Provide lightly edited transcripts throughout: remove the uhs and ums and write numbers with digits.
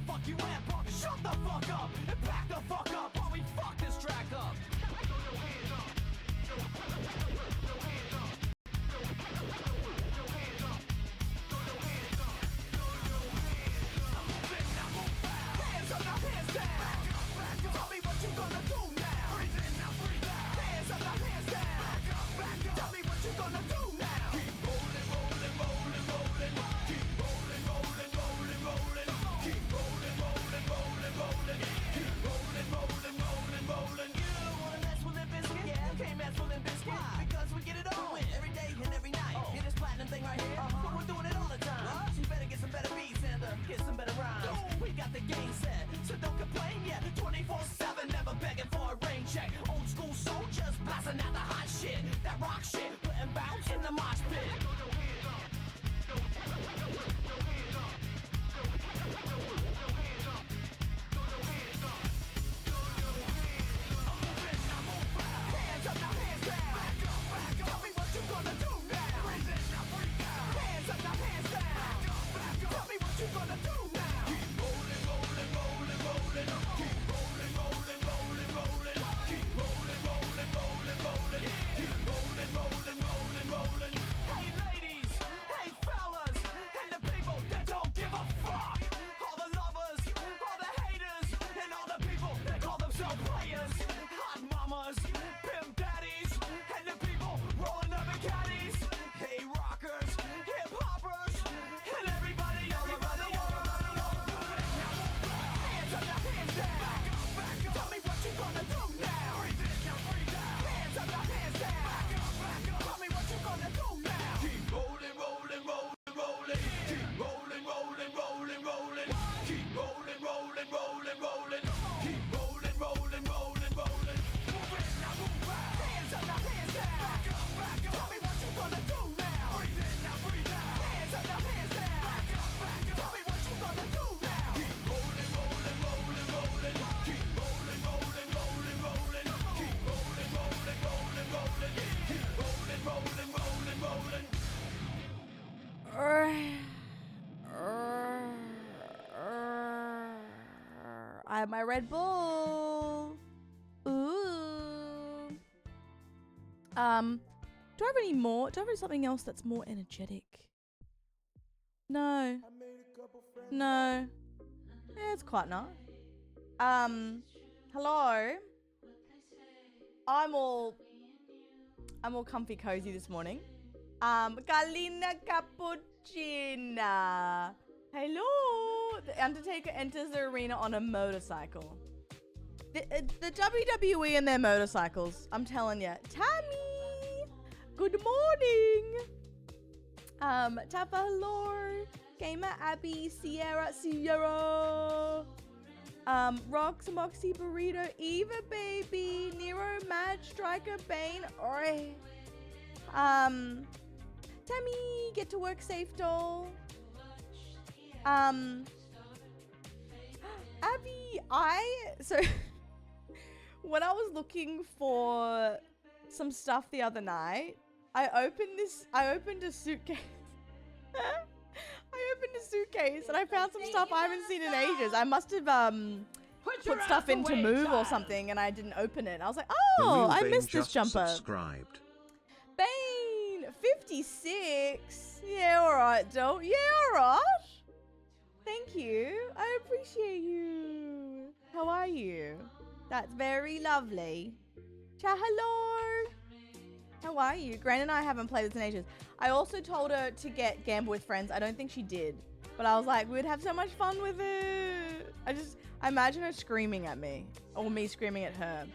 fuck you at, punk? Shut the fuck up and back the fuck up while we fuck this track up. Throw your hands up. Throw your hands up. Throw your hands up. Throw your hands up. Throw your hands up. I'm moving, now move fast. Hands up, now hands down. Back up, back up. Tell me what you gonna do now. Breathe in, now breathe out. Hands up, now hands down. Back up, back up. Tell me what you gonna do now. Keep rolling, rolling, rolling, rolling. Keep rolling, rolling, rolling, rolling. Keep rolling, rolling, rolling, rolling. Keep rolling, rolling, rolling, rolling. You don't wanna mess with Limp Bizkit? Yeah, you can't mess with Limp Bizkit. Why? Because we get it on every day and every night. Hear this platinum thing right here? But we're doing it all the time. So you better get some better beats and get some better rhymes. We got the game set, so don't complain yet. 24/7, never begging for a rain check. Old school soldiers blasting out the hot shit. That rock shit, letting bounce in the mosh pit. Throw your hands up. Throw your hands up. Throw your hands up. Throw your hands up. Throw your hands up. Throw your hands up. I'm moving, now move fast. Hands up, now hands down. Back up, back up. Tell me what you gonna do now. Breathe in, now breathe out. Hands up, now hands down. Back up, back up. Tell me what you gonna do now. Keep rolling, rolling, rolling, rolling. Keep rolling, rolling, rolling, rolling. Keep rolling, rolling, rolling, rolling. Keep rolling, rolling, rolling, rolling. Hey ladies, hey fellas, and the people that don't give a fuck. All the lovers, all the haters, and all the people that call themselves players. Hot mamas, pimp daddies, and the people rolling up in caddies. Hey rockers, hip hoppers, and everybody, everybody, everybody, everybody. Hands up, now hands down. Back up, back up. Tell me what you gonna do now. Breathe in, now breathe out. Hands up, now hands down. Back up, back up. Tell me what you gonna do now. Keep rolling, rolling, rolling, rolling. Keep rolling, rolling, rolling, rolling. Keep rolling, rolling, rolling, rolling. Keep rolling, rolling, rolling, rolling. Move in, now move out. Hands up, now hands down. Back up, back up. Tell me what you gonna do now. Breathe in, now breathe out. Hands up, now hands down. Back up, back up. Tell me what you gonna do now. Keep rolling, rolling, rolling, rolling. Keep rolling, rolling, rolling, rolling. Keep rolling, rolling, rolling, rolling. Keep rolling, rolling, rolling, rolling. I have my Red Bull. Ooh. Do I have any more? Do I have something else that's more energetic? No. No. Yeah, it's quite nice. Hello. I'm all comfy cozy this morning. Galina Cappuccina. Hello. The Undertaker enters the arena on a motorcycle. The WWE and their motorcycles. I'm telling you. Tammy. Good morning. Tappa, hello. Gamer, Abby, Sierra. Rox, Moxie, Burrito, Eva, baby, Nero, Mad, Striker, Bane, oi. Tammy, get to work safe, doll. Abby, so when I was looking for some stuff the other night, I opened a suitcase. I opened a suitcase and I found some stuff I haven't seen in ages. I must have put stuff into Move or something and I didn't open it. I was like, oh, I missed this jumper. Subscribed. Bane, 56. Yeah, alright, doll. Yeah, alright. Thank you. I appreciate you. How are you? That's very lovely. Hello. How are you? Gran and I haven't played this in ages. I also told her to get Gamble with Friends. I don't think she did. But I was like, we'd have so much fun with it. I imagine her screaming at me. Or me screaming at her.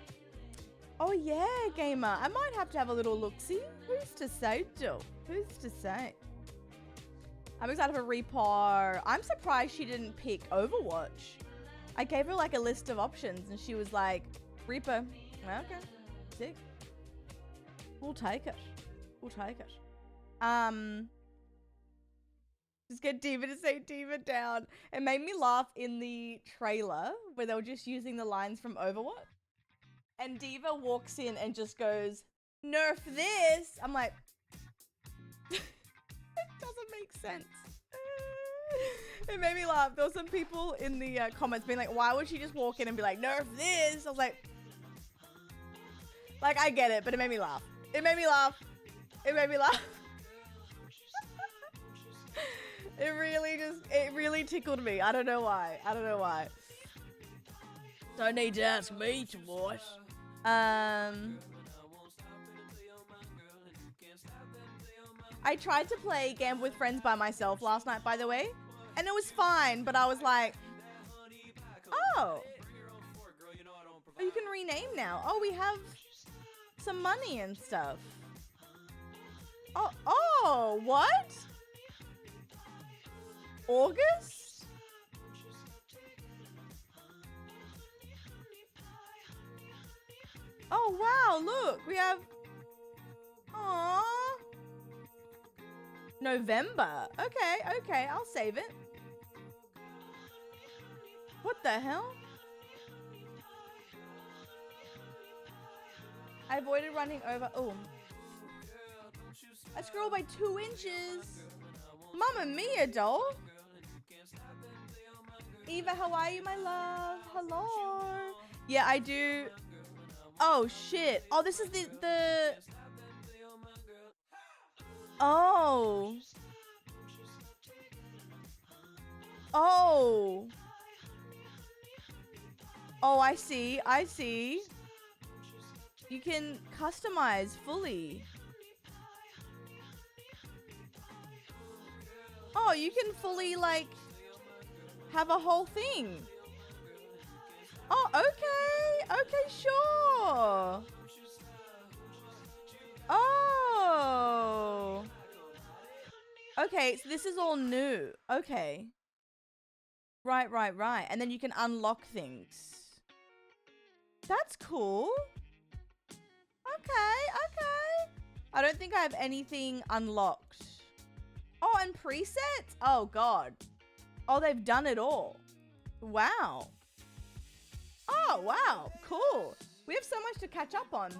Oh yeah, Gamer. I might have to have a little look-see. Who's to say, Jill? Who's to say? I'm excited for Reaper. I'm surprised she didn't pick Overwatch. I gave her like a list of options and she was like, Reaper. Okay, sick. We'll take it. We'll take it. Just get Diva to say Diva down. It made me laugh in the trailer where they were just using the lines from Overwatch. And Diva walks in and just goes, nerf this. I'm like, it doesn't make sense. It made me laugh. There were some people in the comments being like, why would she just walk in and be like, nerf this? I was like, I get it, but it made me laugh. It made me laugh. It made me laugh. It really tickled me. I don't know why. I don't know why. Don't need to ask me twice. I tried to play Gamble with Friends by myself last night, by the way, and it was fine, but I was like, oh, you can rename now. Oh, we have some money and stuff. Oh, what? August? Oh, wow, look, we have, aww. November. Okay, I'll save it. What the hell? I avoided running over. Oh. I scrolled by 2 inches. Mamma mia, doll. Eva, how are you, my love? Hello. Yeah, I do. Oh, shit. Oh, this is the... Oh. Oh. Oh, I see. I see. You can customize fully. Oh, you can fully, like, have a whole thing. Oh, okay. Okay, sure. Oh. Okay, so this is all new. Okay. Right. And then you can unlock things. That's cool. Okay. I don't think I have anything unlocked. Oh, and presets? Oh, God. Oh, they've done it all. Wow. Oh, wow. Cool. We have so much to catch up on.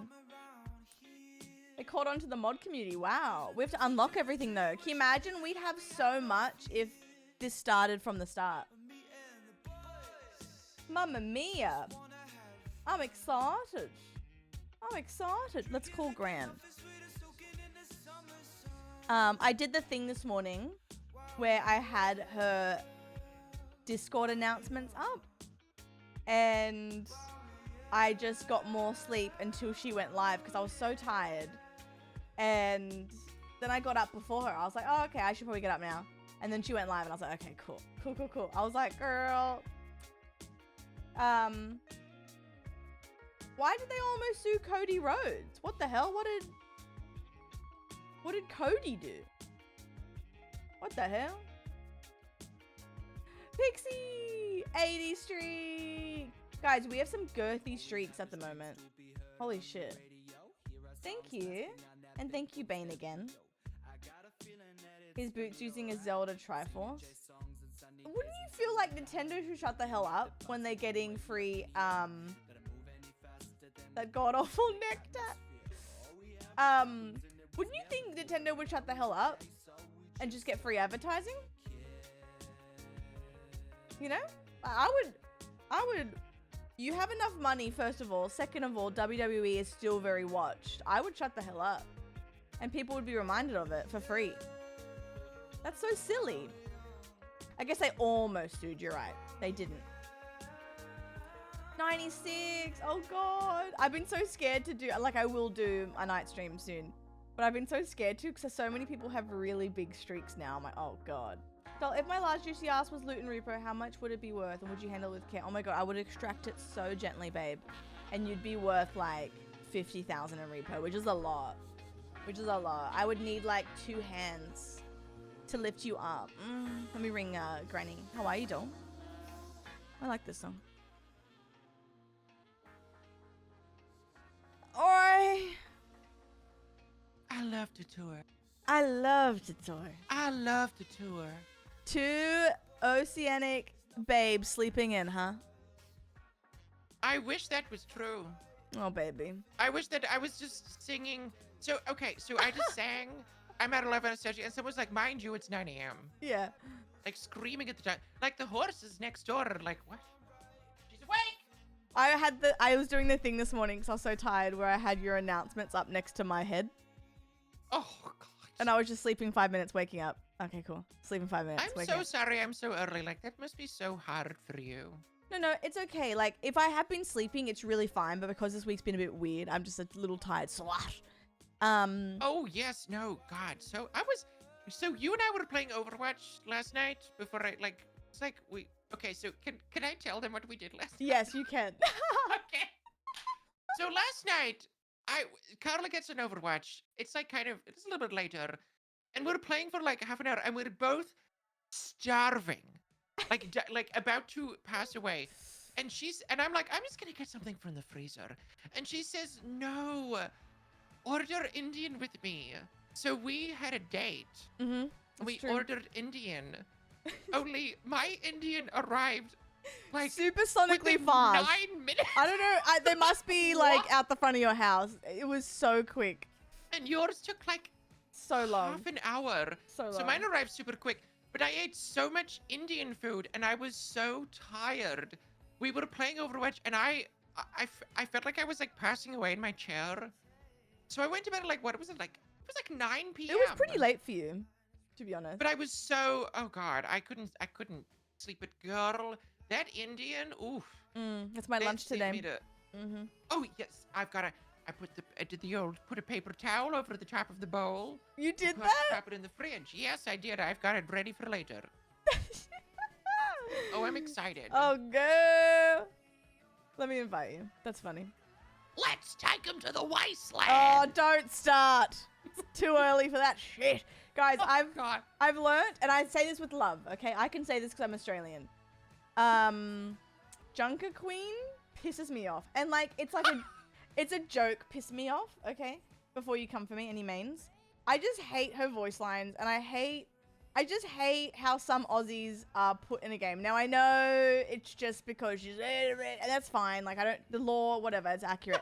They caught on to the mod community. Wow. We have to unlock everything, though. Can you imagine? We'd have so much if this started from the start. Mamma mia. I'm excited. Let's call Gran. I did the thing this morning where I had her Discord announcements up. And I just got more sleep until she went live because I was so tired. And then I got up before her. I was like, oh, okay, I should probably get up now. And then she went live and I was like, okay, cool. I was like, girl. Why did they almost sue Cody Rhodes? What the hell? What did Cody do? What the hell? Pixie! 80 streak! Guys, we have some girthy streaks at the moment. Holy shit. Thank you. And thank you, Bane, again. His boots using a Zelda Triforce. Wouldn't you feel like Nintendo should shut the hell up when they're getting free, that god-awful nectar? Wouldn't you think Nintendo would shut the hell up and just get free advertising? You know? I would. You have enough money, first of all. Second of all, WWE is still very watched. I would shut the hell up. And people would be reminded of it for free. That's so silly. I guess they almost sued, you're right. They didn't. 96, oh God. I've been so scared to do, like I will do a night stream soon. But I've been so scared to because so many people have really big streaks now. I'm like, oh God. So if my large juicy ass was loot and repo, how much would it be worth? And would you handle it with care? Oh my God, I would extract it so gently, babe. And you'd be worth like 50,000 in repo, which is a lot. I would need like 2 hands to lift you up. Let me ring Granny. How are you, doll? I like this song. Alright. I love to tour. I love to tour. I love to tour. 2 oceanic babes sleeping in, huh? I wish that was true. Oh, baby. I wish that I was just singing. So, okay, so I just sang I'm at 11 Associate, and someone's like, mind you, it's 9 a.m. Yeah. like screaming at the time. Like the horse is next door. Like what? She's awake. I was doing the thing this morning because I was so tired where I had your announcements up next to my head. Oh God. And I was just sleeping 5 minutes, waking up. Okay, cool. Sleeping 5 minutes, I'm waking so up. sorry. I'm so early. Like that must be so hard for you. No, it's okay. Like, if I have been sleeping, it's really fine. But because this week's been a bit weird, I'm just a little tired. Slash. Oh yes, no, God. So you and I were playing Overwatch last night before it's like we. Okay, so can I tell them what we did last? Yes, you can. Okay. So last night, Carla gets an Overwatch. It's like it's a little bit later, and we're playing for like half an hour, and we're both starving, like about to pass away. And I'm like, I'm just gonna get something from the freezer, and she says, no, order Indian with me. So we had a date. Mm-hmm. We ordered Indian. Only my Indian arrived like Supersonically within fast. 9 minutes. I don't know. They must be like out the front of your house. It was so quick. And yours took like So long. half an hour. So So long. mine arrived super quick. But I ate so much Indian food and I was so tired. We were playing Overwatch and I felt like I was like passing away in my chair. So I went to bed at like, what was it like? It was like 9 p.m. It was pretty late for you, to be honest. But I was so, oh God, I couldn't sleep. But girl, that Indian, oof. That's my that lunch sent today. me to- Mm-hmm. Oh yes, I did the old put a paper towel over the top of the bowl. You did Put that? it in the fridge. Yes, I did. I've got it ready for later. Oh, I'm excited. Oh, girl. Let me invite you. That's funny. Let's take him to the wasteland. Oh, don't start. It's too early for that shit. Guys, Oh, God. I've learned, and I say this with love, okay? I can say this because I'm Australian. Junker Queen pisses me off. And, like, it's like it's a joke, piss me off, okay? Before you come for me, any mains. I just hate her voice lines, and I just hate how some Aussies are put in a game. Now, I know it's just because she's... And that's fine. Like, the law, whatever, it's accurate.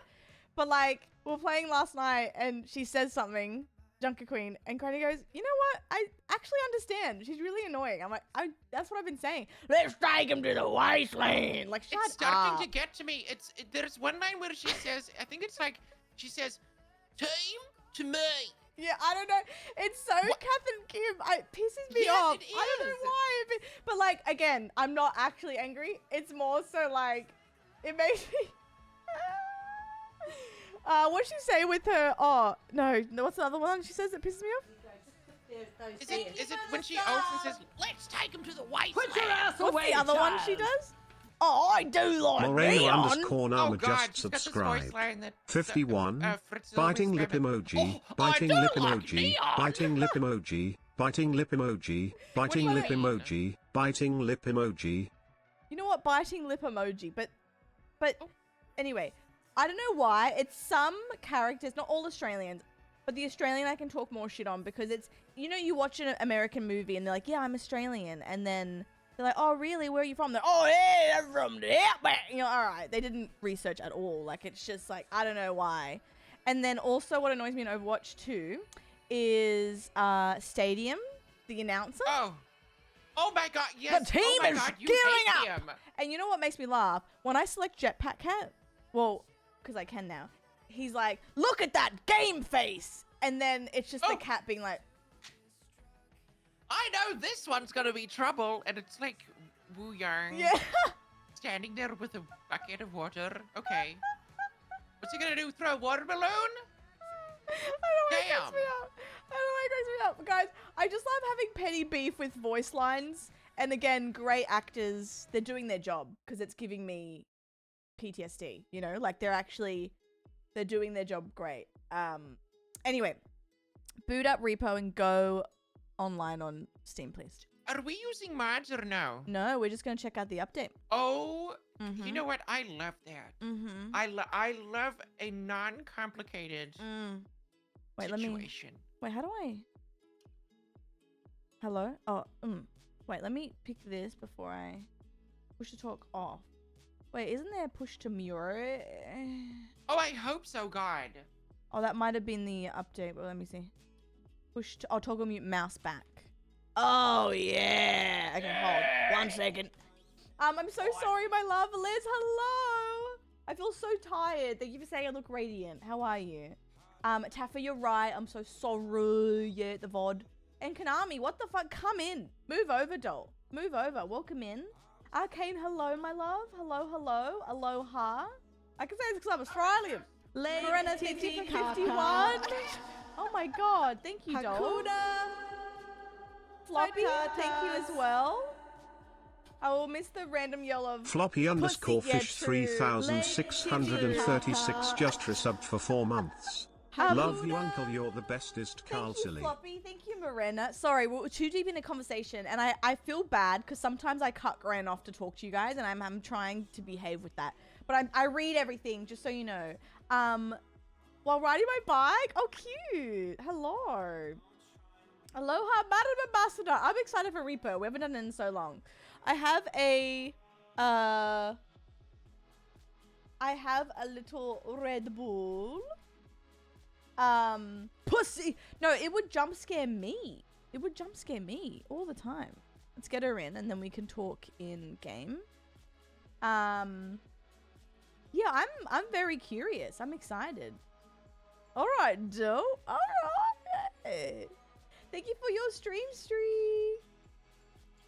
But, like, we were playing last night, and she says something, Junker Queen, and Granny goes, you know what? I actually understand. She's really annoying. I'm like, that's what I've been saying. Let's take him to the wasteland. Like, shut It's starting up. to get to me. There's one line where she says, I think it's like, she says, team to me. Yeah, I don't know. It's so What? Kath and Kim. It pisses me Yes, off. it I don't know is. why. But, like, again, I'm not actually angry. It's more so, like, it makes me... what'd she say with her? Oh, no. What's another one she says that pisses me off? Is it when she also says, let's take him to the wasteland? Put your ass What's away, the other one she child. does? Oh, I do like Moreno neon. underscore Oh Nama God, just she's got this voice subscribed. line that 51. Fritz Biting always lip found it- emoji. Oh, Biting I do lip like emoji. neon. Biting lip emoji. Biting lip emoji. Biting do you lip mean? emoji. Biting lip emoji. You know what? Biting lip emoji. But Oh. anyway, I don't know why. It's some characters, not all Australians, but the Australian I can talk more shit on because it's, you know, you watch an American movie and they're like, yeah, I'm Australian. And then they're like, oh, really? Where are you from? They're, oh, yeah, I'm from the outback. You know, all right. They didn't research at all. Like, it's just like, I don't know why. And then also what annoys me in Overwatch 2 is Stadium, the announcer. Oh my God, yes. The team oh my is God, you gearing hate up. him. And you know what makes me laugh? When I select Jetpack Cat, well, because I can now, he's like, look at that game face. And then it's just the Oh. cat being like, I know this one's gonna be trouble, and it's like Wu Yang yeah. standing there with a bucket of water. Okay. What's he gonna do? Throw a water balloon? I don't know why it cracks me Damn. up. I don't know why it cracks me up. Guys, I just love having petty beef with voice lines. And again, great actors, they're doing their job because it's giving me PTSD, you know? Like, they're doing their job great. Anyway, boot up Repo and go online on Steam, please. Are we using mods or no? No, we're just going to check out the update. Oh, Mm-hmm. you know what? I love that. Mm-hmm. I love a non-complicated Wait, let me... situation. Wait, how do I... Hello? Oh, Wait, let me pick this before I push to talk off. Wait, isn't there push to mirror? Oh, I hope so, God. Oh, that might have been the update, but let me see. Push to... Oh, toggle mute mouse back. Oh yeah. Okay, hold 1 second. I'm so sorry, my love. Liz, hello. I feel so tired. Thank you for saying I look radiant. How are you? Taffa, you're right. I'm so sorry. Yeah, the VOD. And Konami, what the fuck? Come in. Move over, doll. Move over. Welcome in. Arcane, hello, my love. Hello, hello. Aloha. I can say this because I'm Australian. Morena, thank you for 51. Oh my god. Thank you, doll. Floppy, thank you as well. I will miss the random yell of Floppy underscore pussy, yeah, fish true. 3636 just resubbed for 4 months. Love you, uncle. You're the bestest, Carl Thank you, Silly. Floppy. Thank you, Morena. Sorry, we're too deep in a conversation, and I feel bad because sometimes I cut Gran off to talk to you guys, and I'm trying to behave with that. But I read everything, just so you know. While riding my bike. Oh, cute. Hello. Aloha, Madam Ambassador. I'm excited for Reaper. We haven't done it in so long. I have a little Red Bull. Pussy. No, it would jump scare me. It would jump scare me all the time. Let's get her in and then we can talk in game. Yeah, I'm very curious. I'm excited. All right, Joe. All right. Thank you for your stream.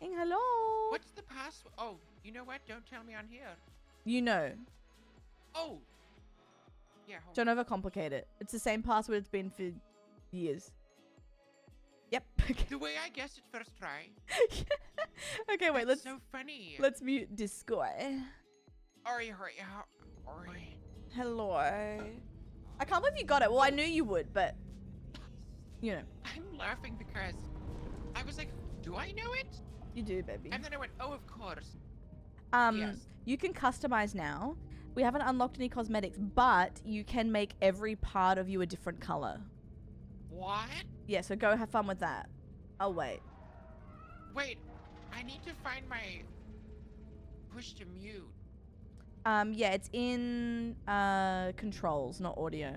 And hello. What's the password? Oh, you know what? Don't tell me on here. You know. Oh. Yeah. Hold Don't overcomplicate it. It's the same password it's been for years. Yep. The way I guessed it first try. Okay, wait. That's so funny. Let's mute Discord. Ori. Hello. I can't believe you got it. Well, I knew you would, but you know. I'm laughing because I was like, do I know it? You do, baby. And then I went, oh, of course. Yes. You can customize now. We haven't unlocked any cosmetics, but you can make every part of you a different color. What? Yeah, so go have fun with that. I'll wait. Wait, I need to find my push to mute. Yeah, it's in controls, not audio.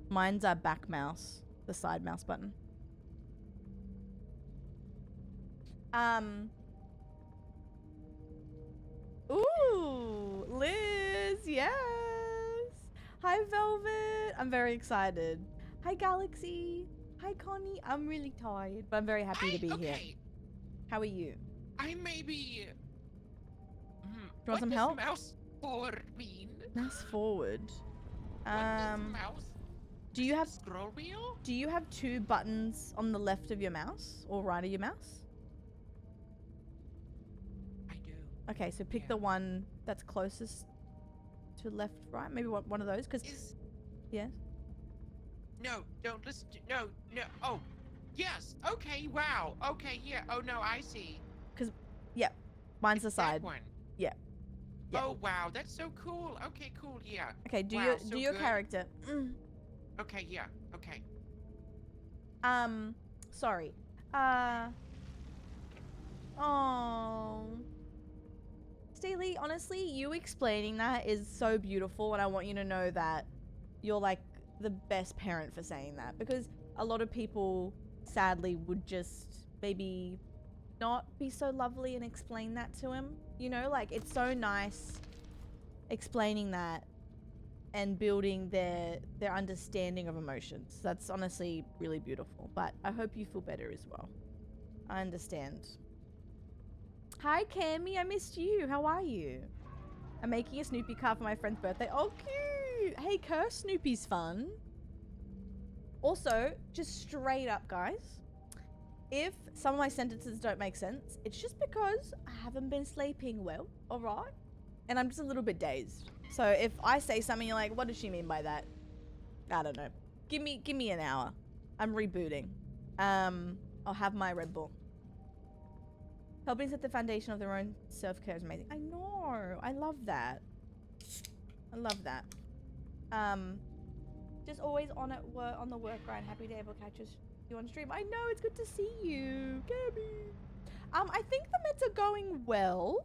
Mine's a back mouse, the side mouse button. Ooh, Liz, yes. Hi, Velvet. I'm very excited. Hi, Galaxy. Hi, Connie. I'm really tired, but I'm very happy to be here. How are you? I may be. Do you want some help? Mouse forward mean? Mouse forward. What does mouse? Do you have scroll wheel? Do you have 2 buttons on the left of your mouse or right of your mouse? I do. Okay, so pick the one that's closest to left, right. Maybe one of those, because yes. No, don't listen to. No. Oh, yes. Okay. Wow. Okay. Yeah. Oh no, I see. Because yeah, mine's the That side. one. Yeah. Yeah. Oh wow, that's so cool. Okay, cool. Yeah. Okay, do Wow, your so do your good. character. Okay. Yeah. Okay. Sorry. Oh. Steely, honestly, you explaining that is so beautiful, and I want you to know that you're like the best parent for saying that, because a lot of people sadly would just maybe not be so lovely and explain that to him, you know, like it's so nice explaining that and building their understanding of emotions. That's honestly really beautiful, but I hope you feel better as well. I understand. Hi Cammy, I missed you. How are you? I'm making a Snoopy car for my friend's birthday. Oh, cute. Hey, Curse Snoopy's fun. Also, just straight up, guys, if some of my sentences don't make sense, it's just because I haven't been sleeping well, all right? And I'm just a little bit dazed. So if I say something, you're like, what does she mean by that? I don't know. Give me an hour. I'm rebooting. I'll have my Red Bull. Helping set the foundation of their own self-care is amazing. I know. I love that. I love that. Just always on the work grind. Happy to be able to catch you on stream. I know, it's good to see you, Gabby. I think the meds are going well.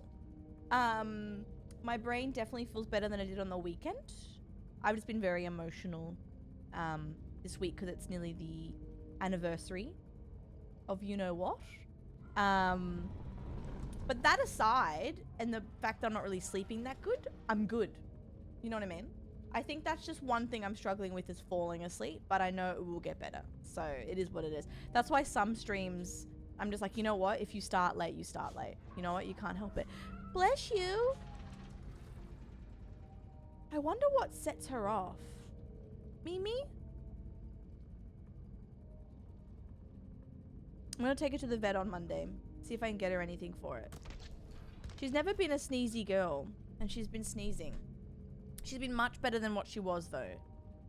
My brain definitely feels better than it did on the weekend. I've just been very emotional this week because it's nearly the anniversary of you know what. But that aside, and the fact that I'm not really sleeping that good, I'm good. You know what I mean? I think that's just one thing I'm struggling with is falling asleep, but I know it will get better. So it is what it is. That's why some streams, I'm just like, you know what? If you start late, you start late. You know what? You can't help it. Bless you. I wonder what sets her off. Mimi? I'm gonna take her to the vet on Monday. See if I can get her anything for it. She's never been a sneezy girl, and she's been sneezing. She's been much better than what she was though.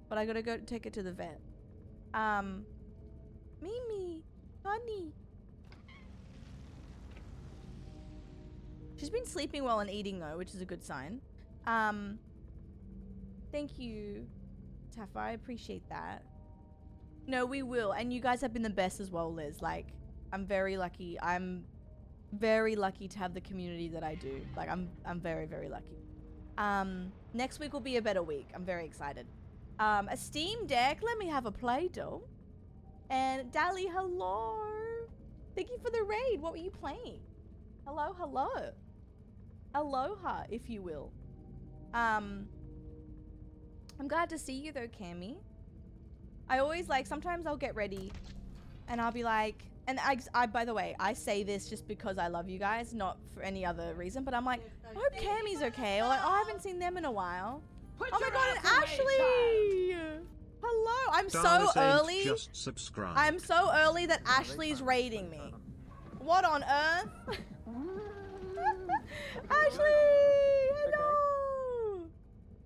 But I gotta go take her to the vet. Mimi, honey. She's been sleeping well and eating though, which is a good sign. Thank you, Tafa. I appreciate that. No, we will. And you guys have been the best as well, Liz. Like, I'm very lucky. I'm very lucky to have the community that I do. Like, I'm very, very lucky. Next week will be a better week. I'm very excited. A Steam Deck. Let me have a play doh. And Dali, hello. Thank you for the raid. What were you playing? Hello, hello. Aloha, if you will. I'm glad to see you though, Cammy. I always like, sometimes I'll get ready and I'll be like, and I by the way, I say this just because I love you guys, not for any other reason, but I'm like, I hope Cammy's okay. Or like, oh, I haven't seen them in a while. Oh my god, and Ashley! Hello, I'm so Darla's ain't early. Just subscribe. I'm so early that Ashley's raiding me. What on earth? Ashley! Hello!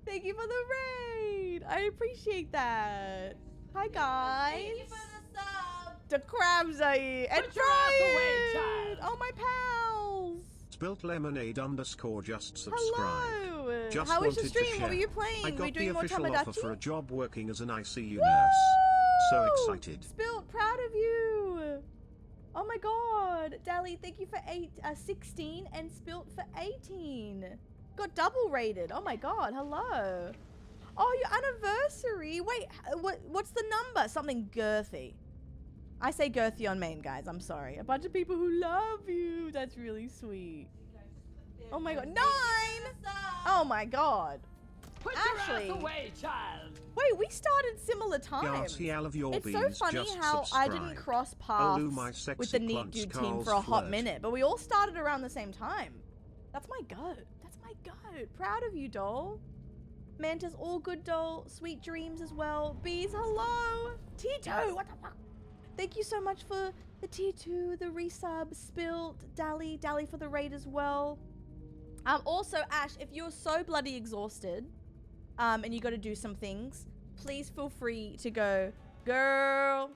Thank you for the raid. I appreciate that. Hi guys. Thank you for the sub. The crabs are here. And Put your ass away, Brian! child. Oh my pals. Spilt lemonade _ just subscribe. Hello. Just How was your wanted to stream? What share. were you playing? I were you got the doing more official offer for a Tamagotchi? job working as an ICU Woo! nurse. So excited. Spilt, proud of you. Oh my god. Dali, thank you for 16 and Spilt for 18. Got double rated. Oh my god. Hello. Oh, your anniversary. Wait, what's the number? Something girthy. I say girthy on main, guys. I'm sorry. A bunch of people who love you. That's really sweet. Oh my god. 9! Oh my god. Put Ashley. your ass away, child. Wait, we started similar times. Garcia of your It's so beans, funny just how I didn't subscribe. cross Olu, my paths sexy with the Neat clunts, Dude team Carl's for a hot flirt. minute, but we all started around the same time. That's my goat. That's my goat. Proud of you, doll. Manta's all good, doll. Sweet dreams as well. Bees, hello. T2, what the fuck? Thank you so much for the T2, the resub, Spilt, Dali for the raid as well. Also, Ash, if you're so bloody exhausted, and you got to do some things, please feel free to go, girl,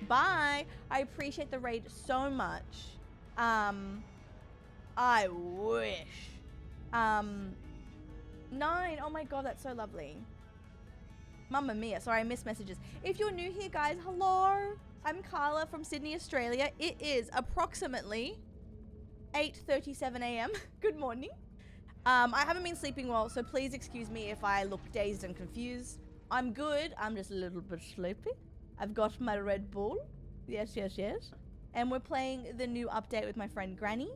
bye. I appreciate the raid so much. I wish. 9, oh my god, that's so lovely. Mamma mia, sorry, I missed messages. If you're new here, guys, hello. I'm Carla from Sydney, Australia. It is approximately 8:37 a.m. Good morning. I haven't been sleeping well, so please excuse me if I look dazed and confused. I'm good. I'm just a little bit sleepy. I've got my Red Bull. Yes, yes, yes. And we're playing the new update with my friend Granny.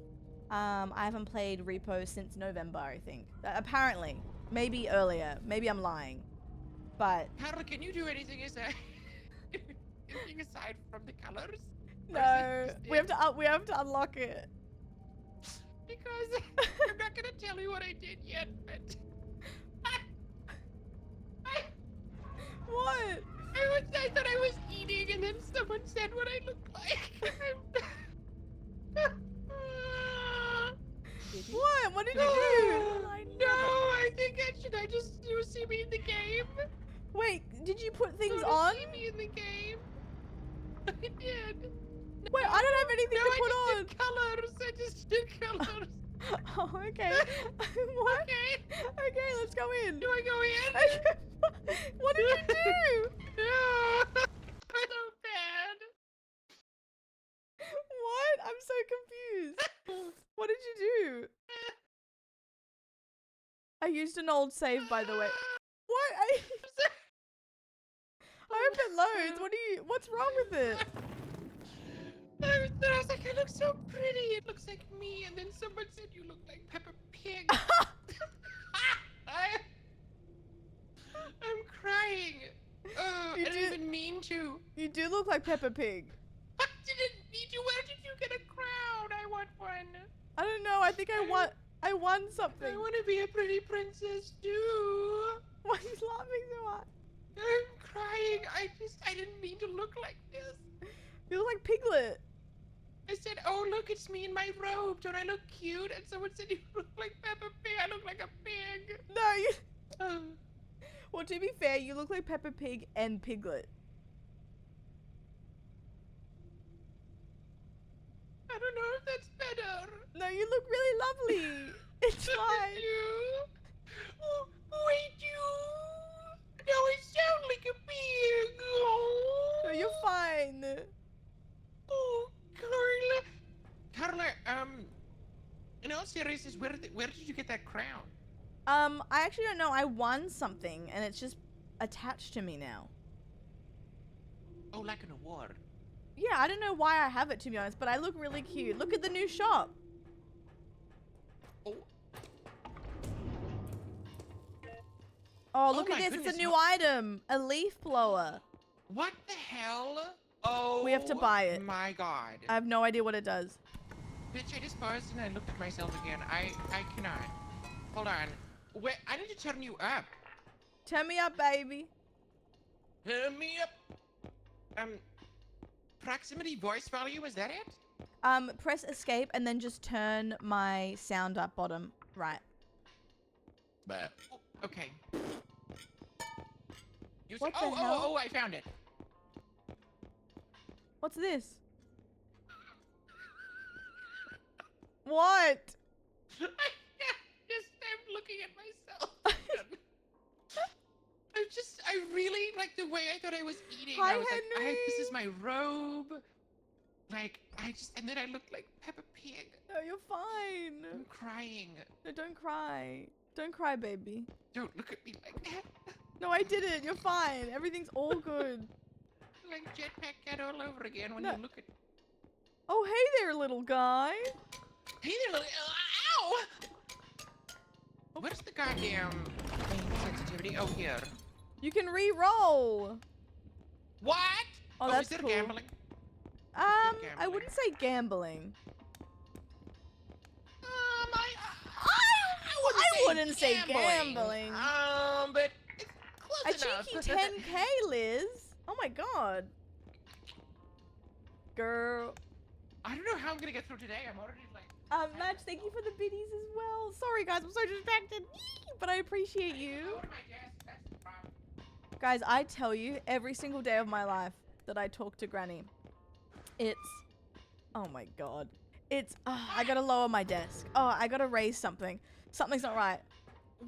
I haven't played Repo since November, I think. Apparently. Maybe earlier. Maybe I'm lying. But Carla, can you do anything anything aside from the colors? Or is no, it just we have to unlock it. Because I'm not gonna tell you what I did yet, but What? I thought I was eating, and then someone said what I looked like. What? What did you do? No, I think I just you see me in the game. Wait, did you put things You on? see me in the game. I did. Wait, I don't have anything No, to I put just on. did colors. I just did colors. Oh, okay. What? Okay. Okay, let's go in. Do I go in? What did you do? No. So bad. What? I'm so confused. What did you do? I used an old save, by the way. What? I hope it loads. What's wrong with it? I was like, I look so pretty. It looks like me. And then someone said you look like Peppa Pig. I'm crying. You I didn't do- even mean to. You do look like Peppa Pig. I didn't mean to. Where did you get a crown? I want one. I don't know. I think I won something. I want to be a pretty princess too. Why are you laughing so hard? I'm crying. I didn't mean to look like this. You look like Piglet. I said, oh, look, it's me in my robe. Don't I look cute? And someone said, you look like Peppa Pig. I look like a pig. No, you. Oh. Well, to be fair, you look like Peppa Pig and Piglet. I don't know if that's better. No, you look really lovely. It's Look at fine. you. Oh, wait, you. No, it sounds like a pig. Oh. No, you're fine. Oh, Carla. Carla, in all seriousness, where did you get that crown? I actually don't know. I won something, and it's just attached to me now. Oh, like an award. Yeah, I don't know why I have it, to be honest, but I look really cute. Look at the new shop. Oh, Oh, look my at this. It's goodness, a new what- item. A leaf blower. what the hell? Oh, We have to buy it. My God. I have no idea what it does. Bitch, I just paused and I looked at myself again. I cannot. Hold on. Wait, I need to turn you up. Turn me up, baby. Turn me up. Proximity voice volume, is that it? Press escape and then just turn my sound up bottom right. But okay. You What the oh, hell? oh, I found it. What's this? What? I'm looking at myself. I really like the way I thought I was eating. Hi, I was Henry. like, this is my robe. Like, and then I looked like Peppa Pig. No, you're fine. I'm crying. No, don't cry. Don't cry, baby. Don't look at me like that. No, I did it. You're fine. Everything's all good. Like Jetpack Cat all over again when No. you look at. Oh, hey there, little guy. Hey there, little. Ow! Where's the goddamn sensitivity? Oh, here. You can re-roll. What? Oh, that's is there cool. gambling? I gambling. wouldn't say gambling. I wouldn't say gambling. But it's A close enough. cheeky 10K, Liz. Oh my god. Girl. I don't know how I'm gonna get through today. I'm already like. Madge, thank you for the biddies as well. Sorry, guys, I'm so distracted. But I appreciate you. Out of my desk, that's the problem. Guys, I tell you, every single day of my life that I talk to Granny, it's... Oh my god. It's... I gotta lower my desk. Oh, I gotta raise something. Something's not right.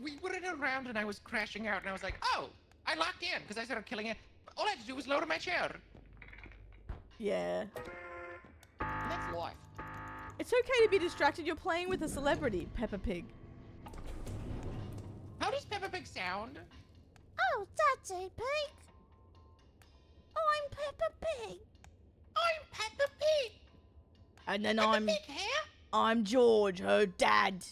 We were in a round and I was crashing out and I was like, oh, I locked in because I started killing it. All I had to do was lower my chair. Yeah. And that's life. It's okay to be distracted. You're playing with a celebrity, Peppa Pig. How does Peppa Pig sound? Oh, Daddy Pig. Oh, I'm Peppa Pig. I'm Peppa Pig. And then Peppa Pig hair? I'm George, her dad.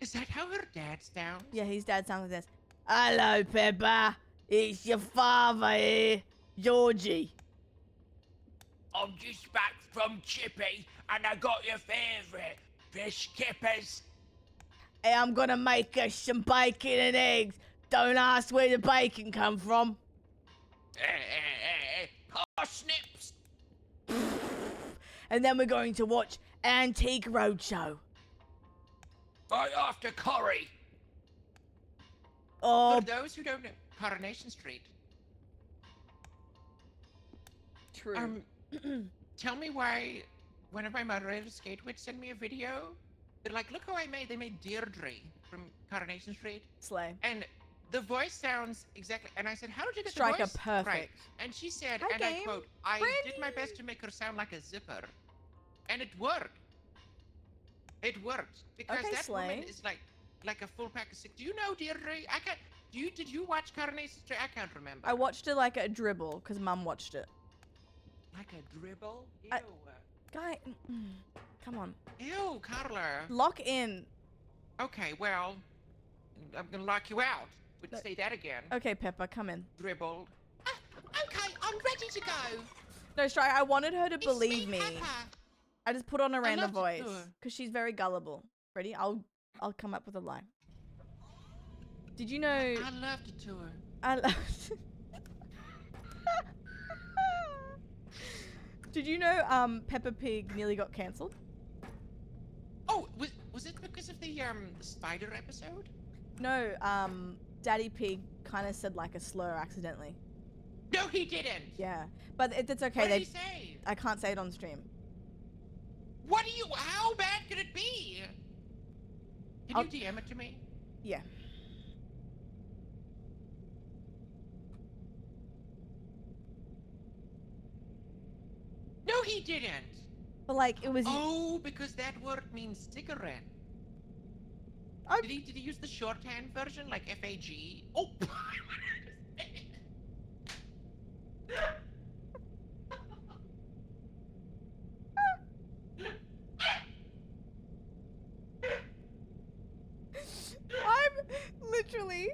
Is that how her dad sounds? Yeah, his dad sounds like this. Hello, Peppa. It's your father here, Georgie. I'm just back from Chippy and I got your favourite fish kippers. Hey, I'm gonna make us some bacon and eggs. Don't ask where the bacon come from. Parsnips. And then we're going to watch Antique Roadshow. Right after curry. Oh, For those who don't know, Coronation Street. true. Tell me why one of my moderators, Skate, would send me a video. They're like, look how I made. They made Deirdre from Coronation Street. Slay. And the voice sounds exactly. And I said, how did you get Striker the voice right? perfect. And she said, Hi, and I game. quote, I did my Brandy. best to make her sound like a zipper. And it worked. It worked. Because Okay, that woman Slay. is like a full pack of six. Do you know Deirdre? I can't. Did you watch Coronation Street? I can't remember. I watched it like a dribble because Mum watched it. Like a dribble? Ew. Guy, come on. Ew, Carla. Lock in. Okay, well, I'm gonna lock you out. Would No. say that again. Okay, Pepper, come in. Dribbled. Okay, I'm ready to go. No, Strike, I wanted her to It's believe me. Pepper. I just put on a random love to voice do it. because she's very gullible. Ready? I'll come up with a lie. Did you know? I love to tour. I Did you know Peppa Pig nearly got cancelled? Oh, was it because of the spider episode? No, Daddy Pig kind of said like a slur accidentally. No, he didn't. Yeah, but it's okay. What did They he say? I can't say it on stream. What do you? How bad could it be? Can I'll- you DM it to me? Yeah. No, he didn't. But like it was. Oh, because that word means cigarette. I- Did he use the shorthand version, like FAG? Oh. I'm literally.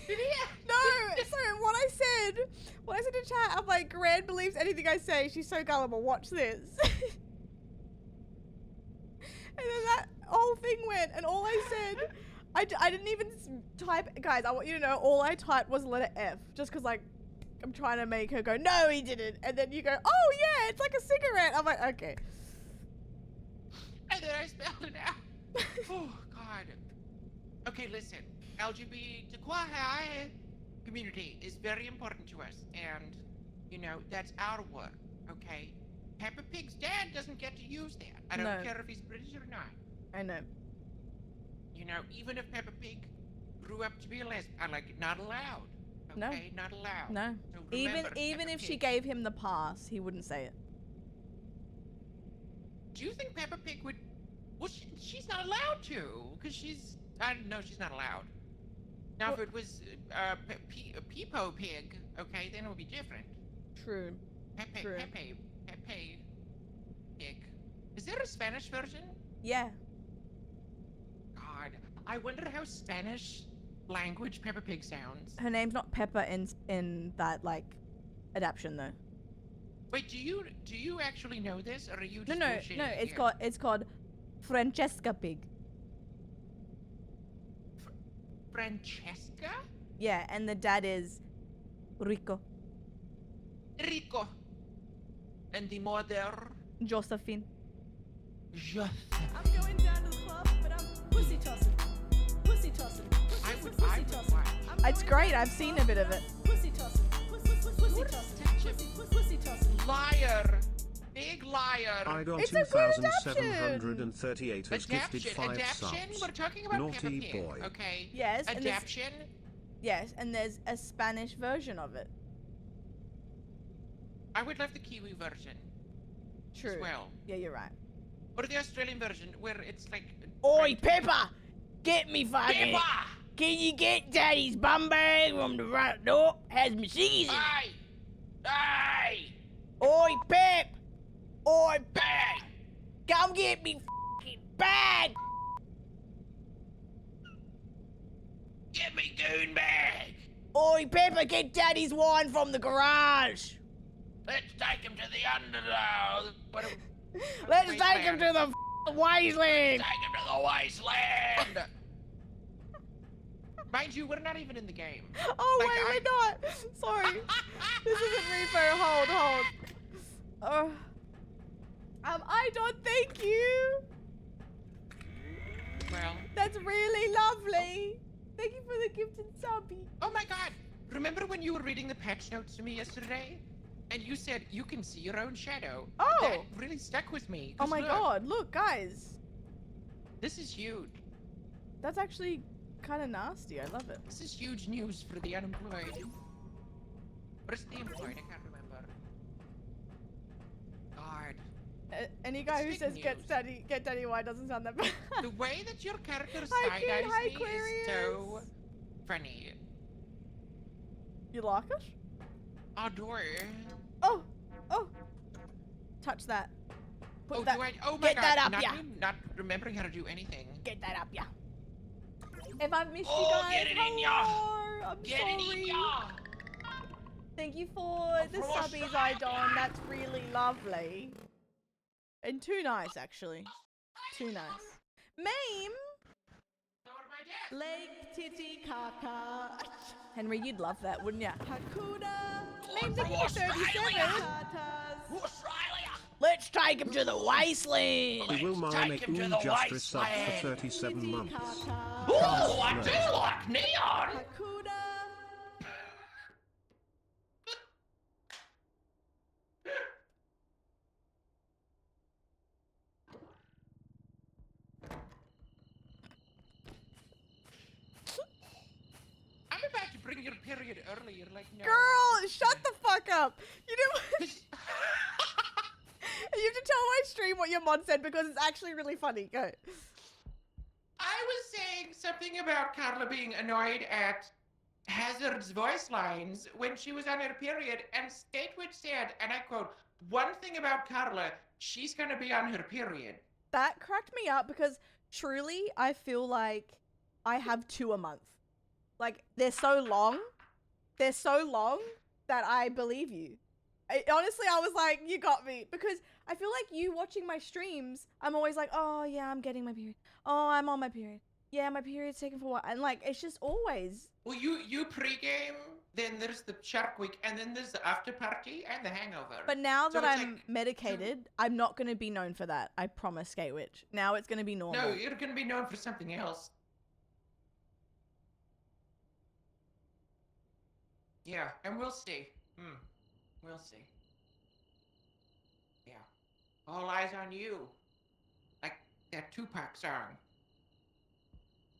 Did he? No, so what I said in chat, I'm like, Gran believes anything I say. She's so gullible. Watch this. And then that whole thing went, and all I said, I didn't even type, guys, I want you to know, all I typed was the letter F, just because, like, I'm trying to make her go, no, he didn't. And then you go, oh, yeah, it's like a cigarette. I'm like, okay. And then I spelled it out. Oh, God. Okay, listen. LGBTQI community is very important to us. And, you know, that's our work, okay? Peppa Pig's dad doesn't get to use that. I don't No. care if he's British or not. I know. You know, even if Peppa Pig grew up to be a lesbian, like, not allowed. No. Okay, not allowed. No. So Even remember, even Peppa if she Pig. gave him the pass, he wouldn't say it. Do you think Peppa Pig would? Well, she's not allowed to, because she's. I don't know, she's not allowed. Now, if it was Peepo Pig, okay, then it would be different. True. True. Pepe Pig. Is there a Spanish version? Yeah. God, I wonder how Spanish language Peppa Pig sounds. Her name's not Peppa in that like adaptation though. Wait, do you actually know this, or are you No, just no, bullshitting no. me It's called Francesca Pig. Francesca? Yeah, and the dad is Rico. Rico. And the mother? Josephine. Just. I'm going down to the club, but I'm pussy tossing. Pussy tossing. I would tossing. watch. It's great. I've seen a bit of it. Pussy tossing. Pussy tossing. Pussy tossing. Liar. Big liar. I got It's a good 2,738 has gifted 5 Adaption? We're subs. talking about Peppa Naughty Pig, boy. okay? Yes, and there's, Adaption? yes, and there's a Spanish version of it. I would love the Kiwi version True. as well. Yeah, you're right. Or the Australian version where it's like... Oi, Peppa! Get me fucking. Peppa! Can you get Daddy's bum bag from the front door? Has my ciggies in it. Aye! Aye! Oi, Pep! Oi, Pep! Bang! Come get me fucking bag! Get me goon bag! Oi, Peppa, get Daddy's wine from the garage! Let's take him to the underworld. Let's take him to the wasteland! Take him to the wasteland! Mind you, we're not even in the game. Oh, Like, wait, we're not! Sorry. This isn't Repo. Hold. I don't thank you! Well, That's really lovely! Thank you for the gifted subby. oh my god! Remember when you were reading the patch notes to me yesterday? And you said you can see your own shadow. Oh. That really stuck with me. Oh 'cause my look, god, look, guys. This is huge. That's actually kind of nasty. I love it. This is huge news for the unemployed. Or is it the employed? I can't remember. God. Any guy who big says news. get daddy wine doesn't sound that bad. The way that your character Hi, side-eyes Hi, me is so funny. You like it? I do. Oh, oh. Touch that. Put Oh, that. do I? Oh my get god. that up, not, yeah. not remembering how to do anything. Get that up, yeah. If I've missed Oh, you guys, get it in ya. hello. I'm Get sorry. it in ya. Thank you for the From subbies, Australia. Idon. That's really lovely. And too nice, actually. Too nice. Mame! So what my dad? Leg titty caca. Henry, you'd love that, wouldn't ya? Hakuna Mame, from thank you for 37. Australia. Tatas. Australia. Let's take him to the wasteland. We will Let's my take make him to ooh the just resub for wasteland. 37 Titty months. caca. Oh, I do like neon. Hakuna. I'm about to bring your period early. You're like, no. Girl, shut the fuck up. You know what? This- You have to tell my stream what your mod said because it's actually really funny. Go. I was saying something about Carla being annoyed at Hazard's voice lines when she was on her period, and Statewitch said, and I quote, "One thing about Carla, she's gonna be on her period." That cracked me up because truly I feel like I have 2 a month. Like they're so long. They're so long that I believe you. Honestly, I was like, you got me. Because I feel like you watching my streams, I'm always like, oh yeah, I'm getting my period. Oh, I'm on my period. Yeah, my period's taken for what? And like, it's just always. Well, you pregame, then there's the Shark Week, and then there's the after party and the hangover. But now So that it's I'm like medicated, I'm not going to be known for that. I promise, Skatewitch. Now it's going to be normal. no, you're gonna be known for something else. Yeah, and we'll see. We'll see. Yeah. All eyes on you. Like that Tupac song.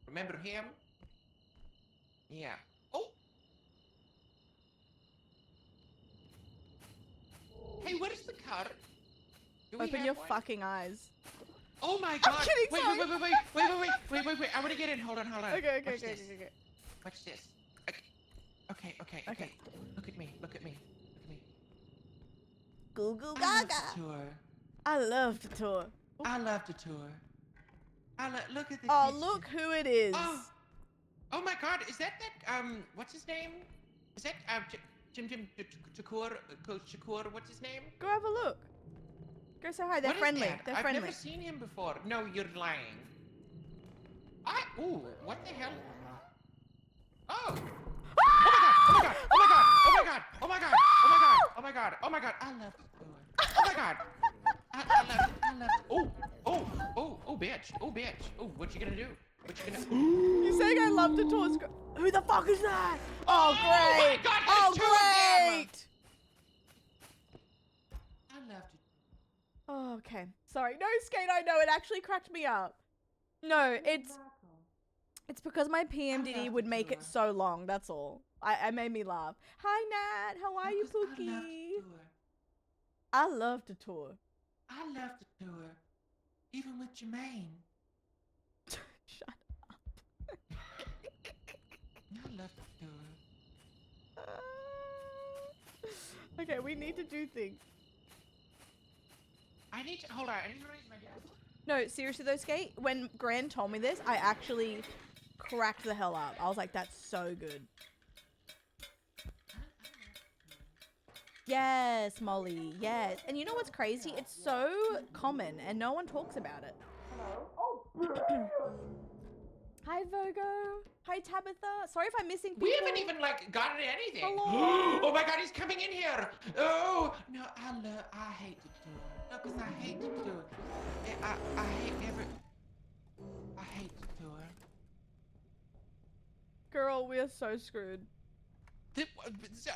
Remember him? Yeah. Oh! Hey, what is the car? Do we Open have your one? fucking eyes. Oh my god! kidding, Wait, sorry. wait! I want to get in. Hold on. Okay. Watch this. Watch this. Okay. Okay. Look at me. Goo goo I love gaga. the tour. I love the tour. I love the tour. Look at the Oh, kids. look who it is. Oh my god, is that what's his name? Is that Jim Shakur, what's his name? Go have a look. Go say hi. They're What is friendly. that? They're I've friendly. never seen him before. No, you're lying. Ooh, what the hell? Oh! Oh my god! I love the tour. Oh my god! I love it. Oh, bitch. Oh, what you gonna do? You saying I love the tour? Who the fuck is that? Oh, my great. God, Oh, there's 2 of them. great. I loved it. Oh, okay. Sorry. No, Skate, I know. It actually cracked me up. No, it's because my PMDD love would the make it tour. so long. That's all. I made me laugh. Hi, Nat. How are you, Because I loved Pookie? the tour. I love the tour. I love the tour. Even with Jermaine. Shut I love the tour. up. Okay, we need to do things. Hold on, I need to raise my gas. No, seriously though, Skate, when Gran told me this, I actually cracked the hell up. I was like, that's so good. Yes, Molly, yes. And you know what's crazy? It's so common and no one talks about it. Hi, Virgo. Hi, Tabitha. Sorry if I'm missing people. We haven't even gotten anything. Hello. Oh my god, he's coming in here. Oh no, I hate the tour. No, because I hate the tour. I hate the tour. Girl, we are so screwed.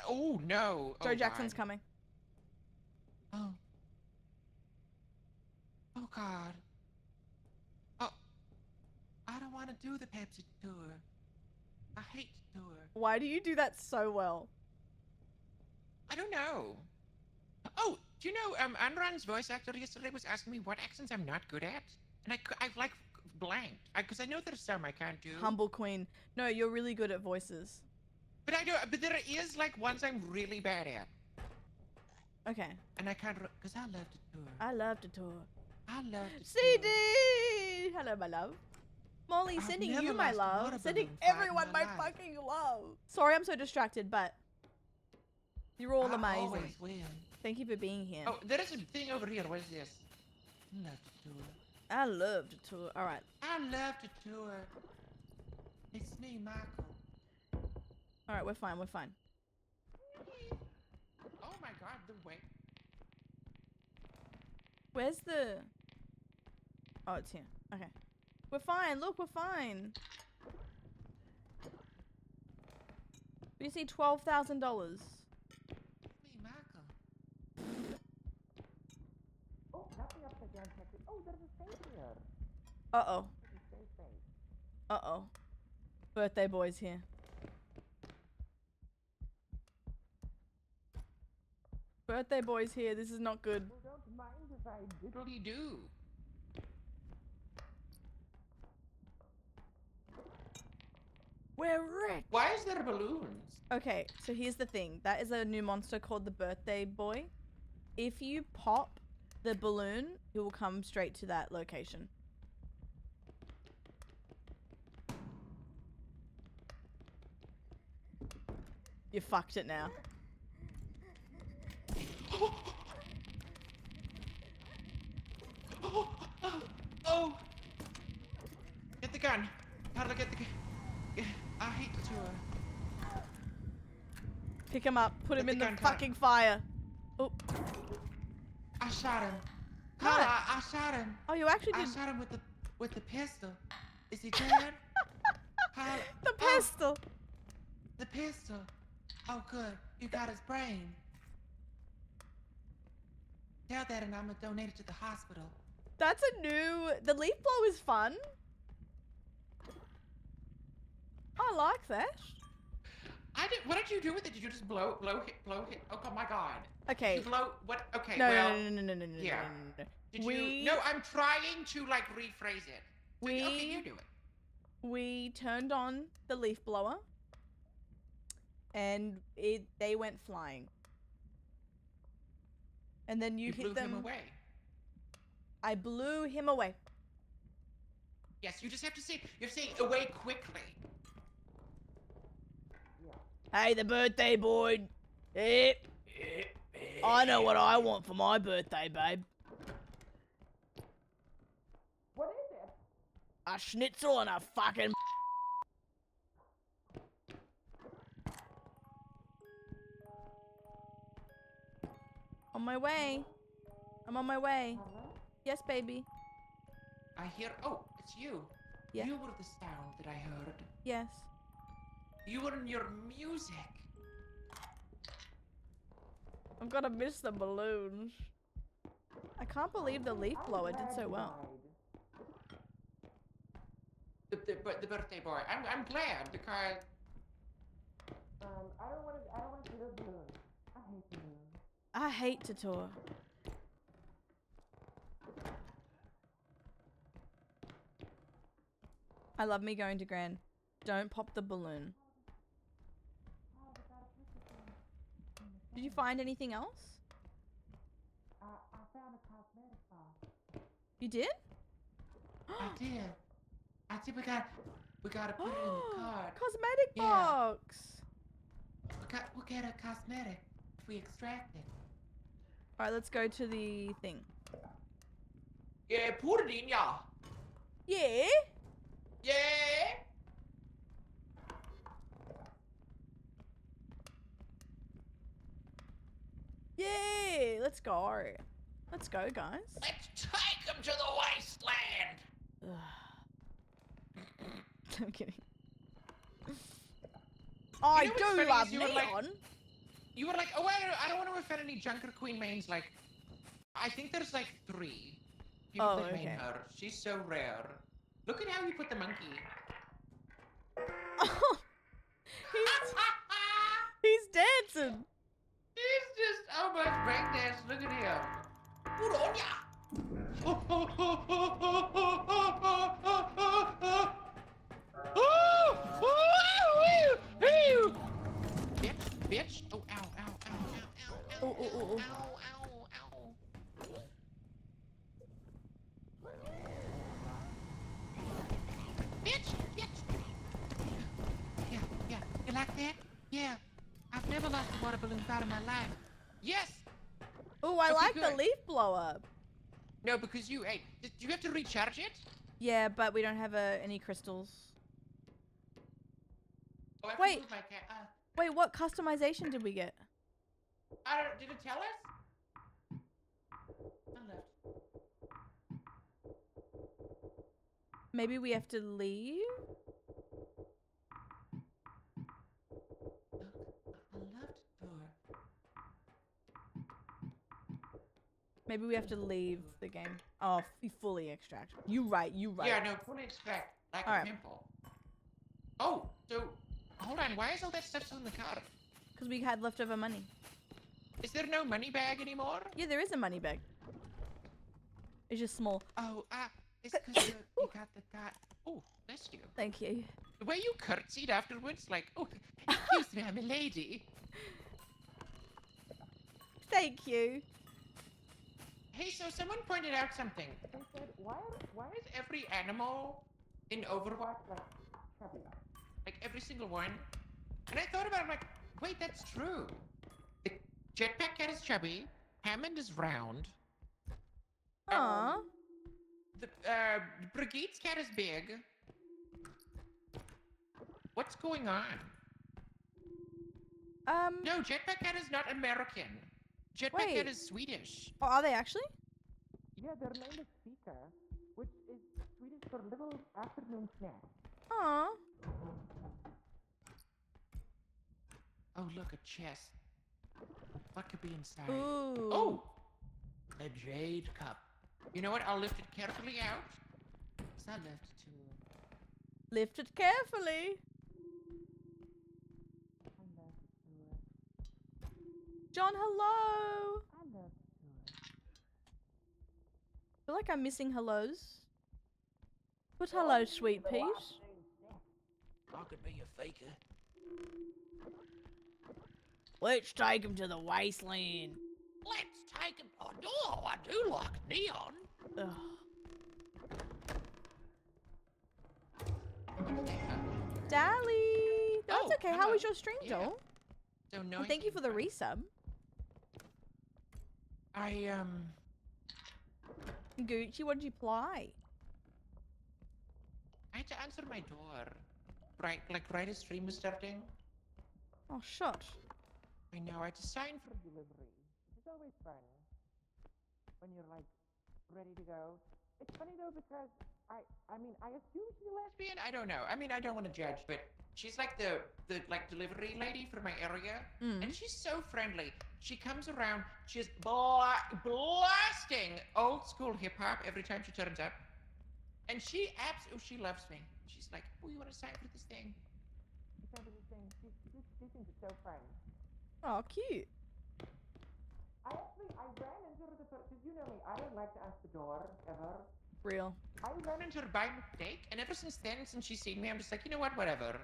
Oh no. Joe Oh, Jackson's God. coming. Oh. Oh god. Oh. I don't want to do the Pepsi tour. I hate the tour. Why do you do that so well? I don't know. Oh, do you know, Anran's voice actor yesterday was asking me what accents I'm not good at? And I've blanked. Because I know there's some I can't do. Humble Queen. No, you're really good at voices. But I do. But there is like ones I'm really bad at, Okay. and I can't. Cause I love to tour. I love to tour. I love to CD! tour. Hello, my love. Molly, I've sending never you my lost a love. water Sending balloon fight in everyone my my life. fucking love. Sorry, I'm so distracted, but you're all I amazing. always win. Thank you for being here. Oh, there is a thing over here. What is this? I love to tour. I love to tour. All right. I love to tour. It's me, Michael. All right, we're fine. We're fine. Oh my God, the way. Where's the... Oh, it's here. Okay. We're fine. Look, we're fine. We see $12,000. Me, Michael. Oh, nothing upside down, Texas. Oh, there's a safe here. Uh-oh. Safe, safe. Uh-oh. Birthday boy's here. Birthday boy's here. This is not good. Well, don't mind if I diddly do. We're rich. Why is there balloons? Okay, so here's the thing. That is a new monster called the Birthday Boy. If you pop the balloon, it will come straight to that location. You fucked it now. Oh! Get the gun. How do I get the gun? I hate to tour. Pick him up. Put him Get in the the gun, Connor. fucking fire. Oh, I shot him. Connor. Carla, I shot him. oh, you actually I did shot him with the pistol. Is he dead? Carla, the oh, pistol. the pistol. Oh, good. You got his brain. Tell that and I'm gonna donate it to the hospital. That's a new... The leaf blow is fun. I like that. What did you do with it? Did you just blow hit? Oh my God. Okay. You blow, what? Okay, No, well. no. yeah. Did We- you? No, I'm trying to like rephrase it. So, okay, We- you do it. We turned on the leaf blower. And they went flying. And then you blew hit them. him away. I blew him away. Yes, you just have to say. You have to say away quickly. Hey, the birthday boy. Eh, I know what I want for my birthday, babe. What is it? A schnitzel and a fucking... On my way. I'm on my way. Yes, baby. I hear. Oh, it's you. Yeah. You were the sound that I heard. Yes. You were in your music. I'm gonna miss the balloons. I can't believe the leaf blower did so well. The birthday boy. I'm glad because. I don't want to do the balloon. I hate the balloon. I hate to tour. I love me going to Grand. Don't pop the balloon. Did you find anything else? I found a cosmetic box. You did? I did. I think we gotta put it in the card. Cosmetic Yeah. box. We'll get a cosmetic if we extract it. Alright, let's go to the thing. Yeah, put it in, yeah. Yeah? Yeah. Yeah! Let's go. Let's go, guys. Let's take them to the wasteland. I'm kidding. I know what's do funny is love you were like- neon. You were like, oh, I don't want to offend any Junker Queen mains. Like, I think there's like 3 people Oh, that main okay. her. She's so rare. Look at how you put the monkey. He's dancing. He's just almost breakdance. Look at him. Put on ya. Ow. Ow, ow, ow. Bitch, bitch. Yeah, yeah. You like that? Yeah. I've never lost a water balloon fight in my life. Yes. Oh, I Okay, like the good. leaf blow up. No, because you, hey, do you have to recharge it? Yeah, but we don't have any crystals. Oh, I have to Wait. move my cat. Wait, what customization did we get? I don't, did it tell us? I left. Maybe we have to leave? Look, I left door. Maybe we have to leave the game. Oh, fully extract. You right, you right. Yeah, no, fully extract like Alright. a pimple. Oh, so hold on. Why is all that stuff still in the car? Because we had leftover money. Is there no money bag anymore? Yeah, there is a money bag. It's just small. Oh, it's because you got the cat. Oh, bless you. Thank you. The way you curtsied afterwards, like, oh, excuse me, I'm a lady. Thank you. Hey, so someone pointed out something. They said, why is every animal in Overwatch like chubby? Like every single one. And I thought about it, I'm like, wait, that's true. The Jetpack Cat is chubby. Hammond is round. Aww. The Brigitte's cat is big. What's going on? No, Jetpack Cat is not American. Jetpack Cat Wait. is Swedish. Oh, are they actually? Yeah, their name is Fika, which is Swedish for little afternoon snack. Aww. Oh, look, a chest. What could be inside? Ooh. Oh! A jade cup. You know what? I'll lift it carefully out. It's not lifted too. Lift it carefully. John, hello. I feel like I'm missing hellos. But hello, sweet peas. I could be a faker. Let's take him to the wasteland. Let's take him. Oh, no, I do like neon. Ugh. Dally! That's Oh, okay. How hello. was your stream, Yeah. Joel? So no. And thank you for the resub. Gucci, what did you play? I had to answer my door. Right as stream was starting. Oh, shut. I know, I had to sign for delivery. It's always fun. When you're like ready to go. It's funny though because I mean I assume she's a lesbian. I don't know. I mean I don't want to judge, but she's like the like delivery lady for my area, and she's so friendly. She comes around, she's blasting old school hip hop every time she turns up, and she loves me. She's like, oh, you want to sign for this thing? You sign for this thing. She thinks it's so fun. Oh, cute. I ran into her because you know me, I don't like to answer the door, ever. Real. I ran into her by mistake, and ever since then, since she's seen me, I'm just like, you know what, whatever.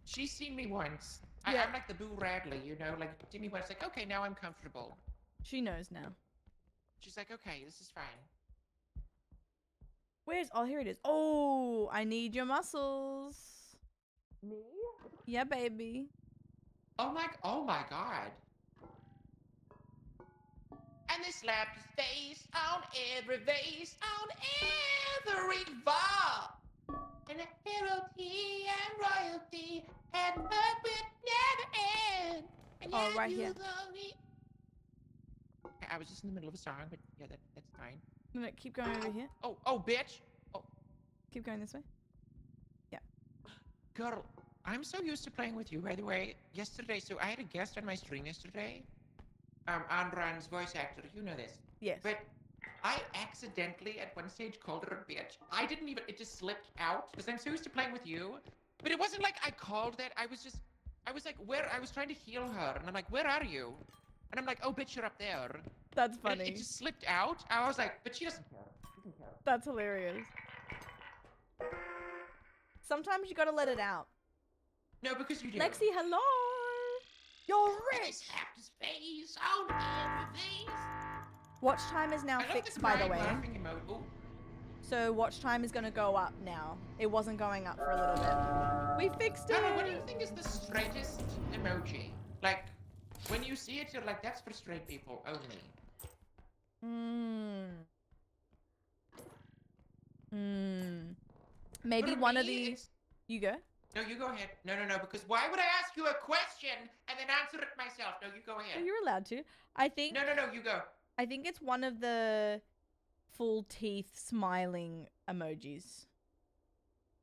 She's seen me once. Yeah. I'm like the Boo Radley, you know, like, see me once, like, okay, now I'm comfortable. She knows now. She's like, okay, this is fine. Where's... Oh, here it is. Oh, I need your muscles. Me? Yeah, baby. Oh my god. And they slapped his face on every vase, on every bar. And the heraldry and royalty had work would never end. And Oh, yet right you here. lonely. I was just in the middle of a song, but yeah, that's fine. I'm gonna keep going over here. Oh, bitch. Oh, Keep going this way. girl, I'm so used to playing with you, by the way. Yesterday, so I had a guest on my stream yesterday. Andran's voice actor, you know this. Yes. But I accidentally at one stage called her a bitch. I didn't even, it just slipped out because I'm so used to playing with you. But it wasn't like I called that. I was like, I was trying to heal her. And I'm like, where are you? And I'm like, oh, bitch, you're up there. That's And funny. it just slipped out. I was like, but she doesn't care. She doesn't care. That's hilarious. Sometimes you gotta let it out. No, because you do. Lexi, hello. You're And I rich. slapped his face on every face. Watch time is now I love fixed, the by the crying, way. laughing emoji. Ooh. So watch time is gonna go up now. It wasn't going up for a little bit. We fixed it. Hannah, what do you think is the straightest emoji? Like, when you see it, you're like, that's for straight people only. Maybe For one of me, these. it's- You go. No, you go ahead. No, because why would I ask you a question and then answer it myself? No, you go Oh, ahead. you're allowed to. I think. No, you go. I think it's one of the full teeth smiling emojis,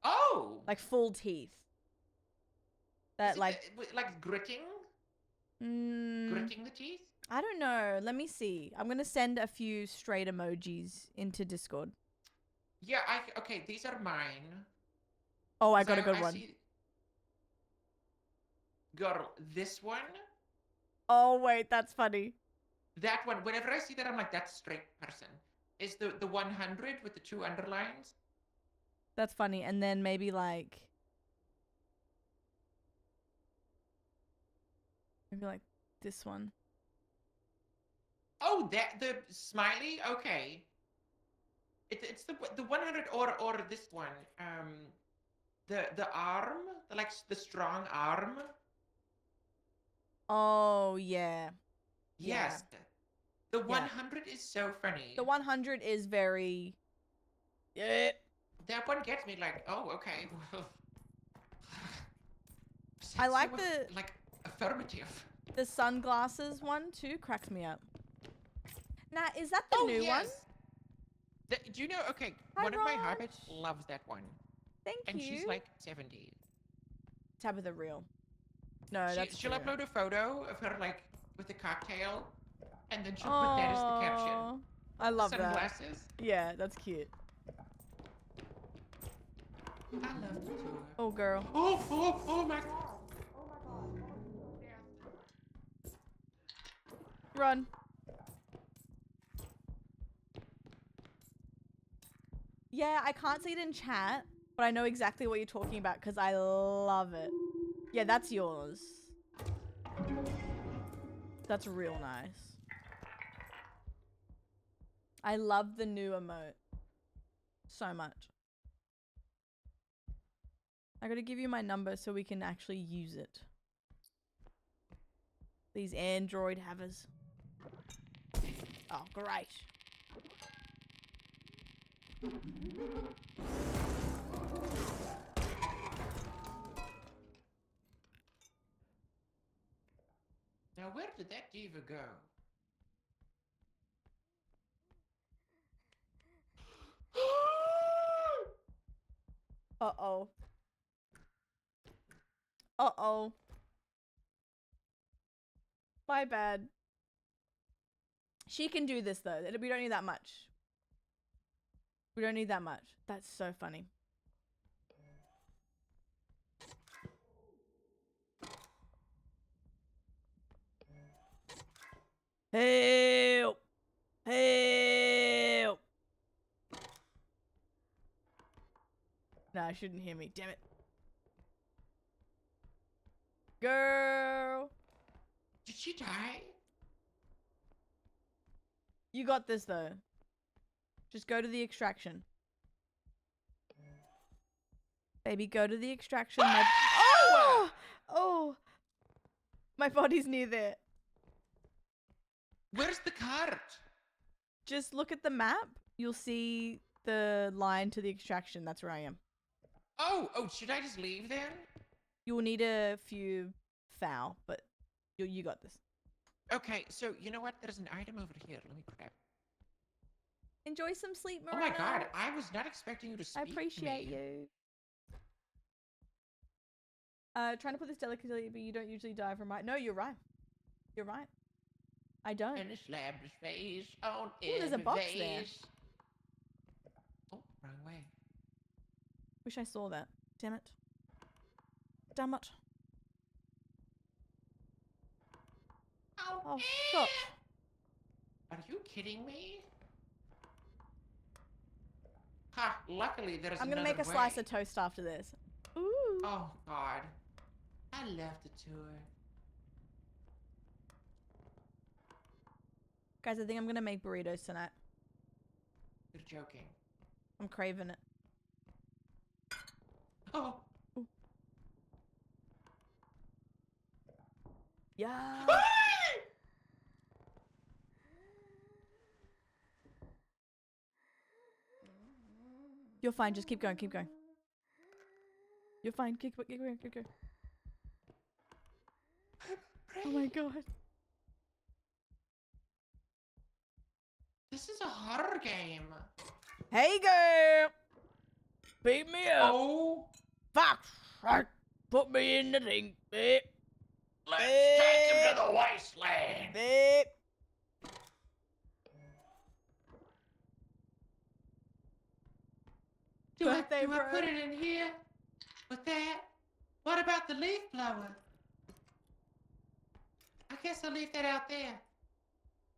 Oh! like full teeth. Is That it like gritting? Gritting the teeth? I don't know. Let me see. I'm gonna send a few straight emojis into Discord. Yeah, okay, these are mine. Oh, I 'Cause got a good one. see- Girl, this one, Oh wait, that's funny. that one, whenever I see that, I'm like, that's straight person. Is the 100 with the 2 underlines? That's funny. And then maybe like this one. Oh, the smiley? Okay. It's the 100 or this one. The arm, the strong arm. Oh yeah. Yeah. Yes. The 100 is so funny. The 100 is very. Yeah. That one gets me like, oh, okay. I like So the- like affirmative. The sunglasses one too cracks me up. Now, is that the new one? Do you know? Okay, Hi, one of my Raj. hobbits loves that one, Thank and you. she's like 70. Tabitha real. No, that's She'll true. upload a photo of her like with a cocktail, and then she'll put that as the caption. Aw, I love that. Sunglasses. Yeah, that's cute. I love the tour. Oh, girl. Oh my. Run. Yeah, I can't see it in chat, but I know exactly what you're talking about because I love it. Yeah, that's yours. That's real nice. I love the new emote so much. I gotta give you my number so we can actually use it. These Android havers. Oh, great. Now where did that diva go? Uh-oh. Uh-oh. My bad. She can do this though. We don't need that much. We don't need that much. That's so funny. Help! Help! No, she shouldn't hear me. Damn it. Girl! Did she die? You got this though. Just go to the extraction. Baby, go to the extraction. Oh! Oh! My body's near there. Where's the cart? Just look at the map. You'll see the line to the extraction. That's where I am. Oh, should I just leave then? You'll need a few foul, but you got this. Okay, so you know what? There's an item over here. Let me grab. Enjoy some sleep, Oh Marina. my god, I was not expecting you to speak I appreciate to me. you. Trying to put this delicately, but you don't usually die from right. No, you're right. You're right. I don't. And a slapped his face on there's a every box there. face. Oh, wrong way. Wish I saw that. Damn it. Damn it. Oh, stop. Are you kidding me? Ha! Luckily, there's I'm gonna make a another slice way. of toast after this. Ooh. Oh God, I love the tour. Guys, I think I'm gonna make burritos tonight. You're joking. I'm craving it. Oh. Yeah. You're fine. Just keep going. Keep going. You're fine. Keep going. Keep going. Keep going. Oh my god. This is a horror game. Hey girl. Beat me up. Oh. Fuck. Put me in the thing, babe. Let's take him to the wasteland. Babe. Do I Birthday bro. put it in here? With that? What about the leaf blower? I guess I'll leave that out there.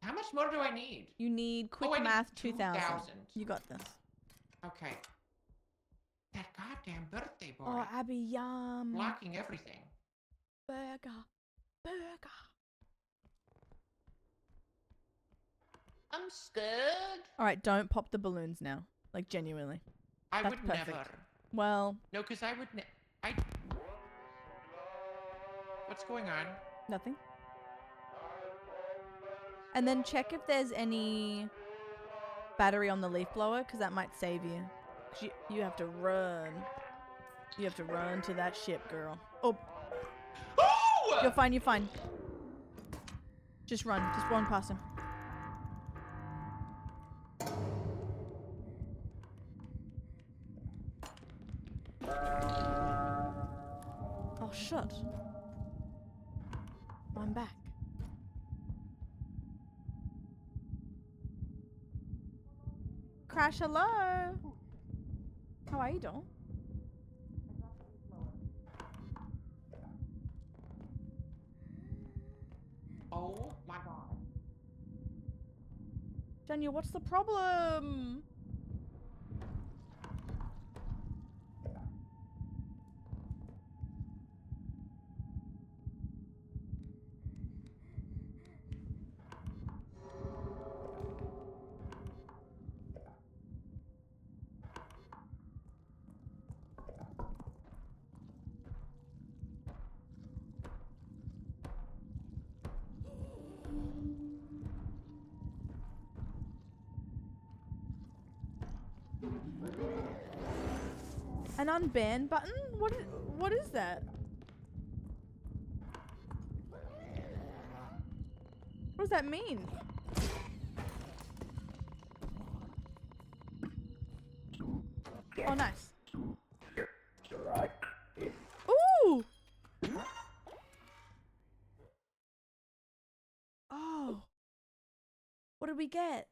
How much more do I need? You need quick Oh, I need math 2000. 2,000. You got this. Okay. That goddamn birthday boy. Oh, Abby, yum. Blocking everything. Burger. Burger. I'm scared. All right, don't pop the balloons now. Like, genuinely. I That's would perfect. never. Well, No, because I would I... What's going on? nothing. And then check if there's any battery on the leaf blower, because that might save you. 'Cause you have to run. You have to run to that ship, girl. Oh, Oh! you're fine, you're fine. Just run past him. Oh, shit. I'm back. Crash, hello. How are you doing? Oh my god. Daniel, what's the problem? An unban button? What is that? What does that mean? Oh, nice. Ooh! Oh. What did we get?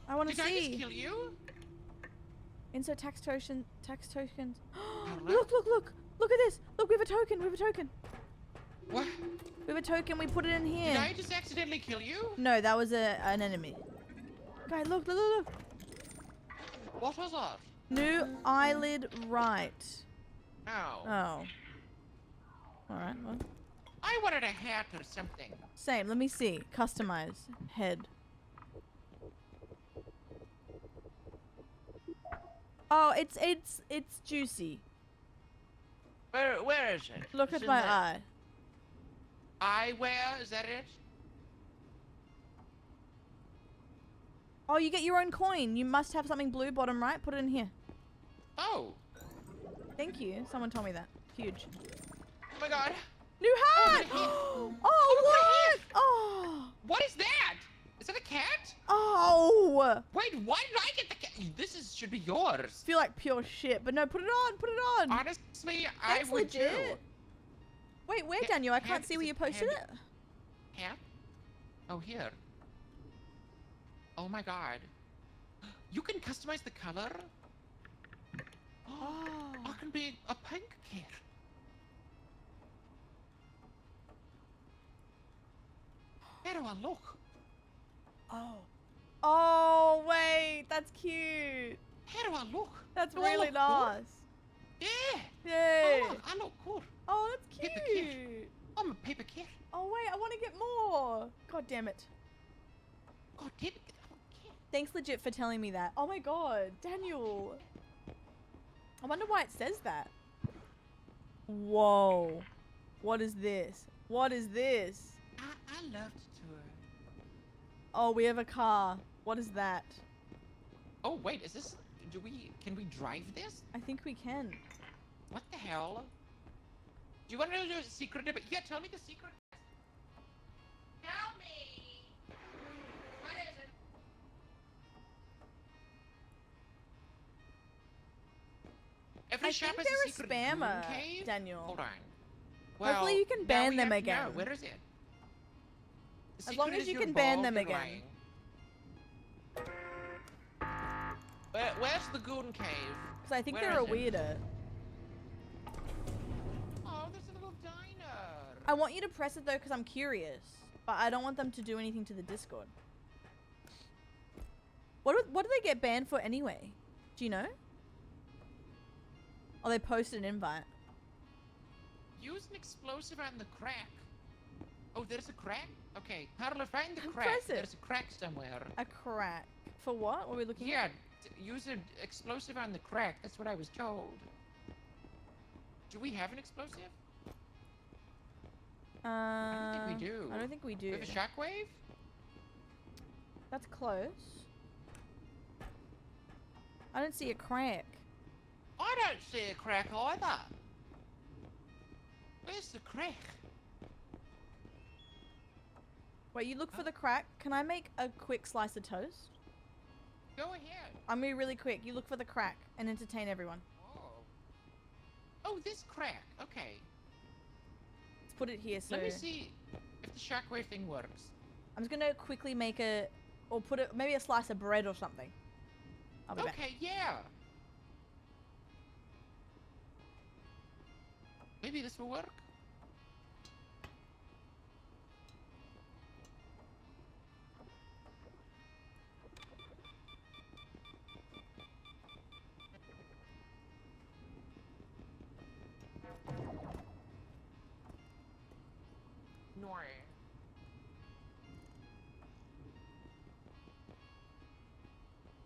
I want to Did I just see. kill you? Insert tax tokens. look. Look at this. Look, we have a token. We have a token. What? We have a token. We put it in here. Did I just accidentally kill you? No, that was an enemy. Guy, look. What was that? New eyelid right. Oh. Oh. Alright, well. I wanted a hat or something. Same. Let me see. Customize. Head. Oh, it's juicy. Where is it? Look It's at in my there. eye. Eyewear, is that it? Oh, you get your own coin. You must have something blue bottom right. Put it in here. Oh. Thank you. Someone told me that. Huge. Oh my god. New hat! Oh, Oh, look at what? it. Oh. What is that? Is that a cat? Oh. Wait, why did I get the cat? This should be yours. Feel like pure shit, but no, put it on. Put it on. Honestly, I That's would too. legit. Wait, where, Cat- Daniel? I can't cat see is where a you posted cat. it. Cat? Oh, here. Oh my god. You can customize the color? Oh. I can be a pink cat. How do I look? Oh. Oh, wait. That's cute. How do I look? That's Do I really look good? nice. Yeah. Yay. Oh, look, I look good. Oh, that's Paper cat. cute. I'm a paper cat. Oh wait, I want to get more. God damn it. God damn it. I'm a cat. Thanks legit for telling me that. Oh my god, Daniel. I wonder why it says that. Whoa. What is this? What is this? I love to tour. Oh, we have a car. What is that? Oh wait, is this? Can we drive this? I think we can. What the hell? Do you want to know the secret? Yeah, tell me the secret. Tell me. What is it? Every I shop think has they're a secret spammer, goon cave? Daniel. Hold on. Hopefully you can now ban we them have to know. again. Where is it? The As long secret as is you your can ban ball them again. drawing. Where's the goon cave? Because I think Where they're a is it? weirder. Oh, there's a little diner. I want you to press it though because I'm curious. But I don't want them to do anything to the Discord. What do they get banned for anyway? Do you know? Oh, they posted an invite. Use an explosive on the crack. Oh, there's a crack? Okay, Carla, find the Press crack. it. There's a crack somewhere. A crack. For what? What are we looking Yeah, at? use an explosive on the crack. That's what I was told. Do we have an explosive? I don't think we do. I don't think we do. We have a shockwave? That's close. I don't see a crack. I don't see a crack either. Where's the crack? Wait, you look for the crack. Can I make a quick slice of toast? Go ahead. I'm gonna be really quick. You look for the crack and entertain everyone. Oh. Oh, this crack. Okay. Let's put it here so Let me see if the shockwave thing works. I'm just gonna quickly make a or put it maybe a slice of bread or something. I'll be back. Okay, yeah. Maybe this will work. No.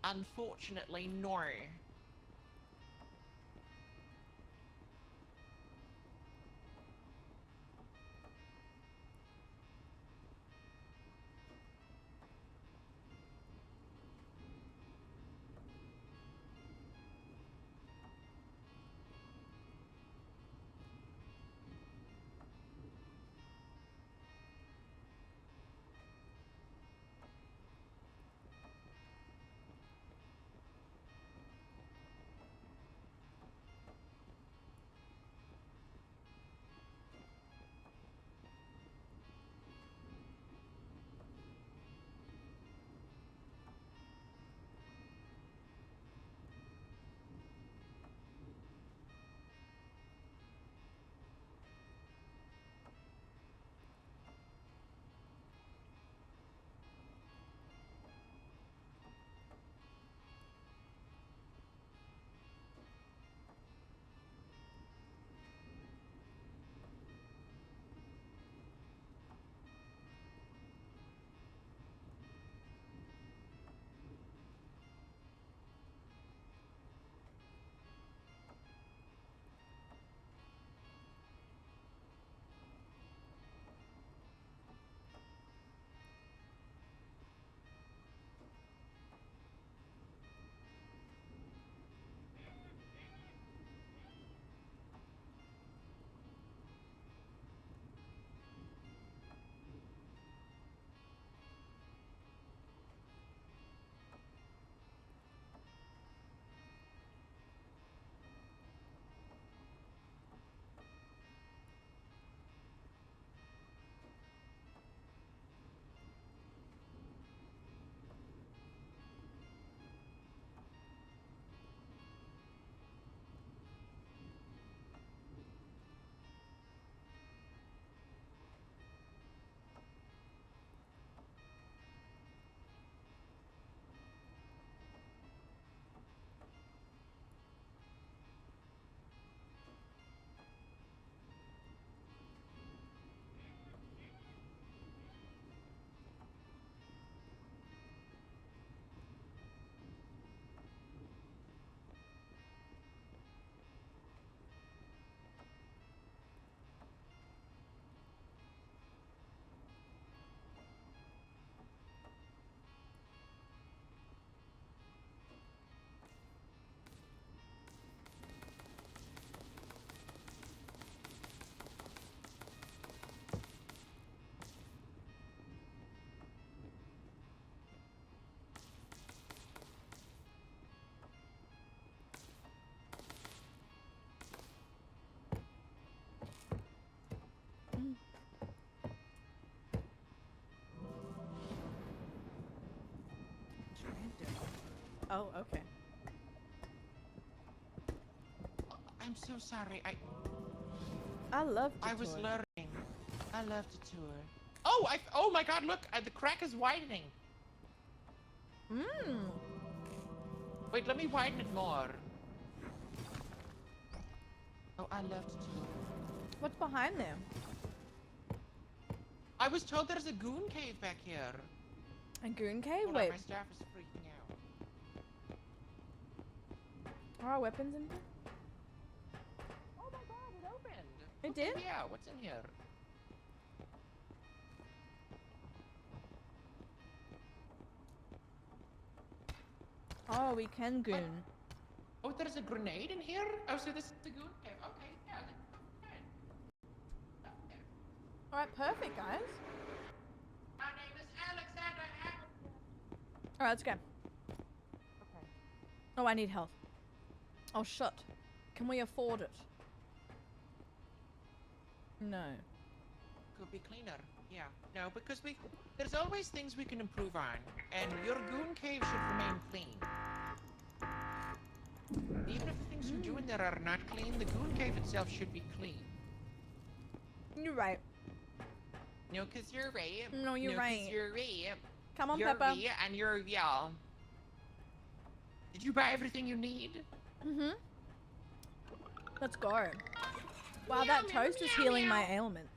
Unfortunately, no. Oh, okay. I'm so sorry. I love the I was tour. learning. I love the tour. Oh, oh my God! Look, the crack is widening. Mmm. Wait, let me widen it more. Oh, I love the tour. What's behind there? I was told there's a goon cave back here. A goon cave? Hold on, Wait, my staff is freaking out. are our weapons in here? Oh my God, it opened. It Okay, did? Yeah, what's in here? Oh, we can goon. Oh, there's a grenade in here? Oh, so this is the goon cave. Okay, yeah. Okay. Okay. Alright, perfect, guys. My name is Alexander Hamilton. Alright, let's go. Okay. Oh, I need health. Oh, shit. Can we afford it? No. Could be cleaner. Yeah. No, because there's always things we can improve on, and your goon cave should remain clean. Even if the things you do in there are not clean, the goon cave itself should be clean. You're right. No, because you're right. No, you're 'cause right. You're right. Come on, You're Pepper. right, and you're, yeah. Did you buy everything you need? Mm-hmm. Let's go. Wow, Meow, that meow, toast is meow, healing my meow. ailments.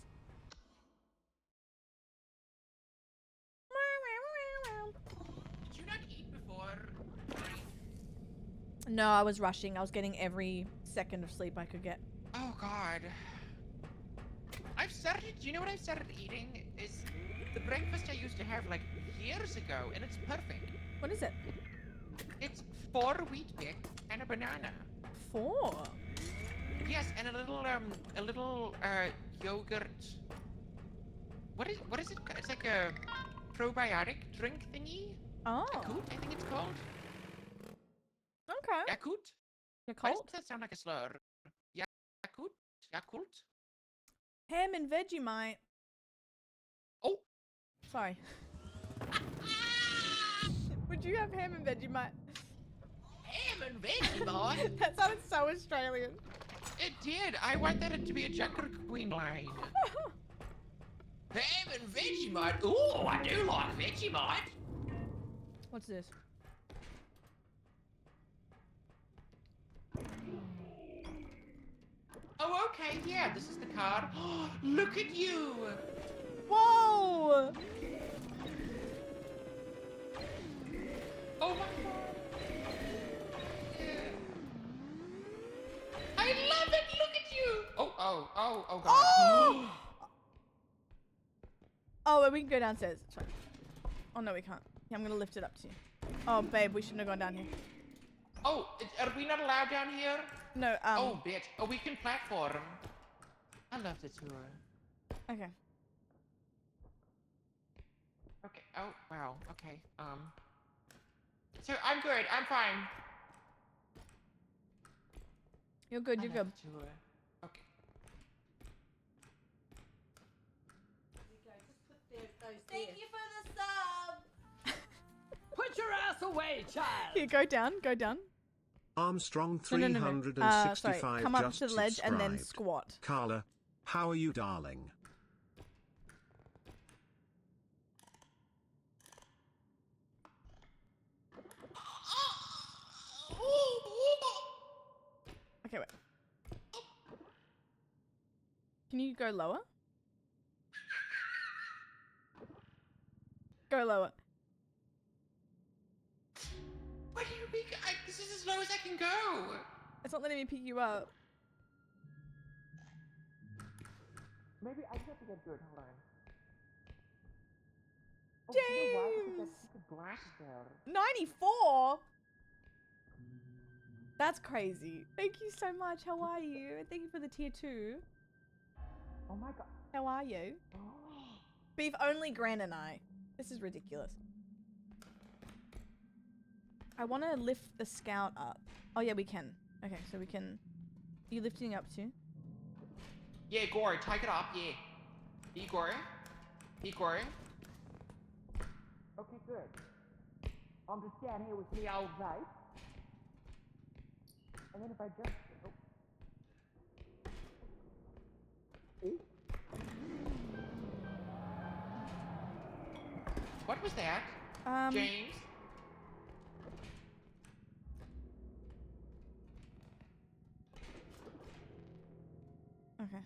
Did you not eat before? No, I was rushing. I was getting every second of sleep I could get. Oh God. I've started, you know what I've started eating? Is the breakfast I used to have like years ago, and it's perfect. What is it? It's 4 wheat bix and a banana. 4. Yes, and a little yogurt. What is it? It's like a probiotic drink thingy. Oh. Yakult, I think it's called. Okay. Yakult? You're Why cold? does that sound like a slur? Yakult? Yakult? Ham and Vegemite. Oh! Sorry. Would you have ham and Vegemite? Ham and Vegemite? That sounded so Australian. It did. I want that to be a Junker Queen line. Ham and Vegemite? Ooh, I do like Vegemite. What's this? Oh, okay, yeah, this is the card. Look at you! Whoa! Oh my god! Yeah. I love it! Look at you! Oh god. Oh! Oh, we can go downstairs. Sorry. Oh no, we can't. Yeah, I'm gonna lift it up to you. Oh, babe, we shouldn't have gone down here. Oh, are we not allowed down here? No, Oh, bitch. Oh, we can platform. I love the tour. Okay. Okay. Oh, wow. Okay. So I'm good. I'm fine. You're good, you're I good. love the tour. Okay. Thank you for the sub. Put your ass away, child. Here, go down, go down. Armstrong No, no, no, no. 365 Sorry, come up just to the ledge and then subscribed. squat. Carla, how are you, darling? Okay, wait. Can you go lower? Go lower. What do you mean? This is as low as I can go. It's not letting me pick you up. Maybe I just have to get good. Hold on. Oh, you know what? Look at that James! stupid glass there. 94? That's crazy. Thank you so much. How are you? And thank you for the tier 2. Oh my god. How are you? Oh. Beef only Gran and I. This is ridiculous. I want to lift the scout up. Oh yeah, we can. Okay, so we can. Are you lifting up too? Yeah, Gore, take it up, yeah. Igor. Igor. Okay, good. I'm just down here with me old mate. And then if I jump... What was that? James? Okay.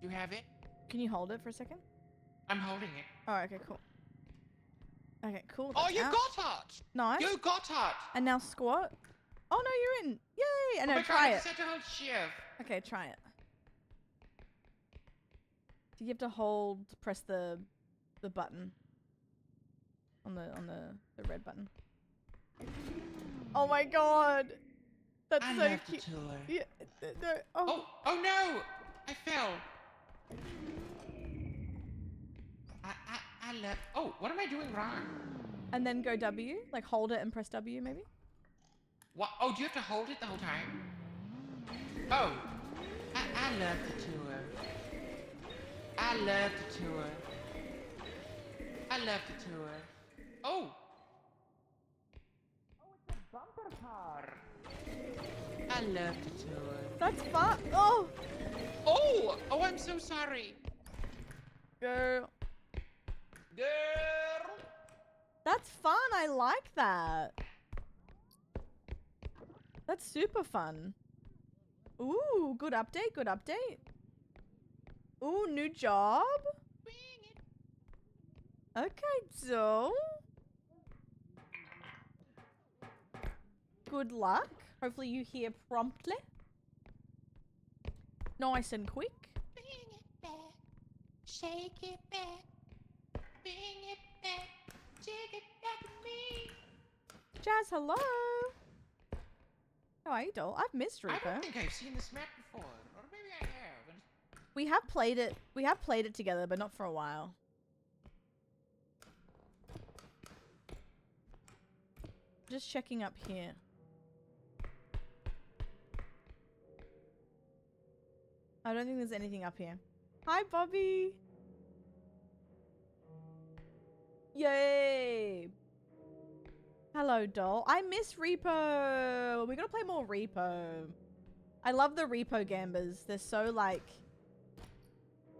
You have it? Can you hold it for a second? I'm holding it. Oh, okay, cool. Okay, cool. Oh, that's you out. got it! Nice. You got it! And now squat. Oh no, you're in. Yay! And Oh now my try God, it. it's such a whole shift. Okay, try it. Do you have to hold, press the button on the red button? Oh my god, that's I so love the cute. tour. Yeah, no, oh. Oh no! I fell. I love. Oh, what am I doing wrong? And then go W, like hold it and press W maybe. What? Oh, do you have to hold it the whole time? Oh, I love the tour. I love the tour. I love the tour. Oh. Oh, it's a bumper car. I love the tour. That's fun. Oh, Oh, oh, I'm so sorry. girl. Girl. That's fun. I like that. That's super fun. Ooh, good update, good update. Ooh, new job. Okay, so. Good luck. Hopefully you hear promptly. Nice and quick. Bring it back. Shake it back. Bring it back. Shake it back to me. Jazz, hello. How are you, doll? I've missed I Reaper. don't think I've seen this map before. Or maybe I have. And We have played it. We have played it together, but not for a while. Just checking up here. I don't think there's anything up here. Hi, Bobby. Yay. Hello, doll. I miss Repo. We gotta play more Repo. I love the Repo gambers. They're so like...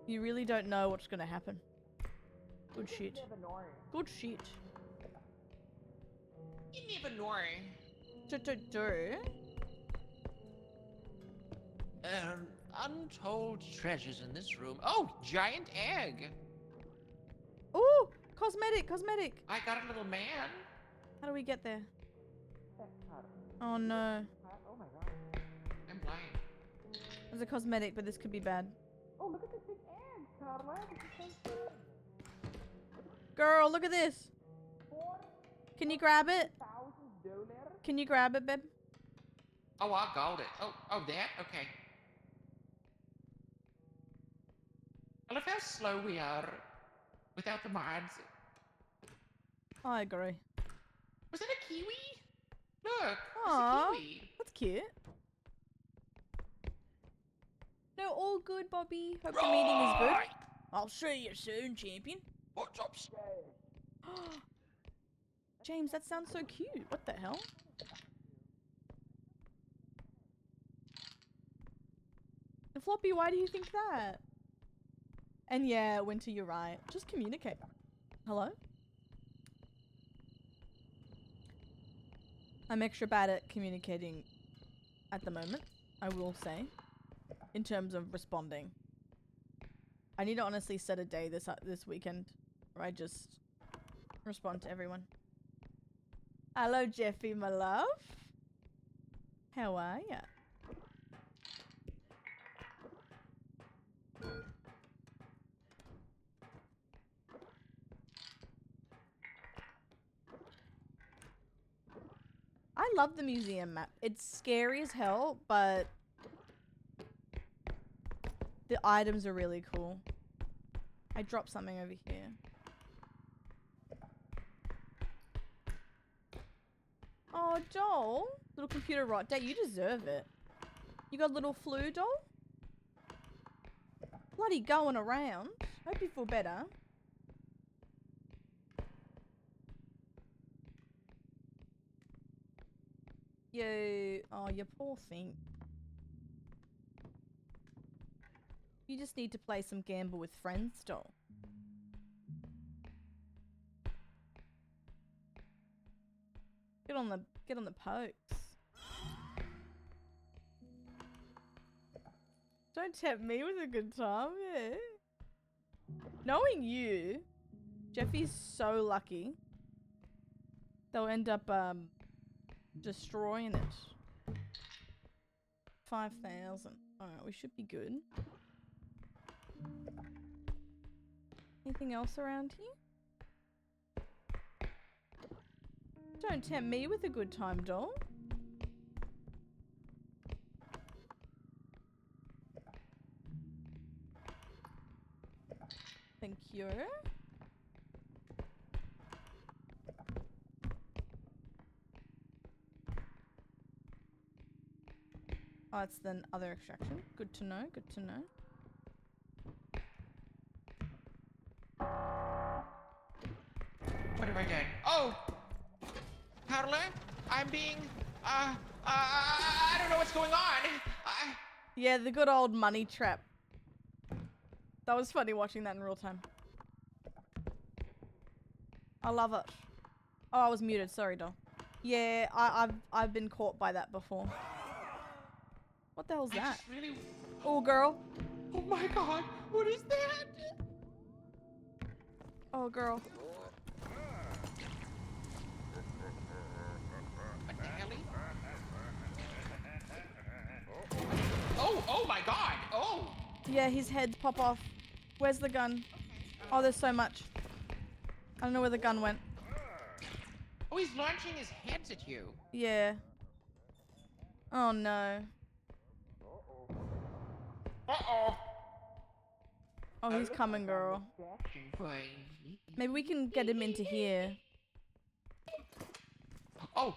You really don't know what's gonna happen. Good shit. Good shit. you never know. Do. Untold treasures in this room. Oh, giant egg. Ooh! Cosmetic! I got a little man. How do we get there? Oh no. Oh my god. I'm blind. There's a cosmetic, but this could be bad. Oh, look at this big egg, Carla. This is so good. Girl, look at this. Can you grab it? $1,000. Can you grab it, babe? Oh, I got it. Oh, that? Okay. I love how slow we are without the mods. I agree. Was that a kiwi? Look, Aw. it's a kiwi. That's cute. No, all good, Bobby. Hope the meeting is good. I'll see you soon, champion. What's upstairs? James, that sounds so cute. What the hell? And Floppy, why do you think that? And yeah, Winter, you're right. Just communicate. Hello? I'm extra bad at communicating at the moment, I will say, in terms of responding. I need to honestly set a day this weekend where I just respond to everyone. Hello, Jeffy, my love. How are ya? I love the museum map. It's scary as hell, but the items are really cool. I dropped something over here. Oh, doll. Little computer rot day. You deserve it. You got a little flu, doll? bloody going around. Hope you feel better. Oh, you poor thing. You just need to play some Gamble with Friends, doll. Get on the pokes. Don't tempt me with a good time, yeah. Knowing you, Jeffy's so lucky. They'll end up destroying it. 5,000. Alright, we should be good. Anything else around here? Don't tempt me with a good time, doll. Thank you. Oh, it's the other extraction. Good to know, good to know. What have I done? Oh! Carla, I'm being, I don't know what's going on. Yeah, the good old money trap. That was funny watching that in real time. I love it. Oh, I was muted. Sorry, doll. Yeah, I've been caught by that before. What the hell's I that? just really, Oh, girl. oh my god, what is that? Oh, girl. What the hell? Oh my god, oh! Yeah, his heads pop off. Where's the gun? Oh, there's so much. I don't know where the gun went. Oh, he's launching his heads at you. Yeah. Oh, no. Uh-oh. Oh, he's coming, girl. Maybe we can get him into here. Oh,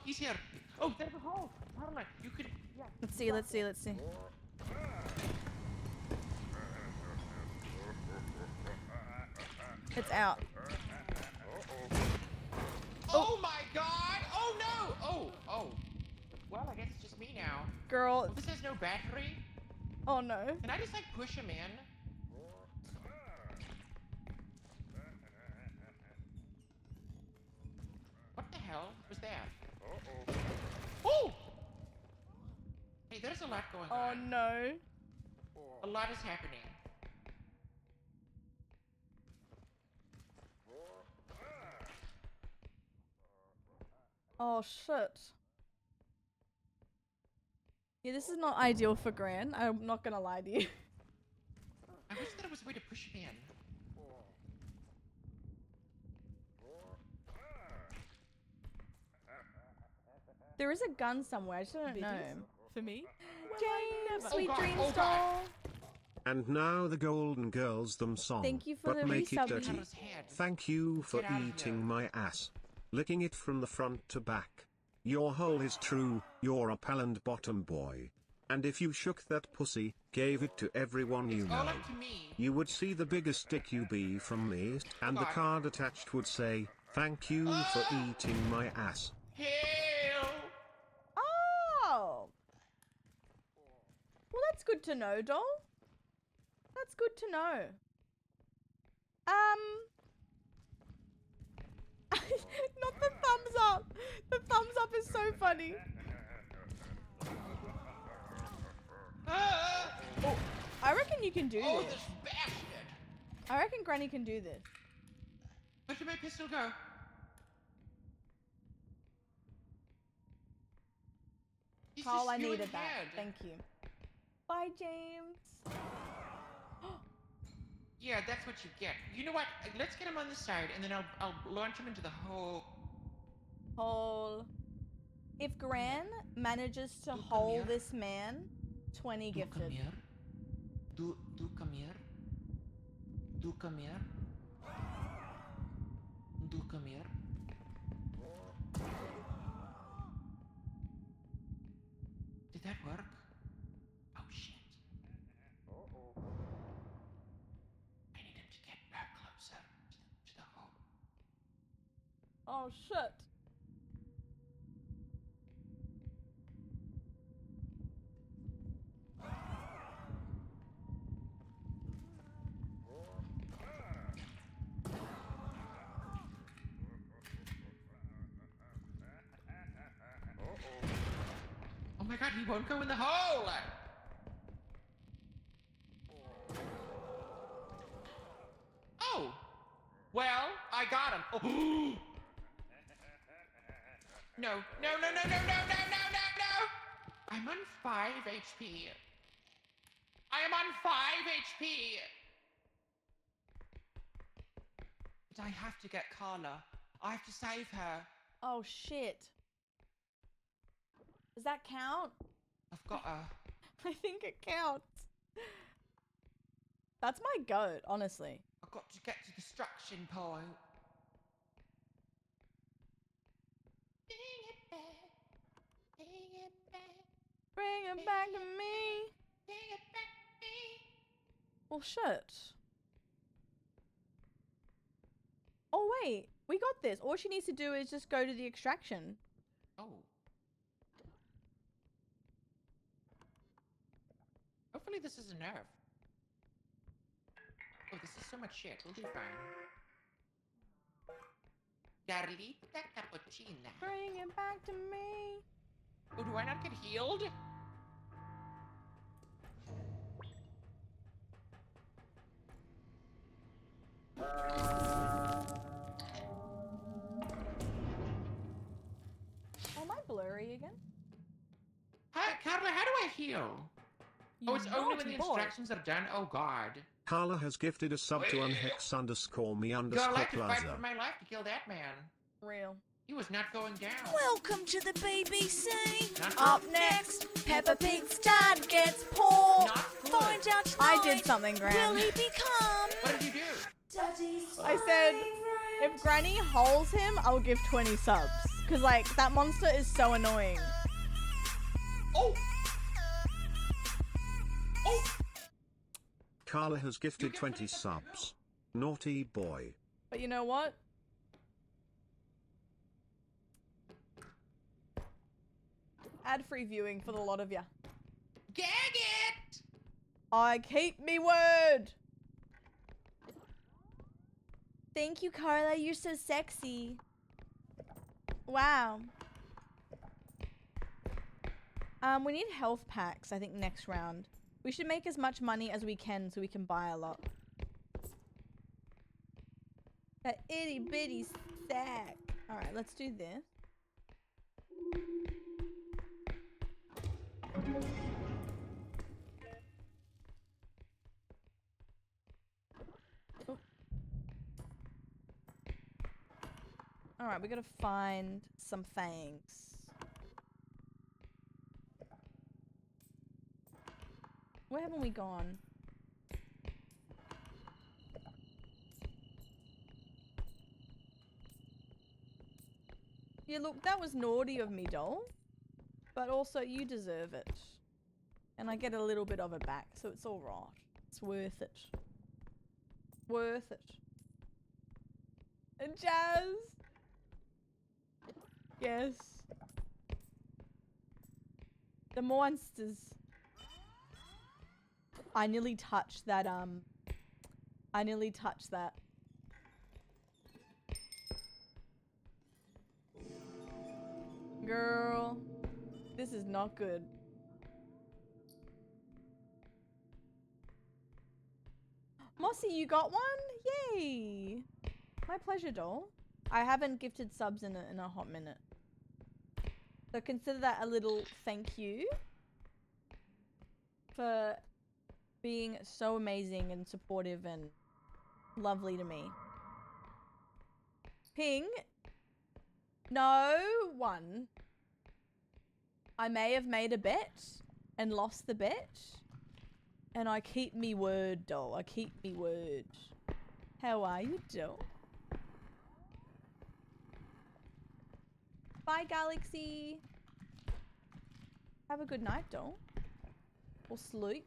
he's here. Oh, there's a hole. Carla, you could, yeah. Let's see, let's see, let's see. It's out. Oh my god! Oh no! Oh. Well, I guess it's just me now. Girl. This has no battery. Oh, no. Can I just like push him in? What the hell was that? Oh! Hey, there's a lot going Oh, on. no. A lot is happening. Oh, shit. Yeah, this is not ideal for Gran. I'm not gonna lie to you. I wish there was a way to push him in. There is a gun somewhere. I just don't know. For me? James, Oh sweet God, dreams, oh God. doll. And now the Golden Girls them song. Thank you for but the make it resub. dirty. Carla's head. Thank you for Get out of eating here. my ass. Licking it from the front to back. Your hole is true, you're a pal and bottom boy. And if you shook that pussy, gave it to everyone you It's all know, up to me. you would see the biggest dick you be from me, and the God. card attached would say, thank you for eating my ass. Hail! Oh. Well, that's good to know, doll. That's good to know. Not the thumbs up. The thumbs up is so funny. Ah! Oh, I reckon you can do Oh, this. this bastard! I reckon Granny can do this. Where did my pistol go? He's Carl, just I spewing needed that. head. Thank you. Bye, James. Yeah, that's what you get. You know what? Let's get him on this side, and then I'll launch him into the hole. Hole. If Gran manages to come hole here. this man, 20 Do come gifted. here. Do come here. Do come here. Do come here. Did that work? Oh shit. Oh shit. Oh my god, he won't go in the hole! Oh! Well, I got him. Oh. No, no, no, no, no, no, no, no, no, no! I'm on 5 HP. I am on 5 HP! But I have to get Carla. I have to save her. Oh shit. Does that count? I've got her. I think it counts. That's my goat, honestly. I've got to get to the extraction point. Bring it back. Bring it back. Bring it back to me. Bring it back to me. Well, shit. Oh, wait. We got this. All she needs to do is just go to the extraction. Oh. Hopefully this is a nerve. Oh, this is so much shit. We'll be fine. Carlita cappuccina. Bring it back to me. Oh, do I not get healed? Am I blurry again? Hi, Carla, how do I heal? Oh, it's You only when naughty the boy. instructions are done? Oh, God. Carla has gifted a sub to unhex_me I'd underscore like to fight plaza. for my life to kill that man. Real. He was not going down. Welcome to the BBC. Not Up good. next, Peppa Pig's dad gets poor. Not good. Find out tonight. I did something, Will Gran. he become What did you do? Daddy's I said, if Granny holes him, I'll give 20 subs. Because, like, that monster is so annoying. Oh! Oh! Carla has gifted get 20 subs. Naughty boy. But you know what? Ad-free viewing for the lot of ya. Gag it! I keep me word. Thank you, Carla. You're so sexy. Wow. We need health packs, I think, next round. We should make as much money as we can so we can buy a lot. That itty bitty sack. Alright, let's do this. Alright, we gotta find some fangs. Where haven't we gone? Yeah, look, that was naughty of me, doll. But also, you deserve it. And I get a little bit of it back, so it's alright. It's worth it. Worth it. And Jazz! Yes. The monsters. I nearly touched that, I nearly touched that. Girl. This is not good. Mossy, you got one? Yay! My pleasure, doll. I haven't gifted subs in a hot minute. So consider that a little thank you for being so amazing and supportive and lovely to me. Ping? No one. I may have made a bet and lost the bet. And I keep me word, doll. I keep me word. How are you, doll? Bye, Galaxy. Have a good night, doll. Or sleep.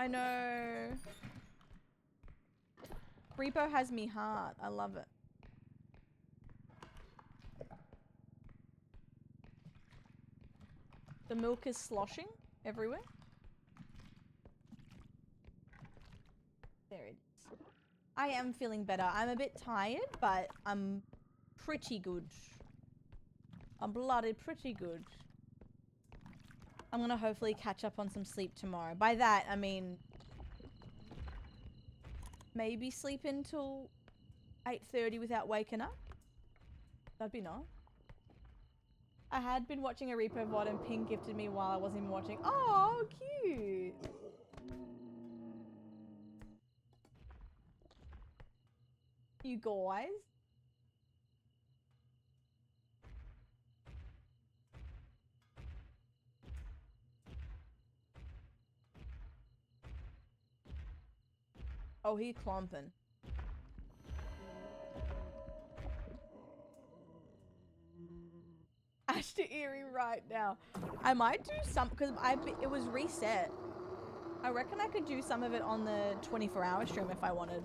I know. Reaper has me heart. I love it. The milk is sloshing everywhere. There it is. I am feeling better. I'm a bit tired, but I'm pretty good. I'm bloody pretty good. I'm gonna hopefully catch up on some sleep tomorrow. By that, I mean maybe sleep until 8:30 without waking up. That'd be nice. I had been watching a Reaper VOD and Pink gifted me while I wasn't even watching. Oh, cute. You guys. Oh, he clomping. Ash to Erie right now. I might do some because it was reset. I reckon I could do some of it on the 24-hour stream if I wanted.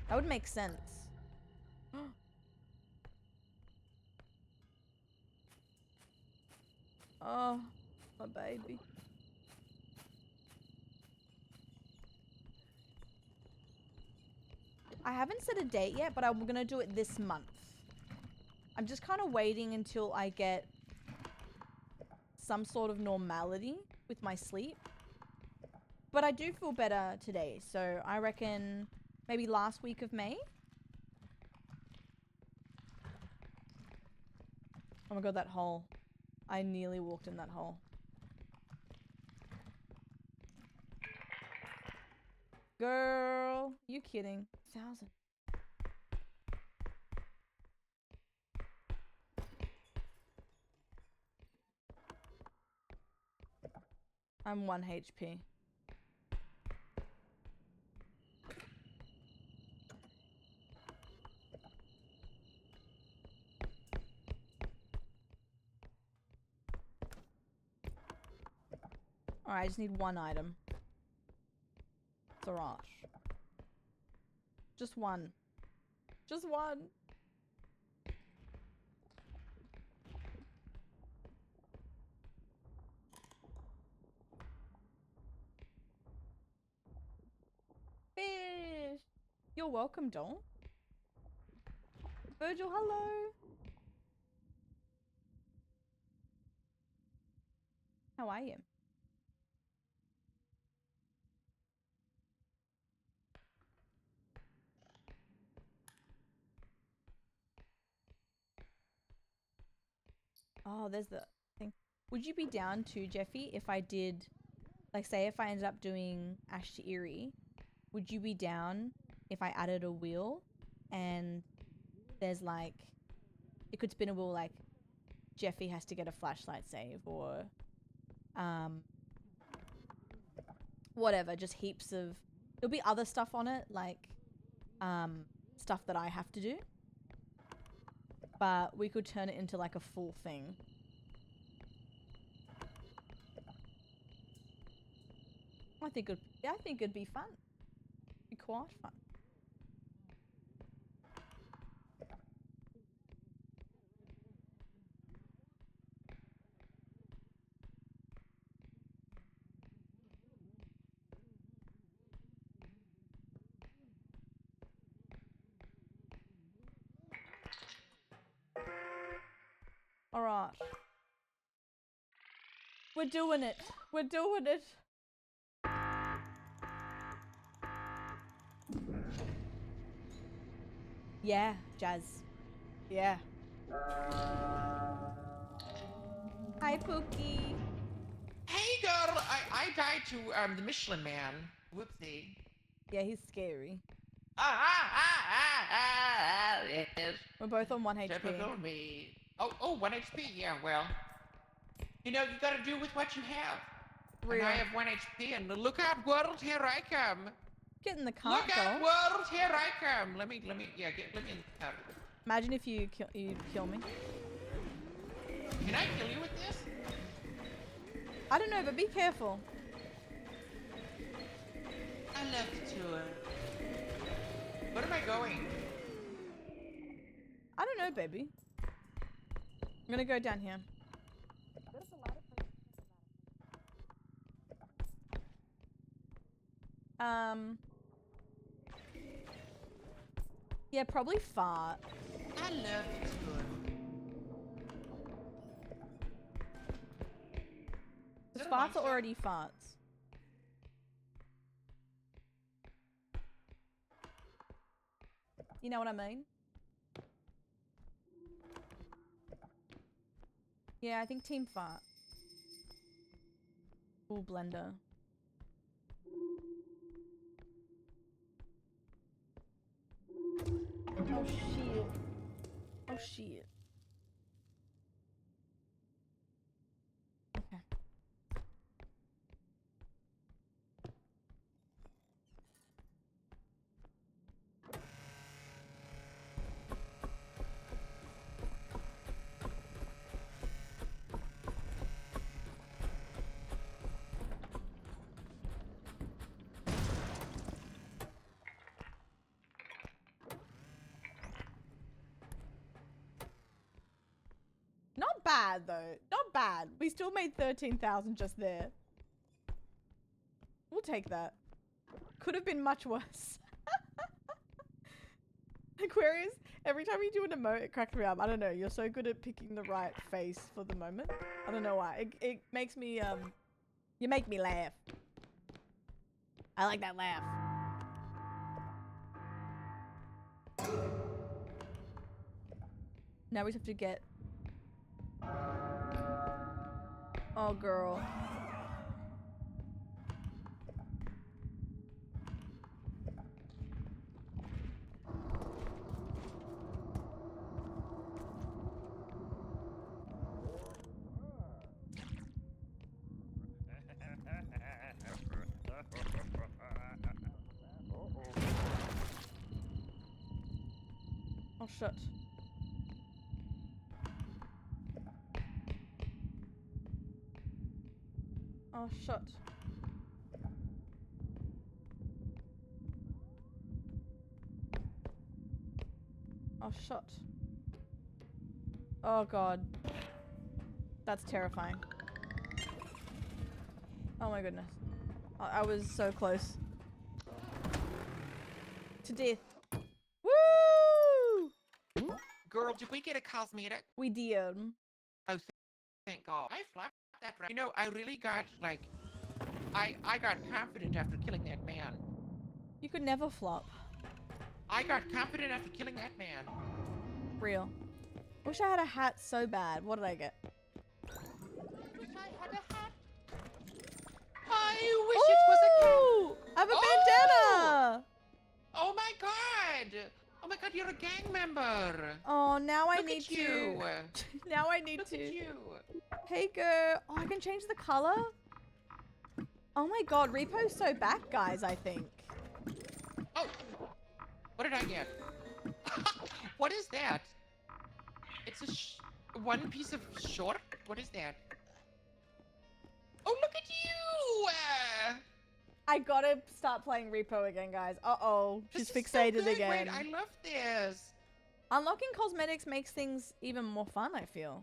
That would make sense. Oh, my baby. I haven't set a date yet, but I'm gonna do it this month. I'm just kind of waiting until I get some sort of normality with my sleep. But I do feel better today, so I reckon maybe last week of May. Oh my god, that hole. I nearly walked in that hole. Girl, you kidding? 1,000. I'm 1 HP. Alright, I just need 1 item. Siraj. Just 1. Just 1. Fish! You're welcome, doll. Virgil, hello! How are you? Oh, there's the thing. Would you be down too, Jeffy, if I did, like, say if I ended up doing Ash to Erie, would you be down if I added a wheel and there's like, it could spin a wheel like Jeffy has to get a flashlight save or whatever, just heaps of, there'll be other stuff on it, like stuff that I have to do. But we could turn it into like a full thing. I think it'd be fun. Be quite fun. All right. We're doing it. We're doing it. Yeah, Jazz. Yeah. Hi, Pookie. Hey, girl! I died to the Michelin Man. Whoopsie. Yeah, he's scary. Yes. We're both on 1 HP. Typical me. Oh, 1 HP. Yeah, well. You know, you gotta do with what you have. Real. And I have 1 HP, and look out, world, here I come. Get in the car, Look out, girl. world, here I come. Let me, yeah, let me in the car. Imagine if you kill me. Can I kill you with this? I don't know, but be careful. I love the tour. Where am I going? I don't know, baby. I'm gonna go down here. Yeah, probably fart. I love the tour. Is Because it a farts are monster? already farts. You know what I mean? Yeah, I think team fart. Ooh, blender. Oh shit. Oh shit. Okay. Not bad though. Not bad. We still made 13,000 just there. We'll take that. Could have been much worse. Aquarius, every time you do an emote, it cracks me up. I don't know. You're so good at picking the right face for the moment. I don't know why. It makes me, you make me laugh. I like that laugh. Now we just have to get... Oh, girl. Oh, shit. Oh, shit. Oh, shit. Oh, God. That's terrifying. Oh, my goodness. I was so close. To death. Woo! Girl, did we get a cosmetic? We did. Oh, thank God. I flapped that right. You know, I really got, like... I got confident after killing that man. You could never flop. I got confident after killing that man. Real. Wish I had a hat so bad. What did I get? Wish I had a hat. I wish it was a cat. Ooh! I have a Oh! bandana! Oh my God! Oh my God, you're a gang member. Oh, now I Look need at to. you. Now I need Look to. at you. Hey, girl. Oh, I can change the color? Oh my God, Repo's so back, guys, I think. Oh, what did I get? What is that? It's a one piece of short? What is that? Oh, look at you! I gotta start playing Repo again, guys. Uh-oh. This She's is so fixated good. again. Wait, I love this. Unlocking cosmetics makes things even more fun, I feel.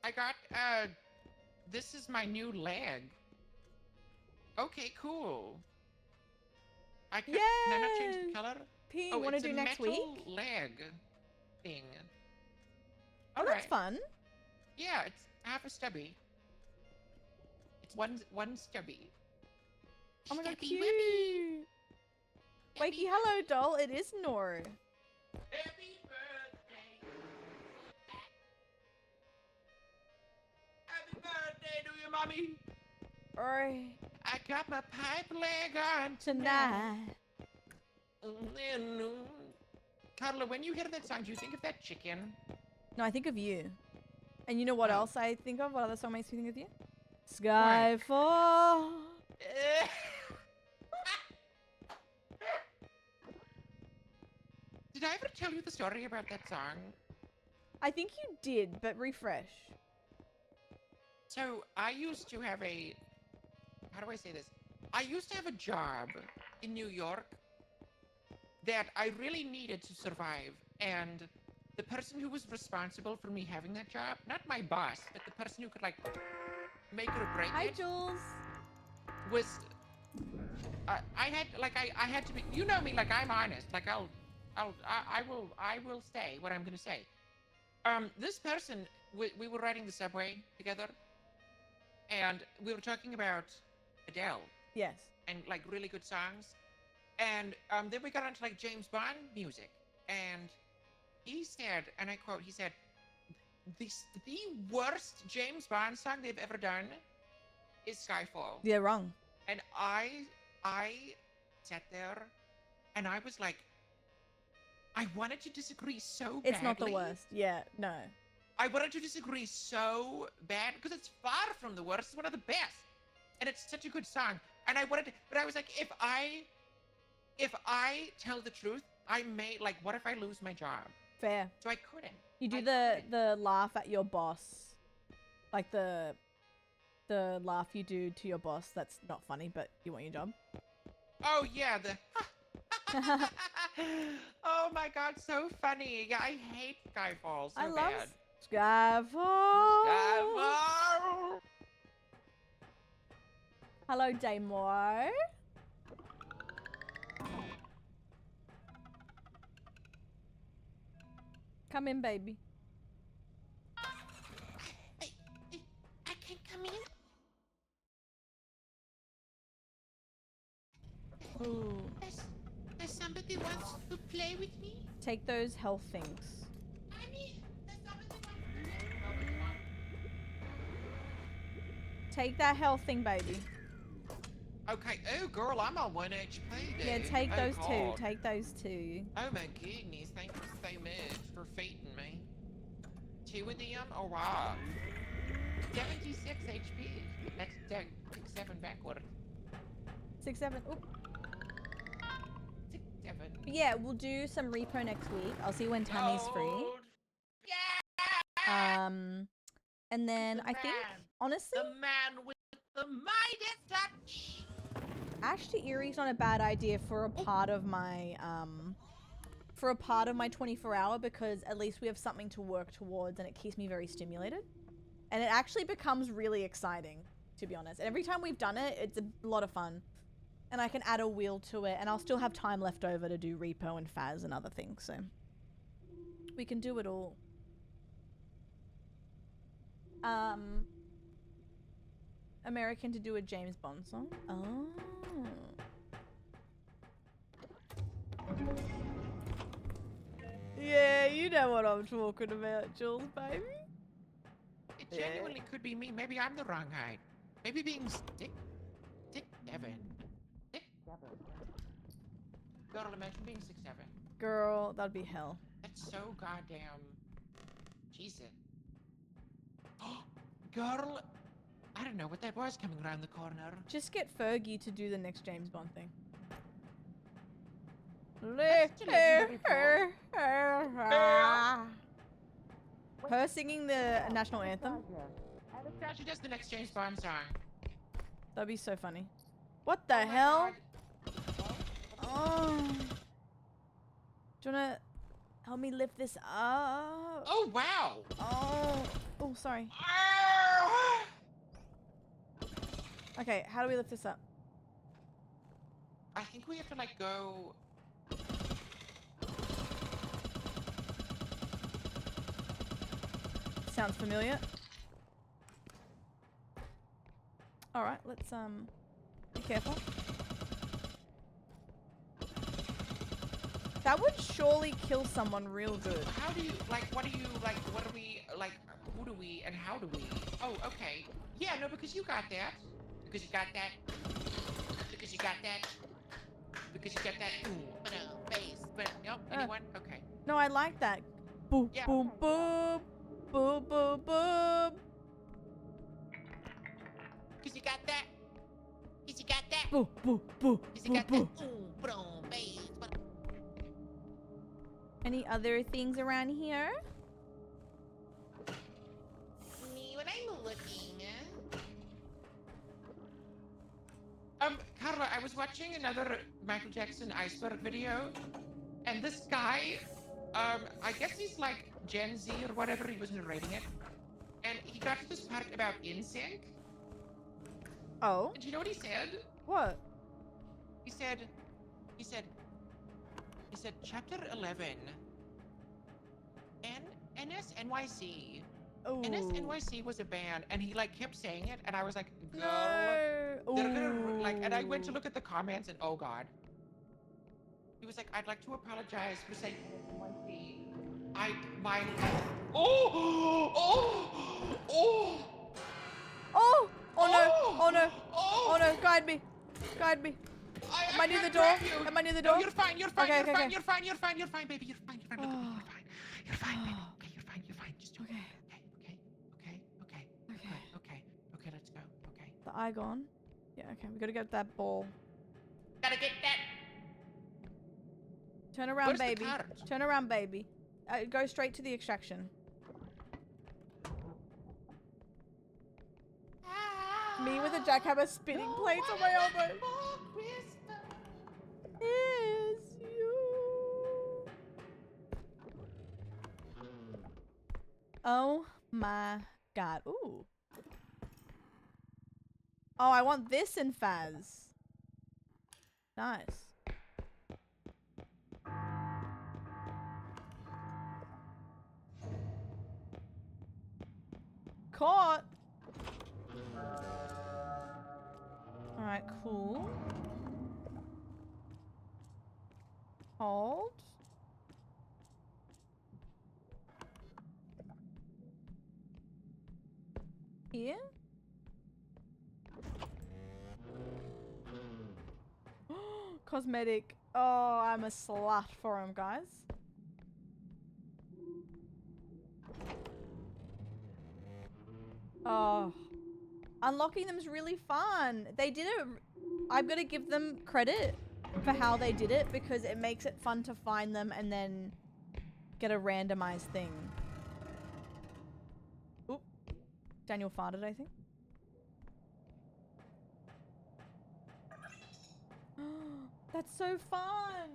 I got, this is my new leg. Okay, cool. Can I not change the Yes! color? P, Oh, wanna it's do a next metal week? leg thing. Oh, All that's right. fun. Yeah, it's half a stubby. It's one stubby. Oh my God, Stubby cute. Webby. Wakey, hello, doll. It is Nor. Happy birthday. Happy birthday to you, mommy. Or I got my pipe leg on tonight. Carla, when you hear that song, do you think of that chicken? No, I think of you. And you know what Oh. else I think of? What other song makes me think of you? Skyfall. Did I ever tell you the story about that song? I think you did, but refresh. So I used to have a, how do I say this? I used to have a job in New York that I really needed to survive. And the person who was responsible for me having that job, not my boss, but the person who could like make or break Hi, it, Jules. was, I had, like, I had to be, you know me, like, I'm honest. Like, I will say what I'm gonna say. This person, we were riding the subway together, and we were talking about Adele Yes. and like really good songs, and then we got onto like James Bond music, and he said, and I quote, he said, the worst James Bond song they've ever done is Skyfall. Yeah, wrong. And I sat there, and I was like, I wanted to disagree so badly. It's not the worst. Yeah, no. I wanted to disagree so bad because it's far from the worst. It's one of the best, and it's such a good song. And I wanted to, but I was like, if I tell the truth, I may, like, what if I lose my job? Fair. So I couldn't. You do I the couldn't. laugh at your boss, like the laugh you do to your boss. That's not funny, but you want your job. Oh yeah, the. Oh my god, so funny. Yeah, I hate Skyfall so I love bad. Skyfall. Skyfall. Hello, Damo. Come in, baby. I can come in. Ooh. Does somebody wants to play with me? Take those health things. I mean, does somebody Take that health thing, baby. Okay. Oh, girl, I'm on 1 HP. Yeah, dude. take Oh, those two. God. Take those two. Oh my goodness, thank you so much for feeding me. 2 of them? Oh wow. 76 HP. Let's take 7 backward. 6, 7. Oop. 6, 7. Yeah, we'll do some repo next week. I'll see when Tammy's free. Oh, yeah! And then The I think, man. honestly, The man with the Midas touch. Ash to Erie's not a bad idea for a part of my 24-hour, because at least we have something to work towards and it keeps me very stimulated. And it actually becomes really exciting, to be honest. And every time we've done it, it's a lot of fun. And I can add a wheel to it, and I'll still have time left over to do repo and Faz and other things, so we can do it all. American to do a James Bond song. Oh. Yeah, you know what I'm talking about, Jules, baby. It genuinely could be me. Maybe I'm the wrong height. Maybe being 6'7". 6'7". Girl, imagine being 6'7". Girl, that'd be hell. That's so goddamn. Jesus. Girl, I don't know what that was coming around the corner. Just get Fergie to do the next James Bond thing. That's a legendary Her singing the national anthem. Yeah, she does the next James Bond song. That'd be so funny. What the Oh my hell? God. Oh. Do you wanna help me lift this up? Oh wow. Oh. Oh, sorry. Ah! Okay, how do we lift this up? I think we have to like go. Sounds familiar. Alright, let's be careful. That would surely kill someone real good. How do you like? What do you like? What do we like? Who do we and how do we? Oh, okay. Yeah, no, because you got that. Because you got that. Because you got that. Because you got that. Ooh, base. But nope. Anyone? Okay. No, I like that. Boop, Yeah. boom, boop. Boop, boop, boop. Because you got that. Because you got that. Boop, boop, boop, Because you boop, got that. boop. Ooh, boom, base. Any other things around here? Me when I'm looking. was watching another Michael Jackson iceberg video, and this guy, I guess he's like Gen Z or whatever, he was narrating it, and he got to this part about NSYNC, Oh, and do you know what he said? what? He said, he said, chapter 11, NSNYC. Oh. NSNYC was a band, and he like kept saying it, and I was like, girl, No. they're gonna like, and I went to Ooh. look at the comments, and oh god. He was like, I'd like to apologize for saying NSNYC. My, oh, oh, oh, Oh! Oh no! Oh no! oh, Oh no! Guide me! Guide me! Am I near the can't door? grab you. Am I near the No, door? you're fine, you're fine, Okay, you're okay, fine, okay. you're fine, you're fine, you're fine, baby, you're fine, you're fine, look at me, Oh. you're fine, baby, okay, you're fine, just do it. Okay. Okay, Okay. okay, let's go, okay. The eye gone? Yeah, okay. We gotta get that ball. Gotta get that. Turn around, Where's the baby. card? Turn around, baby. Go straight to the extraction. Me with a jackhammer spinning plates on my elbow. Is you. Oh my god. Ooh. Oh, I want this in Faz. Nice. Caught. Alright, cool. Hold. Here. Cosmetic. Oh, I'm a slut for him, guys. Oh. Unlocking them is really fun. They did it. I'm going to give them credit for how they did it because it makes it fun to find them and then get a randomized thing. Oop. Daniel farted, I think. That's so fun.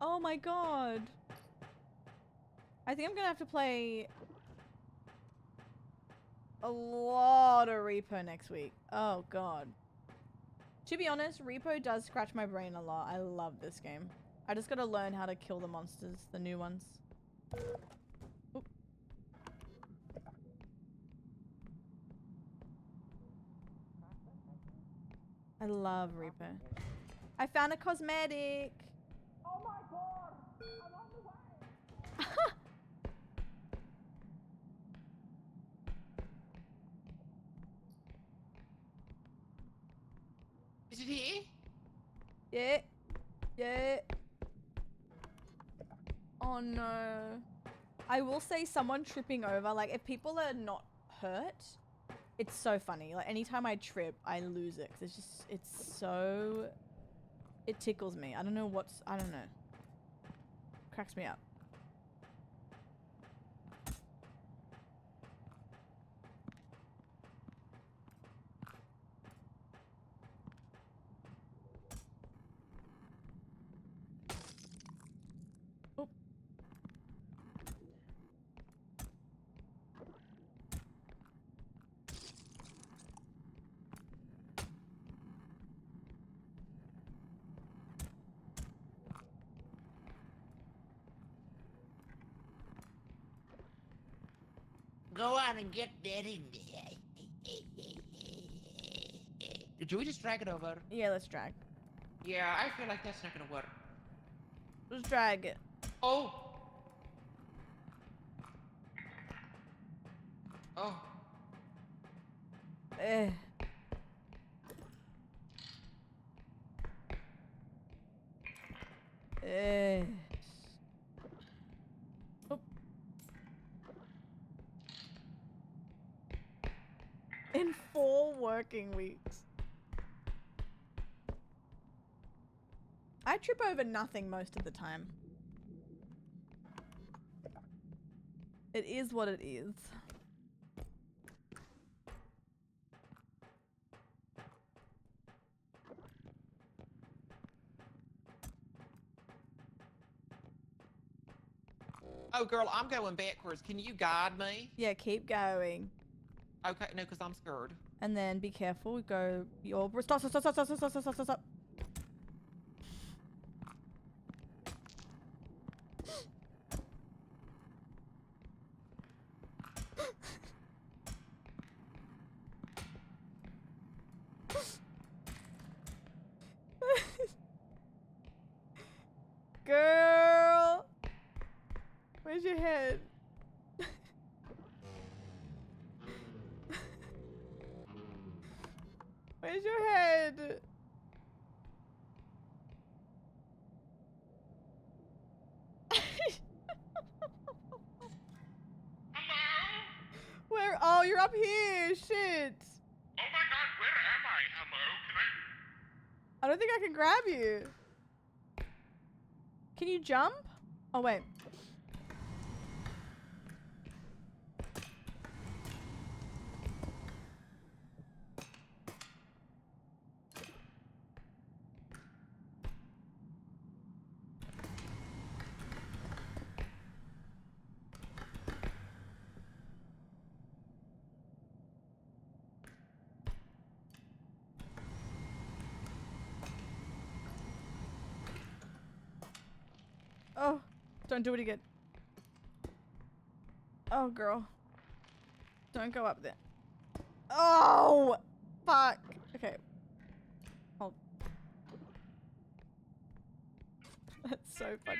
Oh my god. I think I'm going to have to play a lot of Repo next week. Oh god. To be honest, Repo does scratch my brain a lot. I love this game. I just gotta learn how to kill the monsters, the new ones. Oop. I love Repo. I found a cosmetic. Oh my god! I'm on the way! Is it here? Yeah. Yeah. Oh no. I will say someone tripping over, like if people are not hurt, it's so funny. Like anytime I trip, I lose it. 'Cause it's so, it tickles me. I don't know. Cracks me up. Go on and get that in there. Did we just drag it over? Yeah, let's drag. Yeah, I feel like that's not gonna work. Let's drag it. Oh! Oh. Eh. Eh. Oop. In 4 working weeks. I trip over nothing most of the time. It is what it is. Oh, girl, I'm going backwards. Can you guide me? Yeah, keep going. Okay, no, because I'm scared. And then be careful. Go. Your stop, stop, stop, stop, stop, stop, stop, stop, stop, stop. Girl, where's your head? Where's your head? Where? Oh, you're up here. Shit. Oh my god, where am I? Hello? Can I? I don't think I can grab you. Can you jump? Oh, wait. Oh, don't do it again. Oh, girl. Don't go up there. Oh, fuck. Okay. Hold. That's so funny.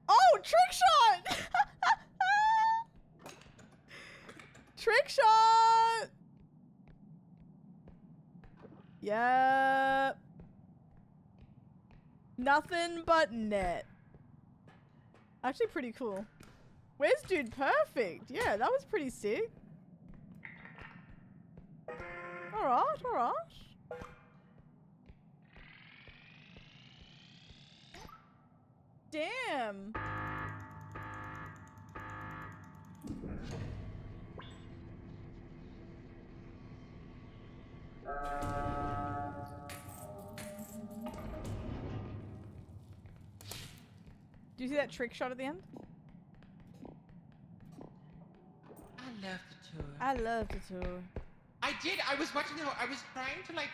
Oh, trick shot! Trick shot! Yep. Nothing but net. Actually pretty cool. Where's Dude Perfect? Yeah, that was pretty sick. Alright, alright. Damn. Do you see that trick shot at the end? I love the tour. I love the tour. I did. I was watching the. I was trying to like.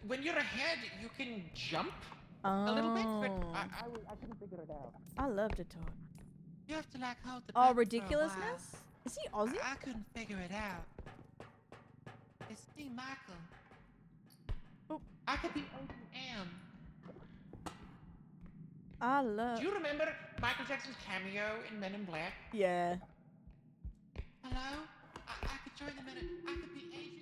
When you're ahead, you can jump a little bit, but I couldn't figure it out. I love the tour. You have to like hold the. Oh, button for a ridiculousness? Is he while. Aussie? I couldn't figure it out. It's me, Michael. Oh. I could be OPM. I love. Do you remember Michael Jackson's cameo in Men in Black? Yeah. Hello? I could join them in it. I could be Asian.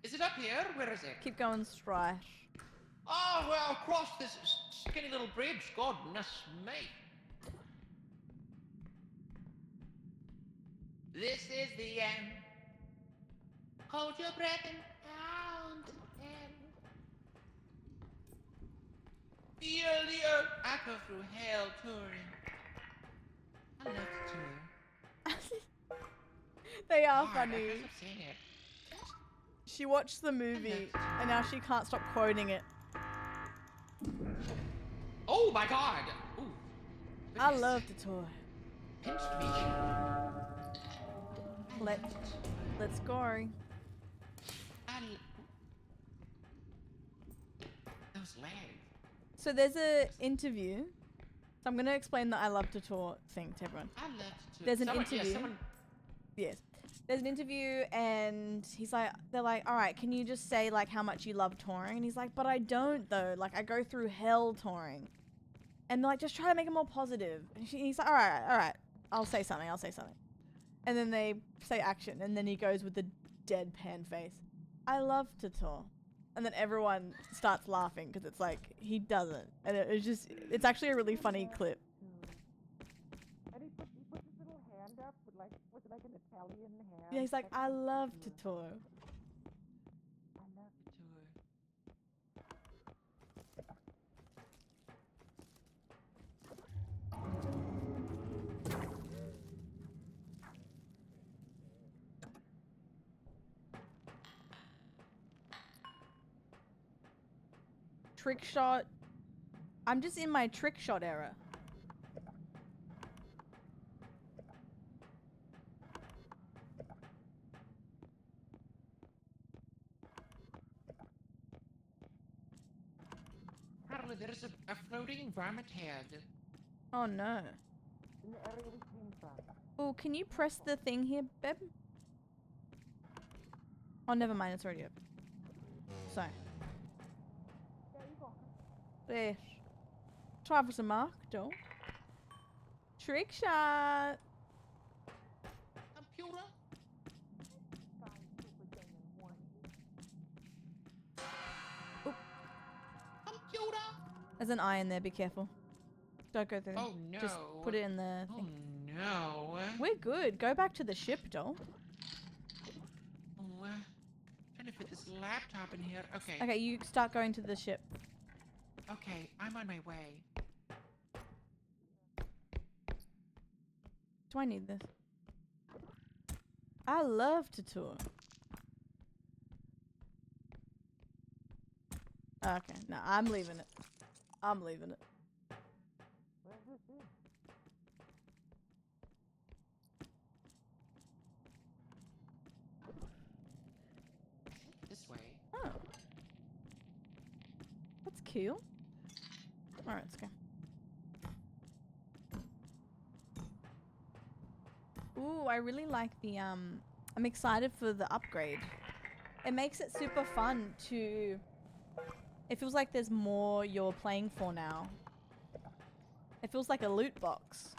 Is it up here? Where is it? Keep going straight. Oh, well, across this skinny little bridge. Goodness me. This is the end. Hold your breath and count to 10. Feel the earth. I go through hell touring. I love to tour. They are God, I funny. can't stop seeing it. She watched the movie and now she can't stop quoting it. Oh my god! Ooh. I Goodness. love the tour. Pinched me. Let's go. Those legs. So there's a interview. So I'm gonna explain the I love to tour thing to everyone. I love to tour. There's an Someone- yeah, interview. someone- Yes. There's an interview and they're like, all right, can you just say like how much you love touring? And he's like, but I don't though. Like I go through hell touring. And they're like, just try to make it more positive. And he's like, all right. I'll say something. And then they say action. And then he goes with the deadpan face. I love to tour. And then everyone starts laughing because it's like, he doesn't. And it's actually a really funny clip. And he puts his little hand up with Was it like an Italian ham? Yeah, he's like, I love to tour. I love the tour. Trick shot. I'm just in my trick shot era. Carla, there is a floating vomit head Oh no. in the area we came from. Oh, can you press the thing here, Beb? Oh, never mind. It's already open. Sorry. There. Try for some mark, don't. Trick shot. Computer? Oop. Computer? There's an eye in there. Be careful. Don't go through. Oh no. Just put it in the Oh thing. no. We're good. Go back to the ship, doll. Oh, trying to fit this laptop in here. Okay. Okay, you start going to the ship. Okay, I'm on my way. Do I need this? I love to tour. Okay, no, I'm leaving it. I'm leaving it. This way. Oh. That's cool. Alright, let's go. Ooh, I really like the, I'm excited for the upgrade. It makes it super fun to... It feels like there's more you're playing for now. It feels like a loot box.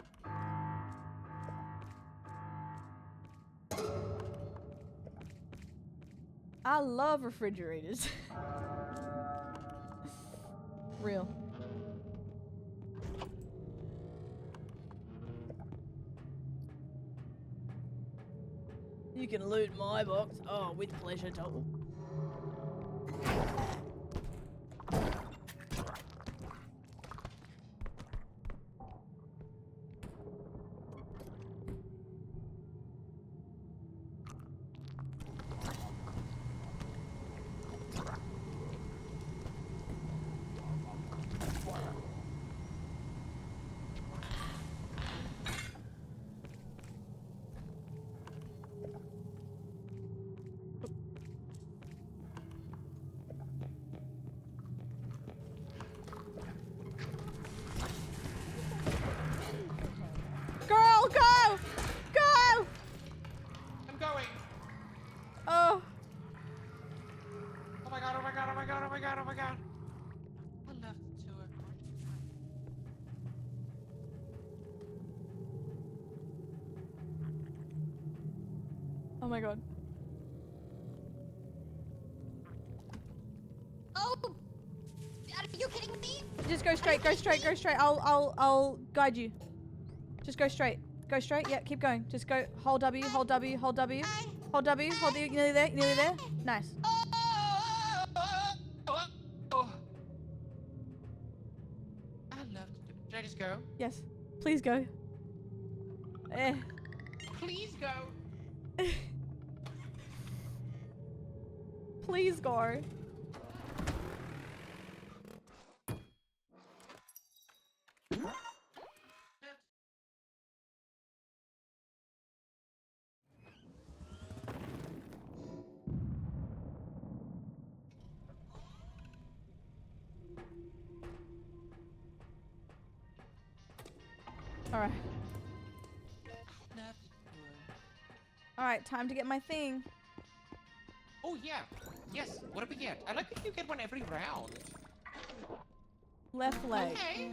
I love refrigerators. Real. You can loot my box. Oh, with pleasure, Double. Girl, go! Go! I'm going. Oh. Oh my god, oh my god, oh my god, oh my god, oh my god. I love the tour. Oh my god. Oh! Are you kidding me? Just go straight, go straight, go straight. I'll guide you. Just go straight. Go straight. Yeah, keep going. Just go. Hold W, hold W, hold W. Hold W, hold W. Nearly there, nearly there. Nice. Oh. I love to do. Should I just go? Yes. Please go. Eh. Please go. Please go. Alright. Love the tour. Alright, time to get my thing. Oh yeah. Yes. What do we get? I like that you get one every round. Left leg. Okay.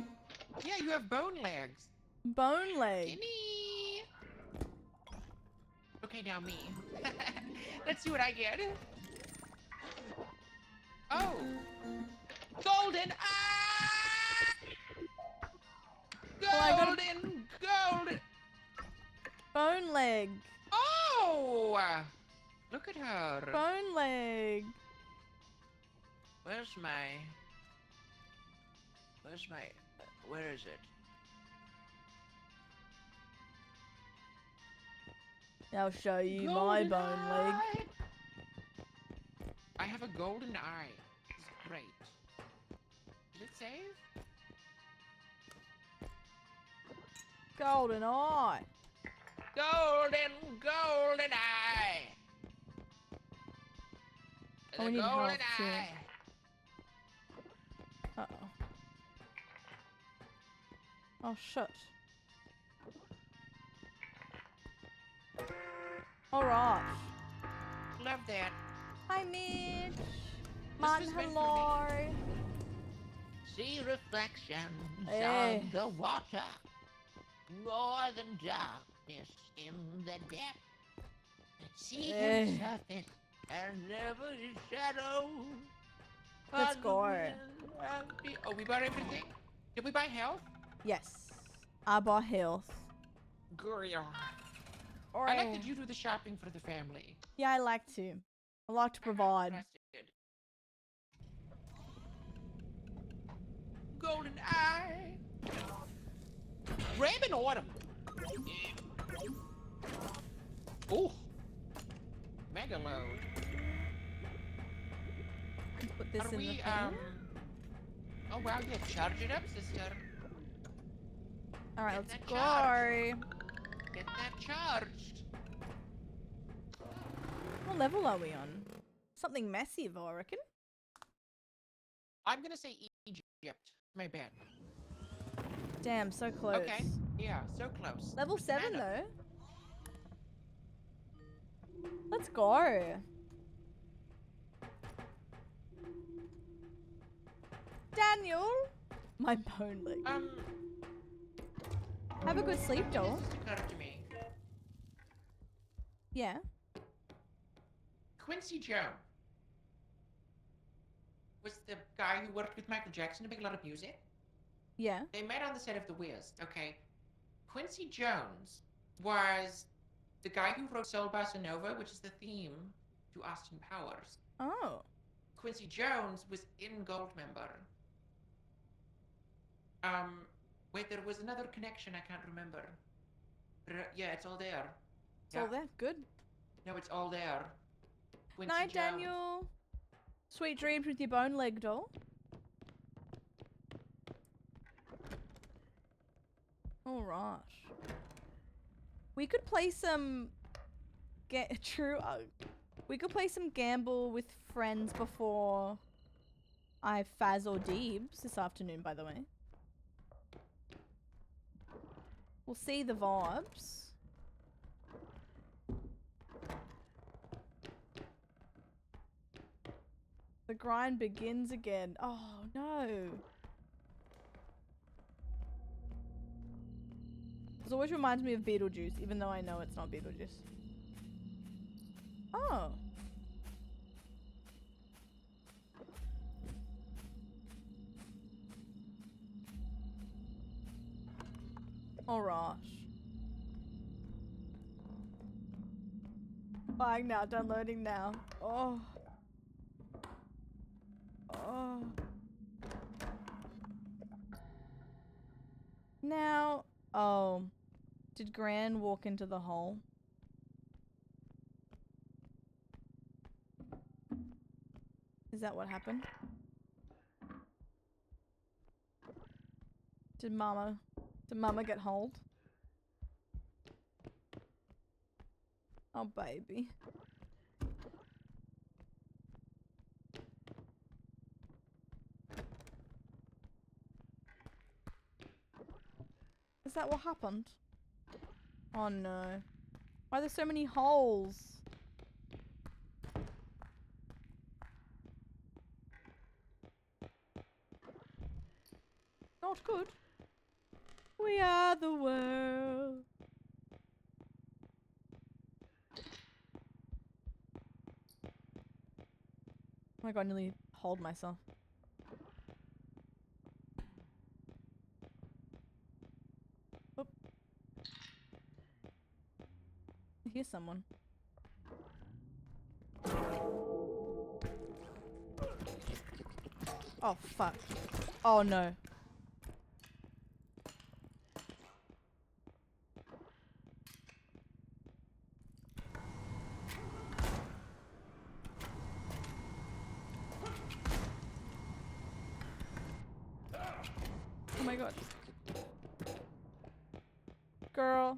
Yeah, you have bone legs. Bone leg. Gimme. Okay, now me. Let's see what I get. Oh. Golden. Ah! Well, I gotta- Golden. Golden. Bone leg. Oh! Look at her. Bone leg. Where's my... Where is it? I'll show you my Golden bone leg. eye. I have a golden eye. This is great. Did it save? Golden eye. Golden eye! Oh, we The need golden health too. eye! Uh-oh. Oh, shit. Alright. Love that. Hi, Mitch. Martin, was meant for me. hello. See reflections Hey. on the water. More than darkness in the depth. See Hey. him surface and never his shadow. Let's go. Oh, we bought everything? Did we buy health? Yes. I bought health. Great. I Alright. like that you do the shopping for the family. Yeah, I like to. I like to provide. Trusted. Golden eye. Grab an item. Oh. Mega load. Let's put this Are in the we, thing. Oh wow, yeah, charge it up, sister. Alright, get let's that go. charge. Get that charged. What level are we on? Something massive, I reckon. I'm gonna say Egypt. My bad. Damn, so close. Okay. Yeah, so close. Level 7 Mana. though. Let's go. Daniel! My bone leg. Have a good sleep, doll. This just occurred to me. Yeah. Quincy Jones was the guy who worked with Michael Jackson to make a lot of music. Yeah. They met on the set of The Wiz, okay? Quincy Jones was the guy who wrote Soul Bossa Nova, which is the theme to Austin Powers. Oh. Quincy Jones was in Goldmember. Wait, there was another connection I can't remember. But, yeah, it's all there. It's all there. Good. No, it's all there. Quincy Night, Jones. Daniel. Sweet dreams with your bone leg, doll. Alright. We could play some... we could play some gamble with friends before I Faz or Deebs this afternoon, by the way. We'll see the vibes. The grind begins again. Oh, no. This always reminds me of Beetlejuice, even though I know it's not Beetlejuice. Oh. Alright. Buying now, downloading now. Oh. Oh. Now, oh. Did Gran walk into the hole? Is that what happened? Did Mama get hold? Oh, baby. Is that what happened? Oh no. Why are there so many holes? Not good. We are the world. Oh my god, I nearly hold myself. I hear someone. Oh, fuck. Oh, no. Oh my god. Girl.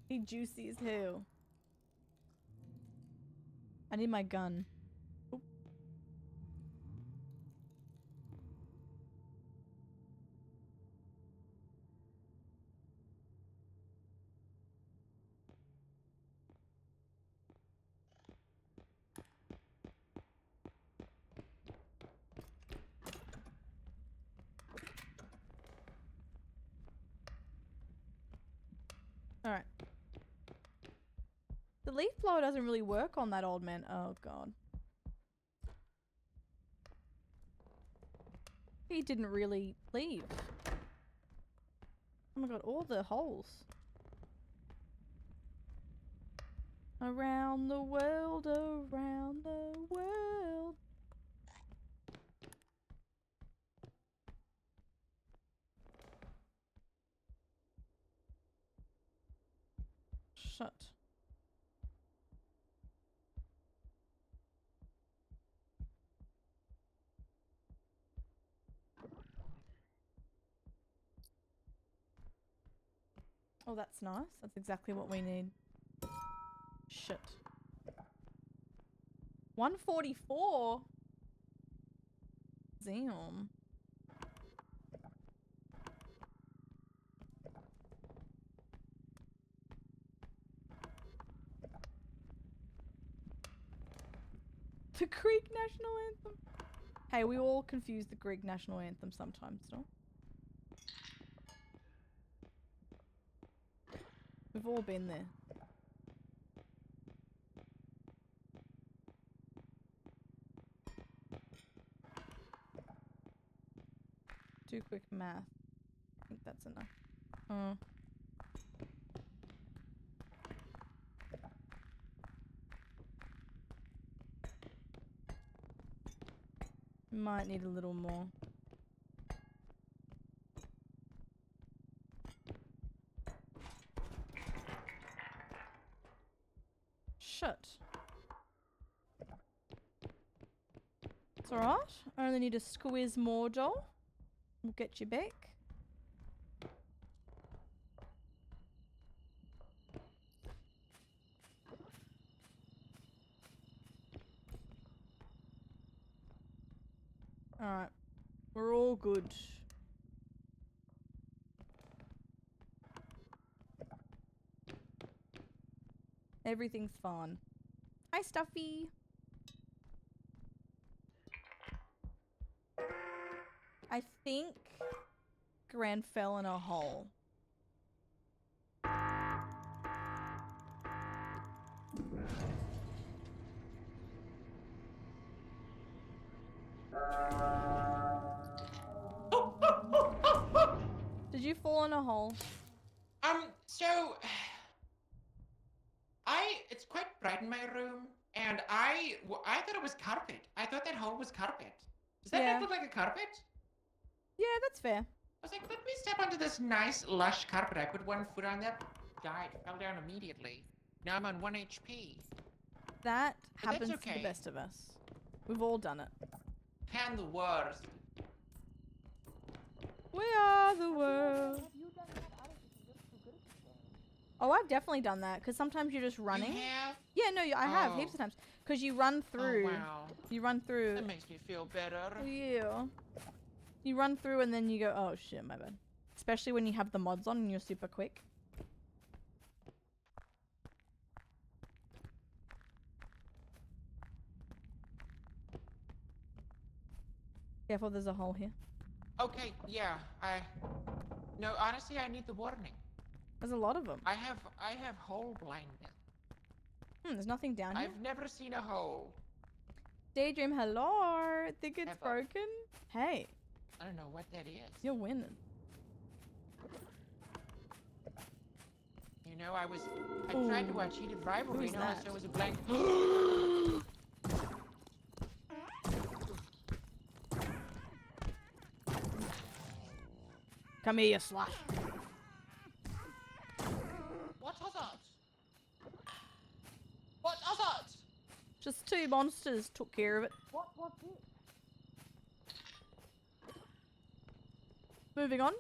He juicy as hell. I need my gun. Oop. All right. The leaf blower doesn't really work on that old man. Oh god. He didn't really leave. Oh my god, all the holes. Around the world, around the world. Shut. Oh, that's nice. That's exactly what we need. Shit. 144? Damn. The Greek national anthem. Hey, we all confuse the Greek national anthem sometimes, no? We've all been there. Do quick math. I think that's enough. Might need a little more. Shit. It's alright. I only need a squeeze more, doll. We'll get you back. Alright. We're all good. Everything's fine. Hi, Stuffy. I think Gran fell in a hole. Did you fall in a hole? So it's quite bright in my room, and I thought it was carpet. I thought that hole was carpet. Does that Yeah. not look like a carpet? Yeah, that's fair. I was like, let me step onto this nice, lush carpet. I put one foot on that, died, fell down immediately. Now I'm on 1 HP. That But that's happens to okay. the best of us. We've all done it. And the worst. We are the world. Oh, I've definitely done that because sometimes you're just running. You have? Yeah, no, I have Oh. heaps of times because you run through. Oh, wow. You run through. That makes me feel better. Yeah. You run through and then you go, oh shit, my bad. Especially when you have the mods on and you're super quick. Careful, there's a hole here. Okay, yeah. No, honestly, I need the warning. There's a lot of them. I have hole blindness. There's nothing down here. I've never seen a hole. Daydream, hello. Think it's Ever. broken? Hey, I don't know what that is. you're winning. You know, I tried to watch Heated Rivalry, Who's and all I that? saw was a blank. Come here, you slash. What was that? What was that? Just two monsters took care of it. What was it? Moving on.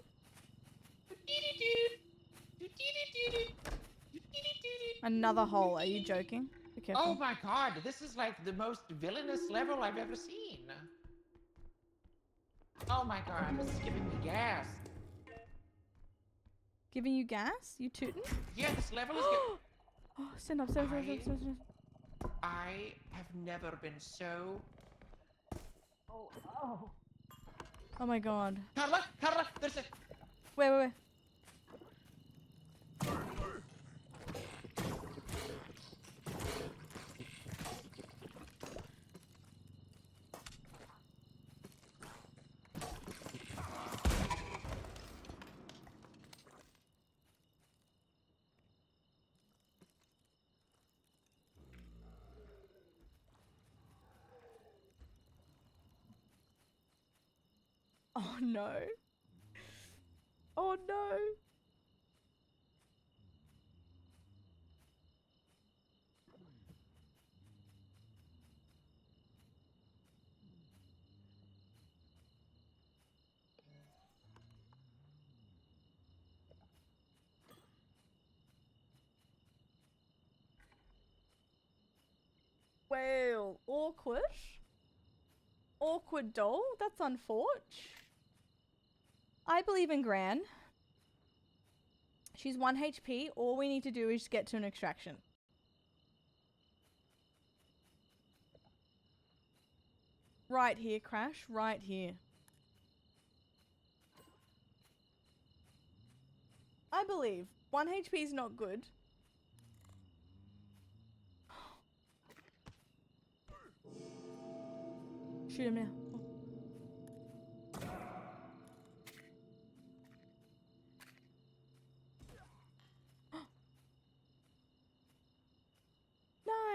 Another hole. Are you joking? Be careful. Oh my god, this is like the most villainous level I've ever seen. Oh my god, this is giving me gas. Giving you gas? You tootin'? Yeah, this level is Oh, stand up, stand up, stand up, stand up, stand up. I have never been so... Oh my god. Carla, there's a... Wait. Oh no. Oh no. Well, awkward. Awkward doll. That's unfortunate. I believe in Gran. She's 1 HP. All we need to do is get to an extraction. Right here, Crash. Right here. I believe. 1 HP is not good. Shoot him now.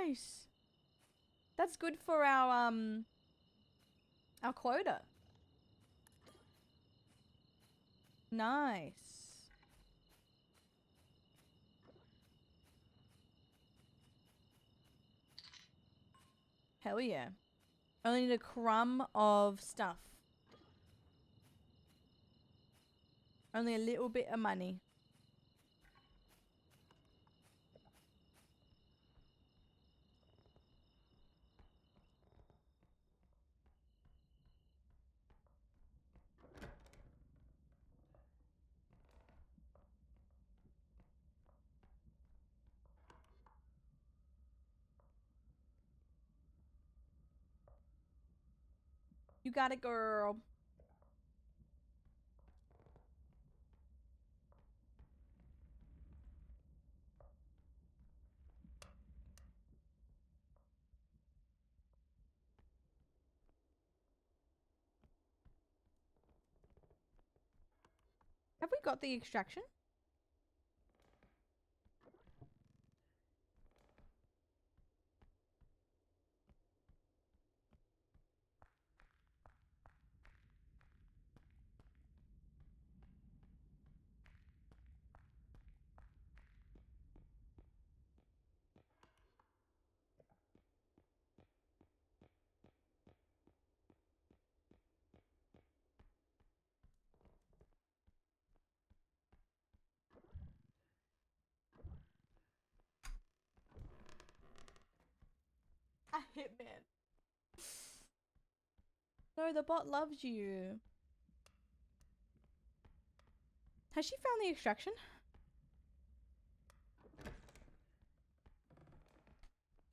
Nice. That's good for our quota. Nice. Hell yeah. Only need a crumb of stuff. Only a little bit of money. You got it, girl. Have we got the extraction? A hitman. No, the bot loves you. Has she found the extraction?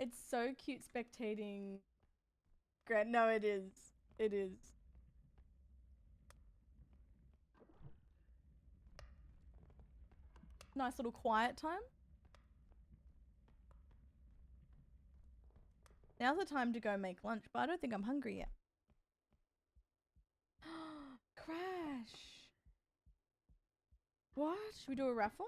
It's so cute spectating. Grant, no, it is. It is. Nice little quiet time. Now's the time to go make lunch, but I don't think I'm hungry yet. Crash. What? Should we do a raffle?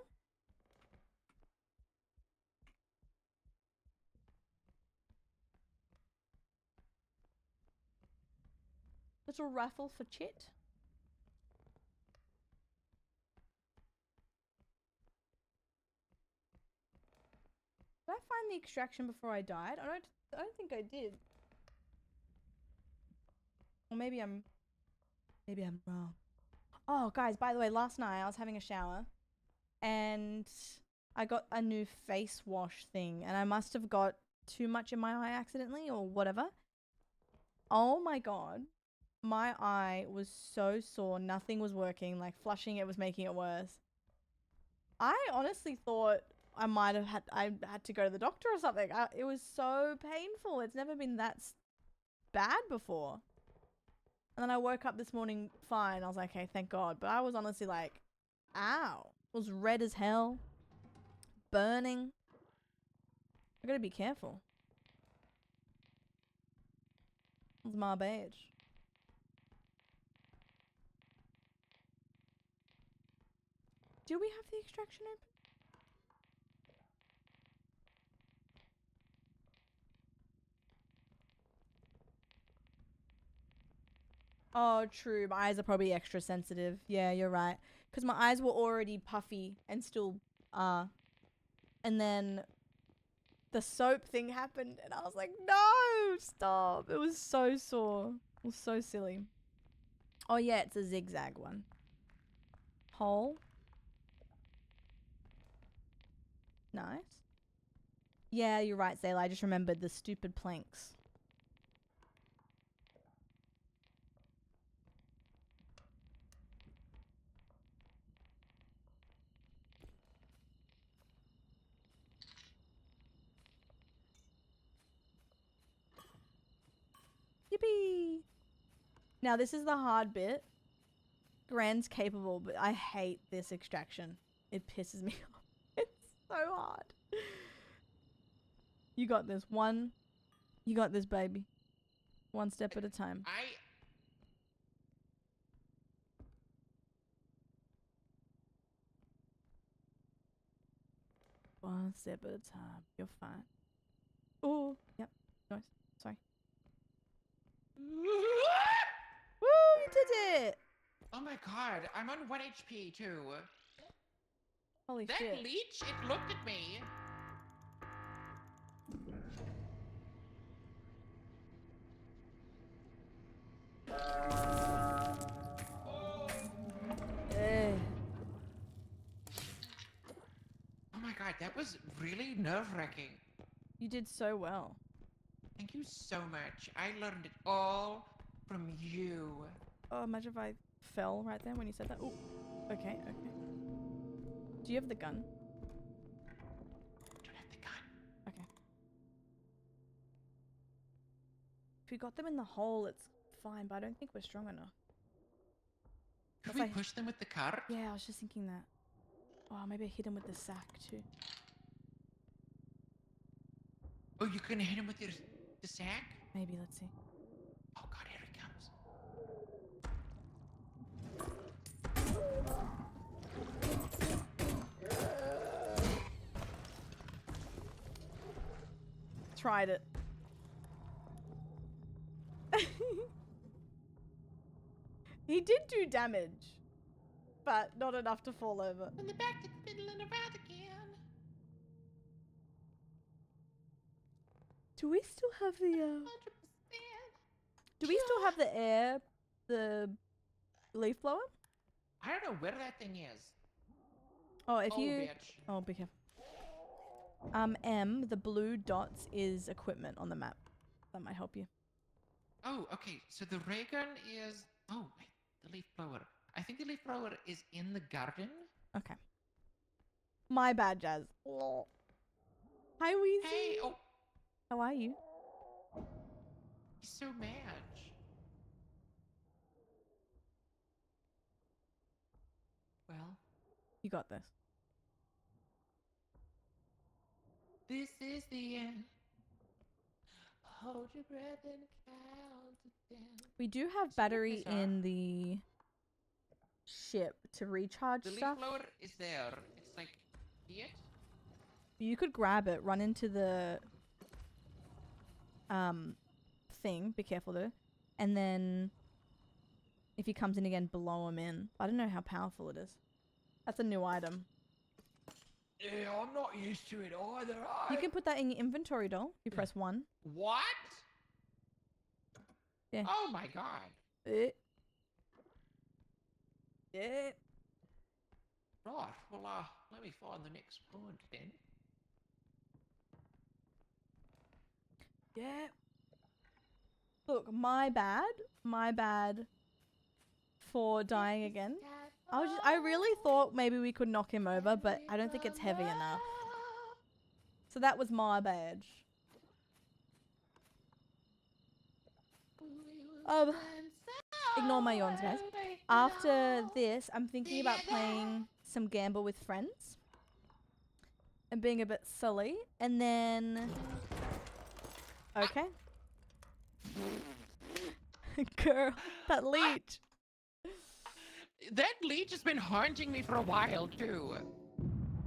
Little raffle for Chit. Did I find the extraction before I died? I don't think I did. Or maybe I'm wrong. Oh, guys, by the way, last night I was having a shower and I got a new face wash thing and I must have got too much in my eye accidentally or whatever. Oh my god. My eye was so sore. Nothing was working. Like flushing it was making it worse. I honestly thought I had to go to the doctor or something. It was so painful. It's never been that bad before. And then I woke up this morning fine. I was like, okay, thank God. But I was honestly like, ow. It was red as hell. Burning. I gotta be careful. It's my badge. Do we have the extraction open? Oh, true. My eyes are probably extra sensitive. Yeah, you're right. Because my eyes were already puffy and still are. And then the soap thing happened and I was like, no, stop. It was so sore. It was so silly. Oh, yeah, it's a zigzag one. Hole. Nice. Yeah, you're right, Zayla. I just remembered the stupid planks. Yippee! Now this is the hard bit. Gran's capable, but I hate this extraction. It pisses me off. It's so hard. You got this. You got this, baby. One step at a time. One step at a time. You're fine. Oh, yep. Nice. Sorry. Woo! You did it! Oh my god, I'm on 1 HP too. Holy That shit. leech, it looked at me. Eh. Oh my god, that was really nerve-wracking. You did so well. Thank you so much. I learned it all from you. Oh, imagine if I fell right there when you said that. Oh, okay, okay. Do you have the gun? I don't have the gun. Okay. If we got them in the hole, it's fine, but I don't think we're strong enough. Could If we I- push them with the cart? Yeah, I was just thinking that. Oh, maybe I hit him with the sack too. Oh, you can hit him with the sack? Maybe, let's see. Oh god, here he comes. Tried it. He did do damage, but not enough to fall over. From the back to the middle and around again. Do we still have the 100%. Do we still have the leaf blower? I don't know where that thing is. Oh, if Oh, you bitch. Oh, be careful. M, the blue dots is equipment on the map. That might help you. Oh, okay. So the ray gun is... Oh, wait. The leaf blower. I think the leaf blower is in the garden. Okay. My bad, Jazz. Hi, Weezy. Hey, oh, How are you? he's so mad. Well, You got this. this is the end. Hold your breath and count to 10. We do have So battery bizarre. in the ship to recharge The leaf stuff. blower is there. It's like, see it? You could grab it, run into the thing. Be careful though. And then if he comes in again, blow him in. I don't know how powerful it is. That's a new item. Yeah, I'm not used to it either. You can put that in your inventory, doll. You press 1. What? Yeah. Oh my god. Yeah. Right, well, let me find the next point then. Yeah. Look, my bad for dying again. I really thought maybe we could knock him over, but I don't think it's heavy enough. So that was my badge. Ignore my yawns, guys. After this, I'm thinking about playing some Gamble with Friends and being a bit silly, and then okay. Girl, that leech. That leech has been haunting me for a while too.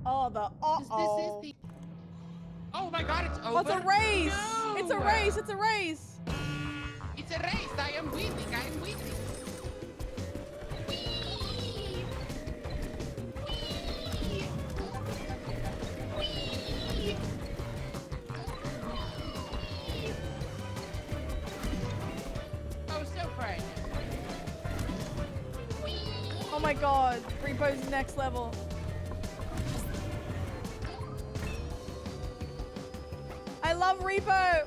Oh, the uh-oh. This is the... Oh my god, it's over. Oh, it's a race. No! It's a race. It's a race. It's a race. I am winning. I am winning. Oh, so fun. Oh my god. Repo's next level. I love Repo.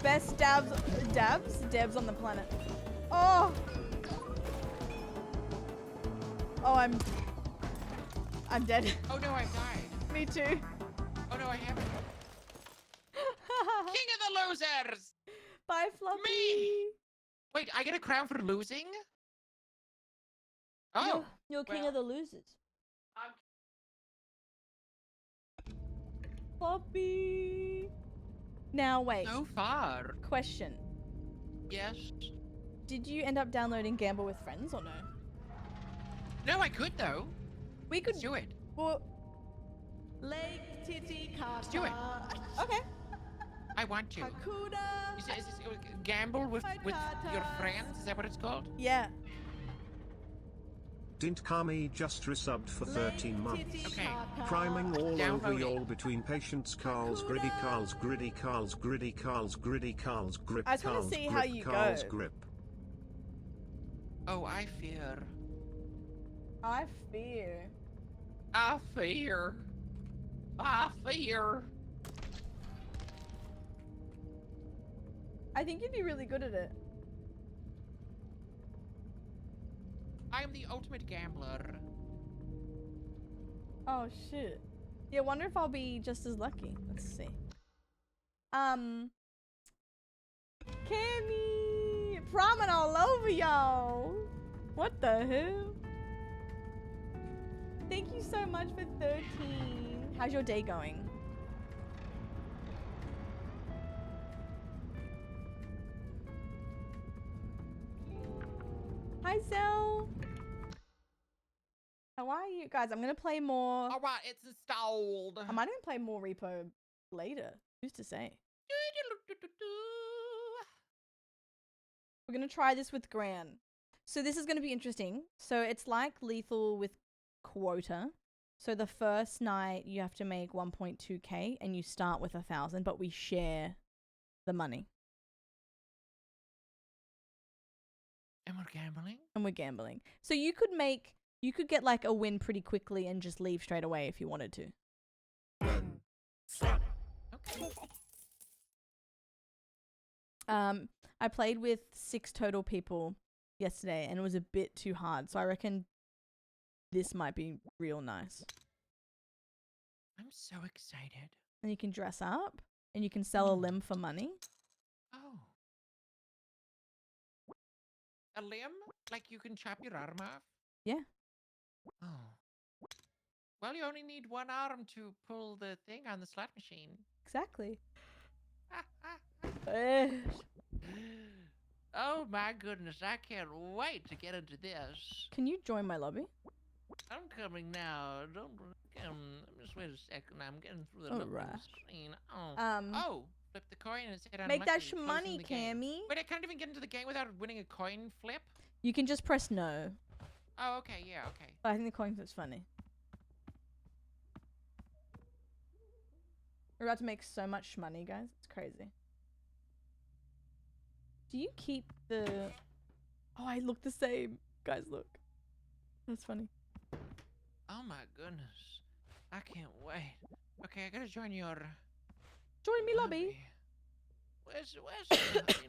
Best dabs on the planet. Oh. Oh, I'm dead. Oh no, I've died. Me too. Oh no, I haven't. King of the losers! Bye, Fluffy. Me! Wait, I get a crown for losing? Oh, You're king well. of the losers. I'm... Floppy. Now wait. so far. Question. Yes. Did you end up downloading Gamble with Friends or no? No, I could though. We could Let's do it. Well, Lake Titicaca. Let's do it. okay. I want to. Hakuna. Is this gamble with your friends? Is that what it's called? Yeah. Dint Kami just resubbed for 13 months. Okay. Priming all over Downloading. y'all between patience Carl's gritty Carl's gritty Carl's gritty Carl's gritty Carl's grip I just wanna Carl's see grip how you Carl's go. grip. Oh, I fear. I fear. I fear. I fear. I think you'd be really good at it. I am the ultimate gambler. Oh shit. Yeah, wonder if I'll be just as lucky. Let's see. Cammy! Promin all over y'all! What the hell? Thank you so much for 13. How's your day going? Hi, Zell. How are you? Guys, I'm gonna play more. All right, it's installed. I might even play more Repo later. Who's to say? We're gonna try this with Gran. So this is gonna be interesting. So it's like Lethal with quota. So the first night you have to make 1.2k and you start with 1,000, but we share the money. And we're gambling? And we're gambling. So you could get like a win pretty quickly and just leave straight away if you wanted to. Okay. I played with 6 total people yesterday and it was a bit too hard. So I reckon this might be real nice. I'm so excited. And you can dress up and you can sell a limb for money. Oh. A limb? Like you can chop your arm off? Yeah. Oh. Well, you only need one arm to pull the thing on the slot machine. Exactly. Eh. Oh my goodness, I can't wait to get into this. Can you join my lobby? I'm coming now. Don't just wait a second. I'm getting through the loading Alright. screen. Oh. Um, Flip the coin and it said make that unlucky, closing money, the game. Cammy. Wait, I can't even get into the game without winning a coin flip? You can just press no. Oh, okay, yeah, okay. But I think the coin flip's funny. We're about to make so much money, guys. It's crazy. Do you keep the... Oh, I look the same. Guys, look. That's funny. Oh my goodness. I can't wait. Okay, I gotta join your Join me lobby. Where's the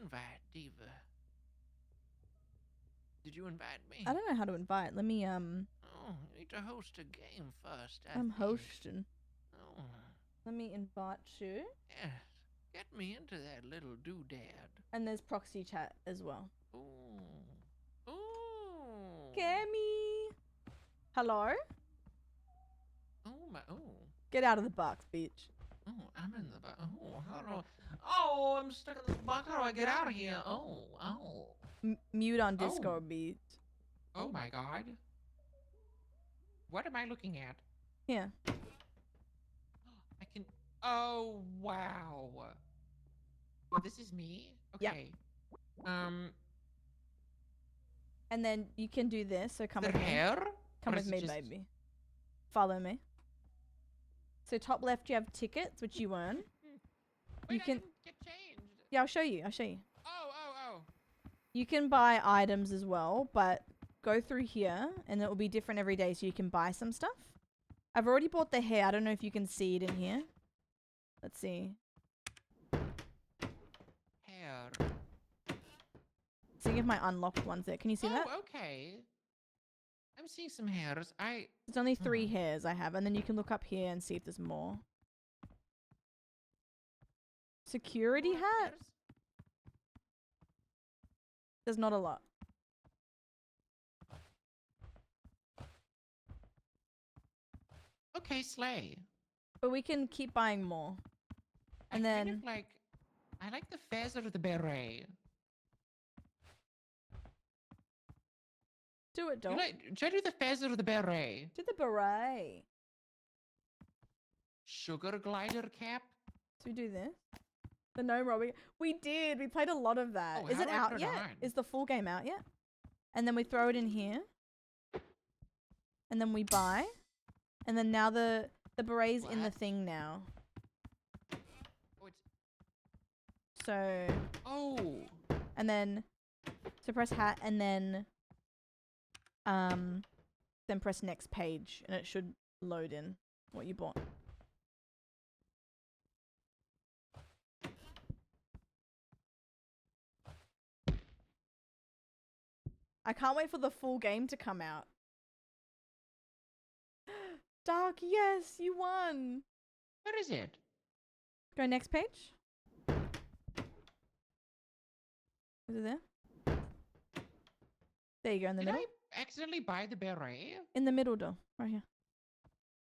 invite, Diva? Did you invite me? I don't know how to invite. Let me, Oh, you need to host a game first. I I'm think. hosting. Oh, Let me invite you. yes. Get me into that little doodad. And there's proxy chat as well. Ooh. Ooh. Cammy. Hello? Oh my. Oh. Get out of the box, bitch. Oh, I'm in the back. Oh, how do I... Oh, I'm stuck in this box. How do I get out of here? Oh, oh. Mute on Discord, bitch. Oh my god. What am I looking at? Here. I can... Oh, wow. Oh, this is me? Yep. Okay. And then you can do this. So come The with me. hair? Come Or with is it me, just- baby. Follow me. So top left, you have tickets, which you earn. Wait, You I can- didn't get changed. Yeah, I'll show you. I'll show you. Oh, oh, oh. You can buy items as well, but go through here and it will be different every day so you can buy some stuff. I've already bought the hair. I don't know if you can see it in here. Let's see. Hair. Seeing if my unlocked one's there. Can you see that? Oh, okay. I'm seeing some hairs. There's only 3 hairs I have, and then you can look up here and see if there's more. Security More hat? hairs? There's not a lot. Okay, slay. But we can keep buying more. And I kind then- of like... I like the feather of the beret. Do it, dog. Should I do the feather of the beret? Do the beret. Sugar glider cap? So we do this. The gnome robbing. We did. We played a lot of that. Oh, Is how it do I out put it yet? on? Is the full game out yet? And then we throw it in here. And then we buy. And then now the beret's in the What? thing now. Oh, it's... So, Oh! and then, so press hat and then press next page and it should load in what you bought. I can't wait for the full game to come out. Dark, yes, you won. Where is it? Go next page. Is it there? There you go, in the Did middle. I accidentally buy the beret? In the middle door, right here.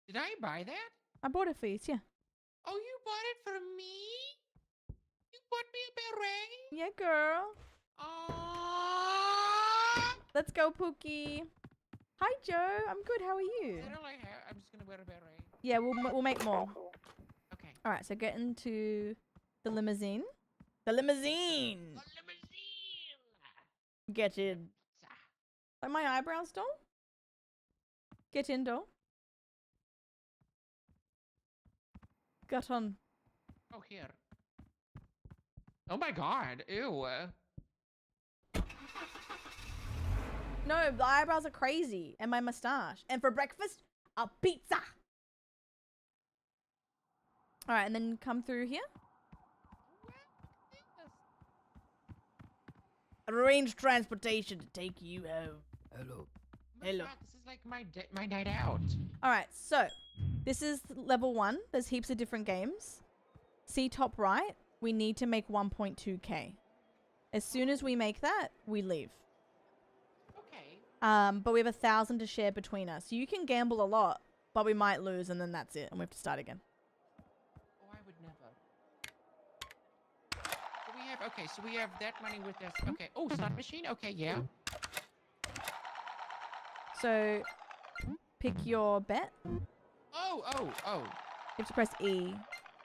Did I buy that? I bought it for you, yeah. Oh, you bought it for me? You bought me a beret? Yeah, girl. Oh! Let's go, Pookie. Hi, Joe. I'm good. How are you? Is that all I have? I'm just gonna wear a beret. Yeah, we'll make more. Okay. All right, so get into the limousine. The limousine. A limousine! Get in. Like my eyebrows, doll. Get in, doll. Got on. Oh, here. Oh my god. Ew. No, the eyebrows are crazy, and my mustache. And for breakfast, a pizza. All right, and then come through here. arrange transportation to take you home. Hello. Oh my Hello. God, this is like my night out. All right, so this is level 1. There's heaps of different games. See top right. We need to make 1.2k. As soon as we make that, we leave. Okay. But we have 1,000 to share between us. So you can gamble a lot, but we might lose, and then that's it, and we have to start again. Oh, I would never. So we have that money with us. Okay. Oh, slot machine. Okay, yeah. So pick your bet. You Oh. have to press E.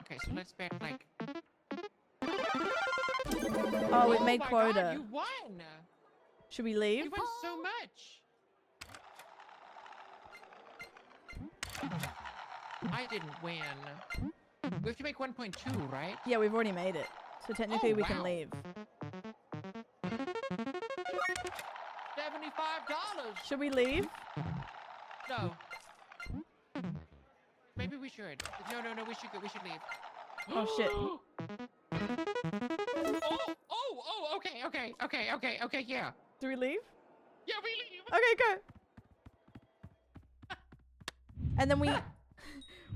Okay, so let's bet like. Oh, it made my quota. God, you won. Should we leave? You won so much. I didn't win. We have to make 1.2, right? Yeah, we've already made it. So technically Oh, we can wow. leave. $75. Should we leave? No. Maybe we should. No, we should leave. Oh, shit. Okay, yeah. Do we leave? Yeah, we leave. Okay, go. And then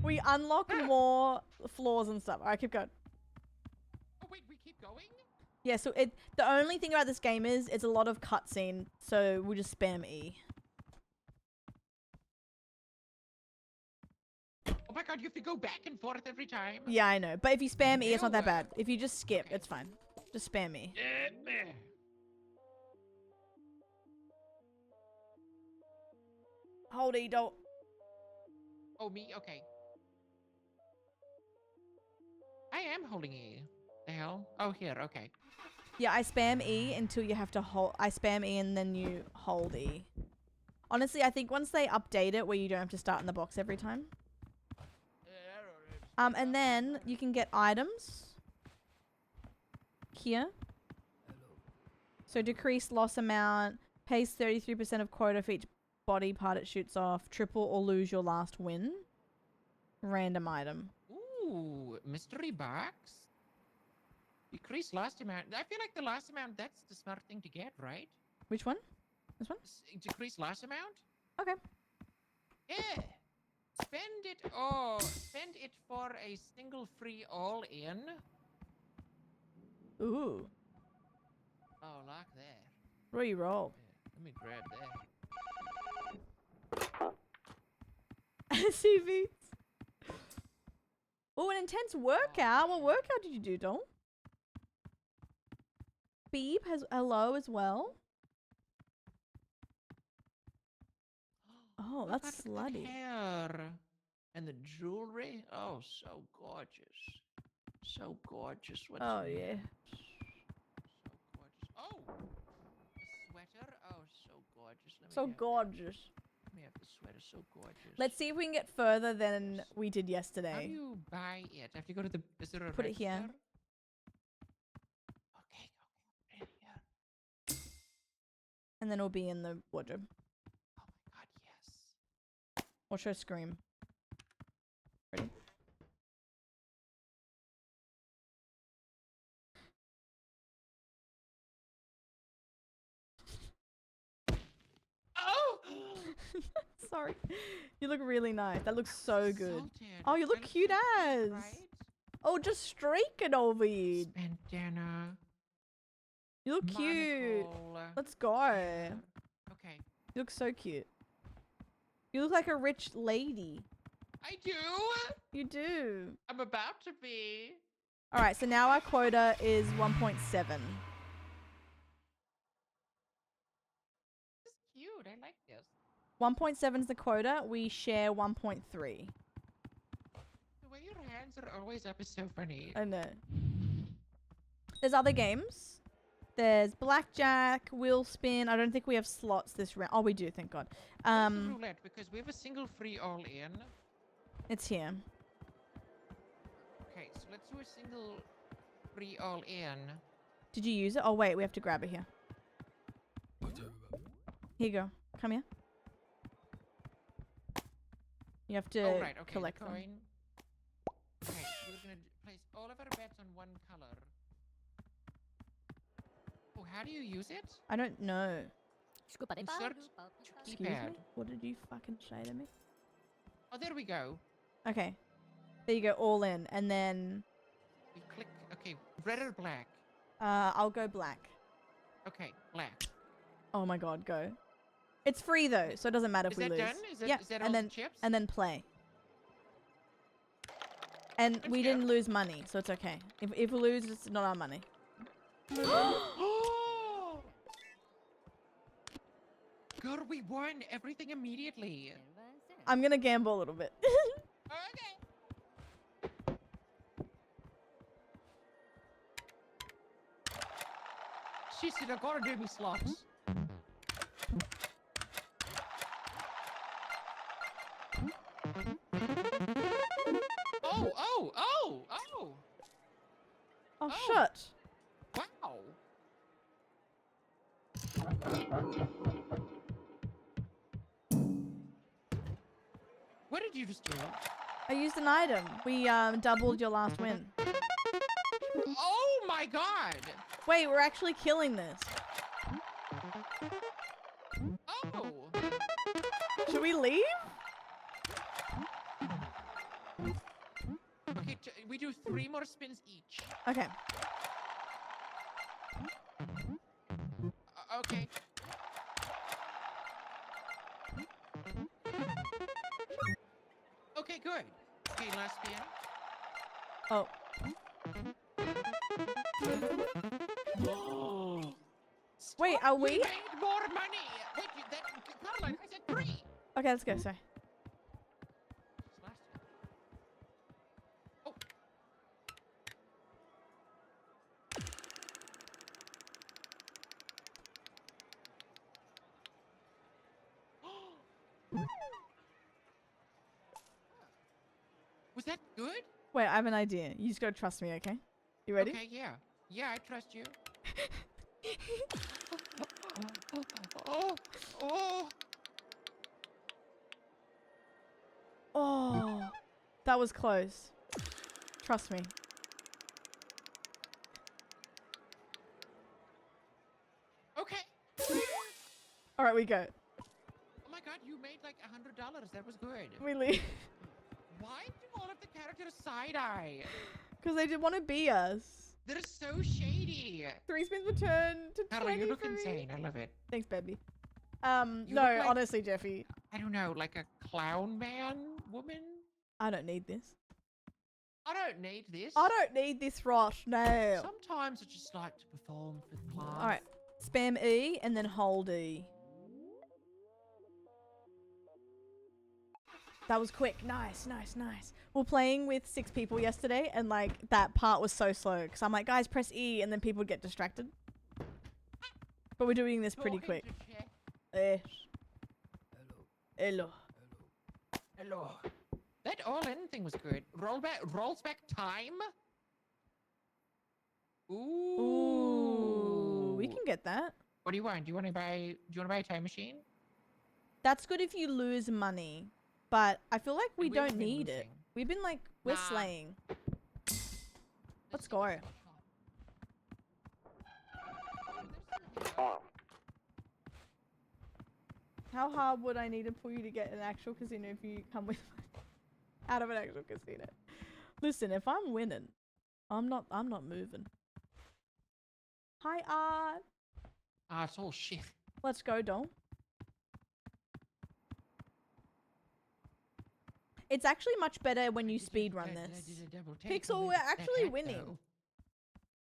we unlock more floors and stuff. All right, keep going. Oh, wait, we keep going? Yeah, so the only thing about this game is it's a lot of cutscene, so we'll just spam E. Oh my God, you have to go back and forth every time? Yeah, I know. But if you spam E, it's not that Ew. bad. If you just skip, Okay. it's fine. Just spam E. Yeah. Hold E, don't. Oh, me? Okay. I am holding E. The hell? Oh, here, okay. Yeah, I spam E until you have to hold. I spam E and then you hold E. Honestly, I think once they update it where you don't have to start in the box every time. And then you can get items. Here. So decrease loss amount. Pays 33% of quota for each body part it shoots off. Triple or lose your last win. Random item. Ooh, mystery box? Decrease last amount. I feel like the last amount, that's the smart thing to get, right? Which one? This one? Decrease last amount? Okay. Yeah. Spend it for a single free all-in. Ooh. Oh, like that. What do you roll? Yeah, let me grab that. CV. Oh, an intense workout. What workout did you do, Dol? Beeb has hello as well. Oh, Look that's at the slutty. hair and the jewelry. Oh, so gorgeous. So gorgeous. What's Oh, in yeah. it? So gorgeous. Oh, the sweater. Oh, so gorgeous. Let me So have that. gorgeous. Let me have the sweater. So gorgeous. Let's see if we can get further than we did How do yesterday. you buy it? I have to go to the. Is there a Put it here. register? Okay, put it here. And then it'll be in the wardrobe. Oh my God, yes. Watch her scream. Ready? Oh! Sorry. You look really nice. That looks so good. Salted. Oh, you I look cute so as. cute, right? Oh, just streaking over you. Bandana. You look cute. monocle, Let's go. hair. Okay. You look so cute. You look like a rich lady. I do. You do. I'm about to be. All right, so now our quota is 1.7. This is cute. I like this. 1.7 is the quota. We share 1.3. The way your hands are always up is so funny. I know. There's other games. There's blackjack, wheel spin. I don't think we have slots this round. Oh, we do, thank God. What's the roulette, because we have a single free all in. It's here. Okay, so let's do a single free all in. Did you use it? Oh, wait, we have to grab it here. Here you go. Come here. You have to Oh, right, okay. collect the them. coin. Okay, we're gonna place all of our bets on one color. Oh, how do you use it? I don't know. Insert Excuse keypad. me? What did you fucking say to me? Oh, there we go. Okay. There you go, all in. And then We click. Okay, red or black? I'll go black. Okay, black. Oh my god, go. It's free though, so it doesn't matter if Is we that lose. done? Is that, Yep, is that and all then the chips? and then play. And I'm we scared. didn't lose money, so it's okay. If we lose, it's not our money. Oh! God, we won everything immediately. I'm gonna gamble a little bit. Okay. She said, I gotta do me slots. Oh, oh, oh, oh! Oh, Oh. shit. Wow! What did you just do? I used an item. We doubled your last win. Oh my god! Wait, we're actually killing this. Oh! Should we leave? Okay, we do 3 more spins each. Okay. Okay. Okay, good. Okay, last spin. Oh. Wait, are we? made more money! Wait, that, Caroline, I said 3! Okay, let's go. Sorry. Last spin. Oh. Was that good? Wait, I have an idea. You just gotta trust me, okay? You ready? Okay, yeah. Yeah, I trust you. Oh, oh. Oh, that was close. Trust me. Okay. All right, we go. Oh my god, you made like $100. That was good. We leave. Why do all of the characters side-eye? Because they didn't want to be us. They're so shady. 3 spins return to Caroline, 20 you look for me. insane. I love it. Thanks, baby. You No, look like- honestly, Jeffy, I don't know, like a clown man woman? I don't need this. I don't need this. I don't need this right now. Sometimes I just like to perform for the class. All right, spam E and then hold E. That was quick. Nice, nice, nice. We were playing with 6 people yesterday, and like that part was so slow because I'm like, guys, press E, and then people would get distracted. But we're doing this pretty Talking quick. to chat. Yes. Hello. Hello. That all-in thing was good. Rolls back time. Ooh. Ooh, we can get that. What do you want? Do you want to buy a time machine? That's good if you lose money, but I feel like we We've don't been need it. losing. We've been like, we're Nah. slaying. Let's see go. what's going on. How hard would I need to pull you to get an actual casino if you come with out of an actual casino? Listen, if I'm winning, I'm not moving. Hi, Art. Ah, it's all shit. Let's go, Dom. It's actually much better when you speed run this. Pixel, we're actually winning.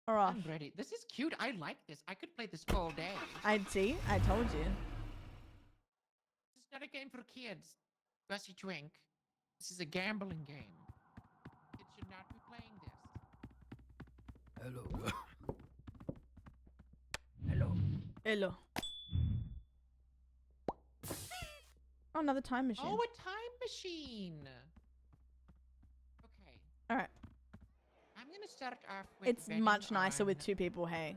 Or off. I'm ready. This is cute. I like this. I could play this all day. I'd see. I told you. This is not a game for kids. Gussie Twink. This is a gambling game. Kids should not be playing this. Hello. Hello. Hello. Oh, another time machine. Oh, a time machine. Okay. All right. I'm gonna start off with. It's betting much nicer with on- 2 people, hey.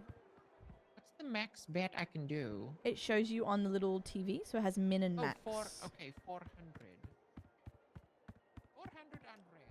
What's the max bet I can do? It shows you on the little TV, so it has min and max. Okay, 400. 400 on red.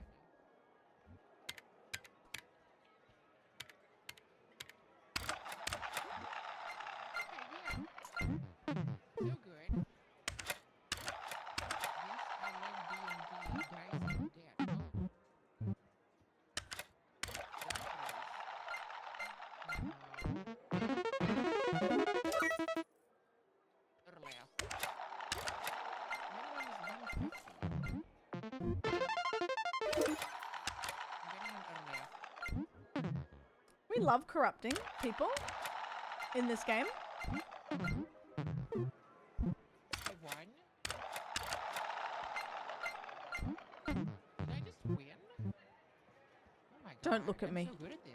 love corrupting people in this game? I won. Did I just win? Oh my god. Don't look at I'm me. so good at this.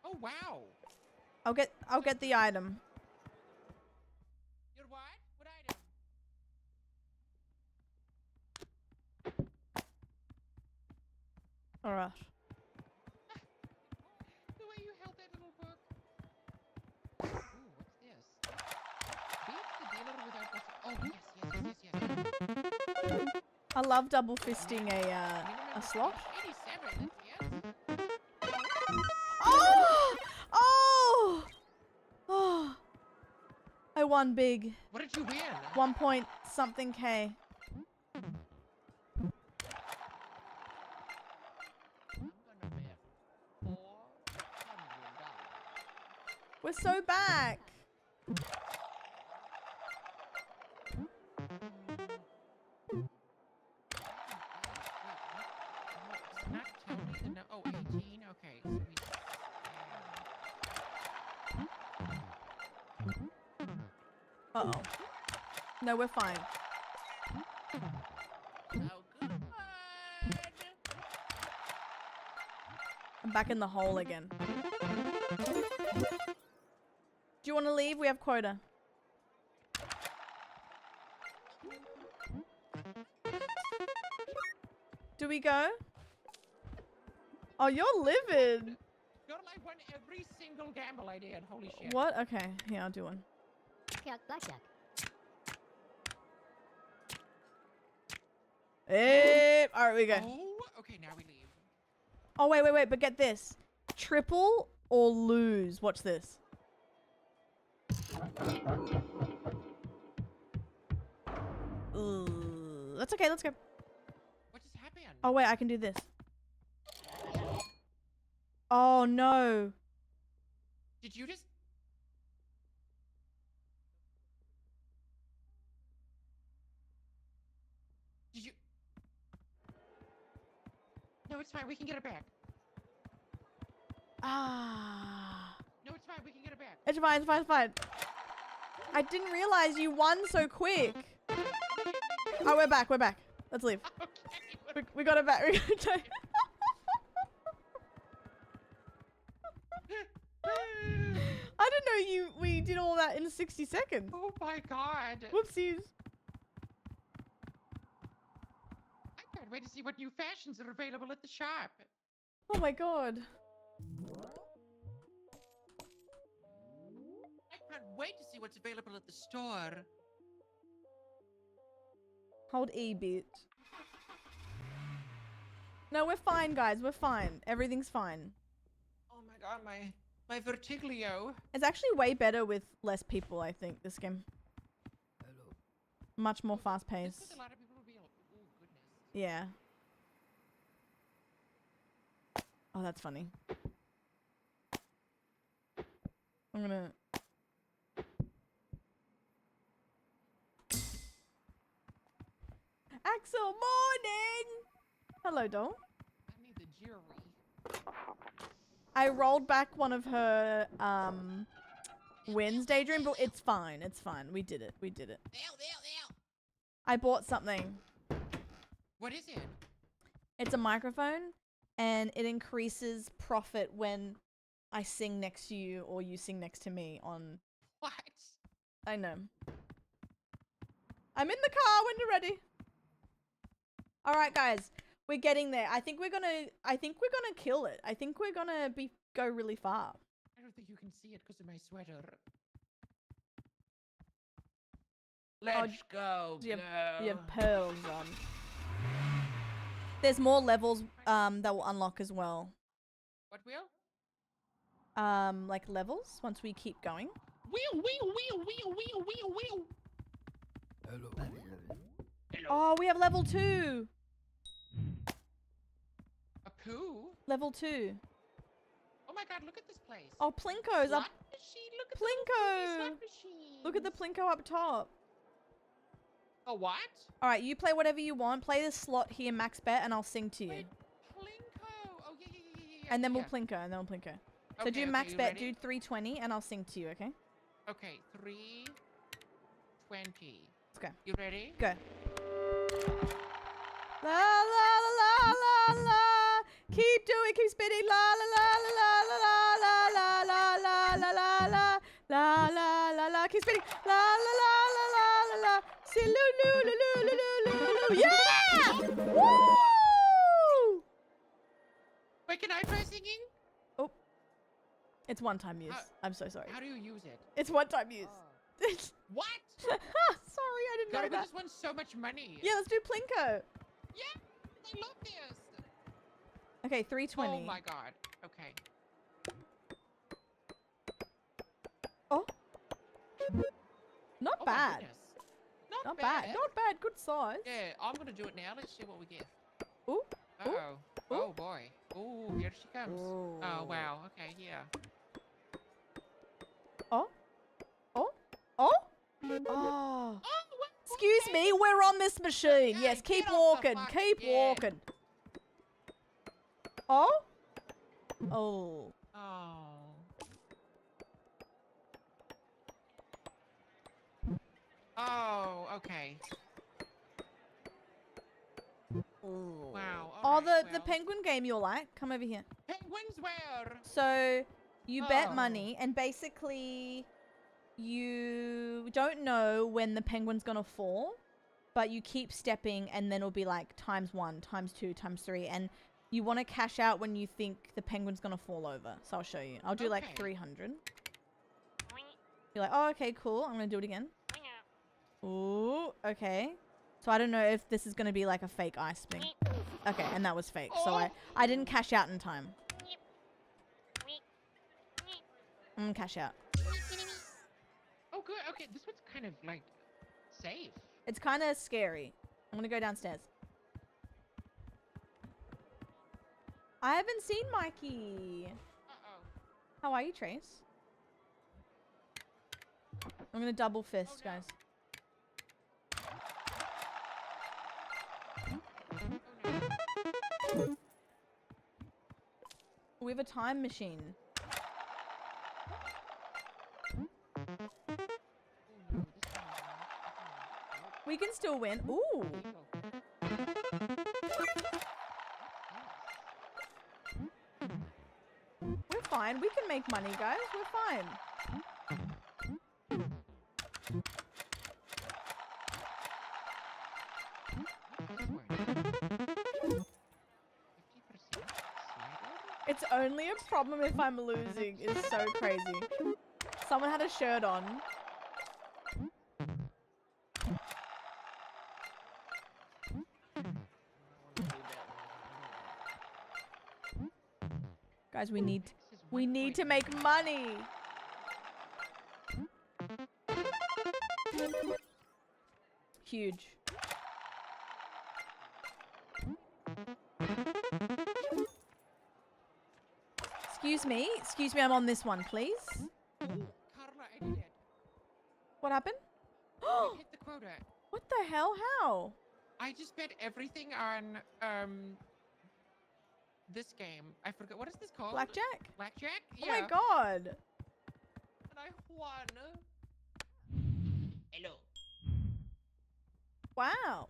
Oh wow. I'll get the item. You're what? What item? All right. The way you held that little book. Ooh, what's this? Beat the dealer without oh yes. I love double fisting a slot. 87, that's it. Oh! Oh! Oh! I won big. What did you win? 1 point something K. I'm gonna bet $400. We're so back. It's not telling me the no. Oh, 18. Okay, so Uh-oh. No, we're fine. oh, good. I'm back in the hole again. Do you want to leave? We have quota. Do we go? Oh, you're livid. Girl, I won every single gamble I did. Holy shit. What? Okay, here, I'll do one. Blackjack. Hey, all right, we go. Oh, okay, now we leave. Oh, wait, but get this. Triple or lose. Watch this. That's okay, let's go. What just happened? Oh, wait, I can do this. Oh, no. Did you just... Did you... No, it's fine. We can get it back. Ah. No, it's fine. We can get it back. It's fine, it's fine, it's fine. I didn't realize you won so quick. Oh, we're back, we're back. Let's leave. Okay. We got it back. We got it back. I didn't know we did all that in 60 seconds. Oh my god. Whoopsies. I can't wait to see what new fashions are available at the shop. Oh my god. I can't wait to see what's available at the store. Hold E, bitch. No, we're fine, guys. We're fine. Everything's fine. Oh my god, my vertiglio. It's actually way better with less people, I think, this game. Much more fast This paced. with a lot of people will be like, oh goodness. Yeah. Oh, that's funny. I'm gonna... Axel, morning! Hello, doll. I need the jewelry. I rolled back one of her, Wednesday dream, but it's fine. It's fine. We did it. We did it. I bought something. What is it? It's a microphone, and it increases profit when I sing next to you or you sing next to me on... What? I know. I'm in the car when you're ready. All right, guys. We're getting there. I think we're gonna kill it. I think we're gonna go really far. I don't think you can see it because of my sweater. Let's go, You girl. have pearls on. There's more levels that will unlock as well. What will? Like levels once we keep going. Wheel. Hello. Oh, we have level 2. A poo? Level 2. Oh my god, look at this place. Oh, Plinko's up. Slot machine? Look at the little Plinko! slot machines. Look at the Plinko up top. Oh, what? All right, you play whatever you want. Play the slot here, max bet, and I'll sing to you. Wait, Plinko. Oh, yeah. And then we'll yeah. Plinko, and then we'll Plinko. So Okay, do okay, max you bet, ready? do 320, and I'll sing to you, okay? Okay, 320. Let's go. You ready? Go. La la la la la la. Keep doing, keep spinning. La la la la la la la la la la la la la la la la. Keep spinning. La la la la la la la. Si lu lu lu lu lu lu lu. Yeah! Woo! Wait, can I try singing? Oh, it's one-time use. I'm so sorry. How do you use it? It's one-time use. What? Sorry, I didn't know God, that. this won so much money. Yeah, let's do Plinko. Yeah, I love this. Okay, 320. Oh my god. Okay. Oh. Not Oh my bad. goodness. Not bad. Not bad. Good size. Yeah, I'm gonna do it now. Let's see what we get. Ooh. Uh oh. Ooh. Oh boy. Oh, here she comes. Oh Ooh. wow. Okay, yeah. Oh. Oh. Oh. Oh. Oh, what? Excuse me, we're on this machine. Yeah, Yes, keep get off the walking. fuck- Keep yeah. walking. Oh. Oh. Oh. Oh, okay. Wow. Oh, alright, the well. penguin game you'll like. Come over here. Penguins where? So you bet Oh. money, and basically you don't know when the penguin's gonna fall, but you keep stepping, and then it'll be like ×1, ×2, ×3, and you want to cash out when you think the penguin's gonna fall over. So I'll show you. I'll do like Okay. 300. You're like, oh, okay, cool. I'm gonna do it again. Ooh, okay. So I don't know if this is gonna be like a fake ice thing. Okay, and that was fake. So I didn't cash out in time. I'm gonna cash out. Oh, good. Okay, this one's kind of like safe. It's kind of scary. I'm gonna go downstairs. I haven't seen Mikey. Uh-oh. How are you, Trace? I'm gonna double fist, no. guys. Oh, no. We have a time machine. Oh, no. This one is not. We can still win. Ooh. We're fine. We can make money, guys. We're fine. It's only a problem if I'm losing. It's so crazy. Someone had a shirt on. Guys, we need to make money. Huge. Excuse me, I'm on this one, please. Carla, I did it. What happened? I hit the quota. What the hell? How? I just bet everything on this game. I forgot, what is this called? Blackjack? Blackjack? Oh Yeah. my god. And I won. Hello. Wow.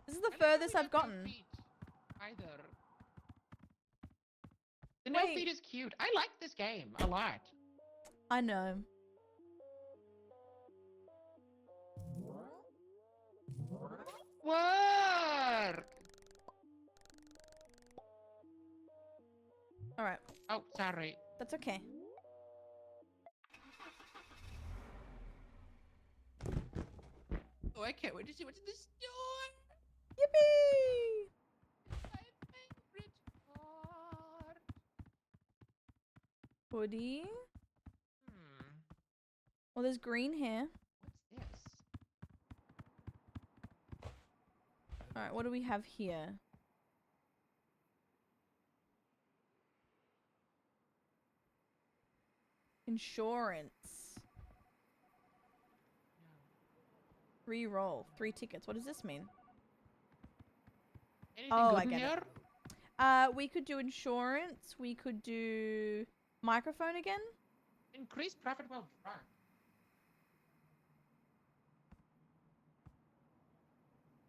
This is the I didn't know furthest we I've had no gotten. feet either. The no Wait. feet is cute. I like this game a lot. I know. Work! Alright. Oh, sorry. That's okay. Oh, I can't wait to see what's in the store. Yippee! My favorite part. Hoodie. Hmm. Well, there's green here. What's this? Alright, what do we have here? Insurance. Re-roll. 3 tickets. What does this mean? Anything Oh, good I in get it. here? We could do insurance. We could do microphone again. Increased profit while drunk.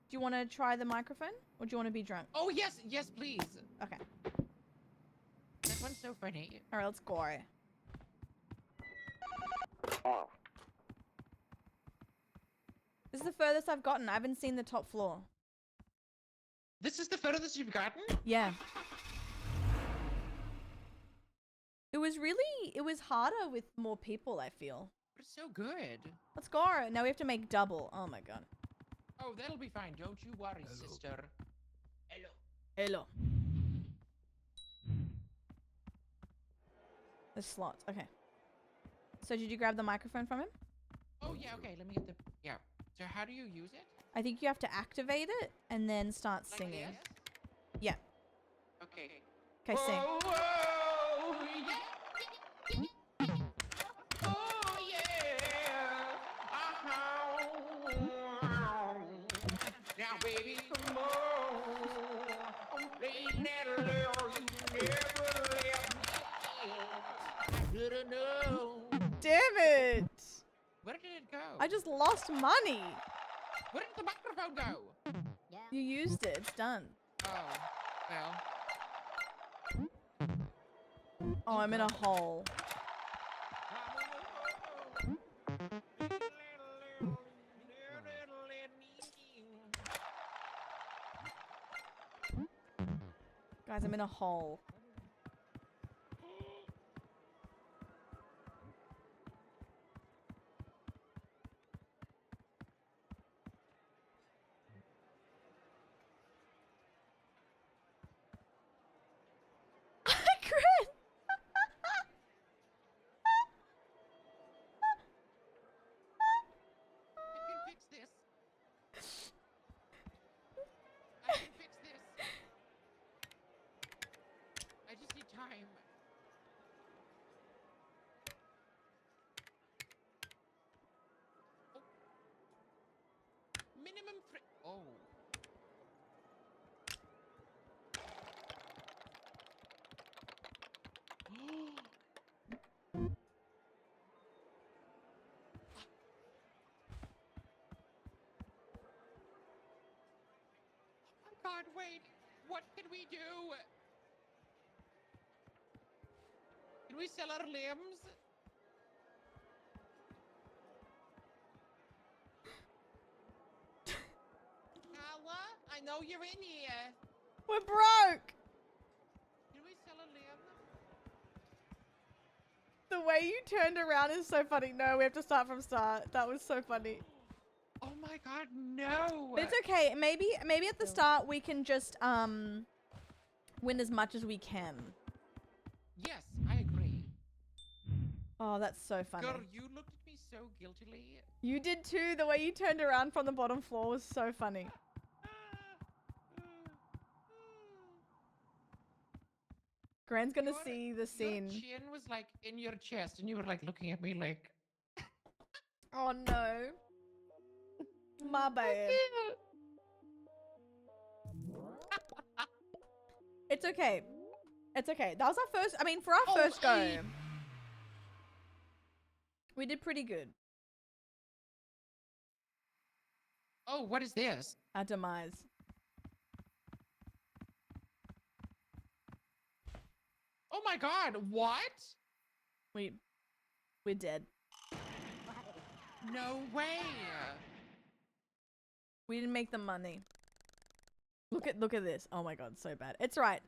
Do you want to try the microphone, or do you want to be drunk? Oh yes, yes, please. Okay. That one's so funny. All right, let's go. This is the furthest I've gotten. I haven't seen the top floor. This is the furthest you've gotten? Yeah. It was harder with more people, I feel. It's so good. Let's go. Now we have to make double. Oh my god. Oh, that'll be fine. Don't you worry, sister. Hello. Hello. The slots. Okay. So did you grab the microphone from him? Oh yeah, okay. Let me get the yeah. So how do you use it? I think you have to activate it and then start Like singing. this? Yeah. Okay. Okay, sing. Oh, oh, yeah. Oh, yeah. Now, baby, come on. Play that love you never left me. I should've known. Damn it! Where did it go? I just lost money. Where did the microphone go? Yeah. You used it. It's done. Oh, well. Oh, I'm in a hole. Guys, I'm in a hole. I crit! I can fix this. I can fix this. I just need time. Oh. Minimum 3. Oh. Oh my god, wait. What can we do? Can we sell our limbs? Carla, I know you're in here. We're broke! Can we sell a limb? The way you turned around is so funny. No, we have to start from start. That was so funny. Oh my god, no! But it's okay. Maybe at the start we can just win as much as we can. Yes, I agree. Oh, that's so funny. Girl, you looked at me so guiltily. You did too. The way you turned around from the bottom floor was so funny. Gran's gonna Your- see the Your scene. chin was like in your chest, and you were like looking at me like. Oh no. My bad. It's okay. It's okay. That was our first. I mean, for our Oh, first go, hey. we did pretty good. Oh, what is this? Our demise. Oh my god, what? We're dead. No way. We didn't make the money. Look at this. Oh my god, so bad. It's right.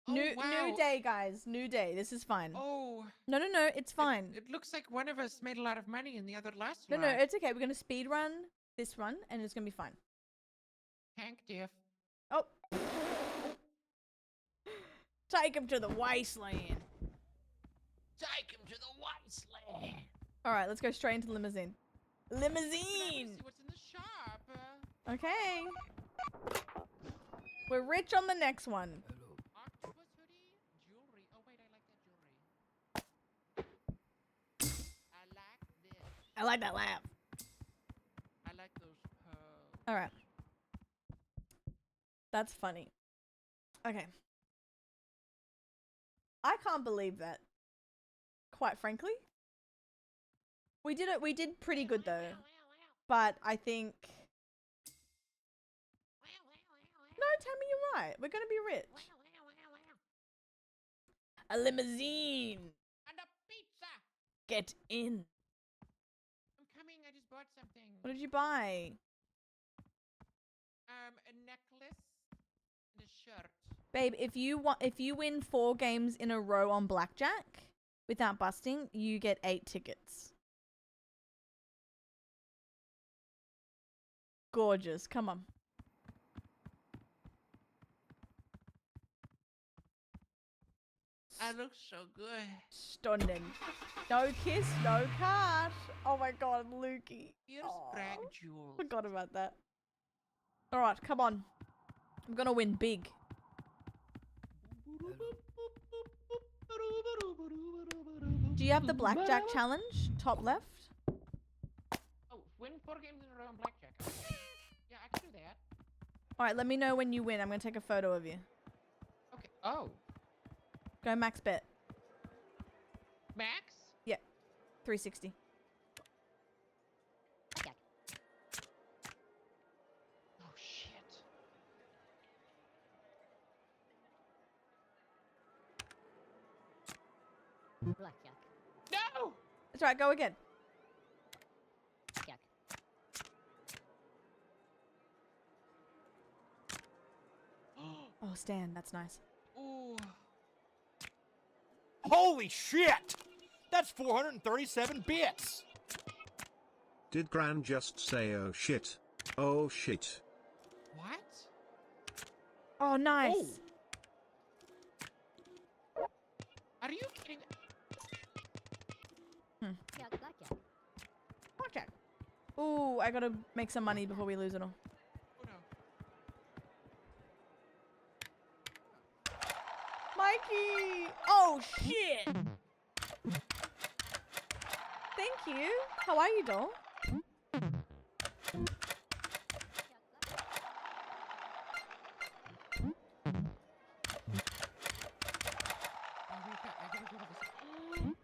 Oh, New wow. day, guys. New day. This is fine. Oh. No, it's fine. It looks like one of us made a lot of money and the other less. No, it's okay. We're gonna speed run this run, and it's gonna be fine. Tank diff. Oh. Take him to the wasteland. Take him to the wasteland. All right, let's go straight into limousine. But I wanna Limousine. see what's in the shop. Okay. We're rich on the next one. Octopus hoodie, jewelry. Oh wait, I like that jewelry. I like that laugh. I like those pearls. All right. That's funny. Okay. I can't believe that. Quite frankly. We did it. We did pretty good though. But I think. No, Tammy, you're right. We're gonna be rich. A limousine. And a pizza. Get in. I'm coming. I just bought something. What did you buy? A necklace and a shirt. Babe, if you win 4 games in a row on blackjack without busting, you get 8 tickets. Gorgeous. Come on. I look so good. Stunning. No kiss, no cash. Oh my god, Lukey. Here's Aw. Greg Jewels. Forgot about that. Alright, come on. I'm gonna win big. Do you have the blackjack challenge? Top left? Oh, win 4 games in a row on blackjack. Okay. Yeah, I can do that. Alright, let me know when you win. I'm gonna take a photo of you. Okay. Oh, Go max bet. Max? 360. Oh shit. Blackjack. No! That's right, go again. Blackjack. Oh, Stan, that's nice. Ooh. Holy shit! That's 437 bits! Did Gran just say oh shit? Oh shit. What? Oh, nice. Oh. Are you kidding? Yeah, blackjack. Blackjack. Ooh, I gotta make some money before we lose it all. Oh no. Mikey! Oh, shit! Thank you. How are you, doll? I gotta go to this.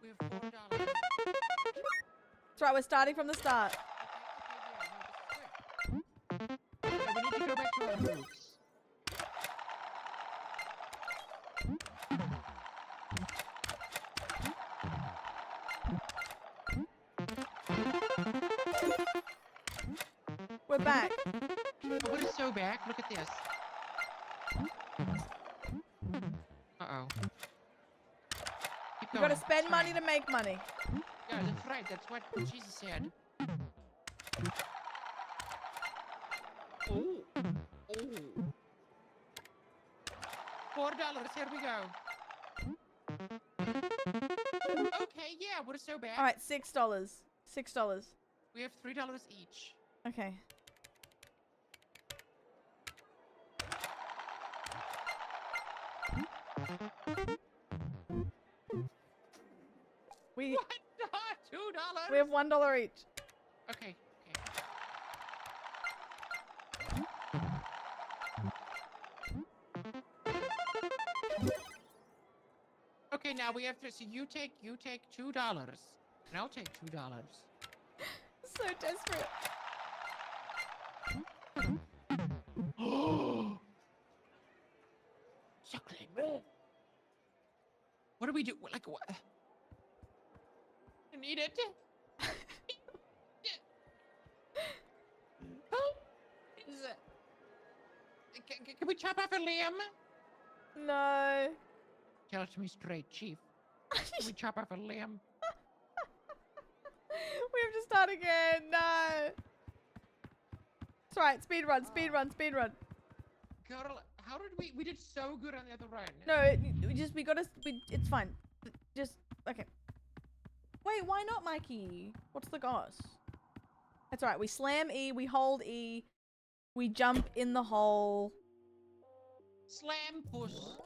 We have $4. That's right, we're starting from the start. We need to go back to our roots. We're back. Oh, what is so back? Look at this. Uh-oh. Keep You going. gotta spend It's money fine. to make money. Yeah, that's right. That's what Jesus said. Oh. Oh. $4. Here we go. Okay, yeah, we're so bad. All right, $6. $6. We have $3 each. Okay. We What? $2? we have $1 each. Okay. Okay, now we have to. So you take $2, and I'll take $2. So desperate. Chocolate milk. What do we do? Like what? I need it. Oh, is it? Can we chop off a limb? No. Tell it to me straight, Chief. Can we chop off a limb? We have to start again. No. It's right. Speed run. Speed run. Speed run. Girl, how did we did so good on the other run. No, we gotta. It's fine. Just okay. Wait, why not, Mikey? What's the goss? That's right. We slam E. We hold E. We jump in the hole. Slam puss.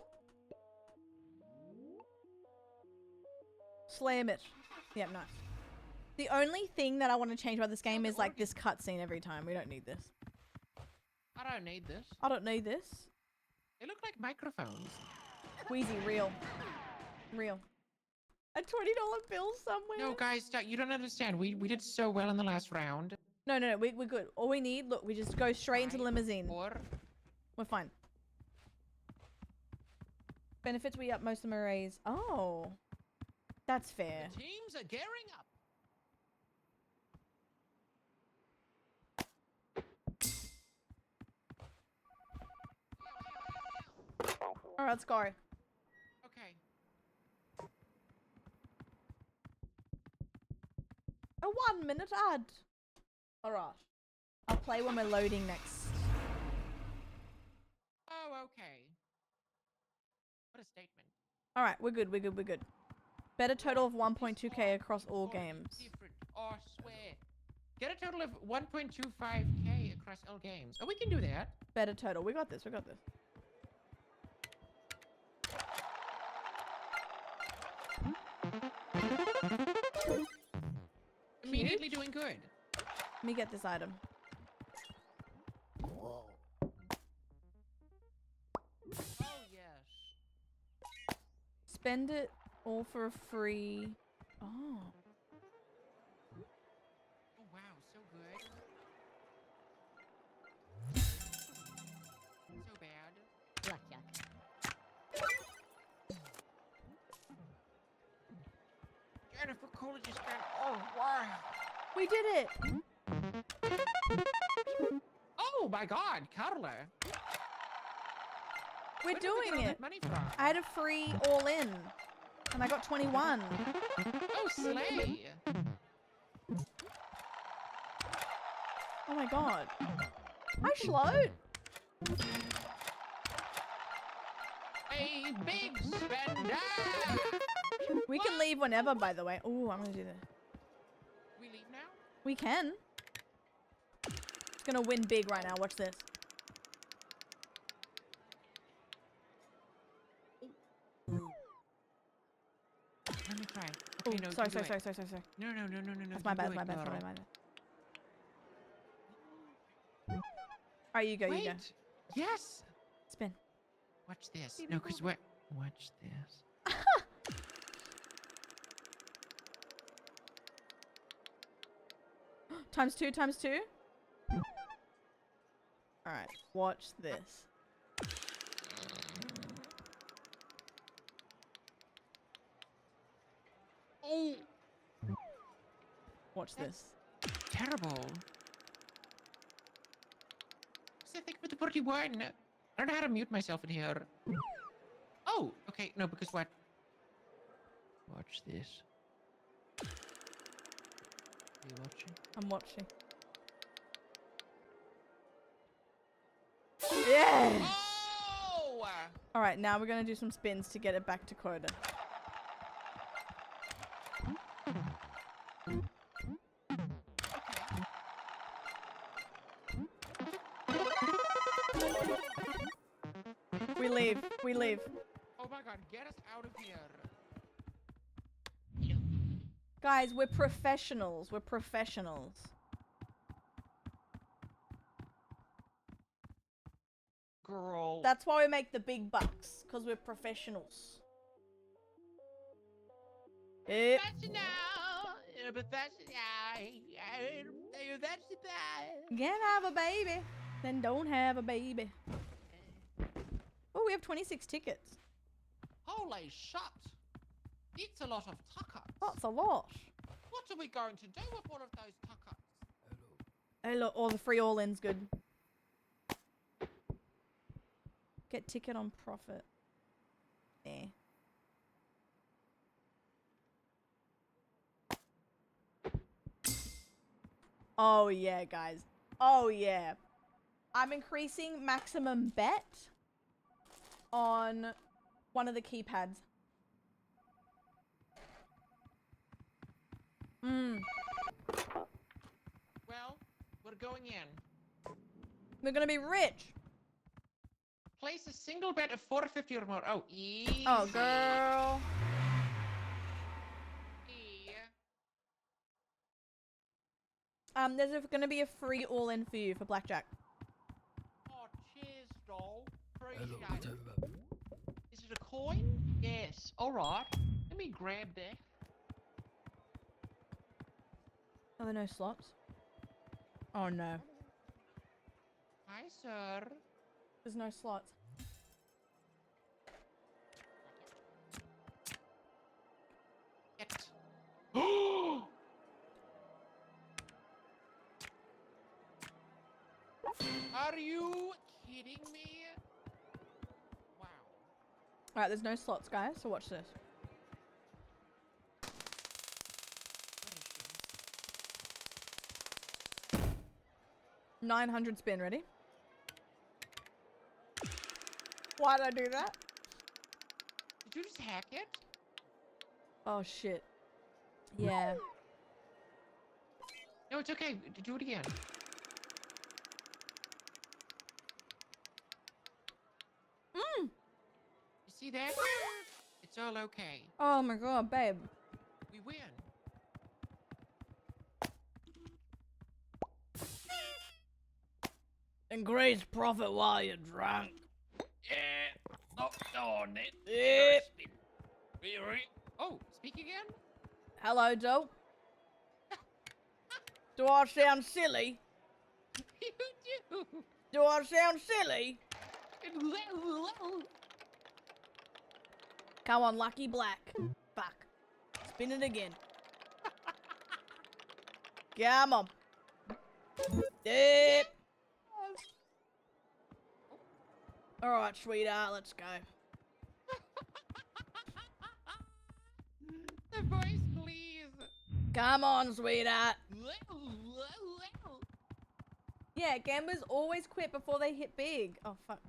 Slam it. Yep, nice. The only thing that I want to change about this game is like this cutscene every time. We don't need this. I don't need this. I don't need this. They look like microphones. Queasy, real. Real. A $20 bill somewhere. No, guys, you don't understand. We did so well in the last round. No, we're good. All we need, look, we just go straight into the limousine. 4. We're fine. Benefits we up, most of them are raised. Oh. That's fair. The teams are gearing up. Alright, let's go. Okay. A 1-minute ad. Alright. I'll play when we're loading next. Oh, okay. What a statement. Alright, we're good. Better total of 1.2k across all games. Different. Oh, I swear. Get a total of 1.25k across all games. Oh, we can do that. Better total. We got this. Immediately doing good. Let me get this item. Oh, yes. Spend it all for a free... Oh. Oh, wow. So good. So bad. Blackjack. Jennifer Coolidge is gone. Oh, wow. We did it! Oh, my God. Carla. We're Where did we get doing all it! that money from? I had a free all-in. And I got 21. Oh, slay. Oh my god. Hi, Schloat! A big spender. We can leave whenever, by the way. Oh, I'm gonna do this. We leave now? We can. It's gonna win big right now. Watch this. Let me try. Oh, Okay, no, sorry. you do it. Sorry. No. That's you my do bad, it, my bad, girl. my bad. Alright, you go, Wait. you go. Yes. Spin. Watch this. No, because what? Watch this. Times two. Alright, watch this. Oh, Watch this. terrible. What's that thing with the 41? I don't know how to mute myself in here. Oh, okay. No, because what? Watch this. Are you watching? I'm watching. Yeah! Oh! Alright, now we're gonna do some spins to get it back to quota. We leave. Oh my god, get us out of here. Guys, we're professionals. Girl. That's why we make the big bucks, because we're professionals. Yep. Can't have a baby, then don't have a baby. Oh, we have 26 tickets. Holy shit. It's a lot of tuckers. That's a lot. What are we going to do with all of those tuckers? Hey, look, all the free all-in's good. Get ticket on profit. Eh. Oh yeah, guys. Oh yeah. I'm increasing maximum bet on one of the keypads. Well, we're going in. We're gonna be rich. Place a single bet of 450 or more. Oh, easy. Oh, girl. There's gonna be a free all-in for you for blackjack. Oh, cheers, doll. Appreciate it. Is it a coin? Yes. All right. Let me grab that. Are there no slots? Oh no, Hi, sir. there's no slots. Get. Are you kidding me? Wow. Alright, there's no slots, guys, so watch this. What a shame. 900 spin, ready? Why did I do that? Did you just hack it? Oh shit. Yeah. No, it's okay. Do it again. Mm. You see that? It's all okay. Oh my god, babe. We win. Increase profit while you're drunk. Yeah, not on it. Yep. Oh, speak again? Hello, dope. Do I sound silly? You do. Do I sound silly? Come on, Lucky Black. Fuck. Spin it again. Come on. Yep. Alright, sweetheart, let's go. The voice, please. Come on, sweetheart. Yeah, gamblers always quit before they hit big. Oh, fuck.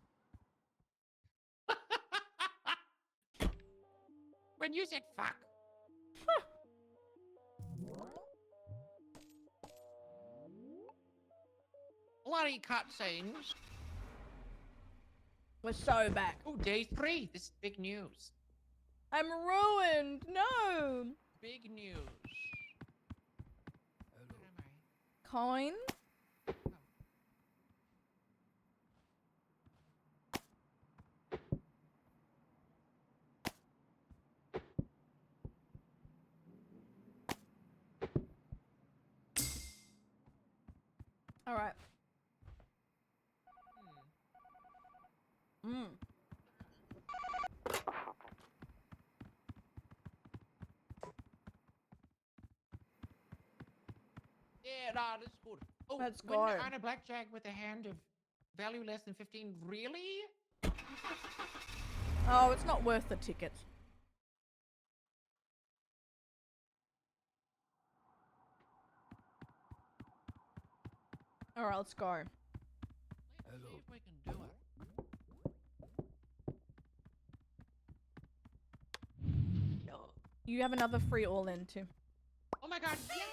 When you said fuck. Bloody cutscenes. We're so back. Oh, day 3. This is big news. I'm ruined. No. Big news. Where am I? Coin. All right. Mm. Yeah, nah, that's good. Oh, Let's when go. on a blackjack with a hand of value less than 15, really? Oh, it's not worth the tickets. All right, let's go. Let's see if we can do it. You have another free all-in too. Oh my god, yeah!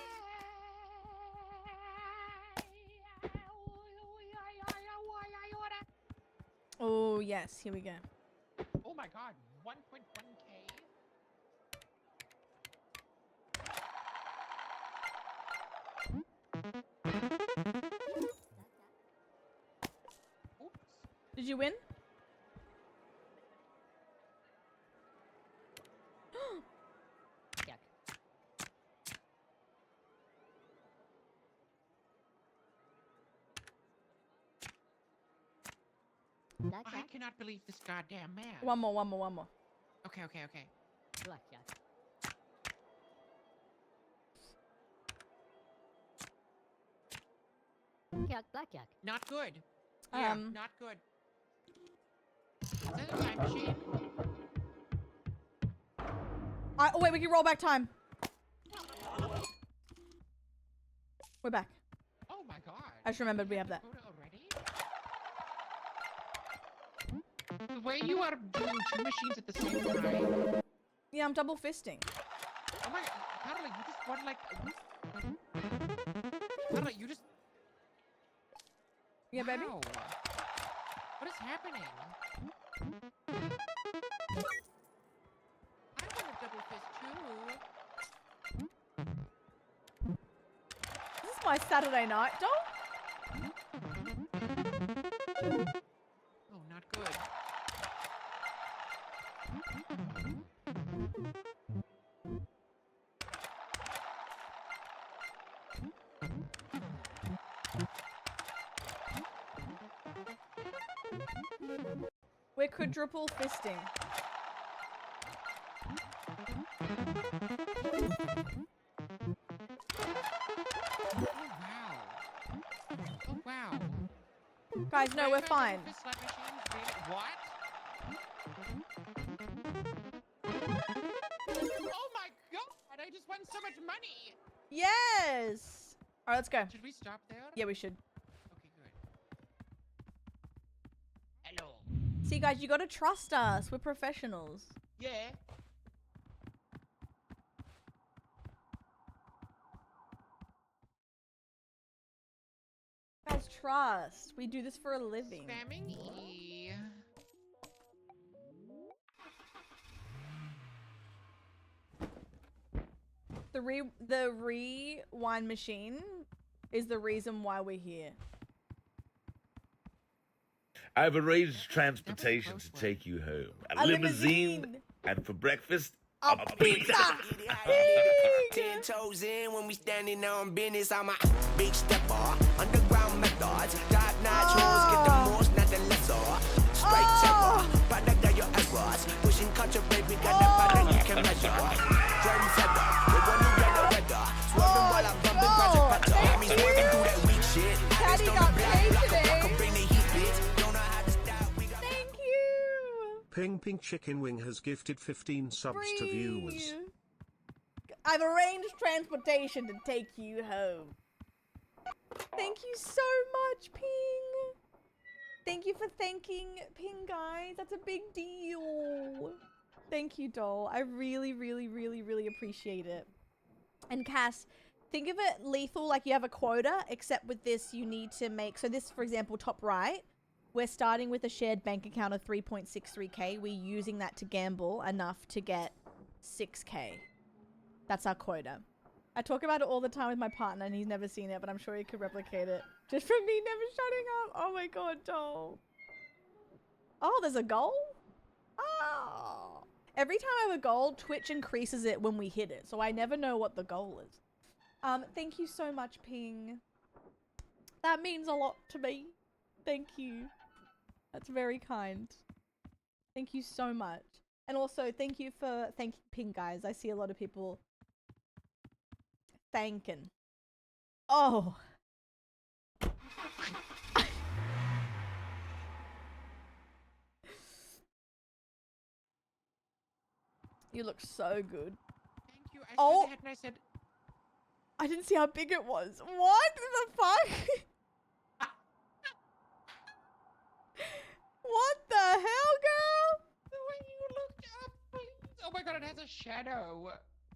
Oh yes, here we go. Oh my god, 1.1k? Oops. Did you win? Yuck. I Blackjack. cannot believe this goddamn man. One more. Okay, okay, okay. Blackjack. Blackjack. Not good. Yeah, not good. Is that a time machine? Oh wait, we can roll back time. We're back. Oh my god. I just remembered we have that. Dakota already? The way you are doing 2 machines at the same time. Yeah, I'm double fisting. Oh my god, Carla, you just won like. Carla, you just. Yeah, baby. Wow. What is happening? I want a double fist too. This is my my Saturday night, doll. Oh, not good. We're quadruple fisting. Oh, wow. Oh, wow. Guys, no, we're Rainbow fine. Dolphin slot machines? Really? What? Oh my god! I just won so much money! Yes. All right, let's go. Should we stop there? Yeah, we should. Okay, good. Hello. See, guys, you gotta trust us. We're professionals. Yeah. Guys, trust. We do this for a living. Spamming E. The rewind machine is the reason why we're here. I've arranged transportation to take you home. A limousine. And for breakfast, A pizza. 10 toes in when we standing on business. I'm a big stepper. Underground methods. Top notch rules. Get the most, not the lesser. Straight temper. Product of your efforts. Pushing culture, baby. Got that product you can measure. Drum setter. The one who got the weather. Swerving while I'm bumping. Project better. Got me swerving through that weak shit. Patty got paid today. Bring the heat, bitch. Don't know how to stop. We got Thank you. Ping Ping Chicken Wing has gifted 15 subs to viewers. Breathe. I've arranged transportation to take you home. Thank you so much, Ping. Thank you for thanking Ping, guys. That's a big deal. Thank you, doll. I really, really, really, really appreciate it. And Cass, think of it lethal like you have a quota, except with this you need to make... So this, for example, top right, we're starting with a shared bank account of 3.63k. We're using that to gamble enough to get 6k. That's our quota. I talk about it all the time with my partner and he's never seen it, but I'm sure he could replicate it. Just from me never shutting up. Oh my god, doll. Oh, there's a goal? Oh. Every time I have a goal, Twitch increases it when we hit it. So I never know what the goal is. Thank you so much, Ping. That means a lot to me. Thank you. That's very kind. Thank you so much. And also, thank you for thanking Ping, guys. I see a lot of people thanking. Oh. You look so good. Thank you. I Oh. said that and I said, I didn't see how big it was. What the fuck? What the hell, girl? the way you looked up, please. Oh my god, it has a shadow.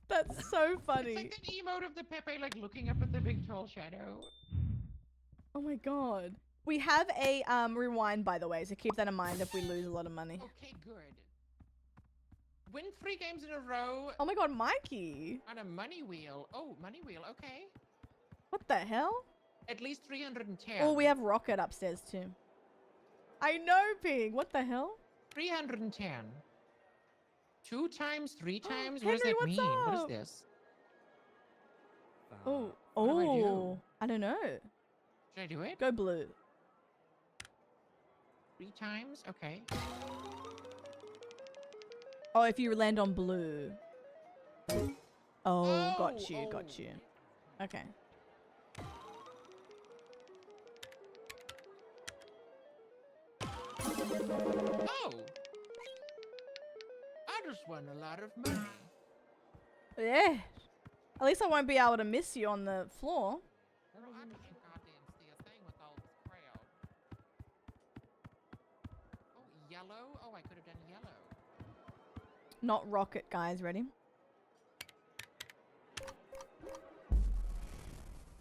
That's so It's funny. like that emote of the Pepe, like looking up at the big tall shadow. Oh my god. We have a rewind, by the way, so keep that in mind if we lose a lot of money. Okay, good. Win 3 games in a row Oh my god, Mikey. on a money wheel. Oh, money wheel, okay. What the hell? At least 310. Oh, we have Rocket upstairs too. I know, Ping. What the hell? 310. 2 times, 3 times? Henry, What does that what's mean? What up? is this? Oh, What do I do? oh. I don't know. Should I do it? Go blue. 3 times? Okay. Oh, if you land on blue. Oh, got you, got you. Okay. Oh! I just won a lot of money. Yeah. At least I won't be able to miss you on the floor. Well, I just goddamn see a thing with all this crowd. Oh, yellow? Oh, I could have done yellow. Not Rocket, guys. Ready?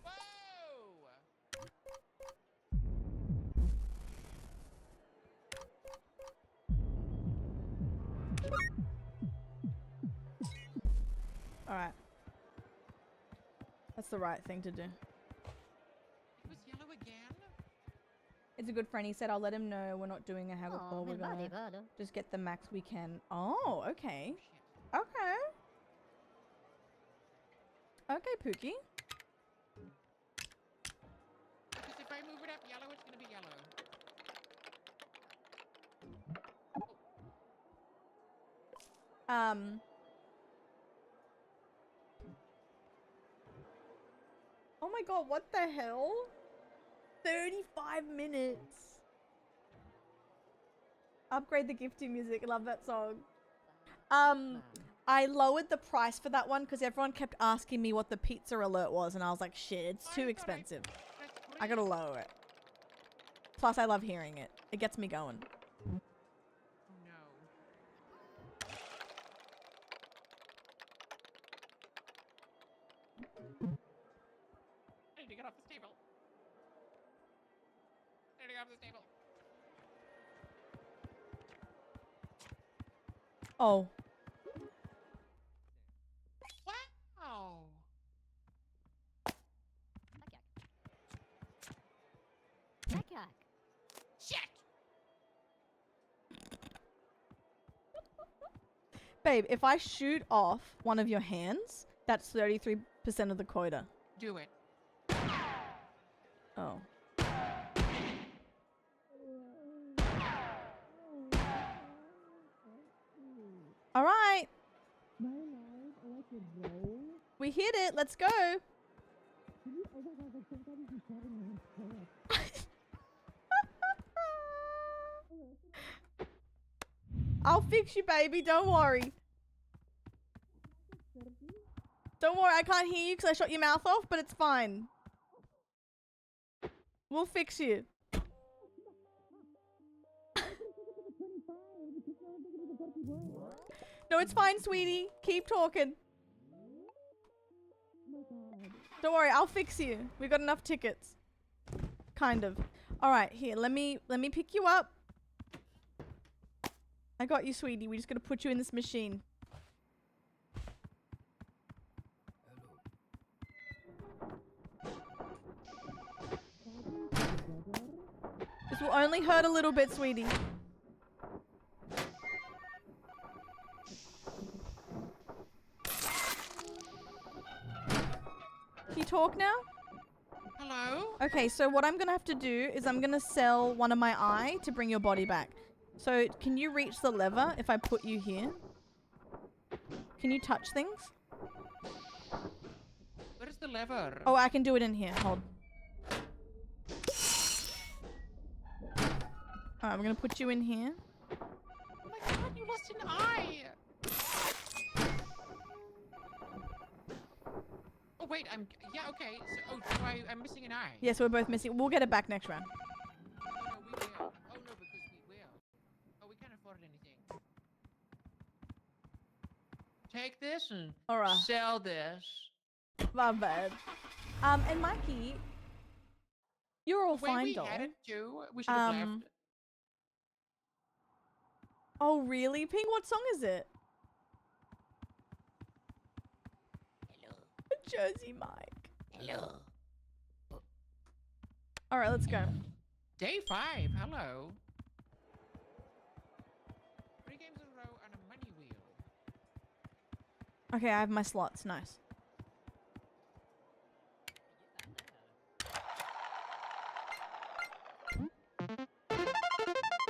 Whoa! Alright. That's the right thing to do. It's a good friend. He said I'll let him know we're not doing a haggle Oh, call. We're min värld gonna är värd. just get the max we can. Oh, okay. Shit. Okay. Okay, Pookie. Because if I move it up yellow, it's gonna be yellow. Oh my god, what the hell? 35 minutes. Upgrade the gifting music. Love that song. I lowered the price for that one because everyone kept asking me what the pizza alert was, and I was like, shit, it's too expensive. I gotta lower it. Plus, I love hearing it. It gets me going. Oh no. I need to get off this table. I need to get off this table. Oh. Wow. Tack, tack. Shit. Babe, if I shoot off one of your hands, that's 33% of the quota. Do it. Oh. All right. We hit it. Let's go. I'll fix you, baby. Don't worry. Don't worry. I can't hear you because I shut your mouth off, but it's fine. We'll fix you. No, it's fine, sweetie. Keep talking. Don't worry, I'll fix you. We got enough tickets. Kind of. All right, here. Let me pick you up. I got you, sweetie. We just gotta put you in this machine. This will only hurt a little bit, sweetie. Can you talk now? Hello? Okay, so what I'm gonna have to do is I'm gonna sell one of my eye to bring your body back. So can you reach the lever if I put you here? Can you touch things? Where is the lever? Oh, I can do it in here. Hold. Alright, I'm gonna put you in here. Oh my god, you lost an eye! Oh wait, yeah, okay. So I'm missing an eye. Yes, we're both missing. We'll get it back next round. Oh no, we will. Oh no, because we will. Oh, we can't afford anything. Take this and Alright. sell this. My bad. And Mikey, you're all Wait, fine, we doll. had it too. We should have left. Oh, really? Ping, what song is it? Hello. Jersey Mike. Hello. Alright, let's go. Day 5. Hello. 3 games in a row on a money wheel. Okay, I have my slots. Nice.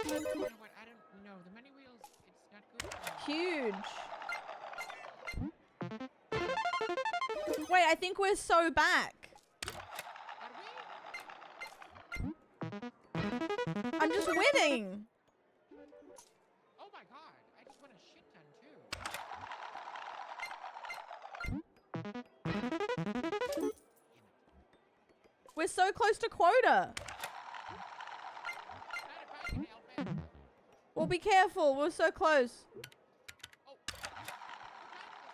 You know what? I don't know. The money wheels, it's not good. For me. Huge. Wait, I think we're so back. Are we? I'm just winning. Oh my god. I just won a shit ton too. We're so close to quota. Not if I can help it. Well, be careful. We're so close. Oh.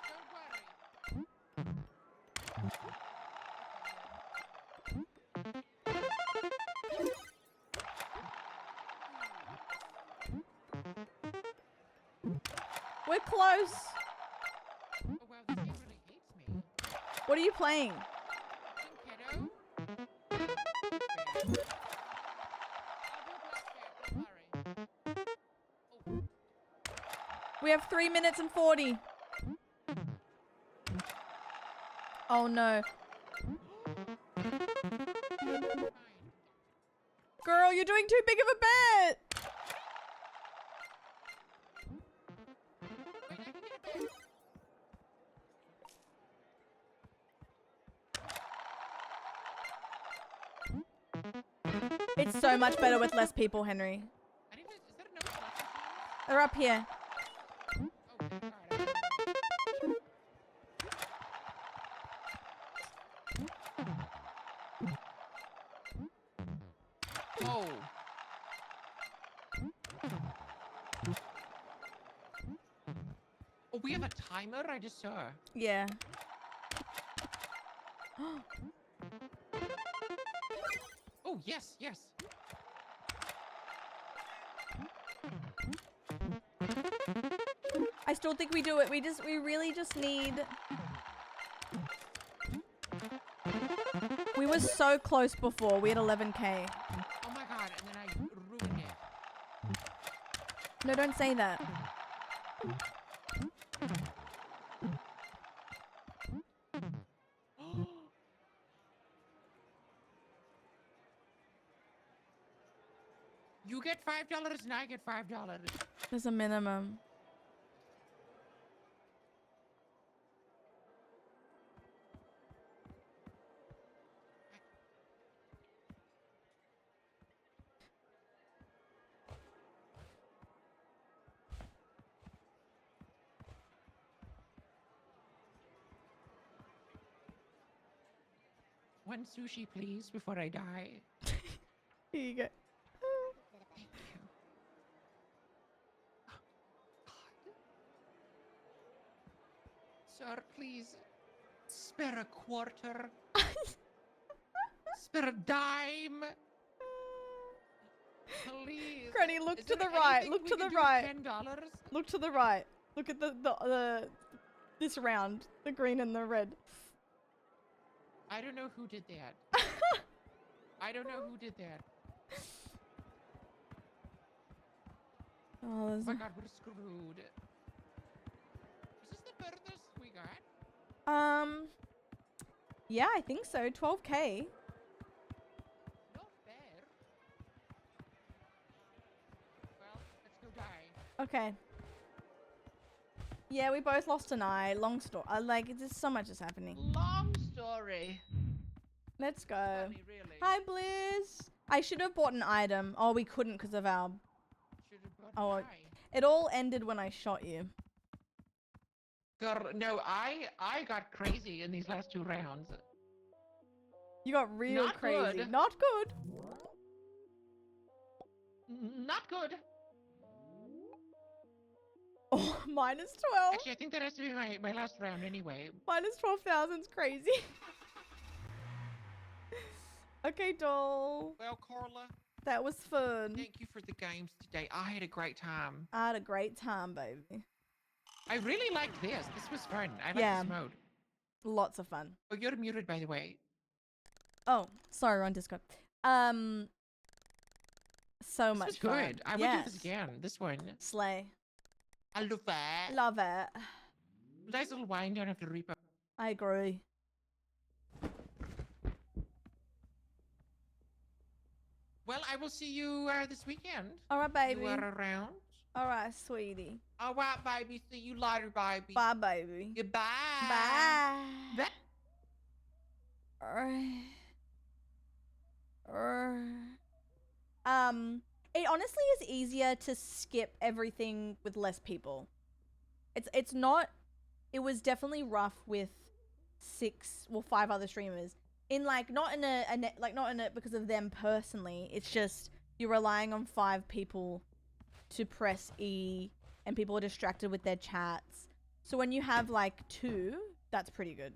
Don't worry. We're close. Oh wow, this game really hates me. What are you playing? Kiddo. We have 3 minutes and 40. Oh no. Girl, you're doing too big of a bet. It's so much better with less people, Henry. I didn't. Is there no slot machine? They're up here. Okay, alright. Oh. Oh, we have a timer? I just saw. Yeah. Oh, yes, yes. I still think we do it. We really just need... We were so close before. We had 11k. Oh my god, and then I ruined it. No, don't say that. You get $5 and I get $5. There's a minimum. One sushi, please, before I die. Here you go. Thank you. God. Sir, please, spare a quarter. Spare a dime. Please. Granny, look Is to there the right. anything Look we to can the do right. with $10? Look to the right. Look at the this round, the green and the red. I don't know who did that. I don't know who did that. Oh, Oh there's my a... god, we're screwed. Is this the furthest we got? Yeah, I think so. 12k. Not fair. Well, let's go die. Okay. Yeah, we both lost an eye. Long story. Like, there's so much is happening. Long story. Let's go. Funny, really. Hi, Blizz. I should have bought an item. Oh, we couldn't because of our... Should have brought Oh, an eye. It all ended when I shot you. Girl, no, I got crazy in these last 2 rounds. You got real Not crazy. good. Not good. Not good. Oh, minus 12. Actually, I think that has to be my last round anyway. Minus 12,000's crazy. Okay, doll. Well, Carla, That was fun. thank you for the games today. I had a great time. I had a great time, baby. I really liked this. This was fun. I like Yeah. this mode. Lots of fun. Oh, you're muted, by the way. Oh, sorry, we're on Discord. So This much was fun. good. I would do this again. This one. Slay. I love that. Love it. Nice little wind down after repo. I agree. Well, I will see you this weekend. All right, baby. You are around. All right, sweetie. All right, baby. See you later, baby. Bye, baby. Goodbye. Bye. Bye. It honestly is easier to skip everything with less people. It's not. It was definitely rough with 5 other streamers. In like not in a not in a because of them personally. It's just you're relying on 5 people to press E, and people are distracted with their chats. So when you have like 2, that's pretty good.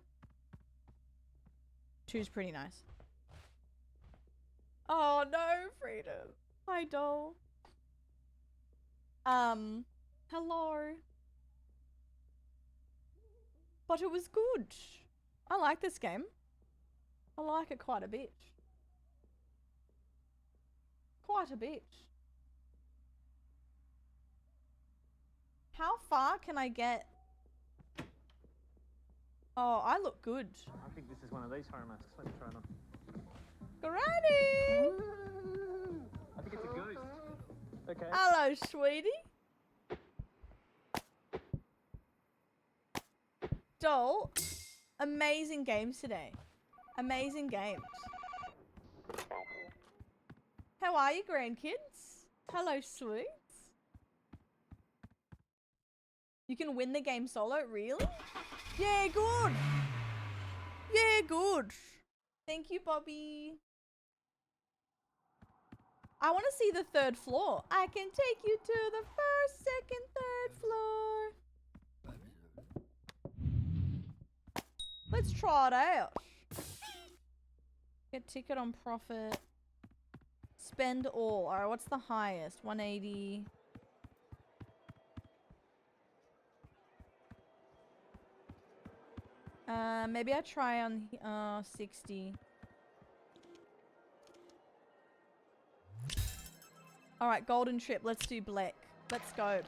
2's pretty nice. Oh no, Freedom. Hi, doll. Hello. But it was good. I like this game. I like it quite a bit. Quite a bit. How far can I get? Oh, I look good. I think this is one of these horror masks. Let me try it on. Granny! I think it's a ghost. Okay. Hello, sweetie. Doll, amazing games today. Amazing games. How are you, grandkids? Hello, sweets. You can win the game solo, really? Yeah, good. Yeah, good. Thank you, Bobby. I want to see the third floor. I can take you to the first, second, third floor. Let's try it out. Get ticket on profit. Spend all. Alright, what's the highest? 180. Maybe I try on 60. Alright, golden trip. Let's do black. Let's go.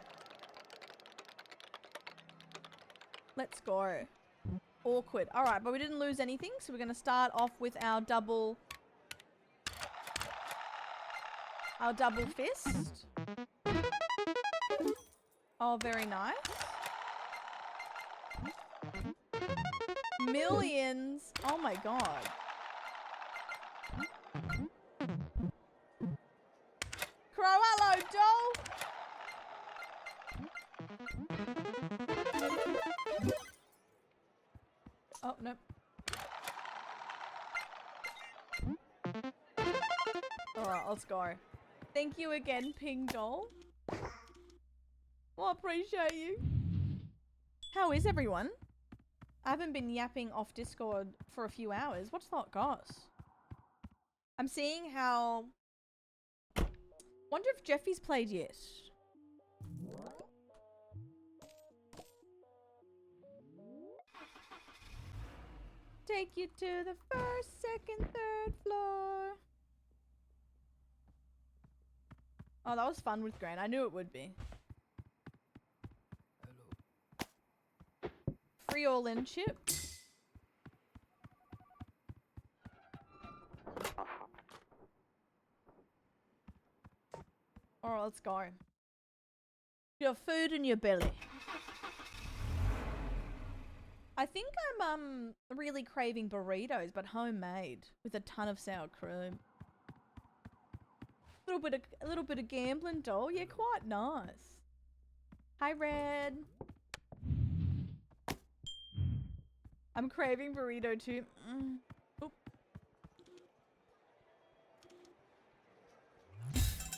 Let's go. Awkward. Alright, but we didn't lose anything, so we're going to start off with our double fist. Oh, very nice. Millions. Oh my god. Crow, hello, doll. Oh, no. Alright, let's go. Thank you again, Ping Doll. Well, I appreciate you. How is everyone? I haven't been yapping off Discord for a few hours. What's that, guys? I'm seeing how... Wonder if Jeffy's played yet. Take you to the first, second, third floor. Oh, that was fun with Gran. I knew it would be. Free all-in chip. Alright, let's go. Your food in your belly. I think I'm really craving burritos, but homemade with a ton of sour cream. A little bit of gambling, doll. Yeah, quite nice. Hi, Red. I'm craving burrito too. Oop.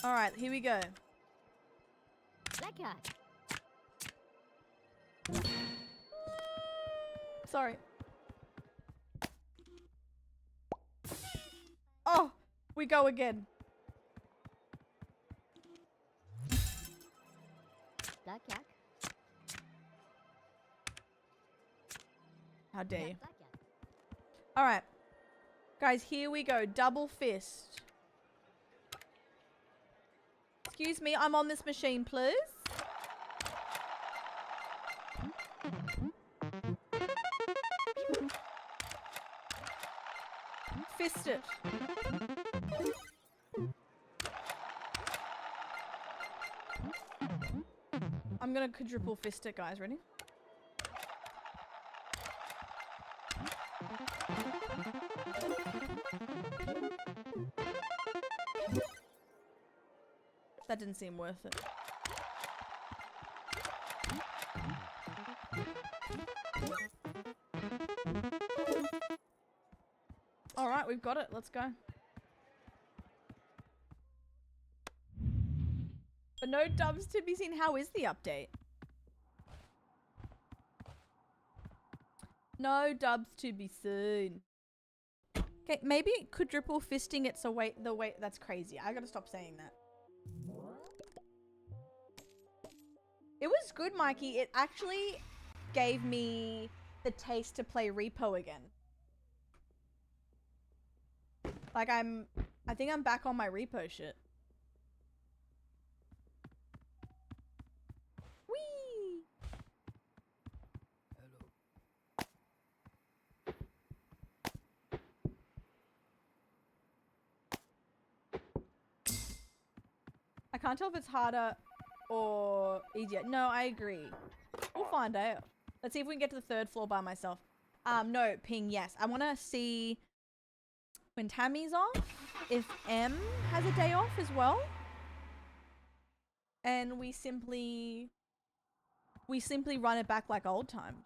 All right, here we go. Black guy. Sorry. Oh, we go again. Black cat. How dare you? Black cat. All right, guys, here we go. Double fist. Excuse me, I'm on this machine, please. Fist it. I'm gonna quadruple fist it, guys. Ready? That didn't seem worth it. All right, we've got it. Let's go. But no dubs to be seen. How is the update? No dubs to be seen. Okay, maybe quadruple fisting it's a weight. The weight that's crazy. I gotta stop saying that. It was good, Mikey. It actually gave me the taste to play Repo again. Like I think I'm back on my Repo shit. Whee! Can't tell if it's harder or easier. No, I agree. We'll find out. Let's see if we can get to the 3rd floor by myself. No, Ping, yes. I want to see when Tammy's off, if M has a day off as well. And we simply run it back like old times.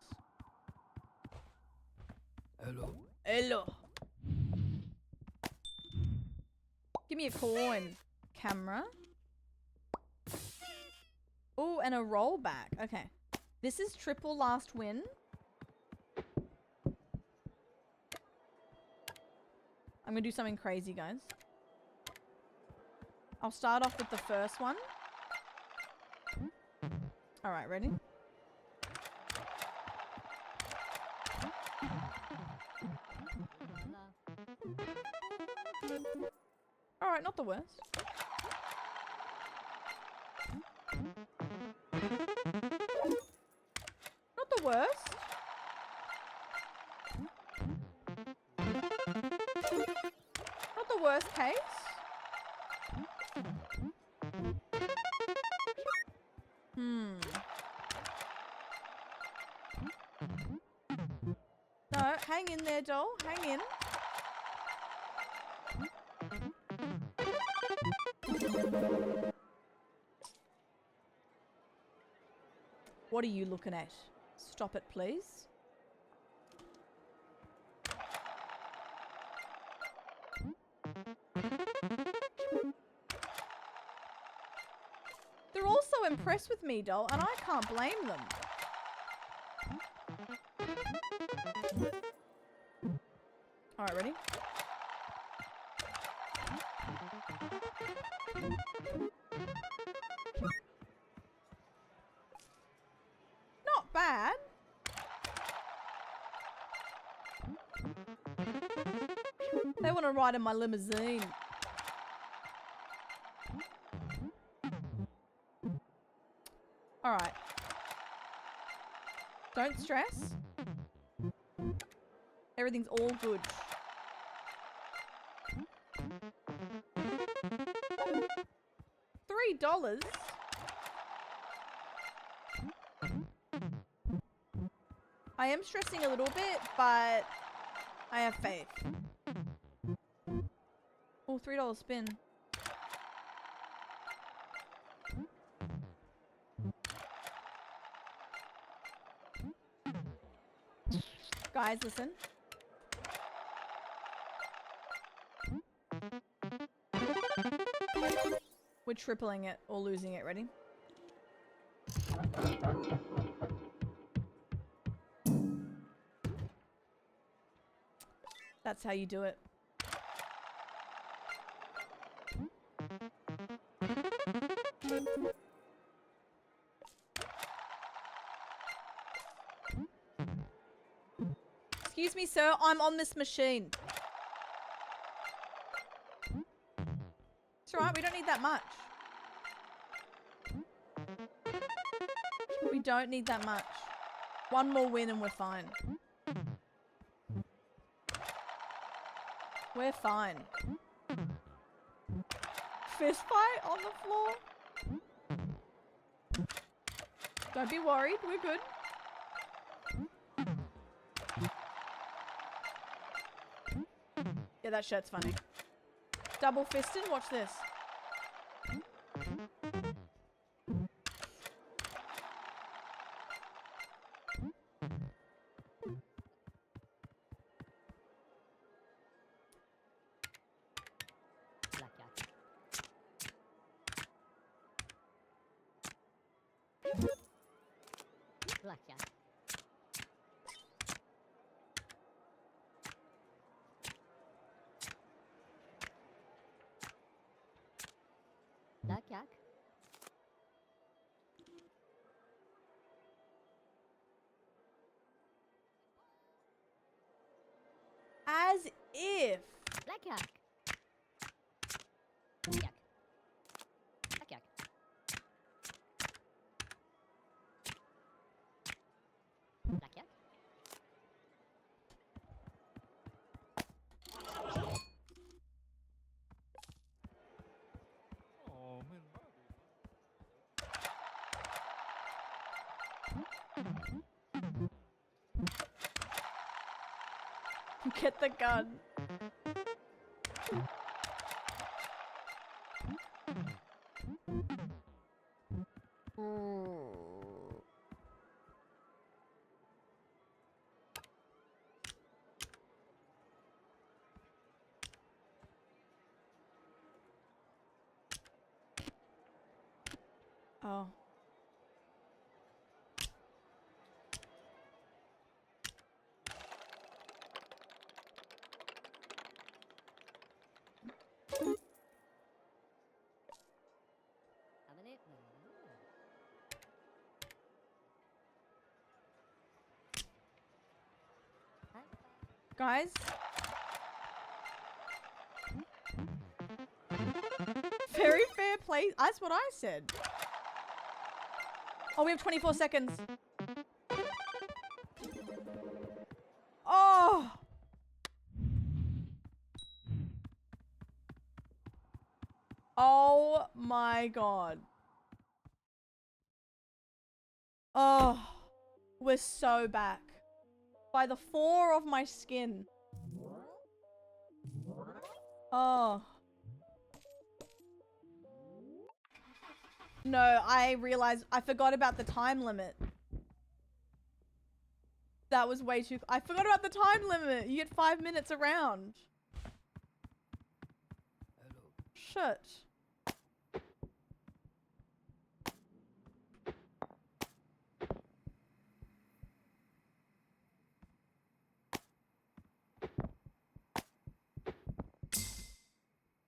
Hello. Hello. Give me a coin, camera. Oh, and a rollback. Okay. This is triple last win. I'm gonna do something crazy, guys. I'll start off with the first one. Alright, ready? Alright, not the worst. Not the worst. Not the worst case. No, hang in there, doll. Hang in. What are you looking at? Stop it, please. They're all so impressed with me, doll, and I can't blame them. Alright, ready? Not bad. They want to ride in my limousine. Alright. Don't stress. Everything's all good. $3? I am stressing a little bit, but I have faith. Oh, $3 spin. Guys, listen. We're tripling it or losing it. Ready? That's how you do it. Excuse me, sir. I'm on this machine. It's alright, we don't need that much. We don't need that much. One more win and we're fine. We're fine. Fist fight on the floor. Don't be worried, we're good. Yeah, that shirt's funny. Double fisted, watch this. Blackjack. Blackjack. As if. Blackjack. Blackjack. Blackjack. Blackjack. Oh, man. Get the gun. Oh. How many? Guys? Very fair play. That's what I said. Oh, we have 24 seconds. Oh! Oh my god. Oh, we're so back. By the 4 of my skin. Oh. No, I realized I forgot about the time limit. That was way too... I forgot about the time limit. You get 5 minutes around. Shit.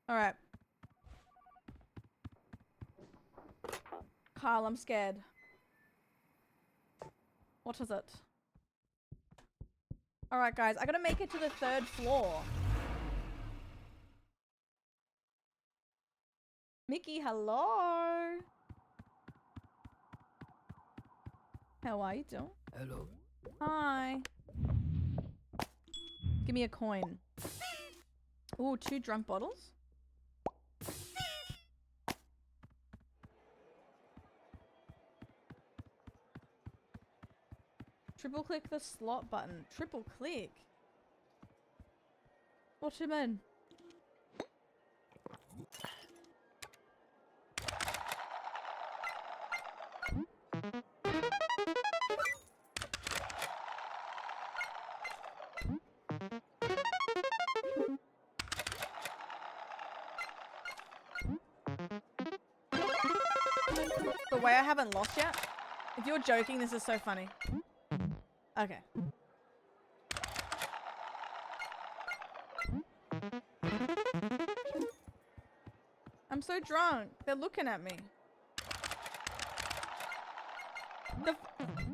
All right. Carl, I'm scared. What is it? All right, guys. I gotta make it to the 3rd floor. Mickey, hello. How are you doing? Hello. Hi. Give me a coin. Ooh, 2 drunk bottles. Triple click the slot button. Triple click? What you mean? The way I haven't lost yet? If you're joking, this is so funny. Okay. I'm so drunk. They're looking at me.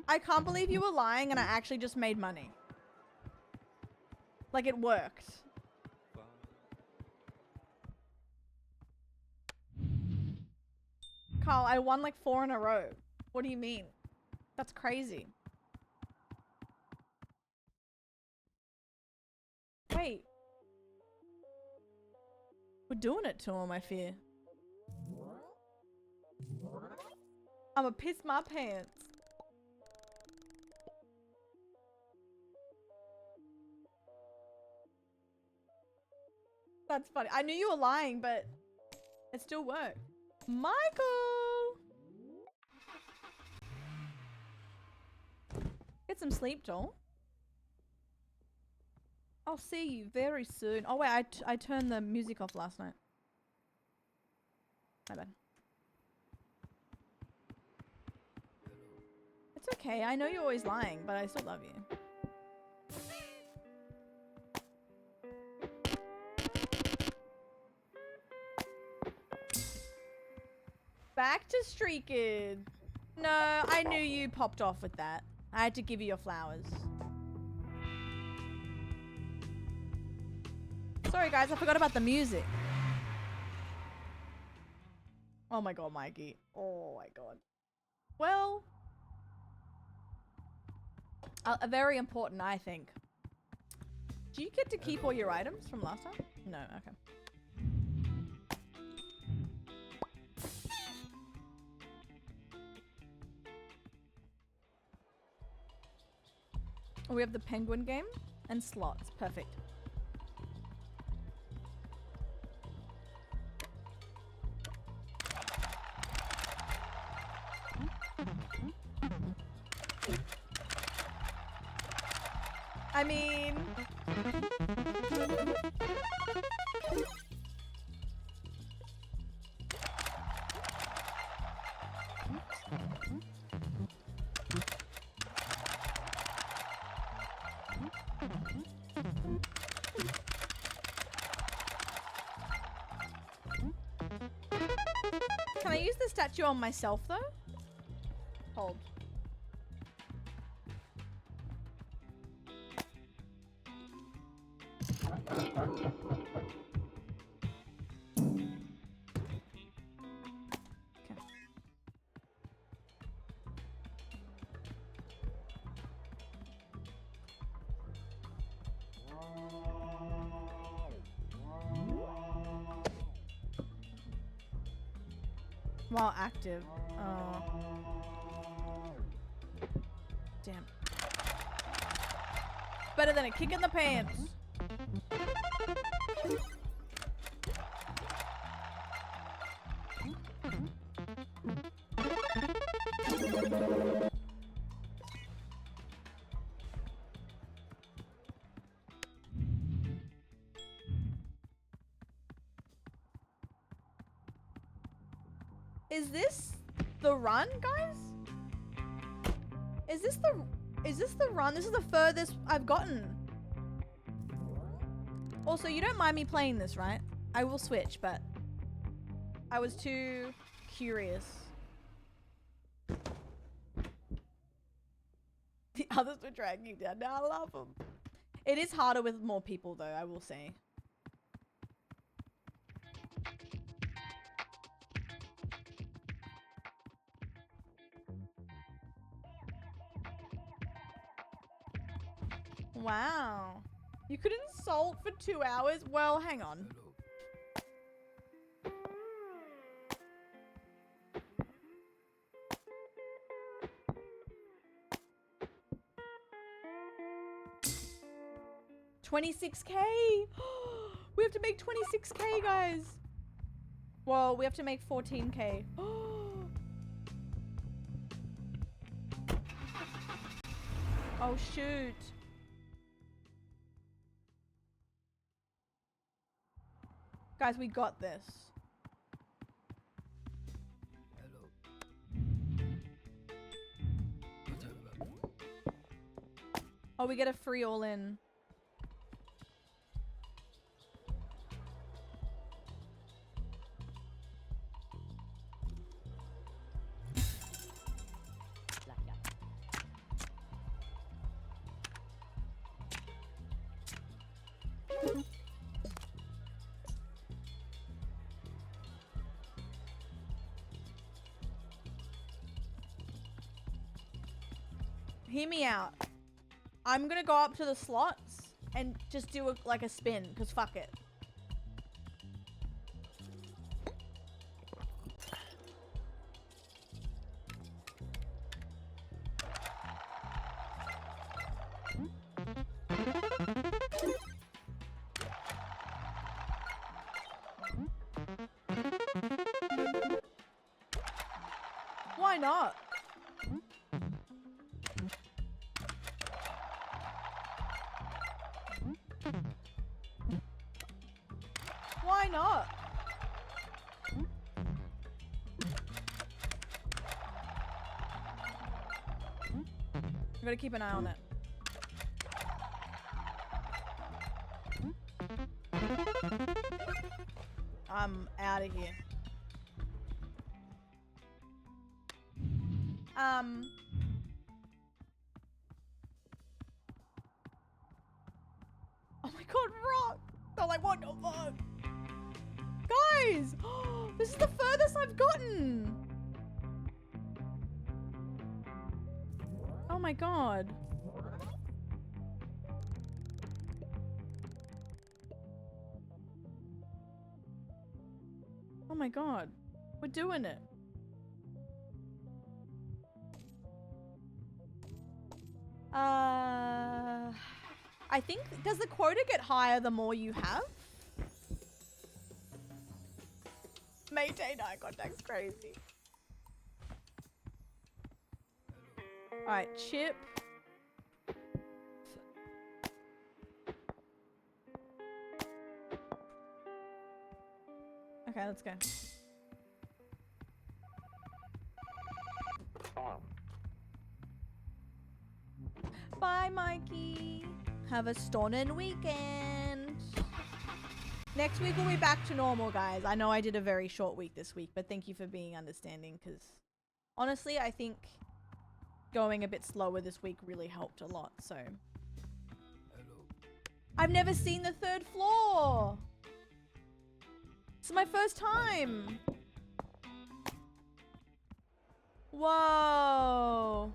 I can't believe you were lying and I actually just made money. Like, it worked. Carl, I won like 4 in a row. What do you mean? That's crazy. Wait. We're doing it to him, I fear. I'ma piss my pants. That's funny. I knew you were lying, but it still worked. Michael! Get some sleep, Joel. I'll see you very soon. Oh wait, I turned the music off last night. My bad. It's okay. I know you're always lying, but I still love you. Back to streaking. No, I knew you popped off with that. I had to give you your flowers. Sorry guys, I forgot about the music. Oh my god, Mikey. Oh my god. Well, a very important, I think. Do you get to keep all your items from last time? No, okay. We have the penguin game and slots. Perfect. I mean... Can I use the statue on myself though? Hold. While active. Oh. Damn. Better than a kick in the pants. Is this the run, guys? Is this the run? This is the furthest I've gotten. Also, you don't mind me playing this, right? I will switch, but I was too curious. The others were dragging you down. Now I love them. It is harder with more people, though, I will say. Wow. You could insult for 2 hours? Well, hang on. $26K! We have to make $26K, guys! Well, we have to make $14K. Oh, shoot. Guys, we got this. Oh, we get a free all-in. Hear me out. I'm gonna go up to the slots and just do like a spin, because fuck it. Why not? Why not? I'm gonna keep an eye on it. I'm out of here. Oh my god, rock! They're like, what the fuck? Guys! This is the furthest I've gotten! Oh my god. Oh my god. We're doing it. I think, does the quota get higher the more you have? Maintain eye contact's crazy. Alright, Chip. Okay, let's go. Bye, Mikey. Have a stunning weekend. Next week we'll be back to normal, guys. I know I did a very short week this week, but thank you for being understanding, because honestly, I think going a bit slower this week really helped a lot, so. I've never seen the 3rd floor. It's my first time. Whoa.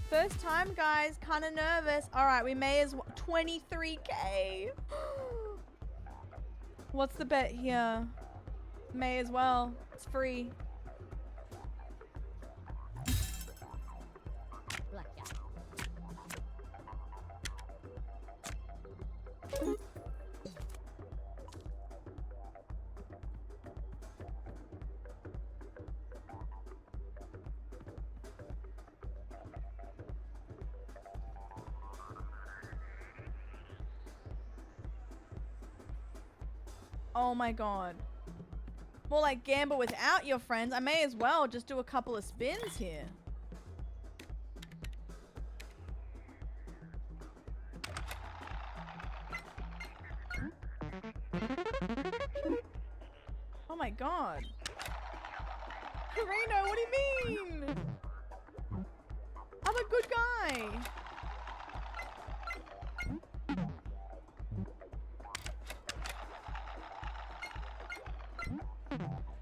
First time, guys. Kind of nervous. All right, we may as well. 23K. What's the bet here? May as well. It's free. Blackjack. Oh my god. More like gamble without your friends. I may as well just do a couple of spins here. Oh my god. Karino, what do you mean? I'm a good guy.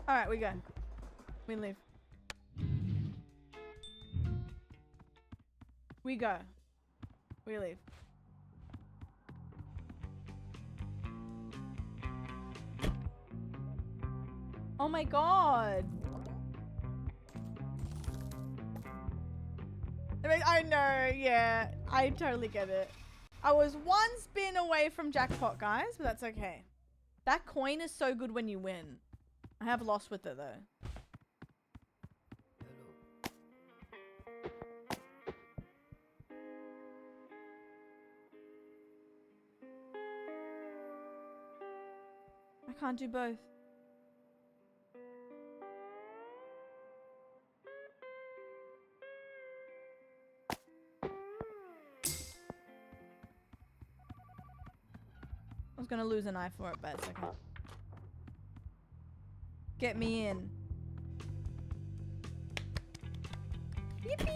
Alright, we go. We leave. We go. We leave. Oh my god. I know, yeah. I totally get it. I was one spin away from jackpot, guys, but that's okay. That coin is so good when you win. I have lost with it though. I can't do both. I was gonna lose an eye for it, but it's okay. Get me in. Yippee!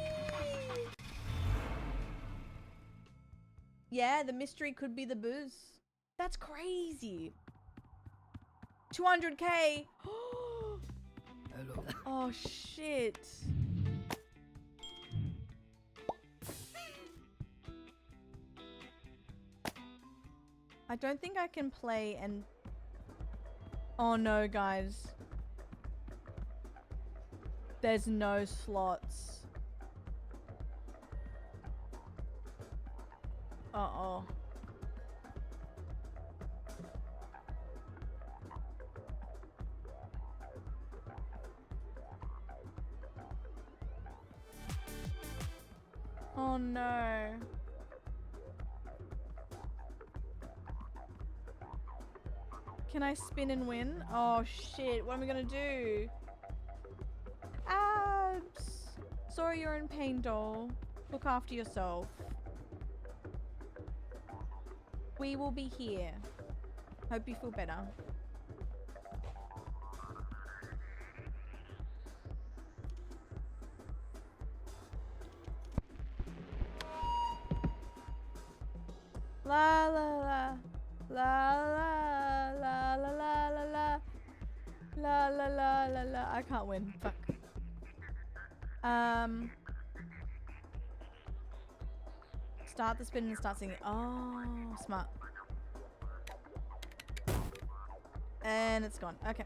Yeah, the mystery could be the booze. That's crazy. 200K. Oh shit. I don't think I can play and... Oh no, guys. There's no slots. Uh-oh. Oh no. Can I spin and win? Oh shit, what am I gonna do? Abs! Sorry you're in pain, doll. Look after yourself. We will be here. Hope you feel better. La la la. La la la la la la la. La la la la la. I can't win. Fuck. Start the spin and start singing. Oh, smart. And it's gone. Okay.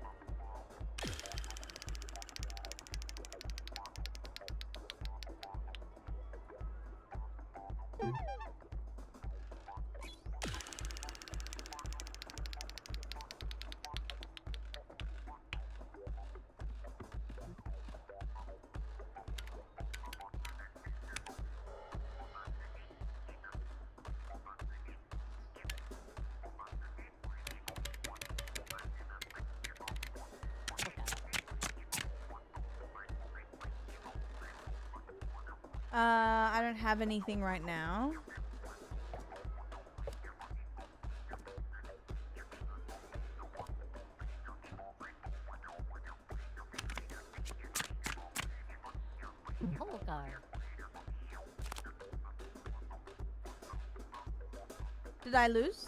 I don't have anything right now. Polgar. Did I lose?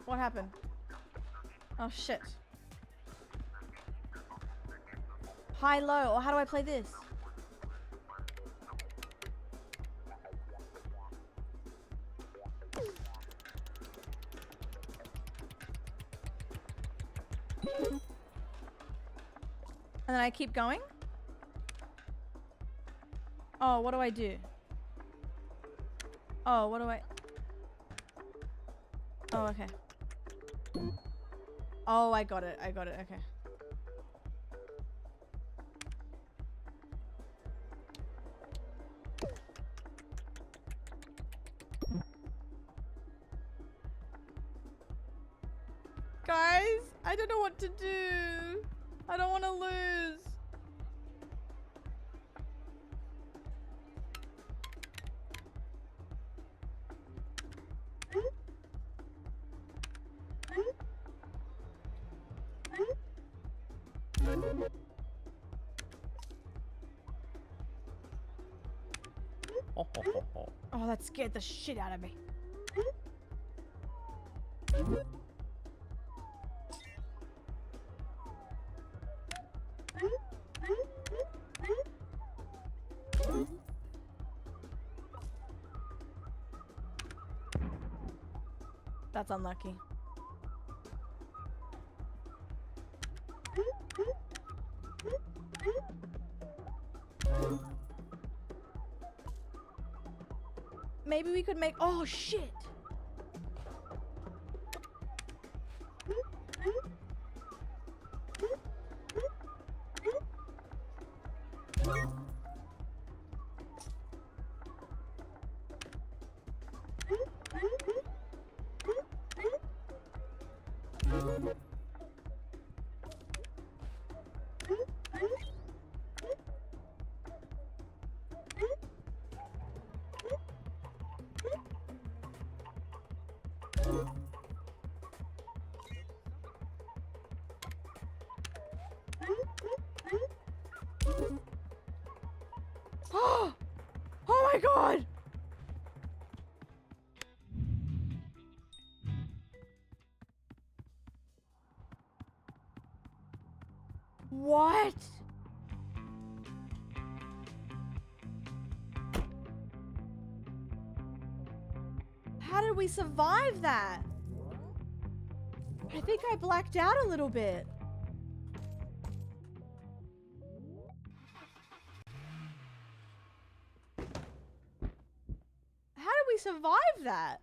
What happened? Oh shit. High, low, or how do I play this? And then I keep going? Oh, what do I do? Oh, what do I... Oh, okay. Oh, I got it. I got it. Okay. Guys, I don't know what to do. I don't want to lose. Oh, that scared the shit out of me. That's unlucky. Maybe we could make... Oh, shit! Oh! Oh my god! What? How did we survive that? I think I blacked out a little bit. How did we survive that?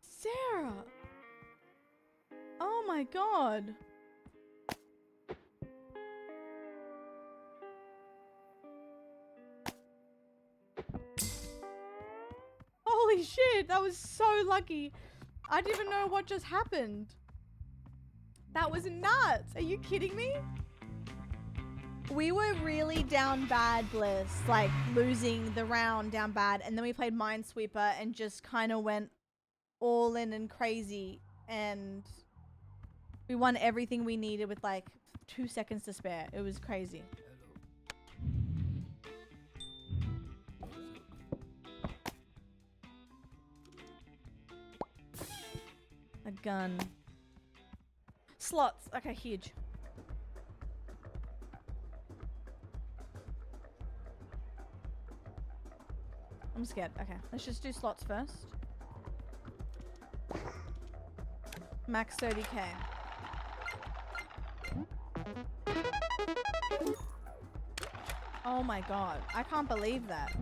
Sarah. Oh my god. Holy shit, that was so lucky. I didn't even know what just happened. That was nuts. Are you kidding me? We were really down bad, Bliss. Like, losing the round down bad. And then we played Minesweeper and just kind of went all in and crazy. And we won everything we needed with like 2 seconds to spare. It was crazy. A gun. Slots. Okay, huge. I'm scared. Okay, let's just do slots first. Max 30k. Oh my god. I can't believe that.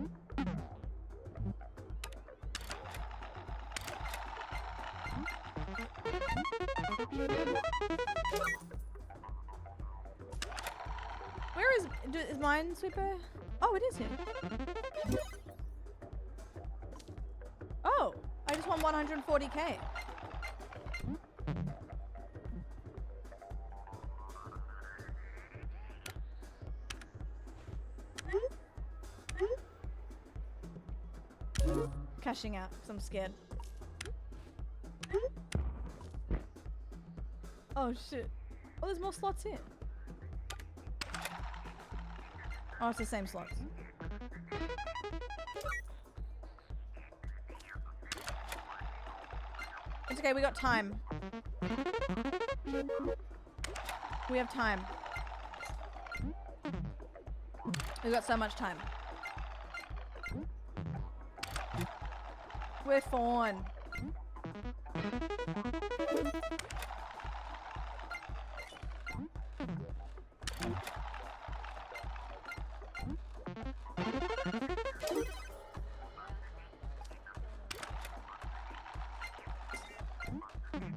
Where is Minesweeper? Oh, it is him. Oh, I just won 140k. Cashing out because I'm scared. Oh shit. Oh, there's more slots here. Oh, it's the same slots. It's okay, we got time. We have time. We got so much time. We're fine.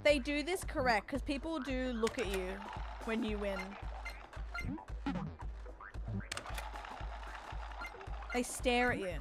They do this correct because people do look at you when you win. They stare at you.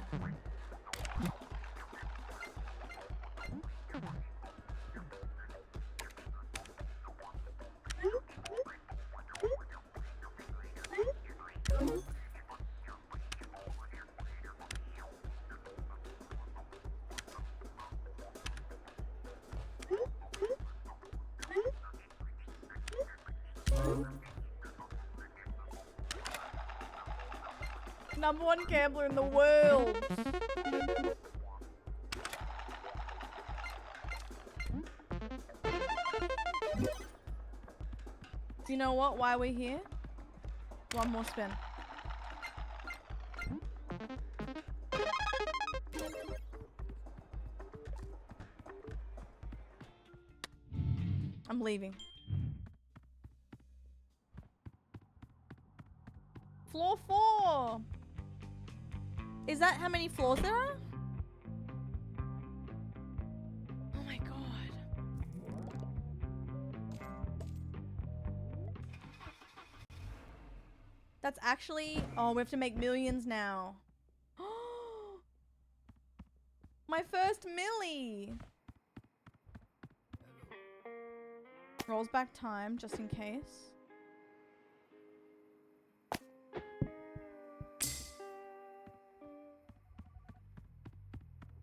#1 gambler in the world. You know what? Why we're here? One more spin. I'm leaving. Floor 4. Is that how many floors there are? Oh my god. That's actually... Oh, we have to make millions now. My first millie. Rolls back time, just in case.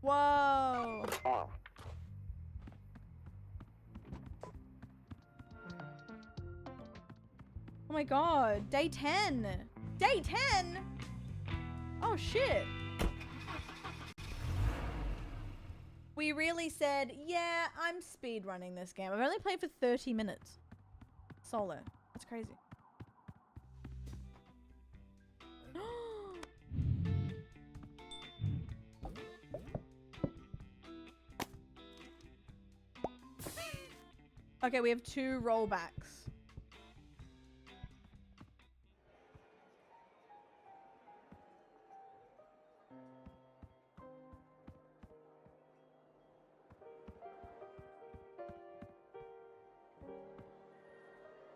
Whoa. Oh my god, day 10. Day 10? Oh shit. We really said, yeah, I'm speed running this game. I've only played for 30 minutes. Solo. That's crazy. Okay, we have 2 rollbacks.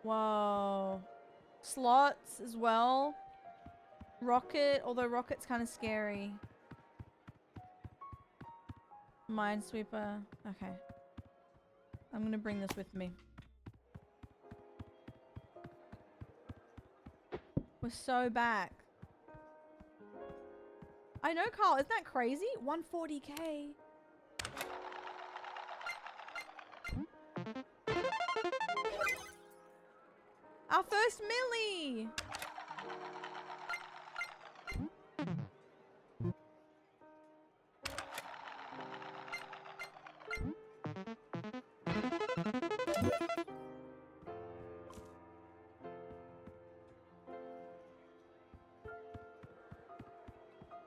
Whoa. Slots as well. Rocket, although Rocket's kind of scary. Minesweeper. Okay. I'm gonna bring this with me. We're so back. I know, Carl. Isn't that crazy? 140k. Our first millie.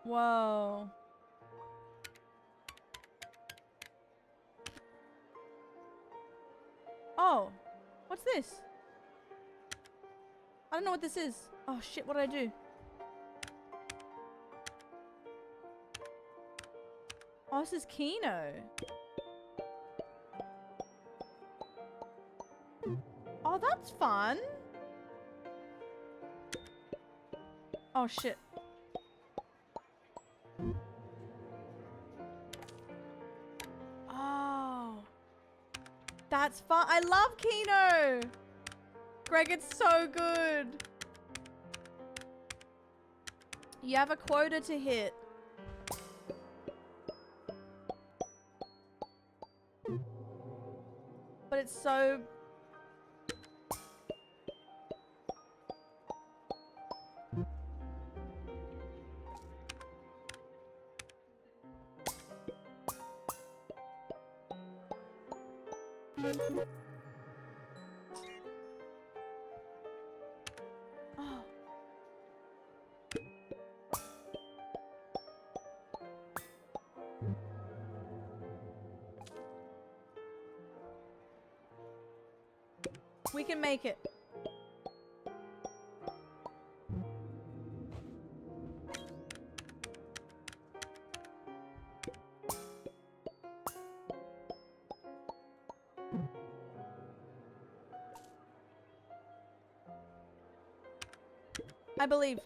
Whoa. Oh, what's this? I don't know what this is. Oh shit, what did I do? Oh, this is Kino. Oh, that's fun. Oh shit. Oh. That's fun. I love Kino. Greg, it's so good. You have a quota to hit. But it's so... Oh. We can make it. I believe.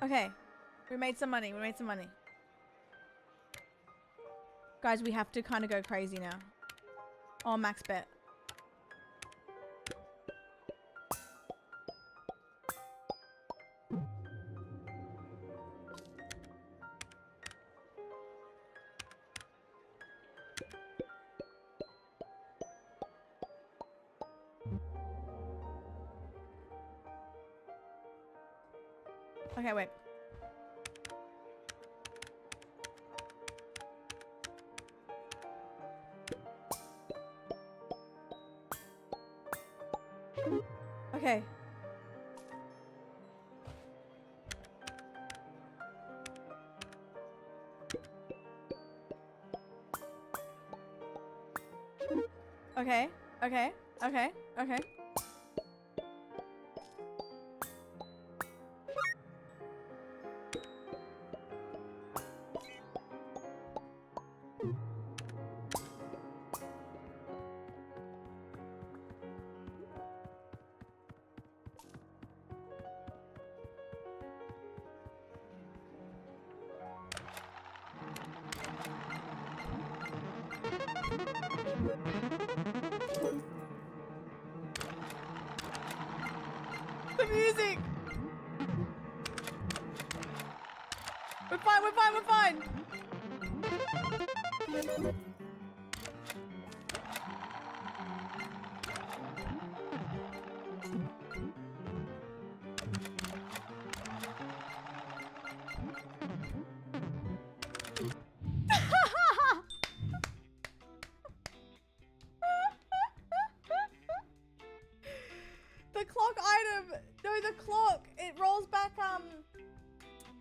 Okay. We made some money. We made some money. Guys, we have to kind of go crazy now. Oh, max bet. Okay, wait. Okay. Okay, okay, okay, okay. The music! We're fine, we're fine, we're fine! The clock item! No, the clock! It rolls back,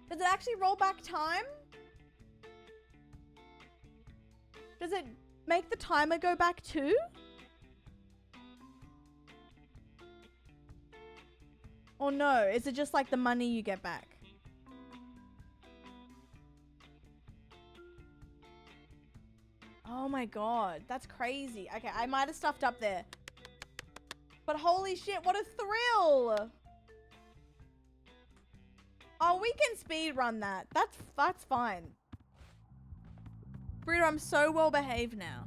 does it actually roll back time? Does it make the timer go back too? Or no, is it just like the money you get back? Oh my god, that's crazy. Okay, I might have stuffed up there. But holy shit, what a thrill! Oh, we can speed run that. That's fine. Bruno, I'm so well behaved now.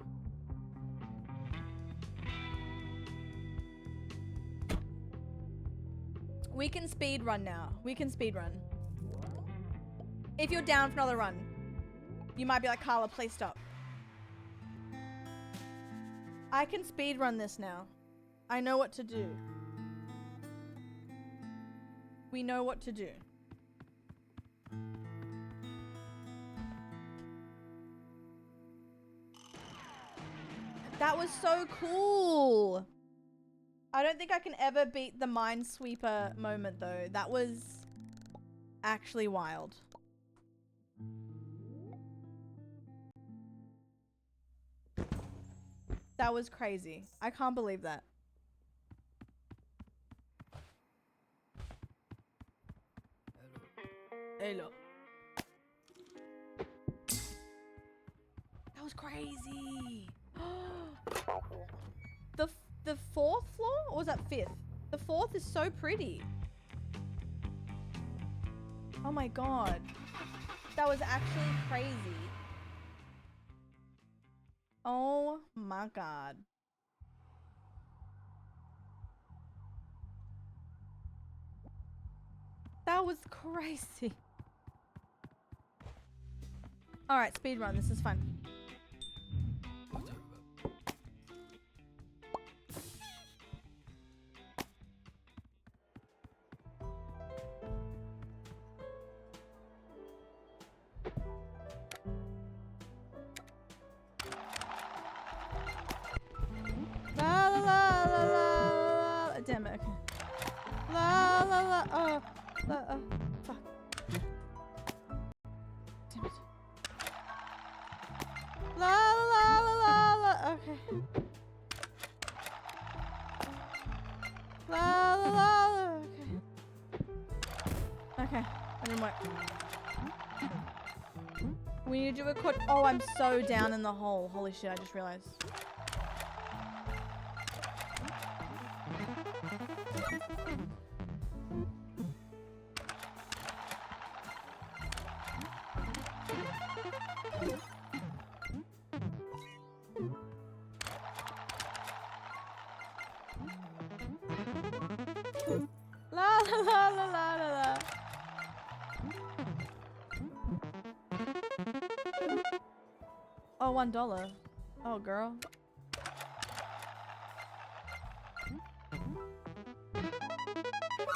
We can speed run now. We can speed run. If you're down for another run, you might be like, Carla, please stop. I can speed run this now. I know what to do. We know what to do. That was so cool. I don't think I can ever beat the Minesweeper moment though. That was actually wild. That was crazy. I can't believe that. Hello. That was crazy. The fourth floor? Or was that fifth? The fourth is so pretty. Oh my god. That was actually crazy. Oh my god. That was crazy. Alright, speedrun. This is fun. La la la la la la. Damn it, okay. La la la. Oh, fuck. Damn it. La la la la la. Okay. La la la la. Okay. Okay. I didn't work. We need to do a cut. Oh, I'm so down in the hole. Holy shit! I just realized. La la la la la la la. Oh, $1. Oh, girl.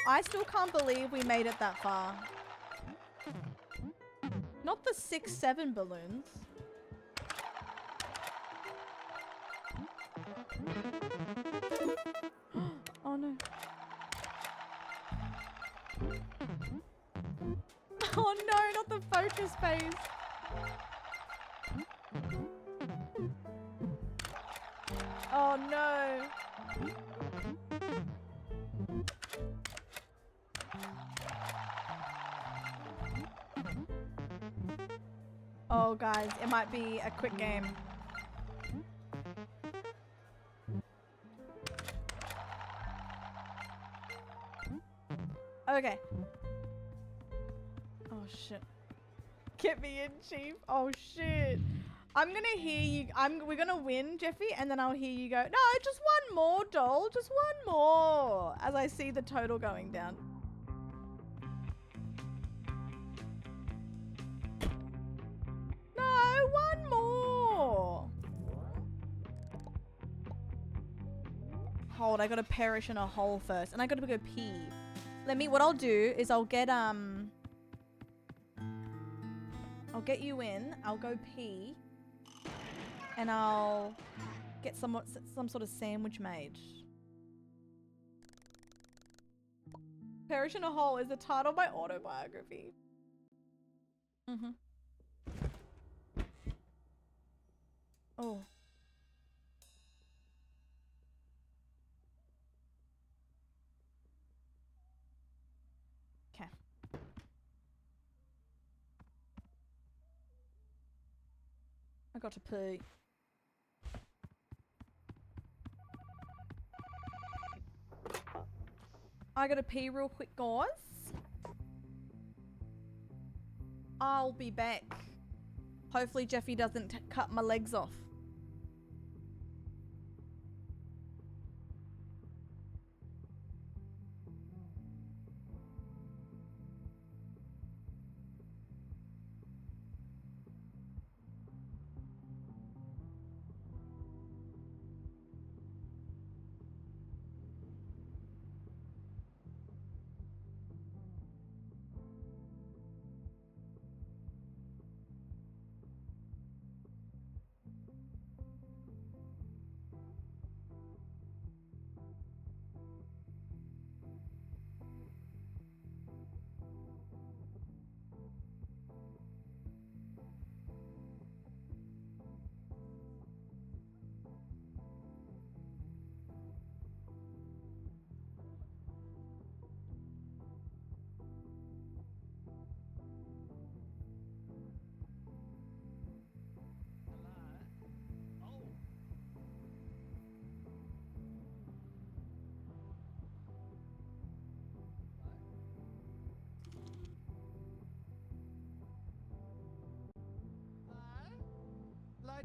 I still can't believe we made it that far. Not the 6, 7 balloons. Oh no. Oh no, not the focus phase. Oh no. Oh guys, it might be a quick game. Okay. Oh shit. Get me in, Chief. Oh shit. I'm gonna hear you. We're gonna win, Jeffy, and then I'll hear you go, no, just one more, doll. Just one more. As I see the total going down. No, one more. Hold, I gotta perish in a hole first. And I gotta go pee. What I'll do is I'll get you in, I'll go pee, and I'll get some sort of sandwich made. Perish in a Hole is the title of my autobiography. Mm-hmm. Oh. Okay. I got to pee. I gotta pee real quick, guys. I'll be back. Hopefully Jeffy doesn't cut my legs off.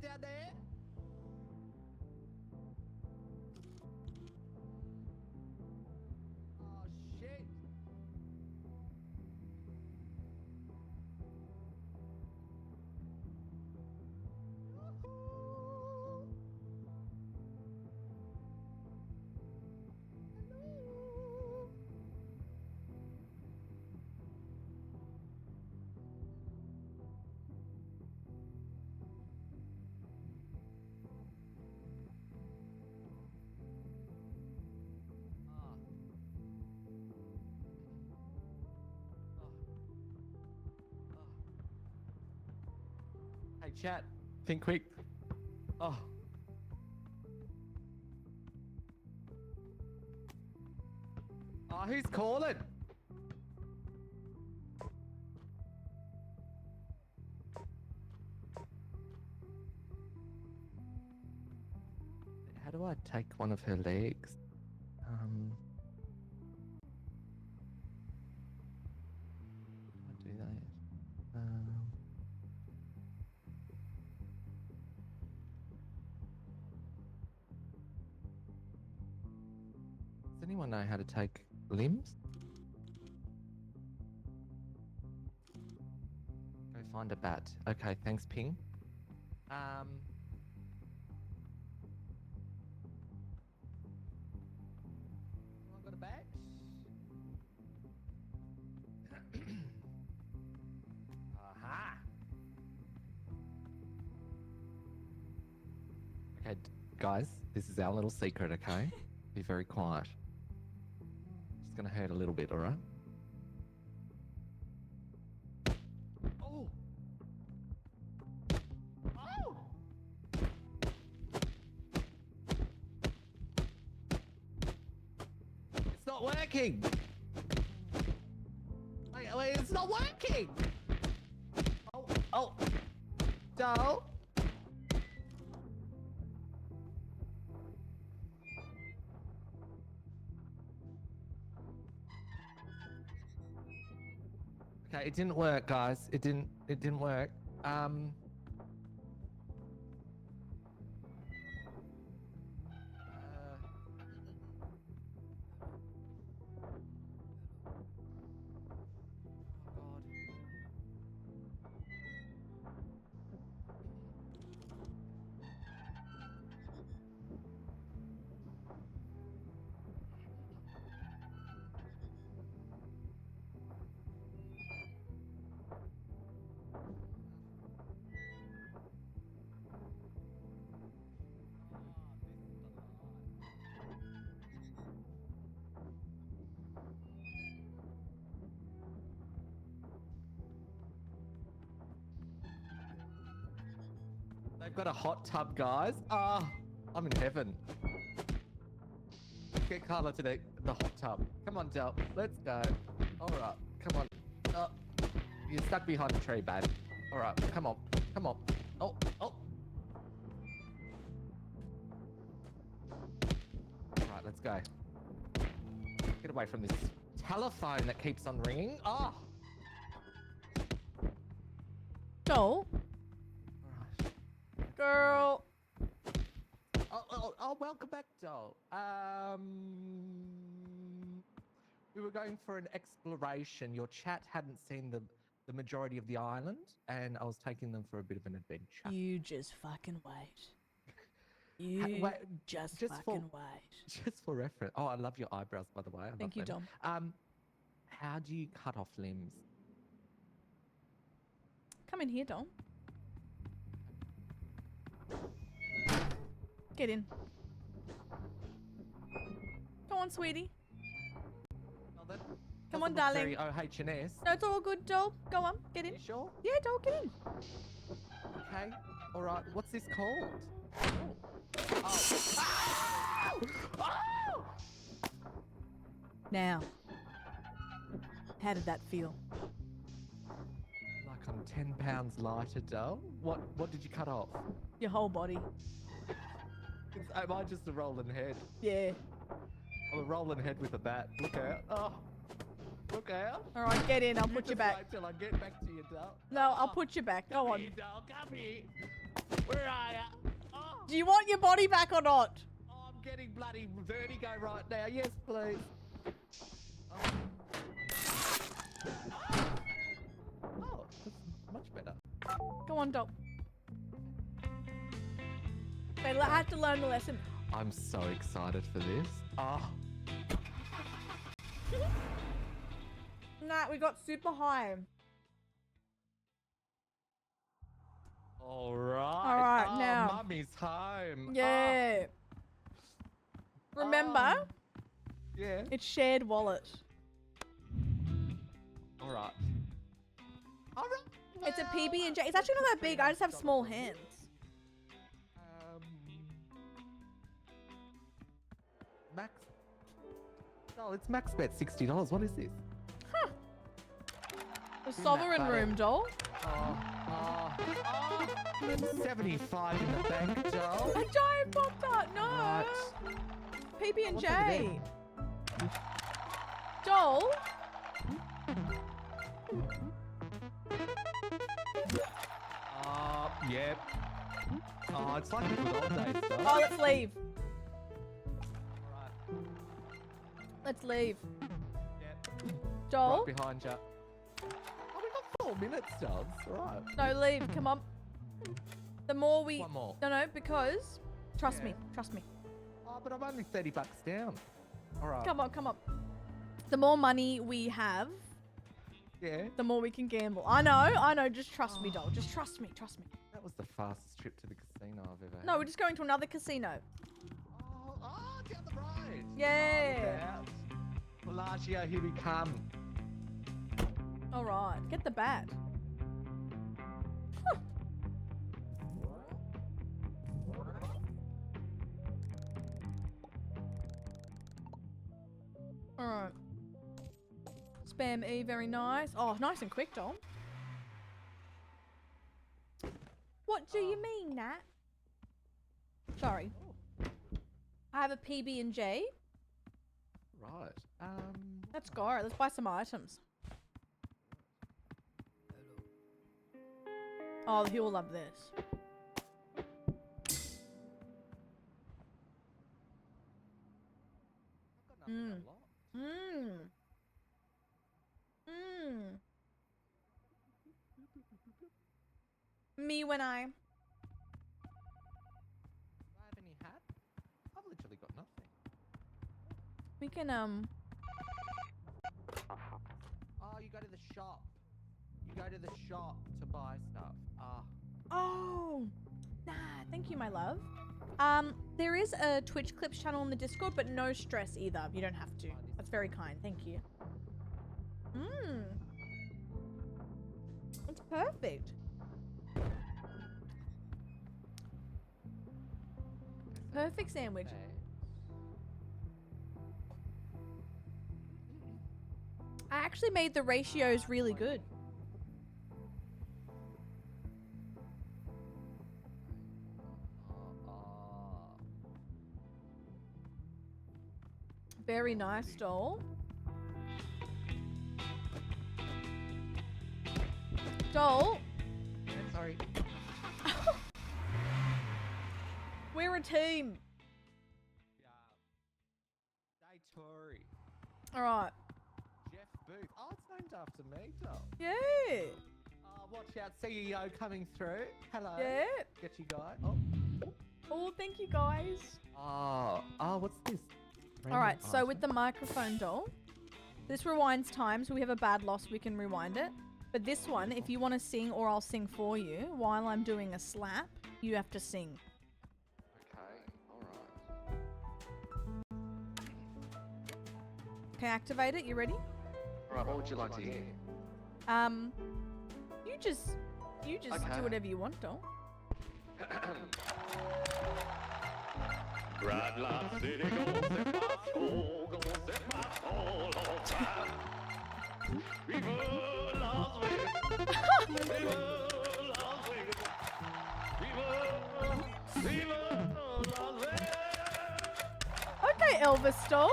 down there? Oh shit. Yahoo! Hello. Ah. Hey, chat. Think quick. Oh. Oh, who's calling? How do I take one of her legs? How do I do that? Does anyone know how to take limbs? Go find a bat. Okay, thanks, Ping. Anyone got a bat? Aha! Okay, guys, this is our little secret, okay? Be very quiet. It's gonna hurt a little bit, alright? Oh! Oh! It's not working! Wait, it's not working! Oh! Doll? Okay, it didn't work, guys. It didn't work. They've got a hot tub, guys. Ah, I'm in heaven. Get Carla to the hot tub. Come on, Del. Let's go. All right. Come on. You're stuck behind the tree, babe. All right. Come on. Come on. Oh. All right. Let's go. Get away from this telephone that keeps on ringing. Oh. Joel. Girl. Oh, welcome back, Joel. We were going for an exploration. Your chat hadn't seen the majority of the island, and I was taking them for a bit of an adventure. You just fucking wait. You Wait, just just fucking wait. Just for reference. Oh, I love your eyebrows, by the way. I Thank love you, them. Dom. How do you cut off limbs? Come in here, Dom. Get in. Come on, sweetie. Oh, that Come doesn't on, look darling. Very OH&S. No, it's all good, Joel. Go on, get in. You sure? Yeah, Joel, get in. Okay. All right. What's this called? Oh. Oh! Now, how did that feel? Like I'm 10 pounds lighter, Dale. What did you cut off? Your whole body. Am I just a rolling head? Yeah. I'm a rolling head with a bat. Look out. Oh. Look out. All right, get in. I'll You put you just back. Wait till I get back to you, doll. No, I'll put you back. Go Come on. here, doll. Come here. Where are you? Oh, Do you want your body back or not? I'm getting bloody vertigo right now. Yes, please. Oh, that's much better. Go on, doll. Wait, I have to learn the lesson. I'm so excited for this. Oh. Nah, we got super high. All right. All right, oh, now. Mummy's home. Yeah. Remember, Oh, yeah. it's shared wallet. All right. All right. It's a PB&J. It's actually not that big. I just have small hands. Max. Oh, it's max bet $60. What is this? The that sovereign butter. room, doll. 75 in the bank, doll. A giant pop tart. No. Right. PB&J. Doll. Yep. Oh, it's like the good old days, doll. Oh, let's leave. Right. Let's leave. Yep. Doll. Right behind you. Oh, we got 4 minutes, dolls. Right. No, leave. Come on. The more we. One more. No, because. Trust Yeah. me. Trust me. Oh, but I'm only $30 down. All right. Come on, come on. The more money we have, Yeah. the more we can gamble. I know. Just trust me, doll. Just trust me. Trust me. That was the fastest trip to the casino I've ever had. No, we're just going to another casino. Oh, down the road. Yeah. Bellagio, here we come. All right. Get the bat. Huh. All right. Spam E, very nice. Oh, nice and quick, doll. What do you mean, Nat? Sorry. I have a PB&J. Right. Let's go. Let's buy some items. Oh, he will love this. Mm. Mmm. Mmm. Me when I. Do I have any hat? I've literally got nothing. We can Oh, you go to the shop. You go to the shop to buy stuff. Oh. Nah, thank you, my love. There is a Twitch Clips channel on the Discord, but no stress either. You don't have to. That's very kind. Thank you. Mmm. It's perfect. Perfect sandwich. I actually made the ratios really good. Very nice, doll. Doll. Sorry. We're a team. Day Tory. All right. Jeff Booth. Oh, it's named after me, doll. Yeah. Watch out, CEO coming through. Hello. Yeah. Get you guys. Oh. Oh, thank you, guys. What's this? All right. So with the microphone, doll, this rewinds time. So we have a bad loss, we can rewind it. But this one, if you want to sing or I'll sing for you while I'm doing a slap, you have to sing. Okay, alright. Okay, activate it. You ready? Alright, what would you like to hear? You just Okay. do whatever you want, doll. Red Light City goes set my soul, goes set my soul on fire. Viva Las Vegas, viva Las Vegas, viva Las Vegas. Okay, Elvis doll.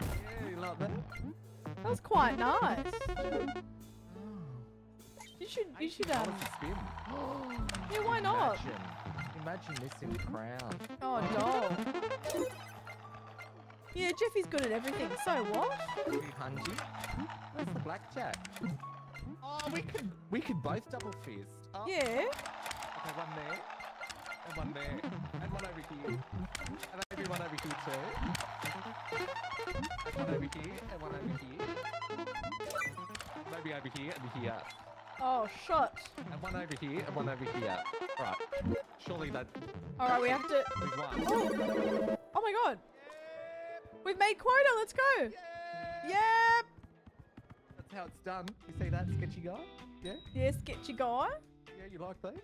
Yeah, you like that? That was quite nice. You should $80 a spin. Yeah, why not? Imagine this in Crown. Oh no. Yeah, Jeffy's good at everything. So what? 200. Where's the blackjack? Oh, we could both double fist. Oh. Yeah. Okay, one there. And one there. And one over here. And maybe one over here too. And one over here. And one over here. Maybe over here and here. Oh, shot. And one over here and one over here. Right. Surely that. Alright, we have to. We've won. Oh. Oh my god. We've made quota. Let's go. Yep. That's how it's done. You see that, sketchy guy? Yeah? Yeah, sketchy guy. Yeah, you like that?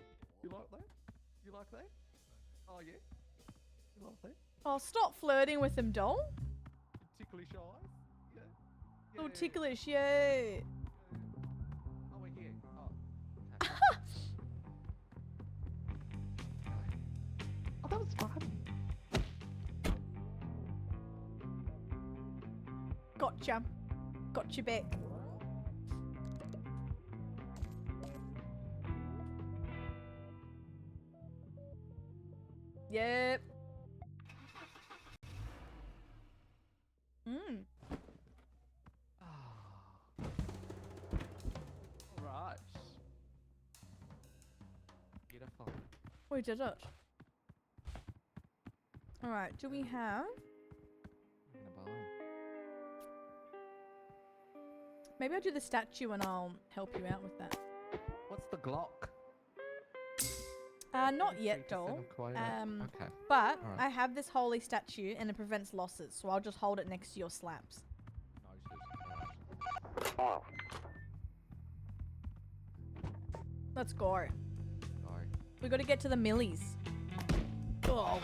You like that? You like that? Oh, yeah? You like that? Oh, stop flirting with him, doll. Ticklish eyes? Yeah? Little ticklish, yay. Oh, we're here. Oh. Okay. Oh, that was fun. Gotcha. Gotcha back. Yep. Alright. Beautiful. We did it. Alright, do we have... Maybe I'll do the statue and I'll help you out with that. What's the Glock? Not yet, 3% doll. of quota. Okay. But Alright. I have this holy statue and it prevents losses, so I'll just hold it next to your slaps. Let's go. We gotta get to the millies. Oh.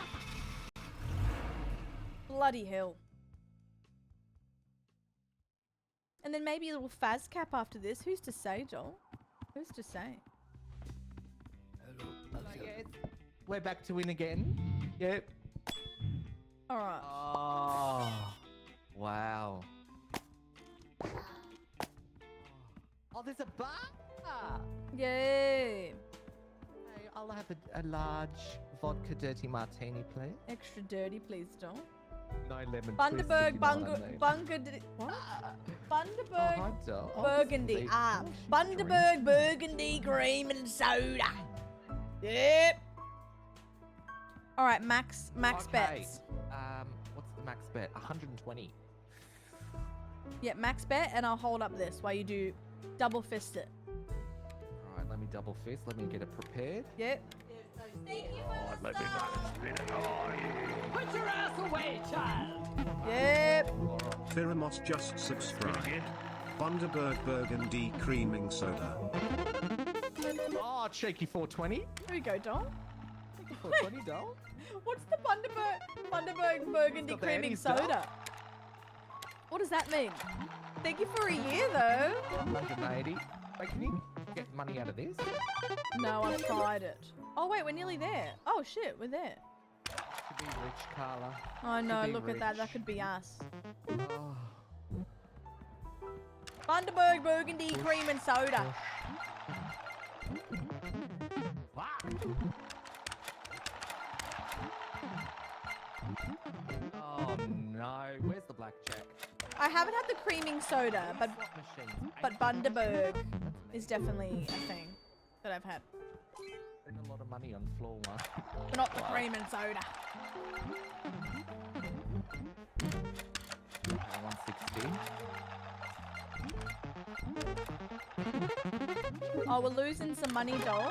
Bloody hell. And then maybe a little Faz cap after this. Who's to say, Joel? Who's to say? We're back to win again. Yep. Alright. Oh. Wow. Oh, there's a bar. Yay. Hey, I'll have a large vodka dirty martini, please. Extra dirty, please, Joel. No lemon. Bundaberg, Bundaberg. What? Oh, Bundaberg, hi, doll. Oh, Burgundy. this is Ah, the- Bundaberg, Burgundy, cream and soda. Yep. All right, max Okay. bets. What's the max bet? 120. Yeah, max bet, and I'll hold up this while you do double fist it. All right, let me double fist. Let me get it prepared. Yep. Let me spin it on. Put your ass away, child! Yep. Firamos just subscribed. Bundaberg Burgundy Creaming Soda. Oh, cheeky 420. Here we go, Dom. Cheeky 420, doll. What's the Bundaberg Burgundy got the creaming Annie's doll. soda? What does that mean? Thank you for a year, though. 180. Wait, can you get money out of this? No, I've tried it. Oh, wait, we're nearly there. Oh, shit, we're there. To be rich, Carla. Oh, no, be look at that. That rich. could be us. Oh. Bundaberg Burgundy cream and soda. Oh no, where's the blackjack? I haven't had the creaming soda, but Slot machines. Bundaberg is definitely a thing that I've had. Spend a lot of money on floor one. But not the cream and soda. 160. Oh, we're losing some money, doll.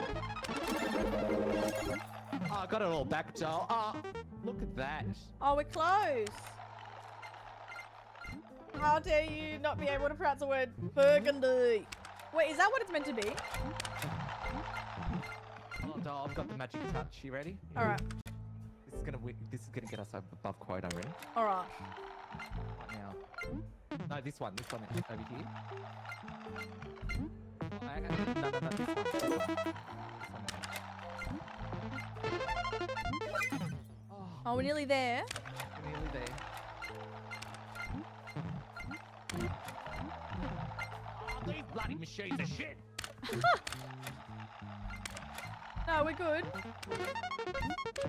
Oh, I got it all back, doll. Oh, look at that. Oh, we're close. How dare you not be able to pronounce the word burgundy? Wait, is that what it's meant to be? Oh, doll, I've got the magic touch. You ready? All right. This is gonna get us above quota. Ready? All right. Right now. No, this one over here. Oh, no, this one. This one. Oh, we're nearly there. We're nearly there. machines are shit. No, we're good.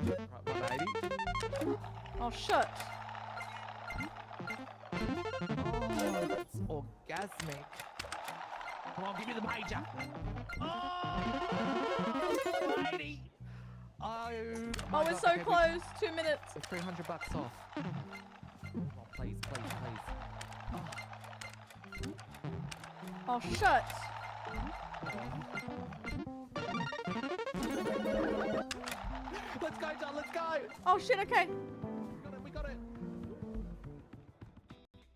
Right, 180. Oh, shit. Oh, that's orgasmic. Come on, give me the major. Oh, 80. Oh, Oh, we're so close. 2 minutes. We're $300 off. Come on, please, please, please. Oh, shit. Let's go, John, let's go. Oh, shit, okay. We got it.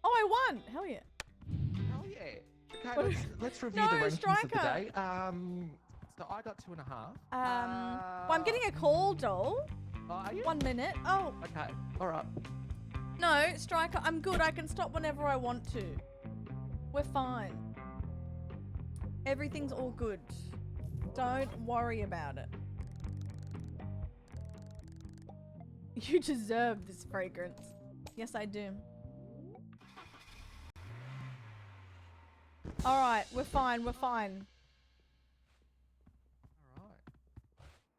Oh, I won. Hell yeah. Hell yeah. Okay, What- let's review No, the rankings of the striker. day. So I got 2.5. Well, I'm getting a call, doll. Oh, are you? 1 minute. Oh, Okay, alright. no, Striker, I'm good. I can stop whenever I want to. We're fine. Everything's all good. Don't worry about it. You deserve this fragrance. Yes, I do. Alright, we're fine, we're fine. Alright.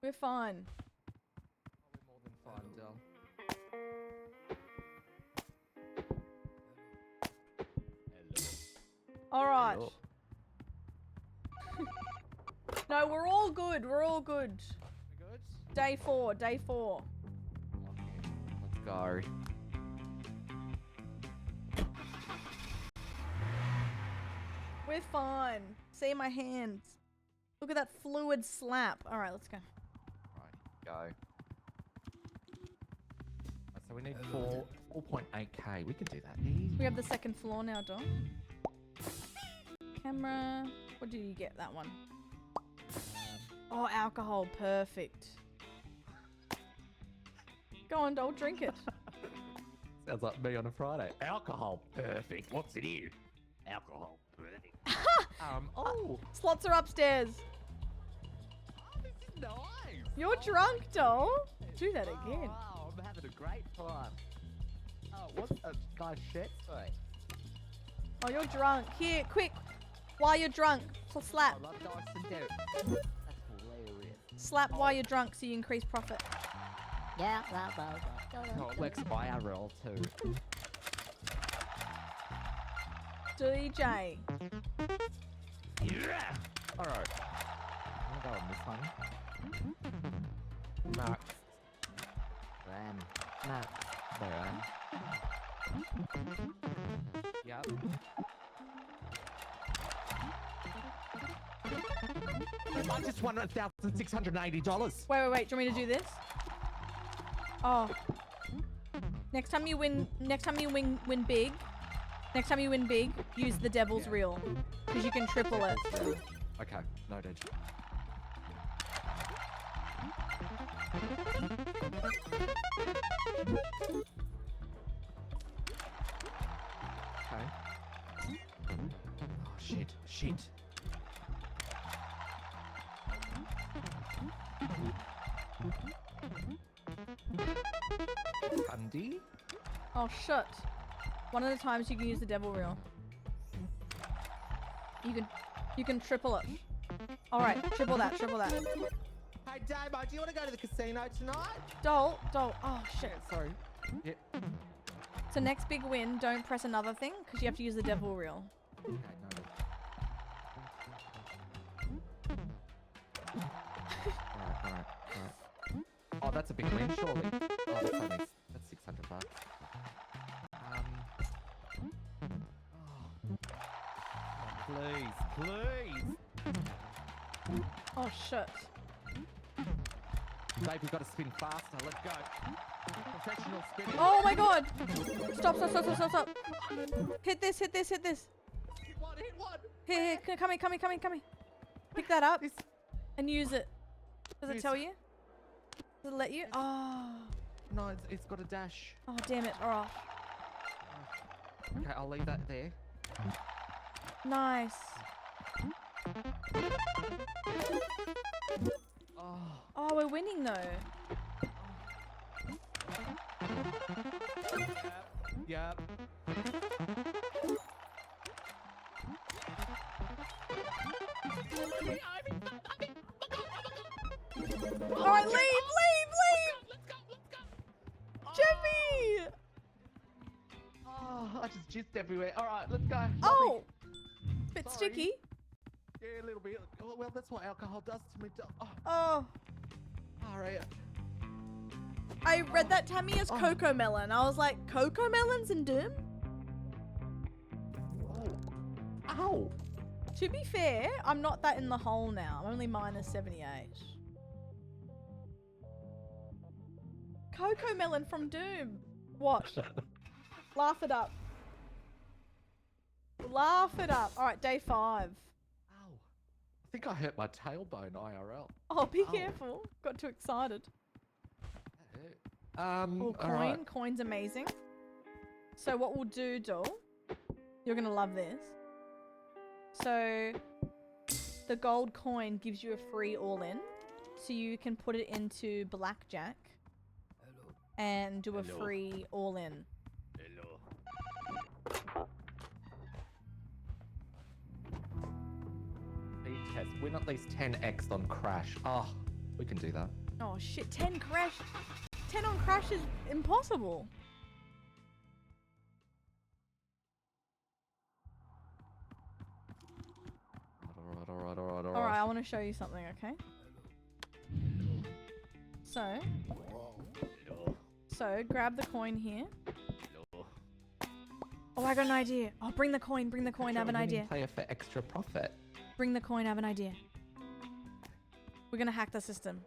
We're fine. We're more than fine, Del. Alright. Hello. No, we're all good. We're all good. We good? Day 4, day 4. Let's go. We're fine. See my hands. Look at that fluid slap. Alright, let's go. Right, go. Right, so we need 4.8k. We can do that. Easy. We have the second floor now, Dom. Camera. What did you get? That one. Oh, alcohol. Perfect. Go on, doll. Drink it. Sounds like me on a Friday. Alcohol, perfect. What's it here? Alcohol, perfect. Oh, Slots are upstairs. this is nice. You're drunk, doll. Do that Oh, again. wow, I'm having a great time. Oh, what's a nice shirt today? Oh, you're drunk. Here, quick. While you're drunk, slap. I love Dyson Derek. That's hilarious. Slap while you're drunk so you increase profit. Yeah, blah, blah, blah, blah, Oh, Lex IRL too. DJ. Yeah. Alright. I'm gonna go on this one. Max. Ram. Max. There. Yep. I just won $1,680. Wait. Do you want me to do this? Oh. Next time you win big. Next time you win big, use the devil's reel. Because you can triple it. Okay, noted. Okay. Oh, shit. Andy? Oh, shit. One of the times you can use the devil reel. You can triple it. Alright, triple that. Hey, Damo, do you want to go to the casino tonight? Doll. Oh, shit. Sorry. Yeah. So next big win, don't press another thing, because you have to use the devil reel. Okay, noted. Alright. Oh, that's a big win, surely. Oh, that's $600. Please. Oh, shit. Dave, we've got to spin faster. Let's go. Professional spinning. Oh my god! Stop. Hit this. Hit one. Here, come here. Pick that up and use it. Does it tell you? Does it let you? Oh. No, it's got a dash. Oh, damn it. Alright. Okay, I'll leave that there. Nice. Oh, we're winning though. Yep. All right, leave. Jeffy! Oh, I just jizzed everywhere. All right, let's go. Oh, bit Sorry. sticky. Yeah, a little bit. Oh, well, that's what alcohol does to me. Oh, Oh, all right. I read that Tammy as Oh. Coco Melon. I was like, Coco Melons in Doom? Oh. Ow. To be fair, I'm not that in the hole now. I'm only minus 78. Coco Melon from Doom. What? Laugh it up. Laugh it up. All right, day 5. Ow. I think I hurt my tailbone IRL. Oh, be Ow. careful. Got too excited. That hurt. Oh, all coin. right. Coin's amazing. So what we'll do, Doll, you're going to love this. So the gold coin gives you a free all-in. So you can put it into blackjack and do a Hello. free all-in. Hello. Speed test. Win at least 10x on Crash. Oh, we can do that. Oh shit, 10 crash. 10 on crash is impossible. All Alright, I want to show you something, okay? So, grab the coin here. Oh, I got an idea. Oh, bring the coin, I have an idea. Player for extra profit. Bring the coin, I have an idea. We're gonna hack the system.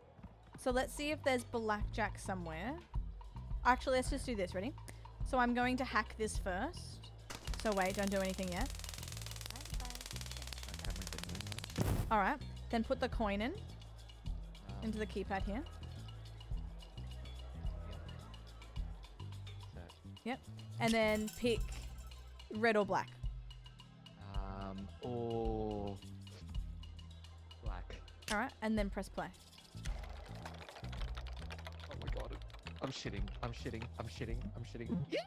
So let's see if there's blackjack somewhere. Actually, let's just do this, ready? So I'm going to hack this first. So wait, don't do anything yet. Alright, then put the coin in. Into the keypad here. Yep. And then pick red or black. Or black. Alright, and then press play. Oh my god. I'm shitting. Yeah!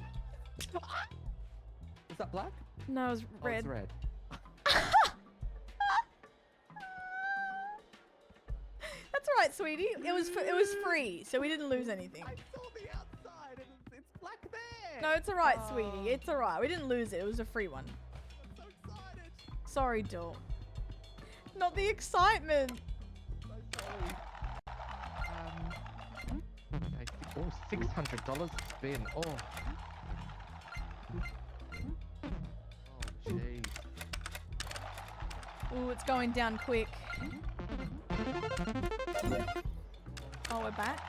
Is that black? No, it was Oh, red. it's red. That's alright, sweetie. It was free, so we didn't lose anything. I saw the outside and it's black there! No, it's alright, sweetie. It's alright. We didn't lose it. It was a free one. I'm so excited! Sorry, doll. Not the excitement. So sorry. Okay. Oh, $600 spin. Oh. Oh, jeez. Ooh, it's going down quick. Oh, we're back.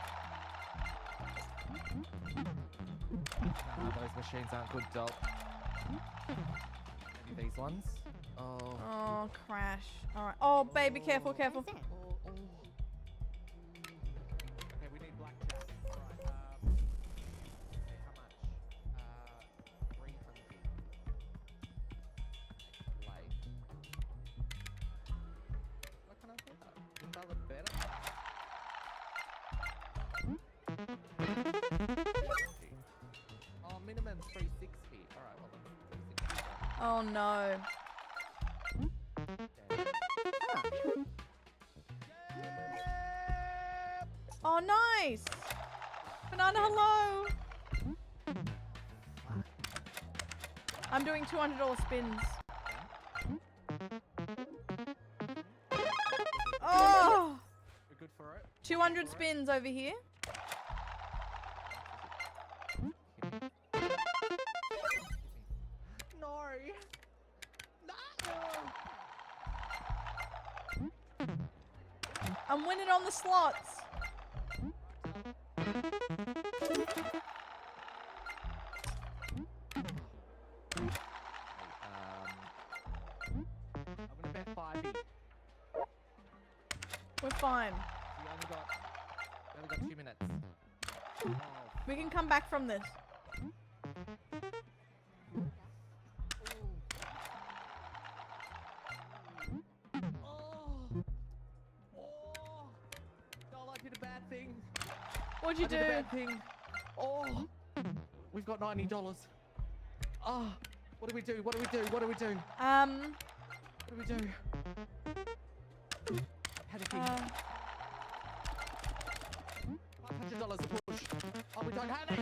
Nah, those machines aren't good, doll. Maybe these ones? Oh. Oh, crash. Alright. Oh, baby, careful, careful. Okay, we need blackjack. Alright, okay, how much? 300. Play. What can I do? Invalid better? Oh, minimum 360. Alright, well then 360. Oh, no. Oh, nice. Banana, hello. I'm doing $200 spins. Oh, We're good for it? 200 spins over here. No! I'm winning on the slots. I'm gonna bet 5 each. We're fine. We only got 2 minutes. Oh, We can come back from this. Doll, I did a bad thing. What'd you I did a do? bad thing. Oh, we've got $90. Oh, what do we do? What do we do? What do we do? What do we do? panicking. $500 a push. Oh, we don't have it.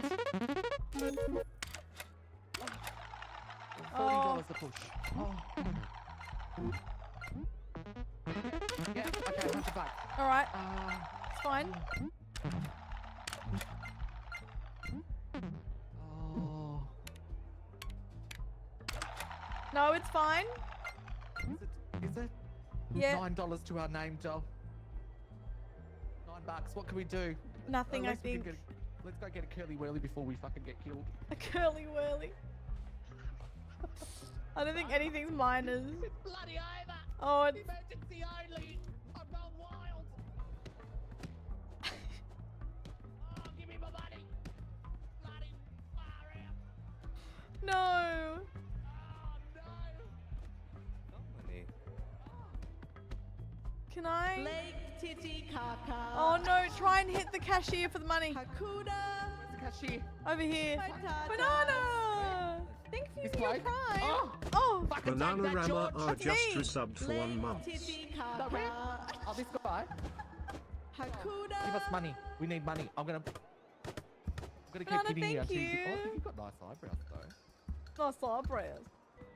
$40 a push. Oh. Yeah, okay, $100. All right, it's fine. Oh. No, it's fine. Is it? Yeah. $9 to our name, Joe. $9. What can we do? Nothing, I Unless we can think. let's go get a curly whirly before we fucking get killed. A curly whirly. I don't think anything's minors. It's bloody over. Oh, it's... Emergency only. I'm going wild. Oh, give me my money. Bloody far out. No. Oh, no. Can I? Leg titty kaka. Oh no, try and hit the cashier for the money. Hakuda. Where's the cashier? Over here. Potatoes. Banana! Thank you This for your way? prime. Oh! Oh, Fucking Banana take that, Rama George. are That's just me. resubbed for 1 month. Titty No, where? kaka. Oh, this guy. Hakuda. Give us money. We need money. I'm gonna keep Banana, hitting you thank until you. you. Oh, I think you've got nice eyebrows though. nice eyebrows.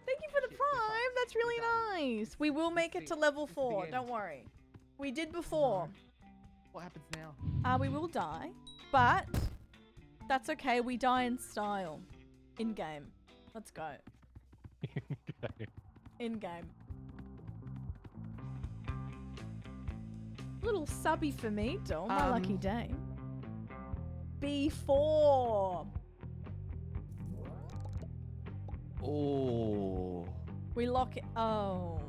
Thank you for the Shit, we're prime. done. That's really We're nice. We will make it to level This is the 4. end. Don't worry. We did before. What happens now? We will die, but that's okay. We die in style. In game. Let's go. In game. Little subby for me, Dom. My lucky day. B4. Oh. We lock it. Oh.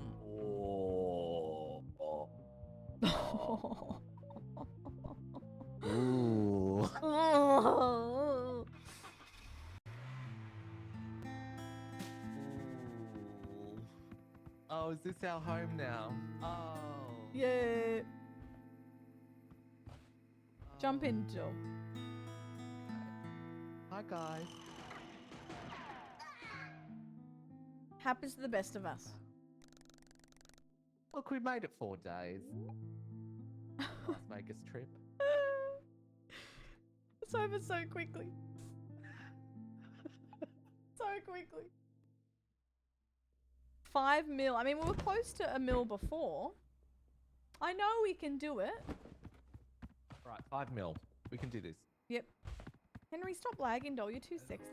Ooh. Oh. Oh, is this our home now? Oh. Yeah. Jump in, Joe. Hi guys. Happens to the best of us. Look, we made it 4 days. Las Vegas trip. It's over so quickly. So quickly. 5 mil. I mean, we were close to a mil before. I know we can do it. Right, 5 mil. We can do this. Yep. Henry, stop lagging, doll. You're too sexy.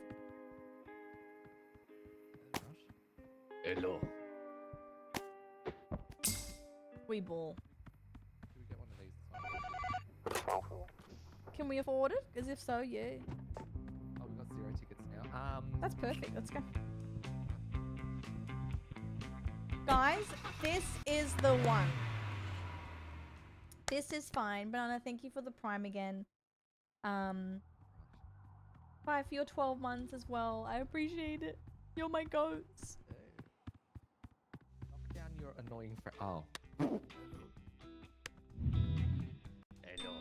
Hello. We ball. Should we get one of these? Can we afford it? Because if so, yeah. Oh, we got 0 tickets now. That's perfect. Let's go. Guys, this is the one. This is fine. Banana, thank you for the prime again. Bye for your 12 months as well. I appreciate it. You're my goats. Knock down your annoying friend. Oh. Hello.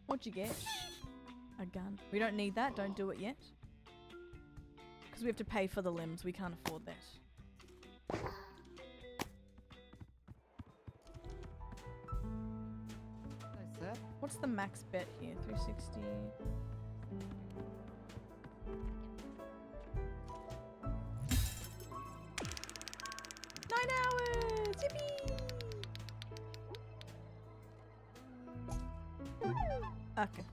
What'd you get? A gun. We don't need that. Don't do it yet. Because we have to pay for the limbs. We can't afford that. Nice, sir. What's the max bet here? 360. Nine hours! Yippee! Okay.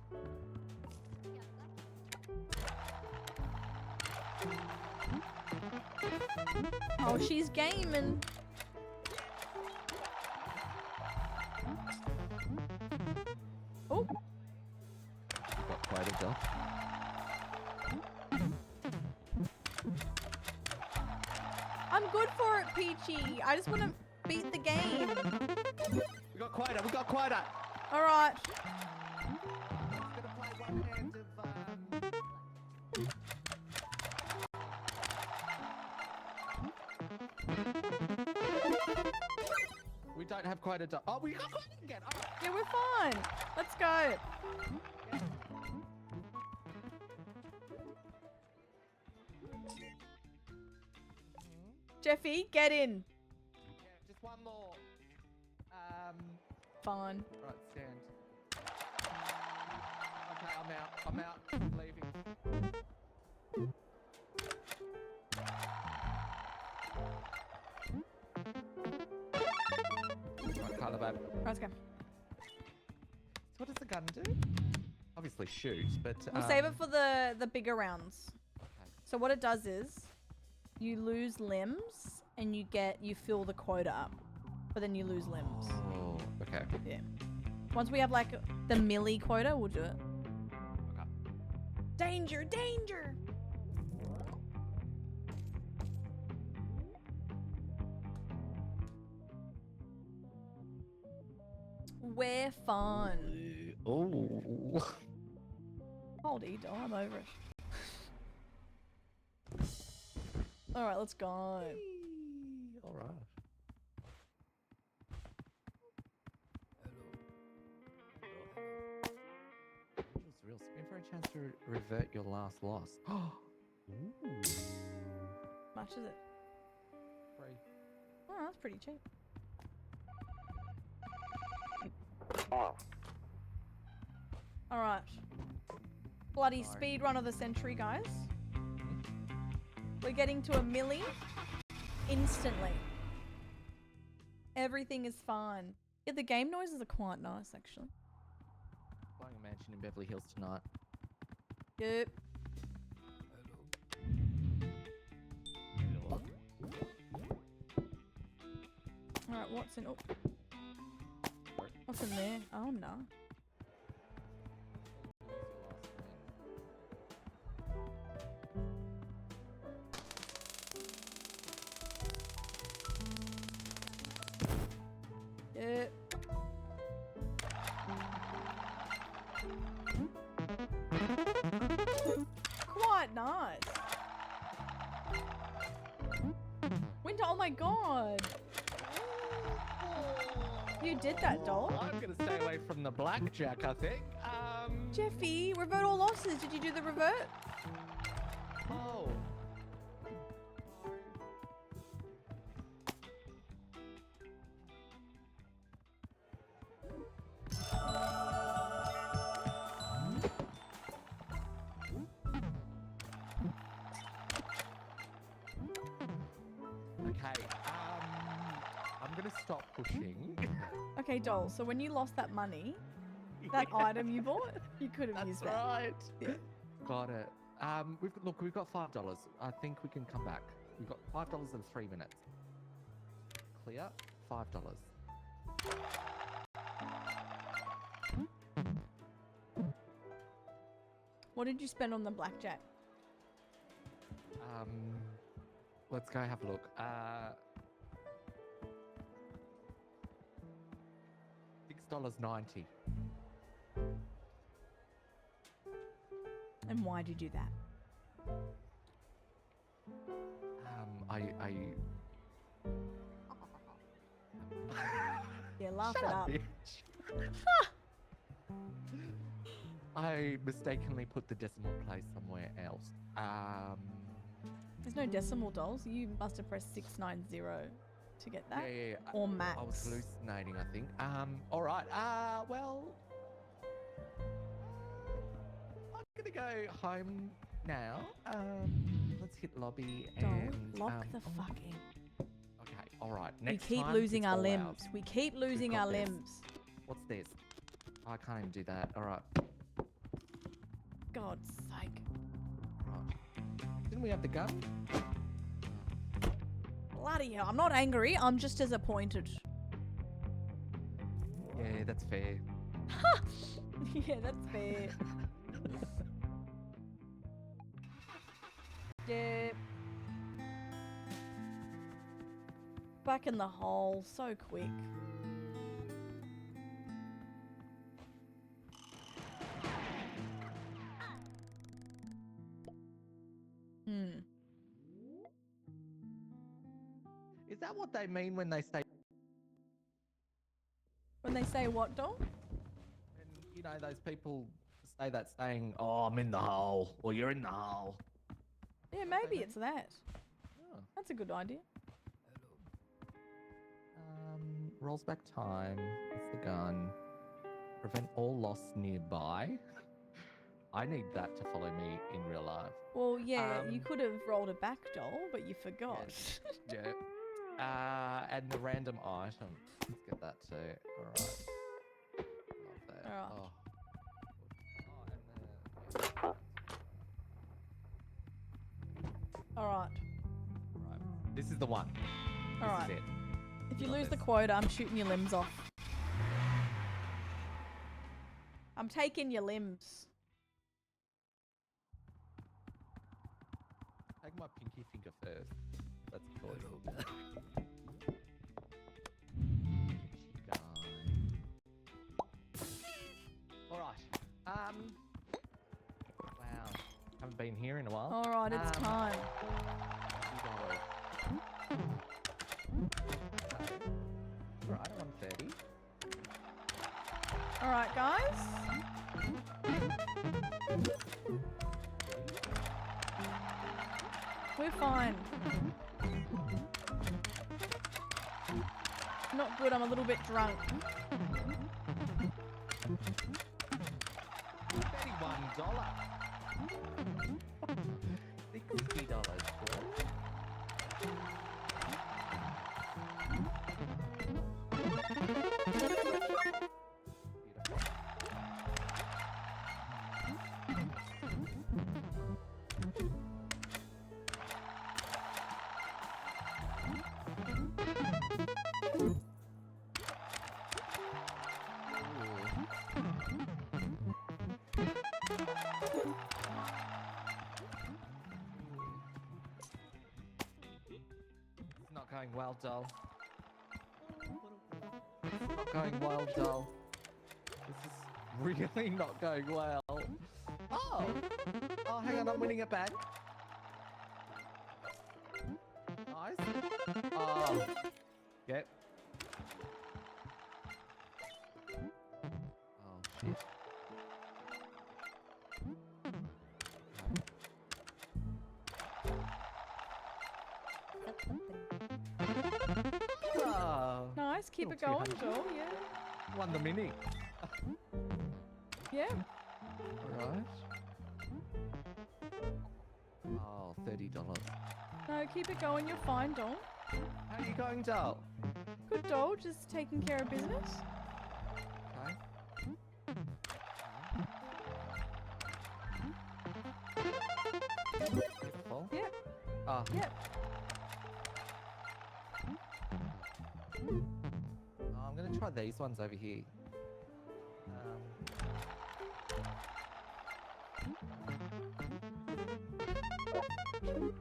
Oh, she's gaming. Oh, We got quite a doll. I'm good for it, Peachy. I just want to beat the game. We got quite a. We got quite a. All right. Gonna play one hand of. We don't have quite a doll. Oh, we got quite a again. Oh. Yeah, we're fine. Let's go. Jeffy, get in. Yeah, just one more. Fine. Right, stand. Okay, I'm out. I'm out. I'm leaving. Right, Carla, babe. Let's go. So what does the gun do? Obviously shoot, but We'll save it for the bigger rounds. Okay. So what it does is, you lose limbs and you fill the quota up, but then you lose limbs. Oh, okay. Yeah. Once we have like the milli quota, we'll do it. Okay. Danger! Danger! We're fun. Oh. Hold E, doll. I'm over it. All right, let's go. All right. Angel's real. Spin for a chance to revert your last loss. Ooh. Much is it? Free. Oh, that's pretty cheap. All right. Bloody Sorry. speed run of the century, guys. We're getting to a milli instantly. Everything is fine. Yeah, the game noises are quite nice, actually. Buying a mansion in Beverly Hills tonight. Yep. All right, what's in? Oh. What's in there? Oh no. Yeah. Quite nice. Winter, oh my god. You did that, doll. I'm gonna stay away from the blackjack, I think. Jeffy, revert all losses. Did you do the revert? Oh. Okay, I'm gonna stop pushing. Okay, doll. So when you lost that money, that item you bought, you could have used that. Right. Yeah. Got it. We've got $5. I think we can come back. We've got $5 in 3 minutes. Clear. $5. What did you spend on the blackjack? Let's go have a look. $6.90. And why did you do that? Yeah, laugh it up. I mistakenly put the decimal place somewhere else. There's no decimal, dolls. You must have pressed 690 to get that. Yeah. Or max. I was hallucinating, I think. All right. Well, I'm gonna go home now. Let's hit lobby Doll, and lock the fucking. Okay. All right. We Next keep time, losing it's our all limbs. ours. We keep losing got our this. limbs. What's this? I can't even do that. All right. God's sake. Right. Didn't we have the gun? Bloody hell. I'm not angry. I'm just disappointed. Yeah, that's fair. Yeah, that's fair. Yeah. Back in the hole so quick. Is that what they mean when they say? When they say what, doll? And you know those people say that saying, "Oh, I'm in the hole," or "You're in the hole." Yeah, maybe it's that. Oh. That's a good idea. Rolls back time. It's the gun. Prevent all loss nearby. I need that to follow me in real life. Well, yeah, you Um, could have rolled it back, doll, but you forgot. Yeah. And the random items. Let's get that too. Alright. Love that. Alright. Oh. Oh, All right. right. This is the one. This All right. is it. If you Got lose the this. quota, I'm shooting your limbs off. I'm taking your limbs. Take my pinky finger first. That's cool. Alright. Wow. Haven't been here in a while. All right, it's time. Alright, 130. All right, guys. We're fine. Not good. I'm a little bit drunk. $31. $60. It's not going well, doll. It's not going well, doll. This is really not going well. Oh! Oh, hang on, I'm winning it back. Nice. Oh. Yep. Oh, shit. Oh, Nice. Keep it Little going, 200. Joel. Yeah. won the mini. Yeah. Alright. Oh, $30. No, keep it going. You're fine, doll. How are you going, doll? Good doll. Just taking care of business. Okay. Beautiful. Yep. Ah. Yep. Oh, I'm gonna try these ones over here.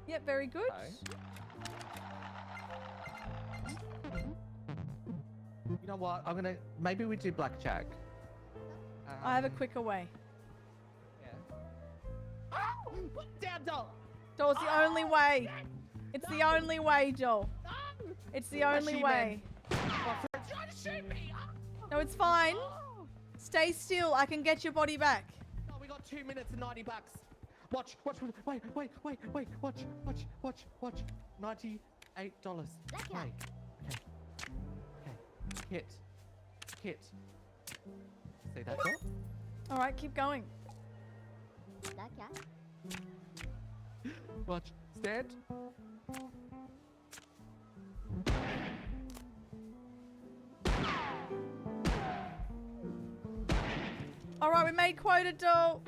Yep. Very good. Okay. You know what? I'm gonna maybe we do blackjack. I have a quicker way. Yeah. Put down, doll. Joel, it's the only way. It's the only way, Joel. It's the only she way. Trying to shoot me. No, it's fine. Stay still. I can get your body back. Oh, we got 2 minutes and $90. Watch, watch, wait, watch. $98. Okay. Hit. See that, Doll? All right, keep going. Watch. Stand. All right, we made quota, doll.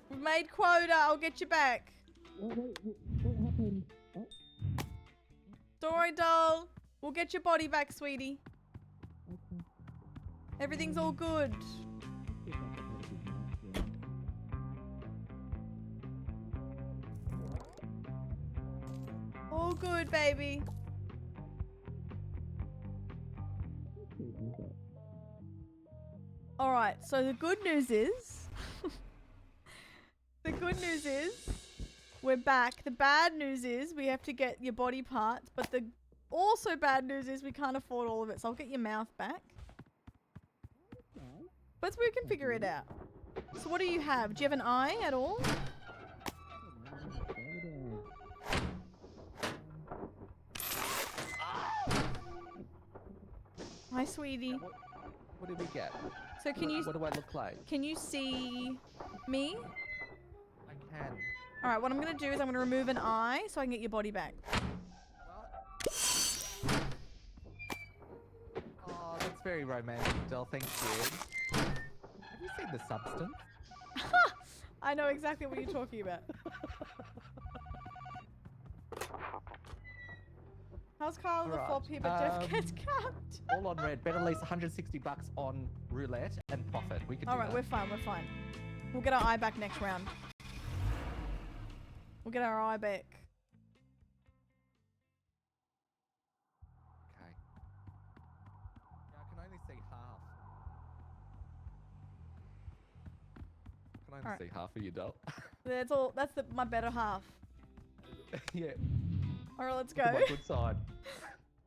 We made quota. I'll get you back. What happened? Don't worry, doll. We'll get your body back, sweetie. Everything's all good. All good, baby. All right, so the good news is we're back. The bad news is we have to get your body parts, but the also bad news is we can't afford all of it. So I'll get your mouth back. But we can figure it out. So what do you have? Do you have an eye at all? Hi, sweetie. What did we get? So can you What do I look like? can you see me? I can. All right. What I'm gonna do is I'm gonna remove an eye so I can get your body back. Oh, that's very romantic, Del. Thank you. Have you seen The Substance? I know exactly what you're talking about. How's Carl the Alright, floppy but Jeff gets capped? All on red. Bet at least 160 bucks on roulette and profit. We can do All right, that. we're fine. We're fine. We'll get our eye back next round. We'll get our eye back. Okay. Yeah, I can only see half. I can only Alright. see half of you, Del. That's all. That's my better half. Yeah. All right, let's Look at go. my good side.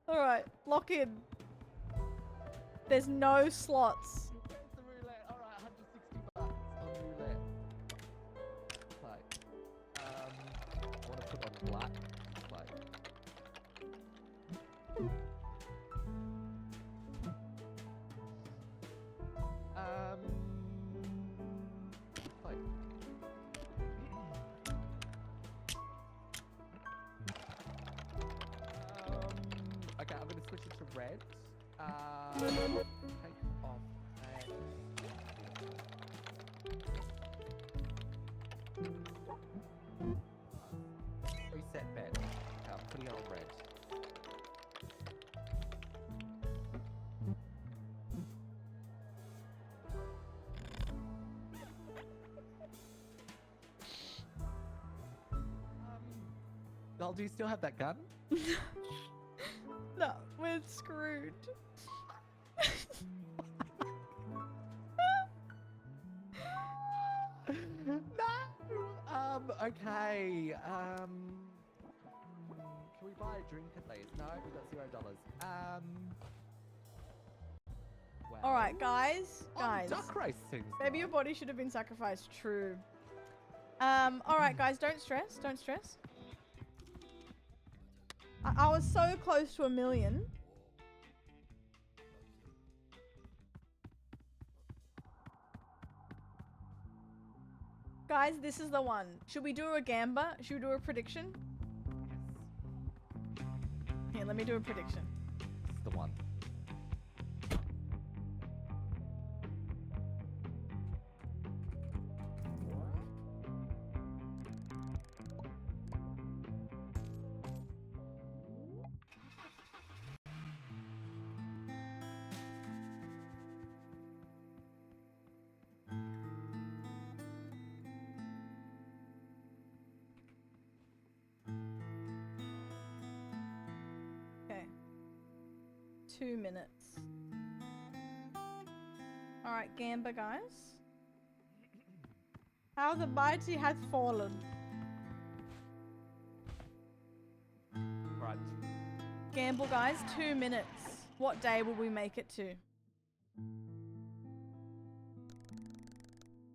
All right, lock in. There's no slots. There's the roulette. All right, 160 bucks on roulette. Play. I want to put on black. Play. Play. Okay, I'm gonna switch it to red. Take off that. Reset bet. Okay, I'm putting it on red. Doll, do you still have that gun? No, we're screwed. No. Okay. Can we buy a drink at least? No, we got $0. Wow. All right, guys. Guys. Duck race seems. Maybe your nice. body should have been sacrificed. True. All right, guys. Don't stress. Don't stress. I was so close to 1 million. Guys, this is the one. Should we do a gamba? Should we do a prediction? Here, let me do a prediction. This is the one. Okay. 2 minutes. Alright, gamba, guys. How the mighty hath fallen. Right. Gamble, guys. 2 minutes. What day will we make it to?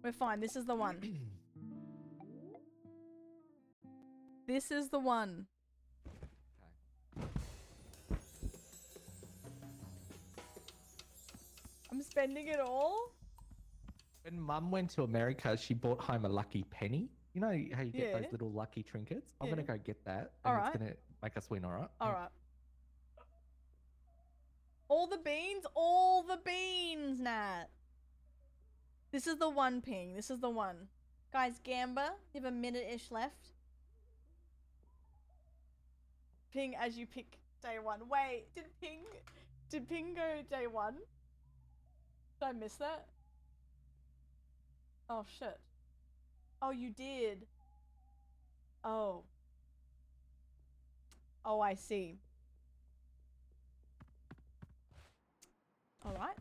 We're fine. This is the one. This is the one. I'm spending it all? When Mum went to America, she brought home a lucky penny. You know how you get Yeah. those little lucky trinkets? I'm Yeah. gonna go get that. And Alright. it's gonna make us win, alright? Alright. All the beans? All the beans, Nat. This is the one ping. This is the one. Guys, Gamba, you have a minute-ish left. Ping as you pick day one. Wait, did Ping go day one? Did I miss that? Oh, shit. Oh, you did. Oh. Oh, I see. Alright.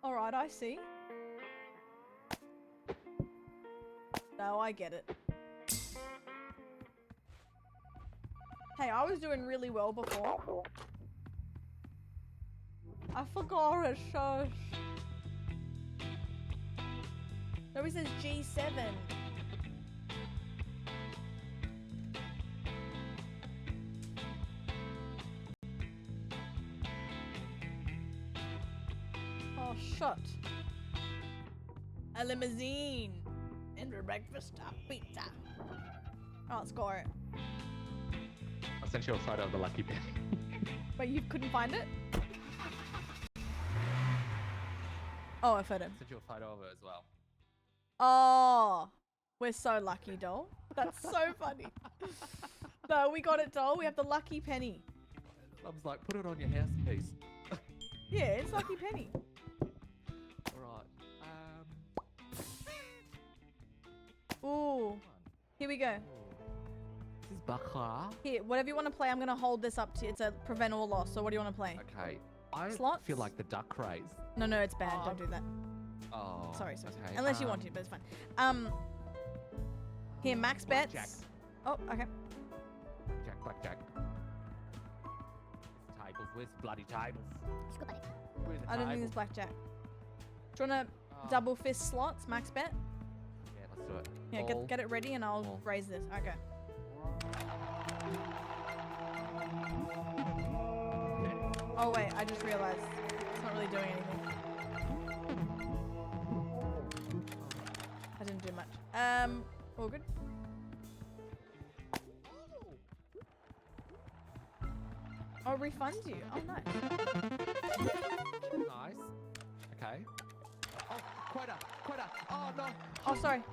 Alright, I see. No, I get it. Hey, I was doing really well before. I forgot it, shush. Nobody says G7. a limousine. And for breakfast, a pizza. Oh, score it. I sent you a photo of the lucky penny. But you couldn't find it? Oh, I found it. I sent you a photo of it as well. Oh, we're so lucky, doll. That's so funny. No, we got it, doll. We have the lucky penny. Mum's like, put it on your house piece. Yeah, it's lucky penny. Alright. Ooh, here we go. This is Bakha. Here, whatever you want to play, I'm gonna hold this up to. It's a prevent all loss. So what do you want to play? Okay. I Slots? feel like the duck race. No, it's bad. Don't do that. Oh. Sorry. Okay. Unless you want to, but it's fine. Here, max bets. Blackjack. Oh, okay. Blackjack. Tables. Where's the bloody tables? Scoop it. Where's the I don't think tables? there's blackjack. Do you want to double fist slots, max bet? Yeah, let's do it. Yeah, All. get it ready and I'll All. raise this. Okay. Oh wait, I just realized it's not really doing anything. I didn't do much. All good. I'll refund you. Oh, nice. Nice. Okay. Oh, quota. Oh no. Oh, sorry.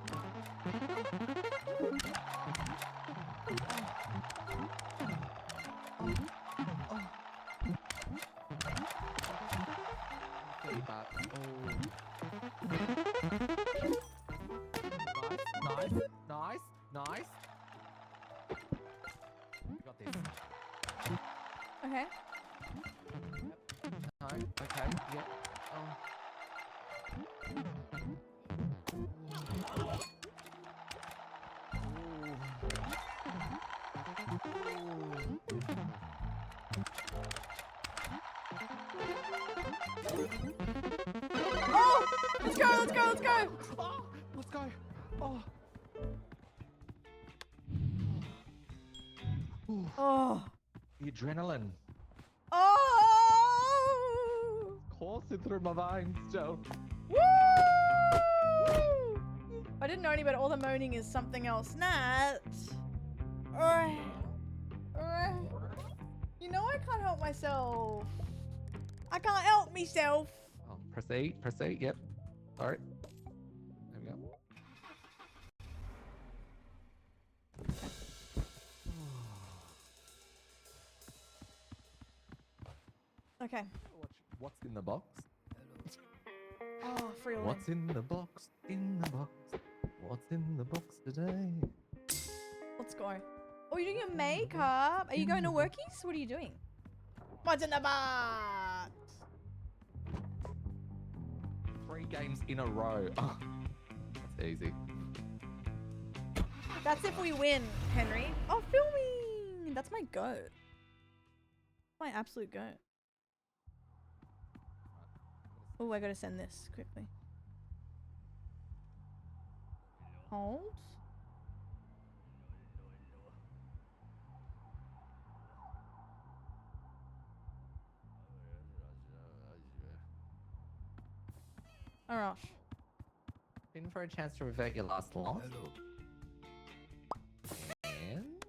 Nice. You got this. Okay. No. Okay. Yep. Oh! Let's go! Oh, let's go. Oh. Oh! The adrenaline Oh! coursing through my veins, Joe. Woo! I didn't know any better. All the moaning is something else. Nat. Alright. You know I can't help myself. I can't help myself. Oh, proceed. Yep. Sorry. There we go. Okay. What's in the box? Oh, free all What's in the box? What's in the box today? Let's go. Oh, you're doing your makeup. Are you going to workies? What are you doing? What's in the box? 3 games in a row. Oh, that's easy. That's if we win, Henry. Oh, filming. That's my goat. My absolute goat. Oh, I gotta send this quickly. Hold. Alright. In for a chance to revert your last loss. And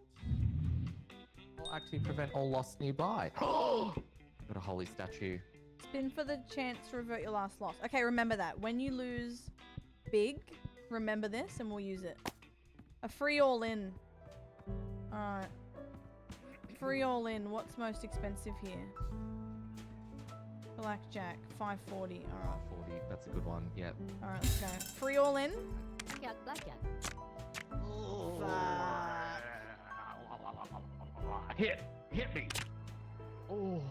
will actually prevent all loss nearby. Got a holy statue. Spin for the chance to revert your last loss. Okay, remember that. When you lose big, remember this and we'll use it. A free all in. Alright. Free all in. What's most expensive here? Blackjack. 540. Alright. 40. That's a good one. Yep. Alright, let's go. Free all in. Blackjack. Hit me. Oh.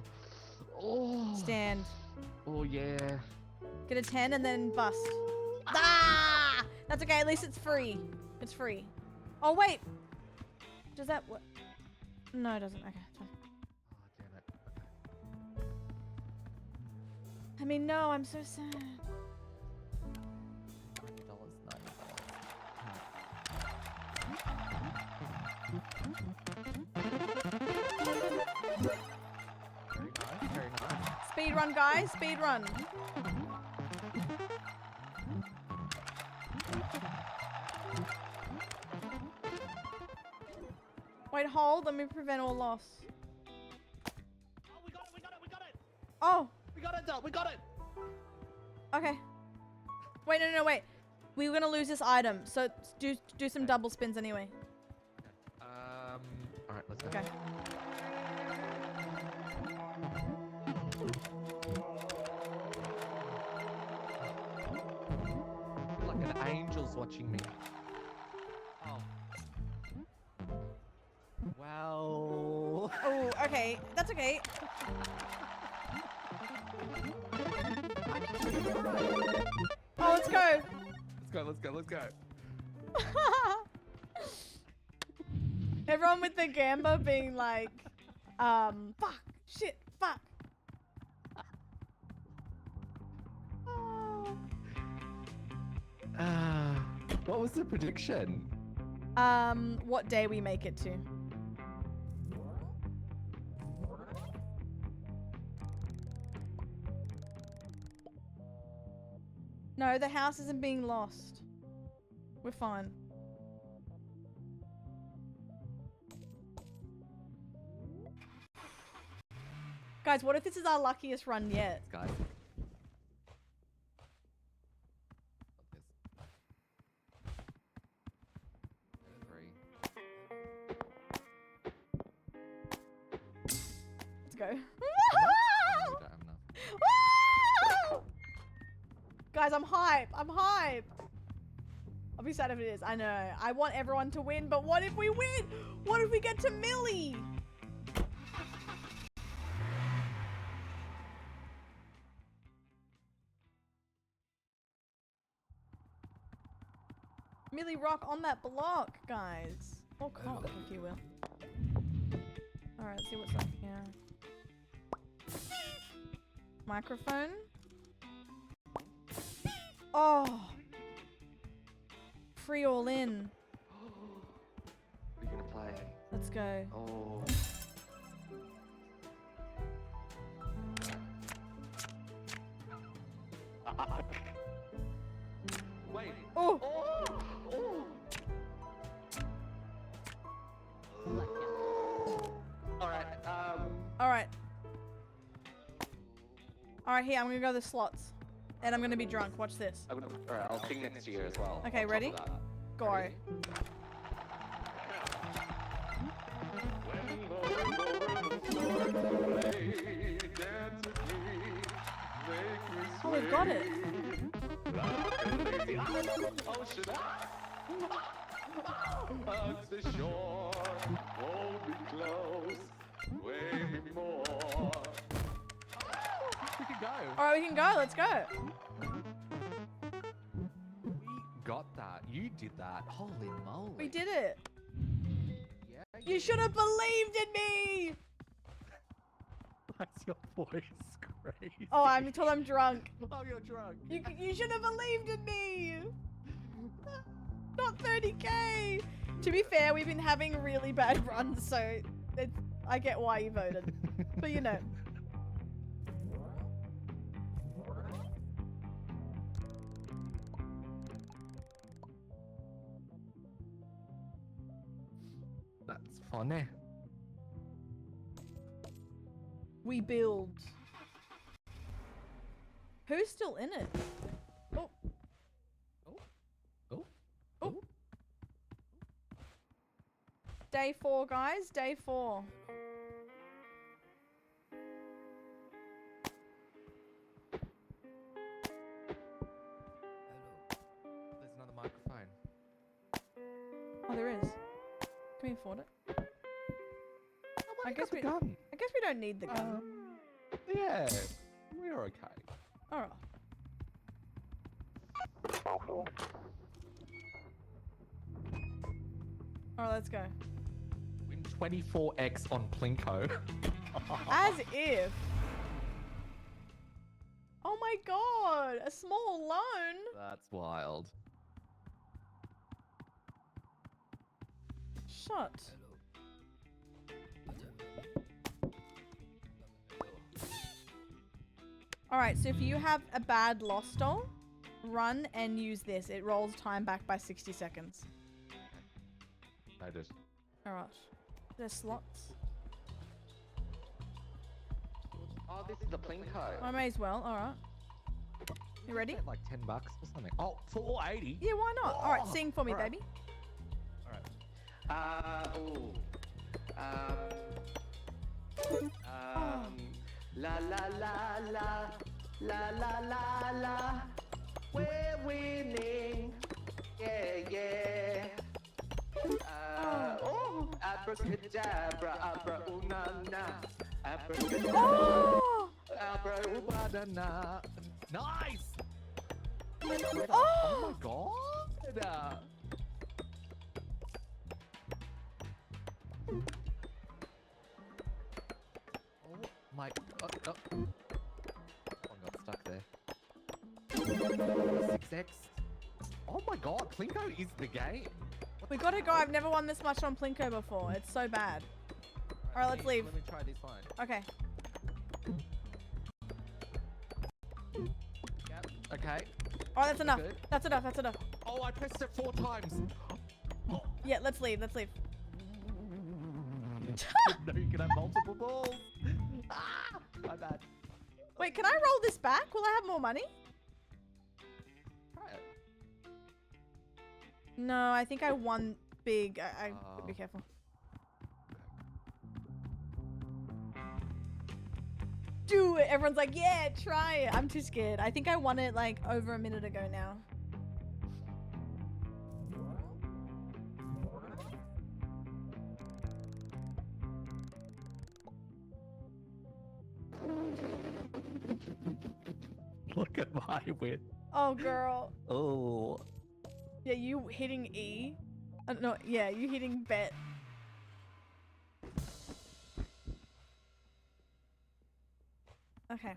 Stand. Oh yeah. Get a 10 and then bust. Ah! That's okay. At least it's free. It's free. Oh, wait. Does that... What? No, it doesn't. Okay, it's fine. Oh damn it. I mean, no, I'm so sad. Very nice. Speed run, guys. Speed run. Wait, hold. Let me prevent all loss. Oh, we got it, we got it, we got it! Oh, We got it, Del, we got it! okay. Wait, no, wait. We were gonna lose this item, so do some double spins anyway. All right, let's go. Okay. Like an angel's watching me. Oh. Well. Oh, okay. That's okay. Oh, let's go. Let's go. Everyone with the gamba being like, fuck, shit, fuck. What was the prediction? What day we make it to? No, the house isn't being lost. We're fine. Guys, what if this is our luckiest run yet? Guys. Let's go. Don't have enough. Guys, I'm hype. I'm hype. I'll be sad if it is. I know. I want everyone to win, but what if we win? What if we get to Millie? Millie rock on that block, guys. Or cock, if you will. Alright, let's see what's up here. Microphone. Oh. Free all in. We're gonna play. Let's go. Oh. Wait. Oh. Alright, Alright. Alright, here, I'm gonna go to the slots. And I'm gonna be drunk. Watch this. alright, I'll sing next year as well. Okay, on top ready? of that. Go. Oh, we've got it. Hugs the shore, hold me close, sway me more. We can go. Alright, we can go. Let's go. We got that. You did that. Holy moly. We did it. Yeah. You should have believed in me. That's your voice crazy. Oh, I'm told I'm drunk. Oh, you're drunk. You should have believed in me. Not 30k. To be fair, we've been having really bad runs, so I get why you voted. But you know. That's funny. We build. Who's still in it? Oh. Oh. Oh. Day 4, guys. Day 4. There's another microphone. Oh, there is. Can we afford it? I guess we gun. I guess we don't need the gun. Yeah, we're okay. Alright. Alright, let's go. Win 24x on Plinko. As if. Oh my god, a small loan. That's wild. Shut. Alright, so if you have a bad lost doll, run and use this. It rolls time back by 60 seconds. Noted. Alright. There's slots. Oh, this is the Plinko. I may as well. All right. You ready? Like $10 or something. Oh, 480. Yeah, why not? All right, Oh, sing for me, all right. baby. La la la la la la la la. We're winning. Yeah, yeah. Abracadabra, abra unana. Abracadabra, Oh! abra ubadana. Nice! Oh! Oh my god! Oh my god. Oh. I got stuck there. 6x. Oh my god, Plinko is the game. We gotta go. I've never won this much on Plinko before. It's so bad. All right, let's leave. Let me try this one. Okay. Yep. Okay. Oh, that's enough. Good. That's enough. That's enough. Oh, I pressed it 4 times. Yeah, let's leave. Let's leave. No, you can have multiple balls. Ah, my bad. Wait, can I roll this back? Will I have more money? Try it. No, I think I won big. I be careful. Do it. Everyone's like, yeah, try it. I'm too scared. I think I won it like over a minute ago now. Look at my win. Oh, girl. Oh. Yeah, you hitting E. No, yeah, you hitting bet. Okay.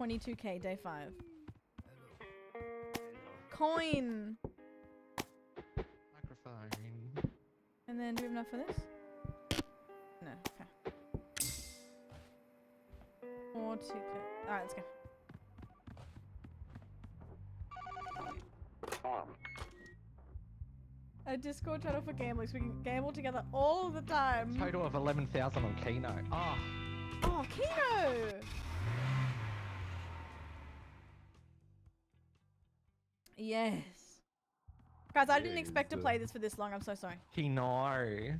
22k, day 5. Coin! Microphone. And then do we have enough for this? No, okay. 4 tickets. Alright, let's go. A Discord channel for gamblers. We can gamble together all the time. Total of 11,000 on Keno. Ah. Oh, Keno! Yes. Guys, I didn't expect to play this for this long. I'm so sorry. Keno.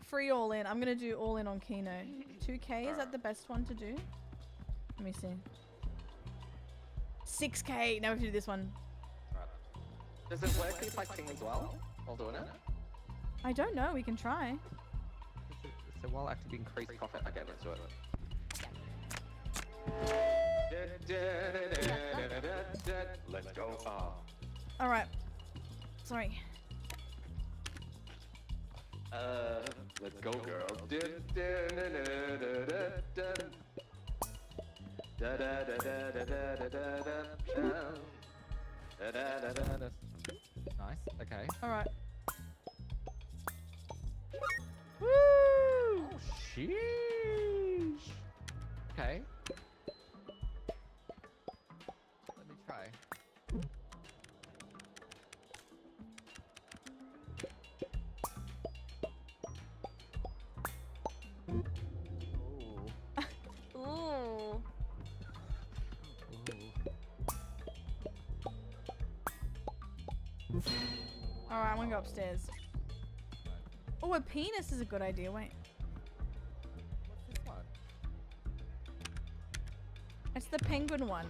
Free all in. I'm gonna do all in on Keno. 2k, is that the best one to do? Let me see. 6k. Now we have to do this one. Does it work if I sing as well while doing it? I don't know. We can try. So while active increased profit. Okay, let's do it. Let's go. All right. Sorry. Let's go, girl. Nice. Okay. All right. Woo! Oh, sheesh. Okay. Let me try. Ooh. Ooh. All right, I'm gonna go upstairs. Oh, a penis is a good idea. Wait. What's this one? It's the penguin one.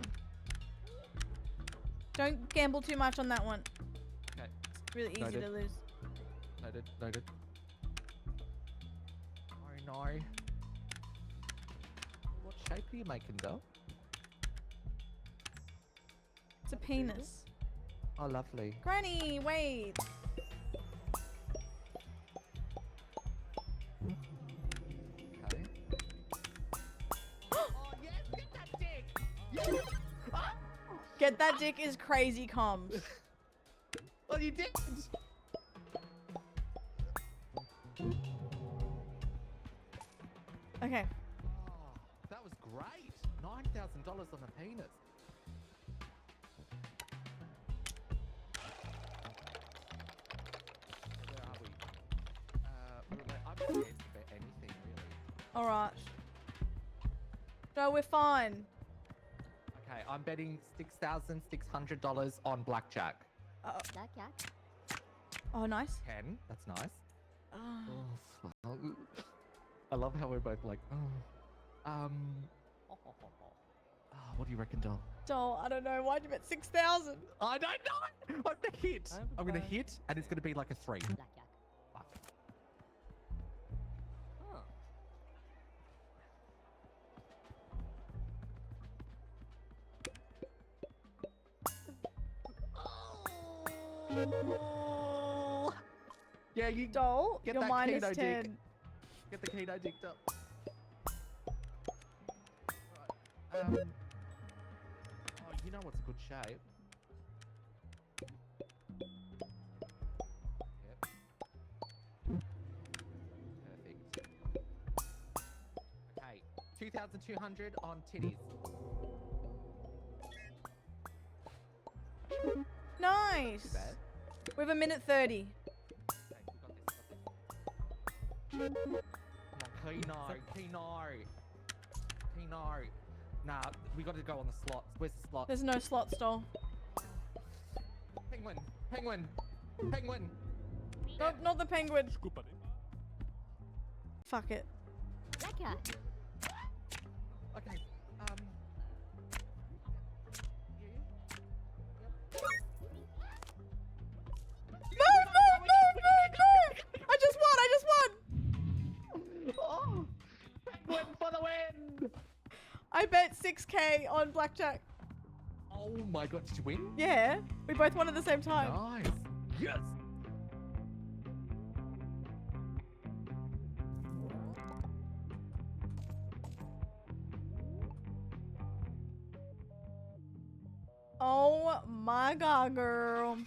Don't gamble too much on that one. Okay. It's really easy Noted. to lose. Noted. Noted. Oh no. What shape are you making, though? It's a penis. Oh, lovely. Granny, wait. Okay. Oh yes, get that dick! Yes! Ah! Get that dick is crazy comms. Well, you did. Okay. Oh, that was great. $9,000 on a penis. scared to bet anything, really. All right. No, we're fine. Okay, I'm betting $6,600 on blackjack. Blackjack. Oh, nice. 10. That's nice. Ah. Oh, fuck. I love how we're both like, what do you reckon, Doll? Doll, I don't know. Why'd you bet 6,000? I don't know. I'm gonna hit. I'm gonna hit, and it's gonna be like a 3. Blackjack. Fuck. Huh. Oh. Yeah, you Doll, Get you're that minus Keno 10. dick. get the Keno dicked up. Right. Oh, you know what's a good shape? Yep. Perfect. Okay, 2,200 on titties. Nice. Too bad. We have a minute 30. Okay, we got this. Come on, Keno. Nah, we got to go on the slots. Where's the slot? There's no slots, Doll. Penguin. Not the penguin. Fuck it. Blackjack. Okay. Move! I just won! Oh, Penguin for the win! I bet 6K on blackjack. Oh my god, did you win? Yeah, we both won at the same time. Nice. Yes. Oh my god, girl.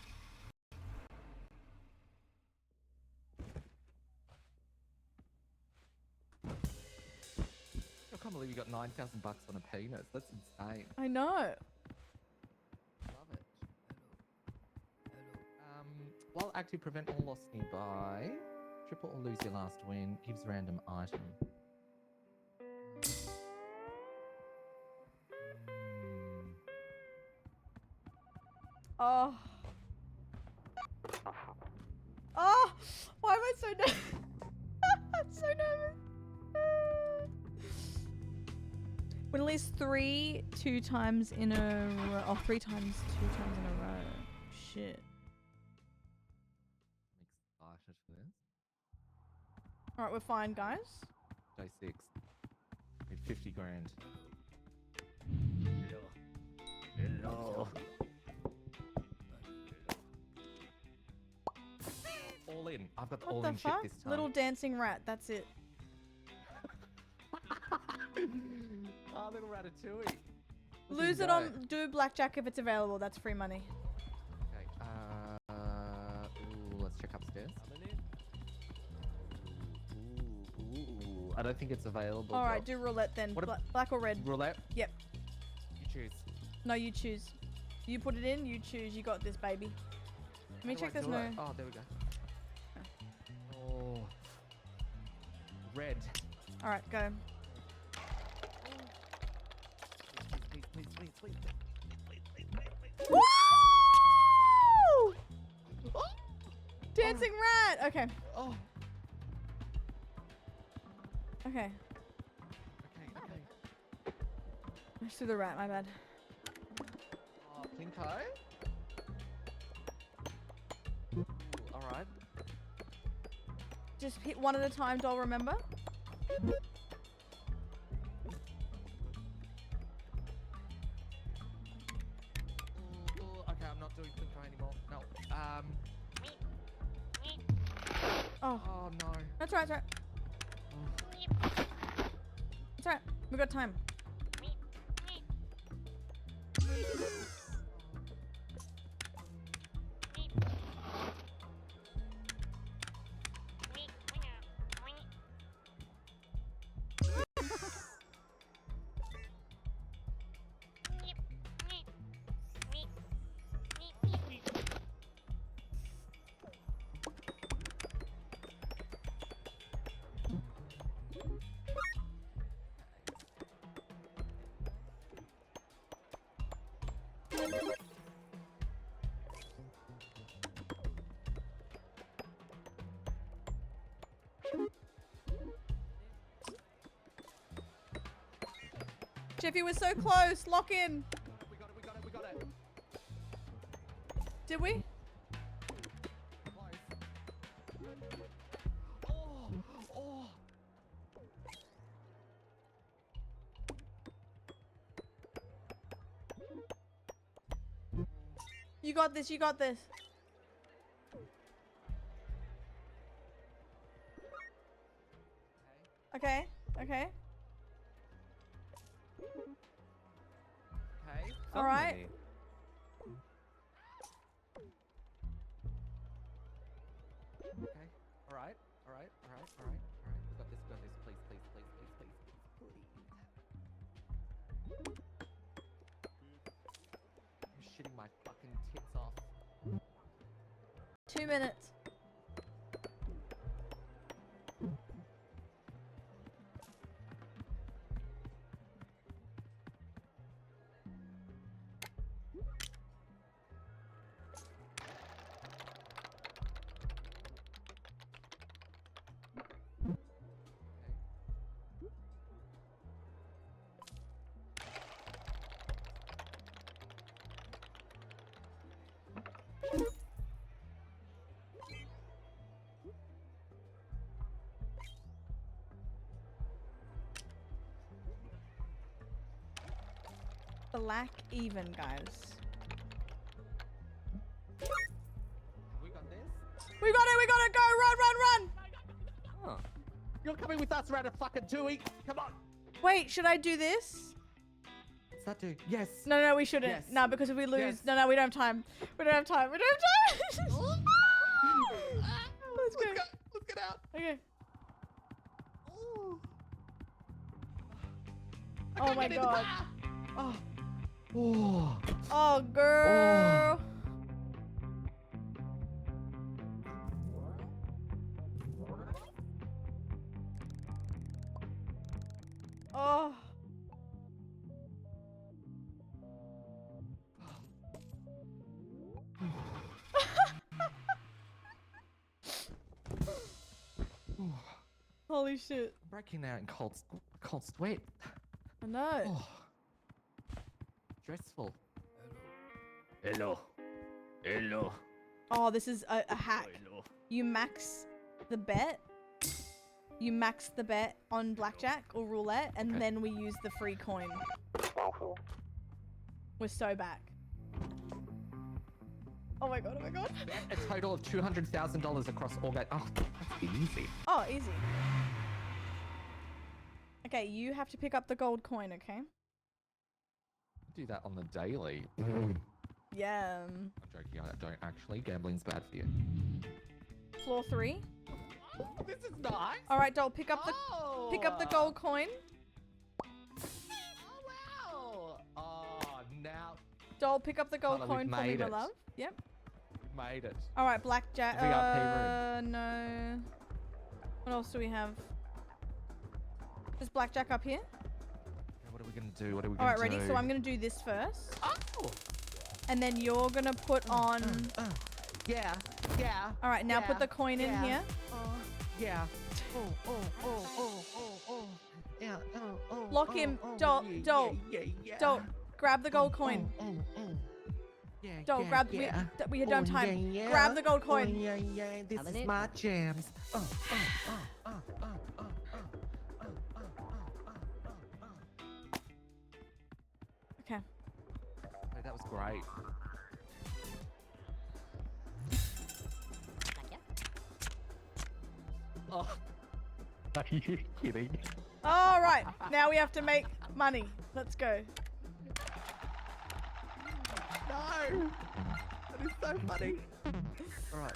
I can't believe you got $9,000 on a penis. That's insane. I know. Love it. While active, prevent all loss nearby. Triple or lose your last win. Gives random item. Oh. Oh, why am I so nervous? I'm so nervous. Win at least 3 2 times in a row. Oh, 3 times 2 times in a row. Shit. I'm excited for this. Alright, we're fine, guys. Day 6. Need 50 grand. Hello. All in. I've got the all What the in shit fuck? this time. Little dancing rat, that's it. Oh, little ratatouille. Lose it on do blackjack if it's available. That's free money. Okay. Ooh, let's check upstairs. Ooh, I don't think it's available. All right, do roulette then. What Black or red? Roulette? Yep. You choose. No, you choose. You put it in. You choose. You got this, baby. Let me How do I check. There's do no. it? Oh, there we go. Oh. Red. All right, go. Please. Woo! Dancing rat. Okay. Oh. Okay. Okay. Let's do the rat. My bad. Oh, Plinko. All right. Just hit one at a time, doll. Remember? Okay, I'm not doing Plinko anymore. No. Oh. Oh no. That's right. That's right. That's right. We got time. Jeffy, we're so close. Lock in. We got it, we got it, we got it. Did we? Oh, oh. You got this. You got this. Okay. Okay. Okay. All right. Okay. All right. All right. All right. All right. All right. We got this. We got this. Please, please, please, please, please, please, please. I'm shitting my fucking tits off. 2 minutes. Black even, guys. We got this. We got it. We got it. Go. Run, run, run. Huh. You're coming with us around a fucking Tui. Come on. Wait, should I do this? What's that do? Yes. No, no, we shouldn't. Yes. No, because if we lose, Yes. no, no, we don't have time. We don't have time. We don't have time. Let's go. Let's get out. Okay. Ooh. Oh my god. Oh. Oh. Oh, girl. Oh. Holy shit. I'm breaking out in cold sweat. I know. Oh. Stressful. Hello. Hello. Oh, this is a hack. Hello. You max the bet. You max the bet on blackjack or roulette, and Okay. then we use the free coin. We're so back. Oh my god, oh my god. Bet a total of $200,000 across all that. Oh, that's easy. Oh, easy. Okay, you have to pick up the gold coin, okay? Do that on the daily. Yeah. I'm joking, I don't actually. Gambling's bad for you. Floor 3. This is nice. All right, doll, pick up the gold coin. Oh wow. Oh, now Doll, pick up the gold Carla, we've coin for me, made my it. love. Yep. we made it. All right, blackjack. VIP No. What else do we have? Is blackjack up here? Okay, what are we gonna do? What are we All gonna right, do? ready? So I'm gonna do this first, Oh. and then you're gonna put on. Yeah. Yeah. All right, now put the coin in yeah. here. Yeah. Oh. Yeah. Oh. Lock him. Doll. Doll. Grab the gold coin. Yeah. Doll, grab. We don't have time. Grab the gold coin. Yeah. This Coming is in. my jams. Okay. Wait, that was great. Oh. Are you kidding? All right. Now we have to make money. Let's go. No! That is so funny. Alright,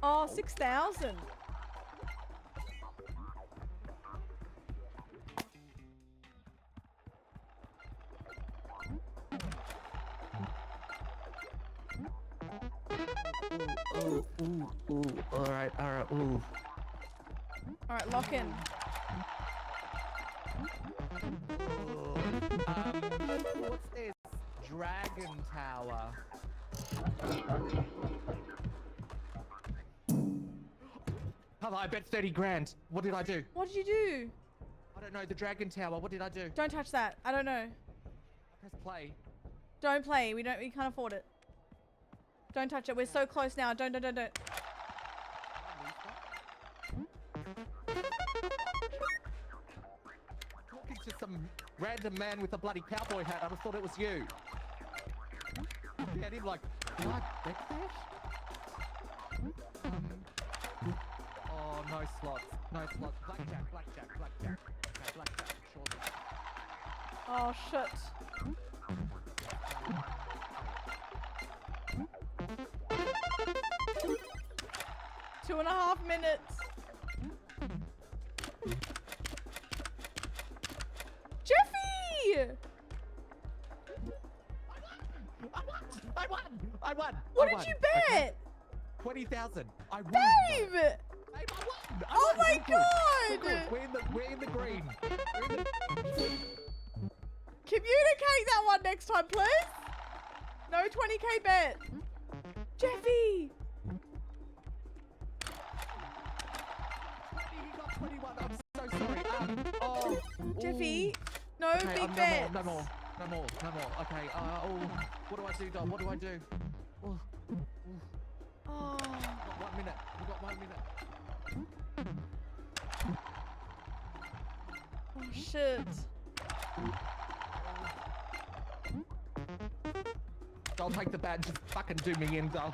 Oh, 6,000. alright, ooh. All right, lock in. What's this? Dragon Tower. Hello, I bet 30 grand. What did I do? What did you do? I don't know. The Dragon Tower. What did I do? Don't touch that. I don't know. Press play. Don't play. We can't afford it. Don't touch it. We're so close now. Don't. Talking to some random man with a bloody cowboy hat. I just thought it was you. Looking at him like, do I bet that? Oh, no slots. No slots. Blackjack. Okay, blackjack. Sure. Oh shit. Two and a half minutes. Jeffy! I won! What did you bet? 20,000. I won. Babe! Babe, I won! Oh my god! We're in the green. Communicate that one next time, please. No 20k bet. Jeffy! He got 21. I'm so sorry. Jeffy, no Okay, big no bets. more. Okay. What do I do, Dom? What do I do? Oh. Oh. We got 1 minute. Oh shit. I'll take the bat. Just fucking do me in, Dom.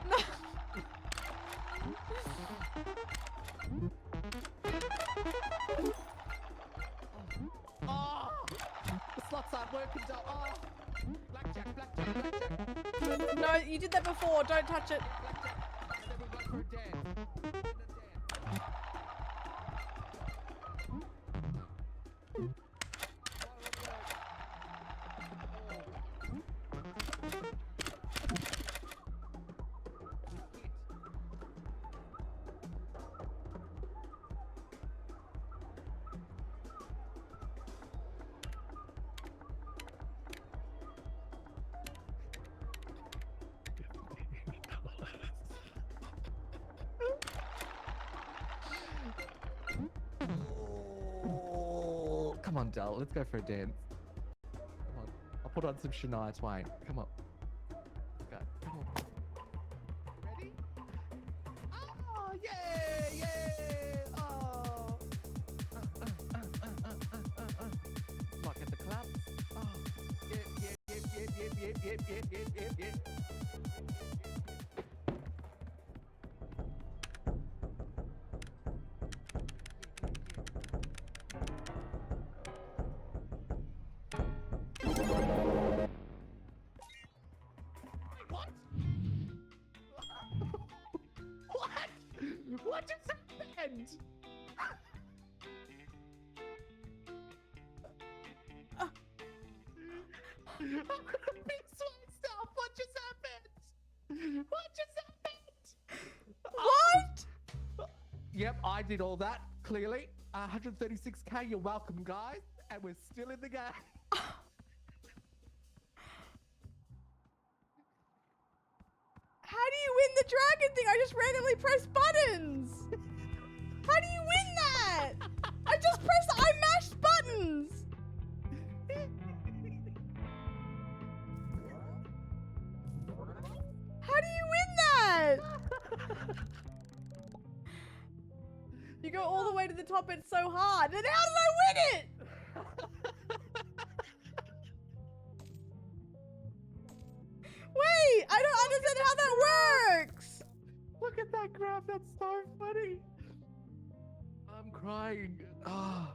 Oh! The slots aren't working, Dom. Oh! Blackjack. No, you did that before. Don't touch it. Blackjack. And then we go for a dance. Come on, Del. Let's go for a dance. Come on. I'll put on some Shania Twain. Come on. Let's go. Come on. Ready? Oh, yeah! Oh! Like at the club. Oh, yep. What just happened? I'm gonna be sliced off. What just happened? What? Yep, I did all that, clearly. 136k, you're welcome, guys. And we're still in the game. How do you win the dragon thing? I just randomly press buttons. How do you win that? I mashed buttons. How do you win that? You go all the way to the top, it's so hard. Then how did I win it? Wait, I don't understand how that works. Look at that graph, that's so funny. I'm crying. Ah.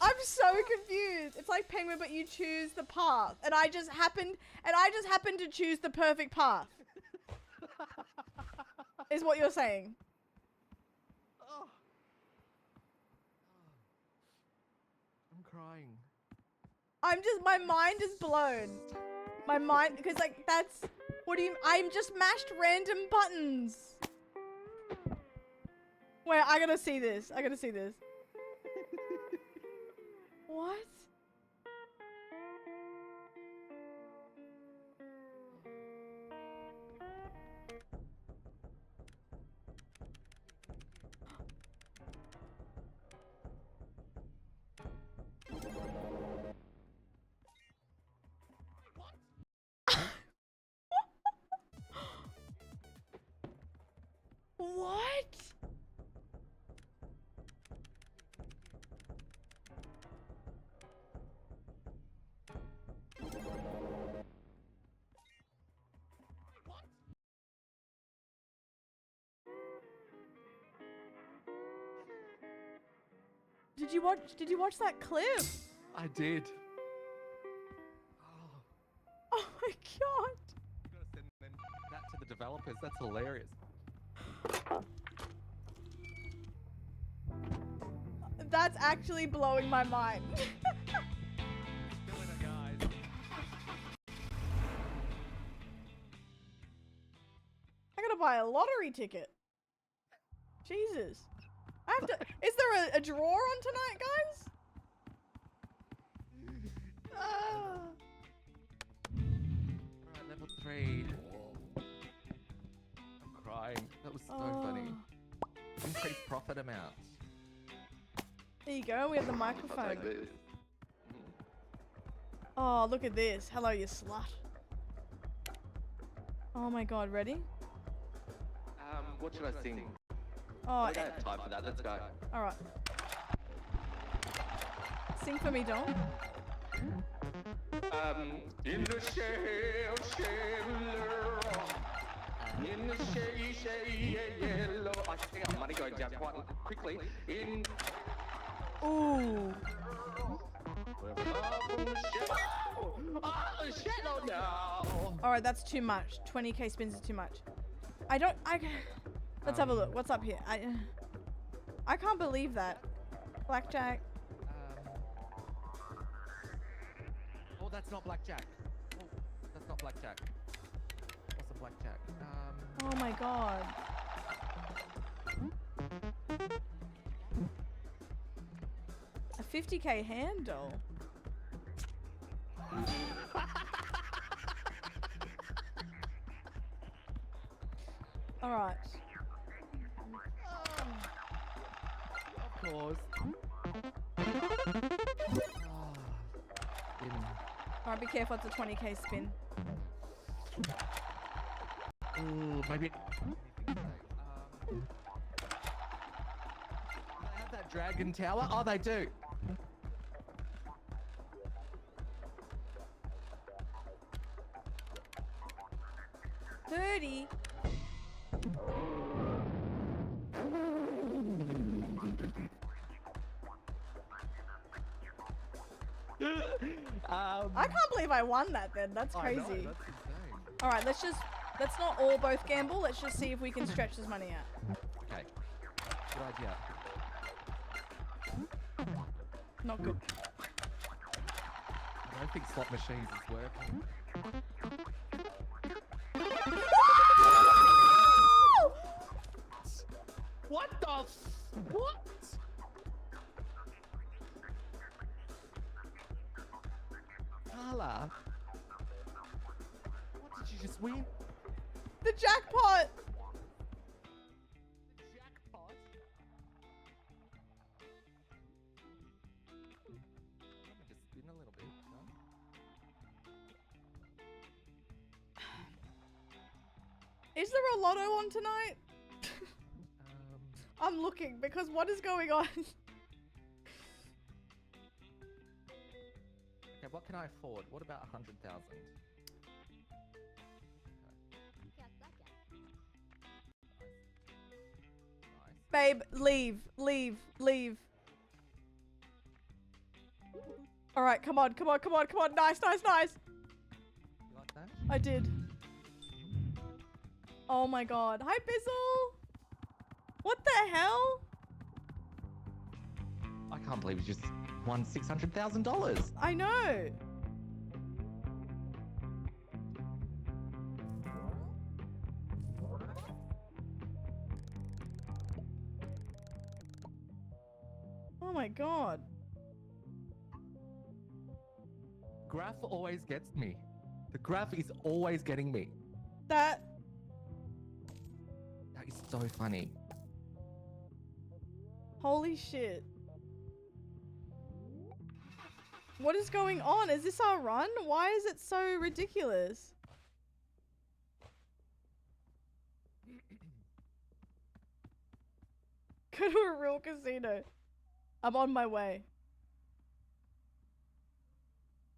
I'm so confused. It's like Penguin, but you choose the path, and I just happened to choose the perfect path. Is what you're saying? Oh. I'm crying. My mind is blown. My mind, because like that's, what do you, I'm just mashed random buttons. Wait, I gotta see this. I gotta see this. What? What? Did you watch that clip? I did. Oh my god. Gotta send that to the developers. That's hilarious. That's actually blowing my mind. Doing it, guys. I gotta buy a lottery ticket. Jesus. I have to. Is there a drawer on tonight, guys? Ah. Alright, level 3. I'm crying. That was so funny. Oh. Increased profit amount. There you go. We have the I'll microphone. take this. Oh, look at this. Hello, you slut. Oh my god, ready? What should I sing? Oh, I don't have time for that. Let's go. alright. Sing for me, doll. In the shell, in the shade, yellow. I think I'm money going down quite quickly. In Ooh. the shadow now. Alright, that's too much. 20k spins is too much. Let's have a look. What's up here? I can't believe that. Blackjack. Oh, that's not blackjack. Oh, that's not blackjack. What's a blackjack? Oh my god. A 50k handle. Alright. Of course. Alright, be careful, it's a 20k spin. Ooh, maybe. They have that dragon tower? Oh, they do. $30. I can't believe I won that then. That's I know, crazy. that's insane. Alright, let's not all both gamble. Let's just see if we can stretch this money out. Okay. Good idea. Not good. I don't think slot machines is working. What the what? Carla, what did you just win? The jackpot! Jackpot? Let me just spin a little bit. No? Is there a lotto on tonight? I'm looking because what is going on? Okay, what can I afford? What about 100,000? Nice. Babe, leave. Alright, come on. Nice. You like that? I did. Oh my god. Hi, Bizzle! What the hell? I can't believe you just won $600,000. I know. Oh my god. Graph always gets me. The graph is always getting me. That That is so funny. holy shit. What is going on? Is this our run? Why is it so ridiculous? Go to a real casino. I'm on my way.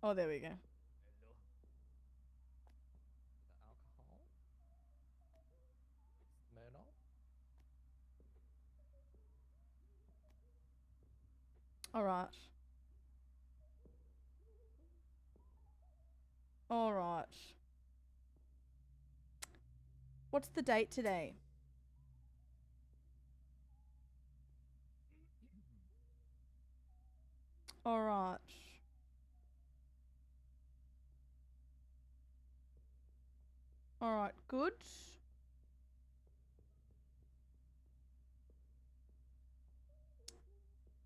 Oh, there we go. Alcohol. Smirnoff. All right. All right. What's the date today? All right. All right, good.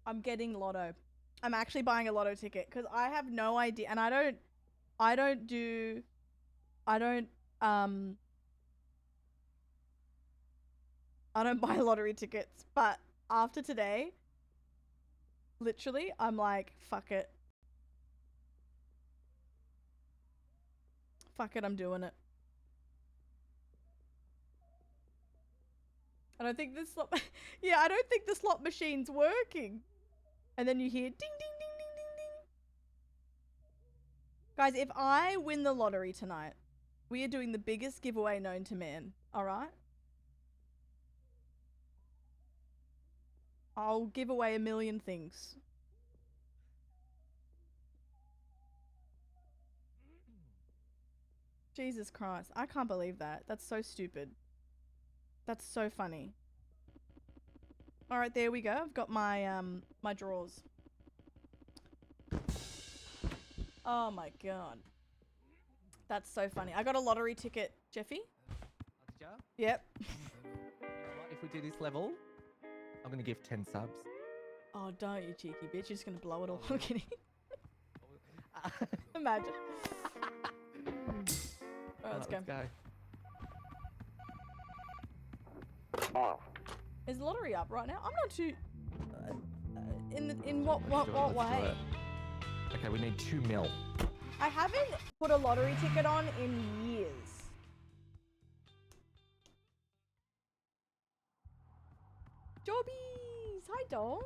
I'm getting lotto. I'm actually buying a lotto ticket because I have no idea, and I don't buy lottery tickets, but after today, literally, I'm like, fuck it. Fuck it, I'm doing it. I don't think this slot yeah, I don't think the slot machine's working. And then you hear ding ding ding ding ding ding. Guys, if I win the lottery tonight, we are doing the biggest giveaway known to man, alright? I'll give away 1 million things. Jesus Christ, I can't believe that. That's so stupid. That's so funny. All right, there we go. I've got my my drawers. Oh my god. That's so funny. I got a lottery ticket, Jeffy. Did ya? Yep. You know what? If we do this level, I'm gonna give 10 subs. Oh, don't you cheeky bitch. You're just gonna blow it all. I'm kidding. Imagine. All right, let's go. Is the lottery up right now? I'm not too. In what Let's do way? it. Okay, we need 2 mil. I haven't put a lottery ticket on in years. Jobbies! Hi, doll.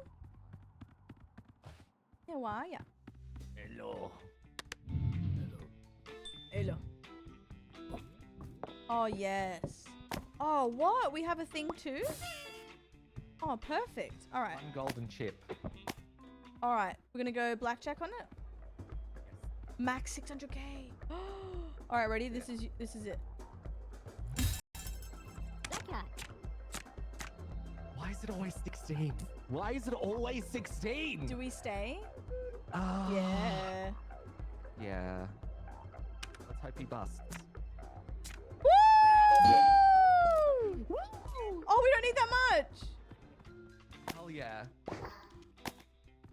How are ya? Hello. Hello. Oh, yes. Oh, what? We have a thing too? Oh, perfect. All right. 1 golden chip. All right. We're going to go blackjack on it. Max 600k. All right, ready? This is it. Blackjack. Why is it always 16? Why is it always 16? Do we stay? Ah. Yeah. Yeah. Let's hope he busts. Woo! Oh, we don't need that much. Hell yeah.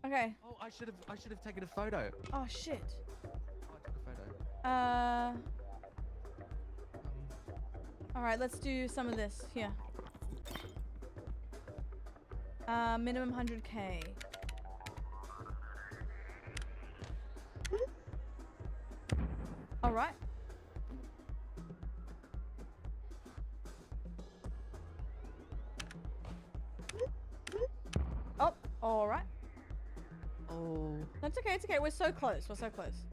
Okay. Oh, I should have taken a photo. Oh shit. Oh, I took a photo. All right, let's do some of this here. Minimum 100k. All right. Oh, all right. Oh. That's okay. It's okay. We're so close. We're so close.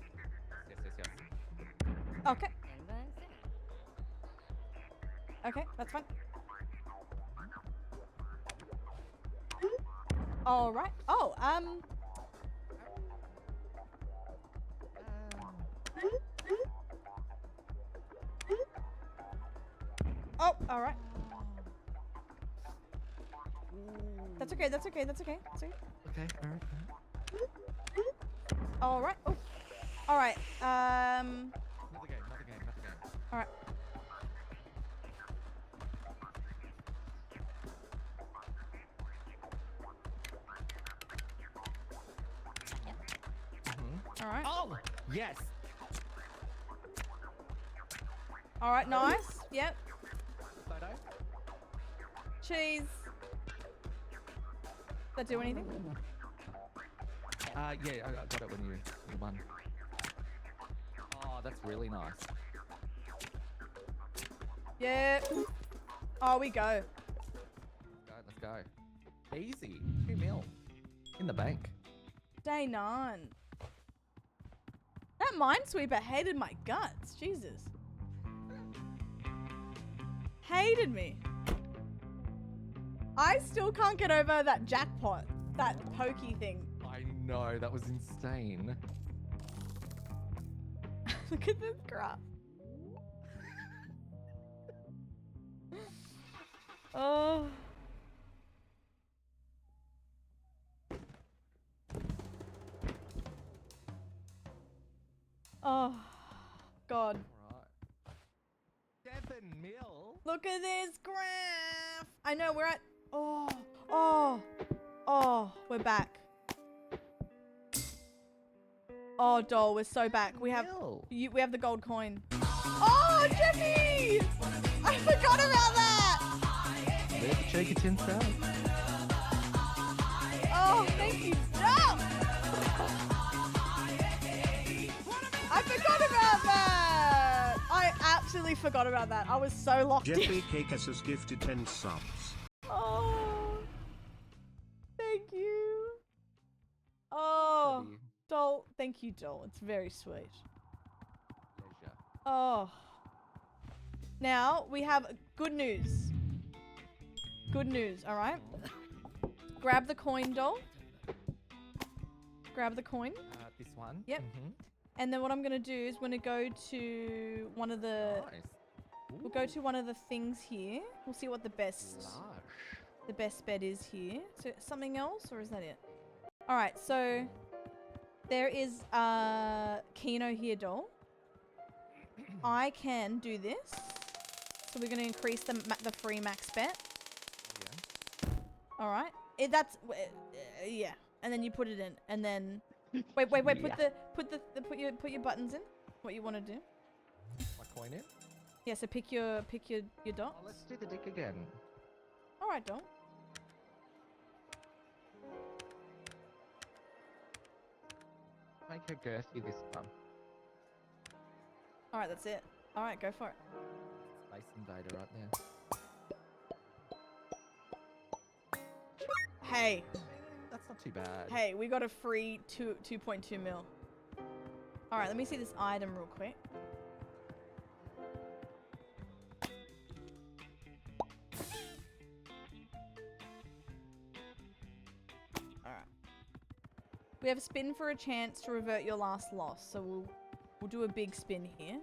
Yes. Okay. Okay, that's fine. All right. Oh, Oh, all right. That's okay. That's okay. That's okay. That's okay. Okay, alright. All right. Oh. All right. Another game. All right. Yes. All right, nice. Yep. Photo. Cheese. Does that do anything? Yeah, I got it when you won. Oh, that's really nice. Yeah. Oh, we go. Let's go. Easy. 2 mil. In the bank. Day 9. That Minesweeper hated my guts. Jesus. Hated me. I still can't get over that jackpot. That pokey thing. I know, that was insane. Look at this graph. Oh. Oh. God. Alright. 7 mil? Look at this graph. I know we're at. Oh, we're back. Oh, doll, we're so back. We have we have the gold coin. Oh, Jeffy! I forgot about that. There's the Shaker Tin Star. Oh, thank you, doll. I forgot about that. I absolutely forgot about that. I was so locked in. Jeffrey Cakus has gifted 10 subs. Oh, thank you. Oh, doll, thank you, doll. It's very sweet. Pleasure. Oh. Now we have good news. Good news, all right? Grab the coin, doll. Grab the coin. This one? Yep. Mhm. And then what I'm gonna do is we're gonna go to one of the. Nice. We'll go to one of the things here. We'll see what the best bet is here. So something else, or is that it? All right. So there is Keno here, doll. I can do this. So we're gonna increase the free max bet. Yeah. All right. Yeah. And then you put it in, and then wait. Yeah. Put your buttons in. What you want to do? My coin in? Yeah. So pick your dots. Oh, let's do the dick again. All right, doll. Make her girthy this time. All right, that's it. All right, go for it. Space Invader right there. Hey. That's not too bad. Hey, we got a free 2.2 mil. All right, let me see this item real quick. All right. We have a spin for a chance to revert your last loss, so we'll do a big spin here.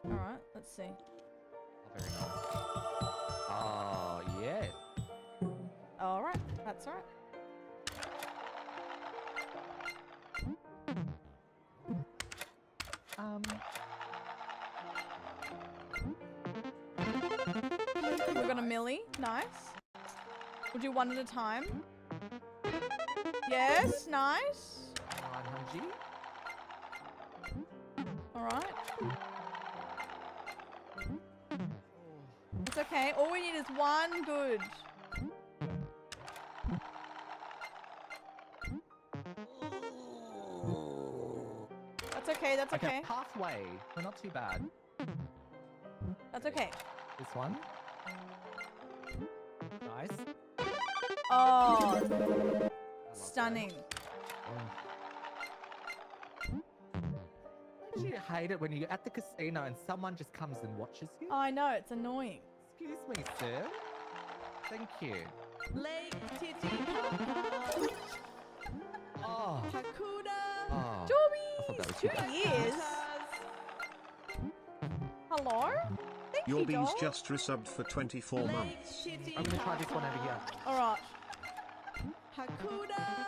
All right, let's see. Oh, very nice. Oh, yeah. All right, that's all right. We've got a milli. Nice. We'll do one at a time. Yes, nice. 900. All right. It's okay. All we need is one good. That's okay. That's okay. Halfway. We're not too bad. That's okay. This one. Nice. Oh, I love that. stunning. Don't you hate it when you're at the casino and someone just comes and watches you? I know, it's annoying. Excuse me, sir. Thank you. Lake Titicaca. Oh. Hakuna. Oh. Dobby! thought that was 2 you. years. Hello? Thank you, Yorbies doll. just resubbed for 24 months. I'm gonna try this one over here. All right. Hakuna.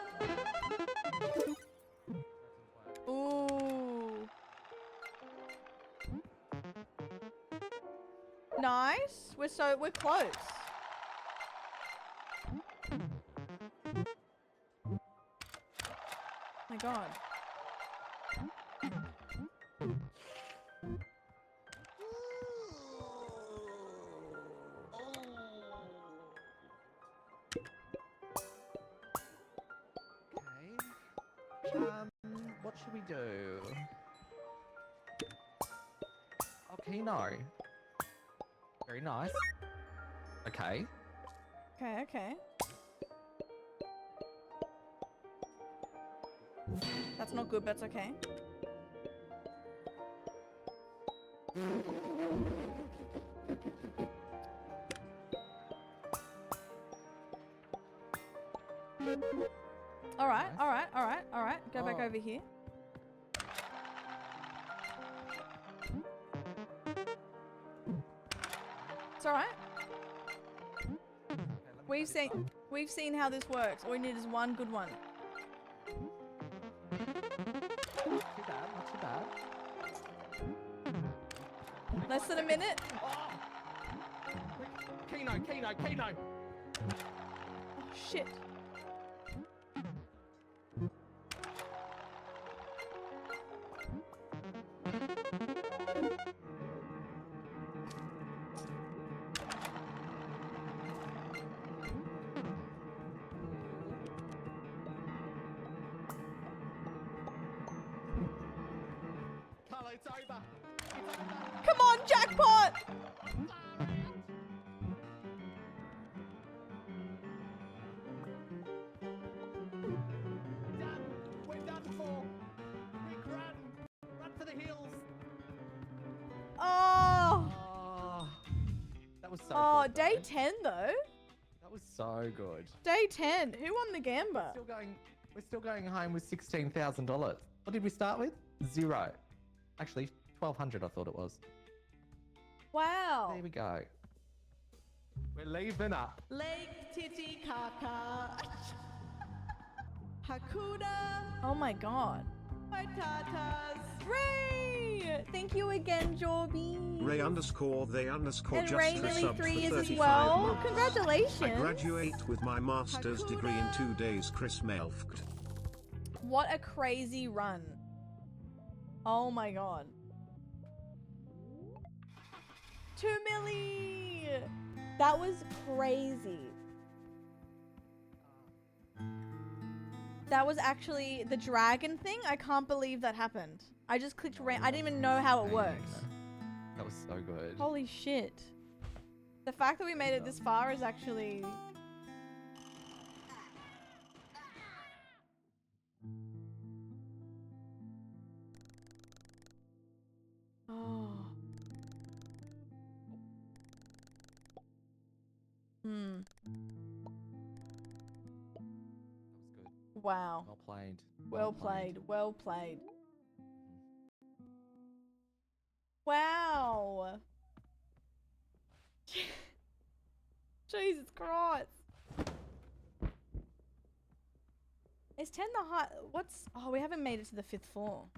Ooh. Nice. We're close. god. Okay. What should we do? Oh, Kino. Very nice. Okay. Okay, okay. That's not good, but it's okay. Alright, alright, alright, alright. Go back Oh. over here. It's alright. Okay, let me We've seen how this works. All we need is one good one. Not too bad, not too bad. Less than a minute. Oh! Kino, Kino, Kino! Shit. Carlo, it's over! It's over! Come on, jackpot! Done! We're done for! Quick run! Run for the hills! Oh! Oh, that was so Oh, good, day though. 10 though. That was so good. Day 10. Who won the gamba? We're still going home with $16,000. What did we start with? 0. Actually, 1,200 I thought it was. Wow. There we go. We're leaving up. Lake Titicaca. Hakuna Oh my god. Matatas. Ray! Thank you again, Jorby. Ray _ they _ And just Ray for nearly sub 3 for years as 35 well. months. Congratulations. I graduate with my master's degree in 2 days, Chris Melfkt. What a crazy run. Oh my god. 2 milli! That was crazy. That was actually the dragon thing. I can't believe that happened. I just clicked I didn't even know how it worked. That was so good. Holy shit. The fact that we made it this far is actually... Oh. Hmm. That was good. Wow. Well played. Well played. Well played. Wow. Jesus Christ. Is 10 the high? What's? Oh, we haven't made it to the 5th floor.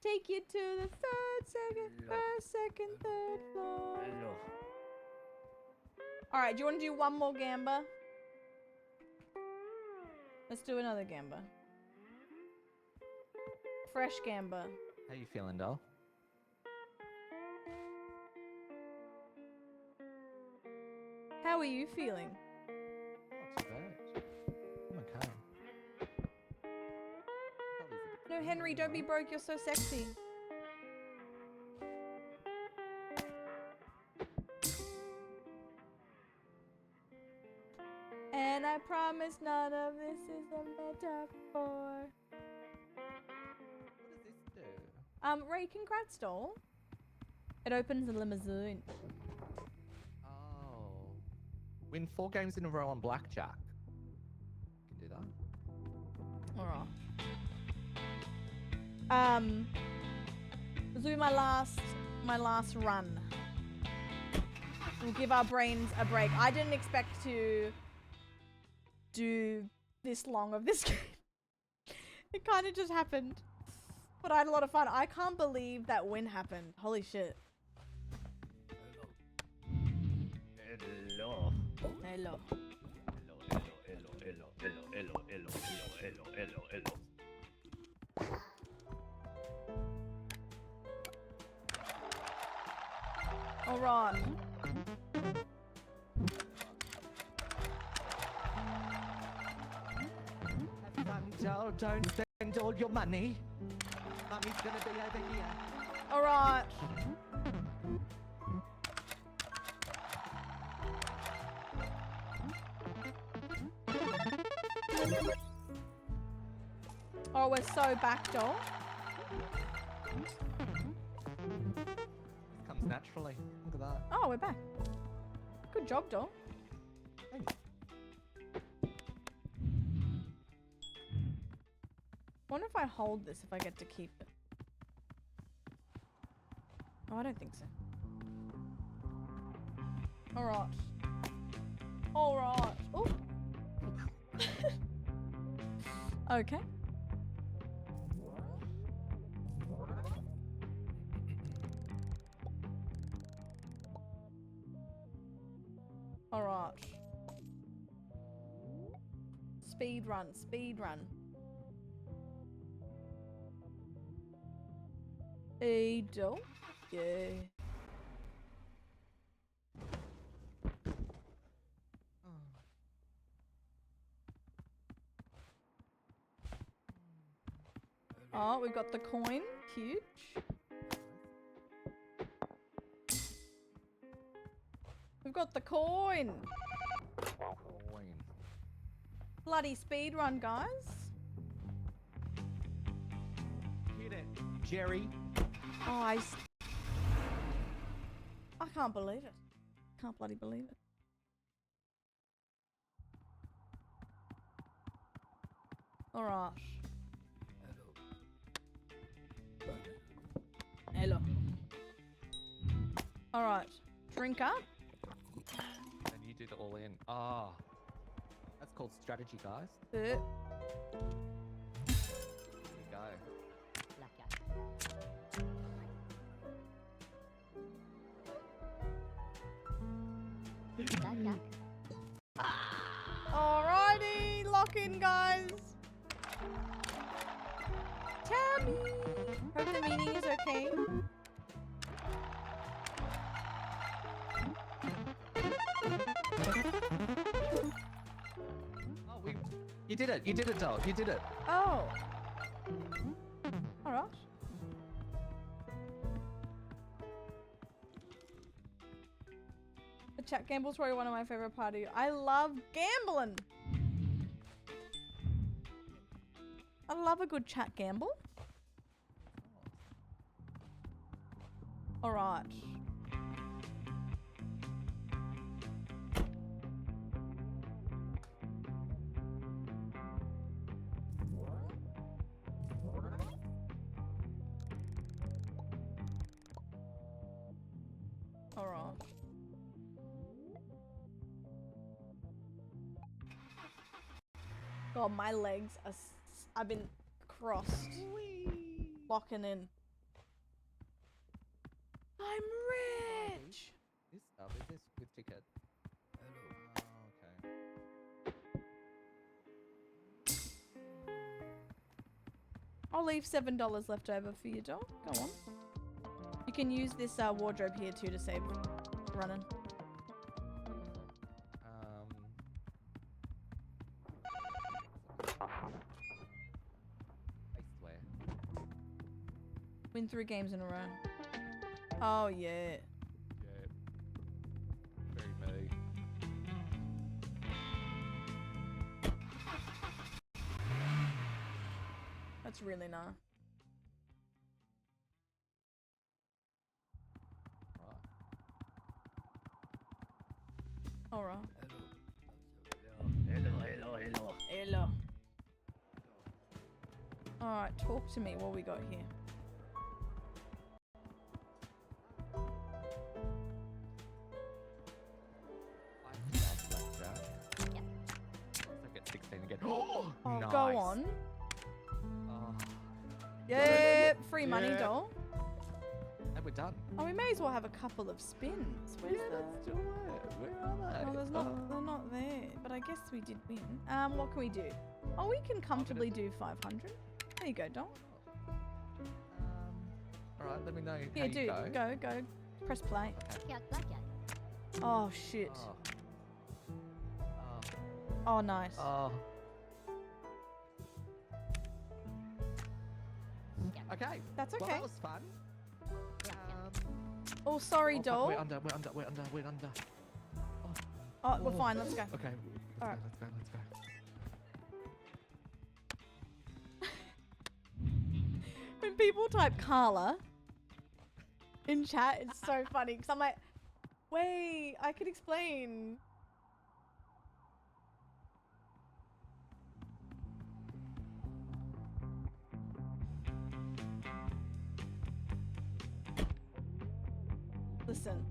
Take you to the 3rd, 2nd, 1st, 2nd, 3rd floor. All right, do you want to do one more gamba? Let's do another gamba. Fresh gamba. How you feeling, doll? How are you feeling? Not too bad. I'm okay. Probably a bit No, Henry, don't be broke. You're so sexy. And I promise none of this is a metaphor. What does this do? Ray, congrats, doll. It opens the limousine. Oh. Win 4 games in a row on blackjack. You can do that. Alright. This will be my last run. We'll give our brains a break. I didn't expect to do this long of this game. It kind of just happened. But I had a lot of fun. I can't believe that win happened. Holy shit. Hello. Hello. Hello, hello, hello. All right. Have fun, Joe. Don't spend all your money. Mummy's gonna be over here. All right. Oh, we're so back, doll. This comes naturally. Look at that. Oh, we're back. Good job, doll. Thanks. Wonder if I hold this, if I get to keep it. Oh, I don't think so. All right. All right. Oh. Okay. All right. Speed run, speed run. Adol. Yeah. Oh, we've got the coin. Huge. We've got the coin. Bloody speed run, guys. Hit it, Jerry. Oh, I can't believe it. Can't bloody believe it. All right. Hello. All right. Drink up. And you did it all in. Ah. That's called strategy, guys. There we go. Alrighty, lock in, guys. Tammy. Hope the meeting is okay. Oh, you did it. You did it, doll. You did it. Oh. Alright. The chat gamble's probably one of my favorite party. I love gambling. I love a good chat gamble. Alright. Alright. God, my legs are. I've been crossed. Locking in. I'm rich! This stuff is this with ticket. Okay. I'll leave $7 left over for you, doll. Go on. You can use this wardrobe here too to save running. I swear. Win 3 games in a row. Oh yeah. Yeah. Very me. That's really nice. Alright. Hello. Alright, talk to me. What we got here? Get 16 again. Oh, nice. go on. Oh. Yeah, free money, doll. And we're done. Oh, we may as well have a couple of spins. Where's the? Let's do it. Where are they? Oh, they're not there. But I guess we did win. What can we do? Oh, we can comfortably do 500. There you go, Dom. Alright, let me know Here, how you dude, go. Press play. Black cat. Oh, shit. Oh, nice. Oh. Okay. That's Well, okay. that was fun. Oh, sorry, Oh, fuck, doll. we're under. Oh, we're fine. Let's go. Okay. Alright. Let's go. When people type Carla in chat, it's so funny because I'm like, wait, I can explain. Listen.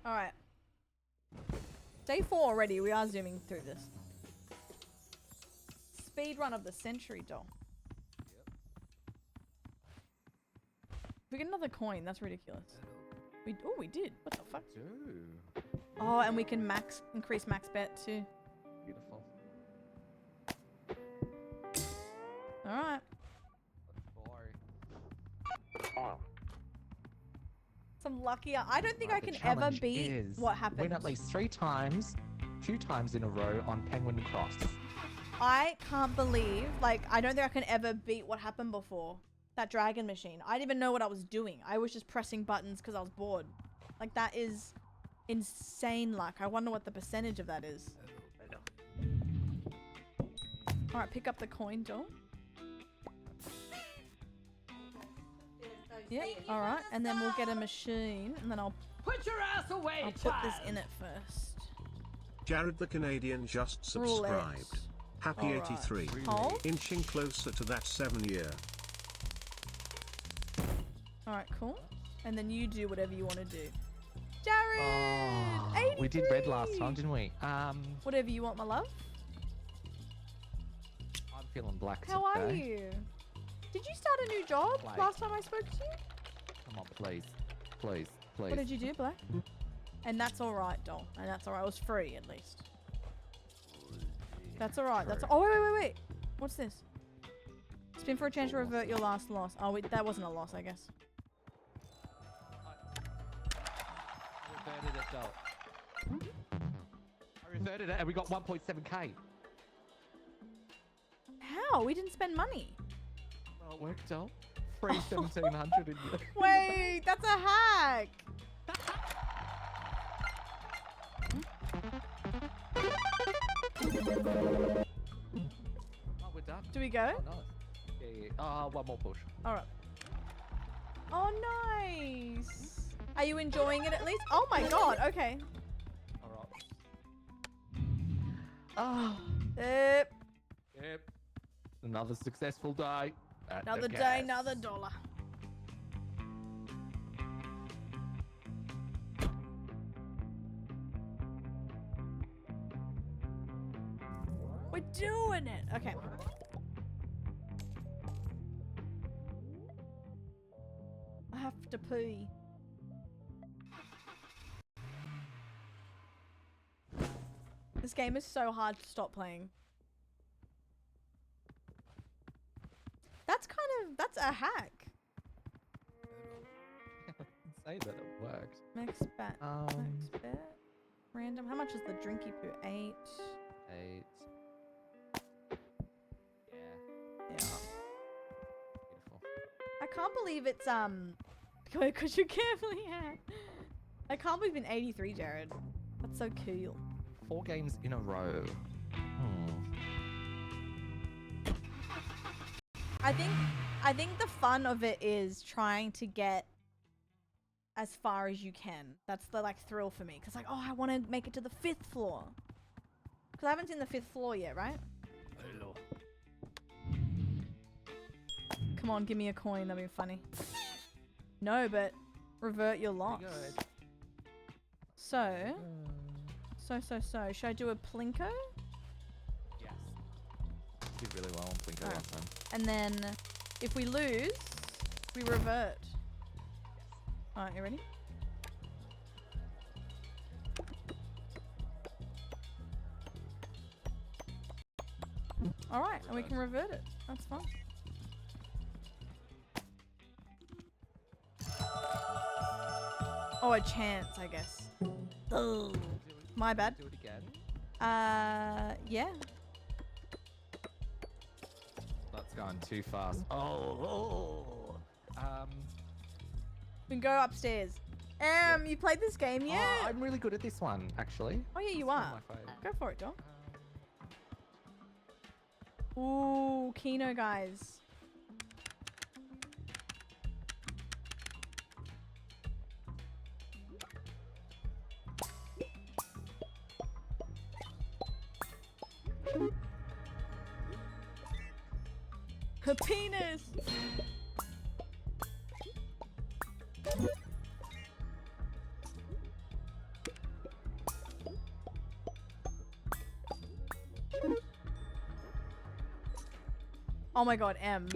All right. Day 4 already. We are zooming through this. Speed run of the century, doll. We get another coin. That's ridiculous. We did. What the fuck? Ooh. Oh, and we can increase max bet too. Beautiful. All right. Some luckier. I don't think I can ever beat what happened. Win at least 3 times, 2 times in a row on Penguin Cross. I can't believe, like, I don't think I can ever beat what happened before. That dragon machine. I didn't even know what I was doing. I was just pressing buttons because I was bored. Like, that is insane luck. I wonder what the percentage of that is. Alright, pick up the coin, doll. Yep, alright. And then we'll get a machine, and then I'll Put your ass away, put this in it first. Jared the Canadian just subscribed. Happy Alright. 83. Hold. Inching closer to that 7-year. Alright, cool. And then you do whatever you want to do. Jared! 83! We did red last time, didn't we? Whatever you want, my love. I'm feeling black How are today. you? Did you start a new job Black. last time I spoke to you? Come on, please. Please. What did you do, Black? And that's alright, doll. And that's alright. It was free, at least. That's alright. That's. Oh, wait. What's this? Spin for a chance to revert your last loss. Oh, wait, that wasn't a loss, I guess. I reverted it, doll. I reverted it and we got 1.7k. How? We didn't spend money. Well, it worked, doll. Free 1700 in you. Wait, that's a hack. Oh, we're done. Do we go? Oh, nice. Yeah. One more push. Alright. Oh, nice. Are you enjoying it at least? Oh my god, okay. Alright. Yep. Yep. Another successful day. At the Another day, gas. another dollar. We're doing it. Okay. I have to pee. This game is so hard to stop playing. That's a hack. Say that it worked. Max bet. Max bet. Random. How much is the drinky poo? 8. 8. Yeah. Yeah. Beautiful. I can't believe it's Could you carefully? Yeah. I can't believe in 83, Jared. That's so cool. 4 games in a row. I think the fun of it is trying to get as far as you can. That's the like thrill for me. Cause like, oh, I want to make it to the 5th floor. Cause I haven't seen the 5th floor yet, right? Hello. Come on, give me a coin. That'd be funny. No, but revert your loss. So. Should I do a plinko? Yes. Did really well on Plinko last time. And then if we lose, we revert. Alright, you ready? Alright, and we can revert it. That's fine. Oh, a chance, I guess. Oh, my bad. Do it again. Yeah. That's gone too fast. Oh. We can go upstairs. You played this game yet? Oh, I'm really good at this one, actually. Oh, yeah, you It's one of are. my favourites. Go for it, dog. Ooh, Kino, guys. Her penis! Oh my god, M.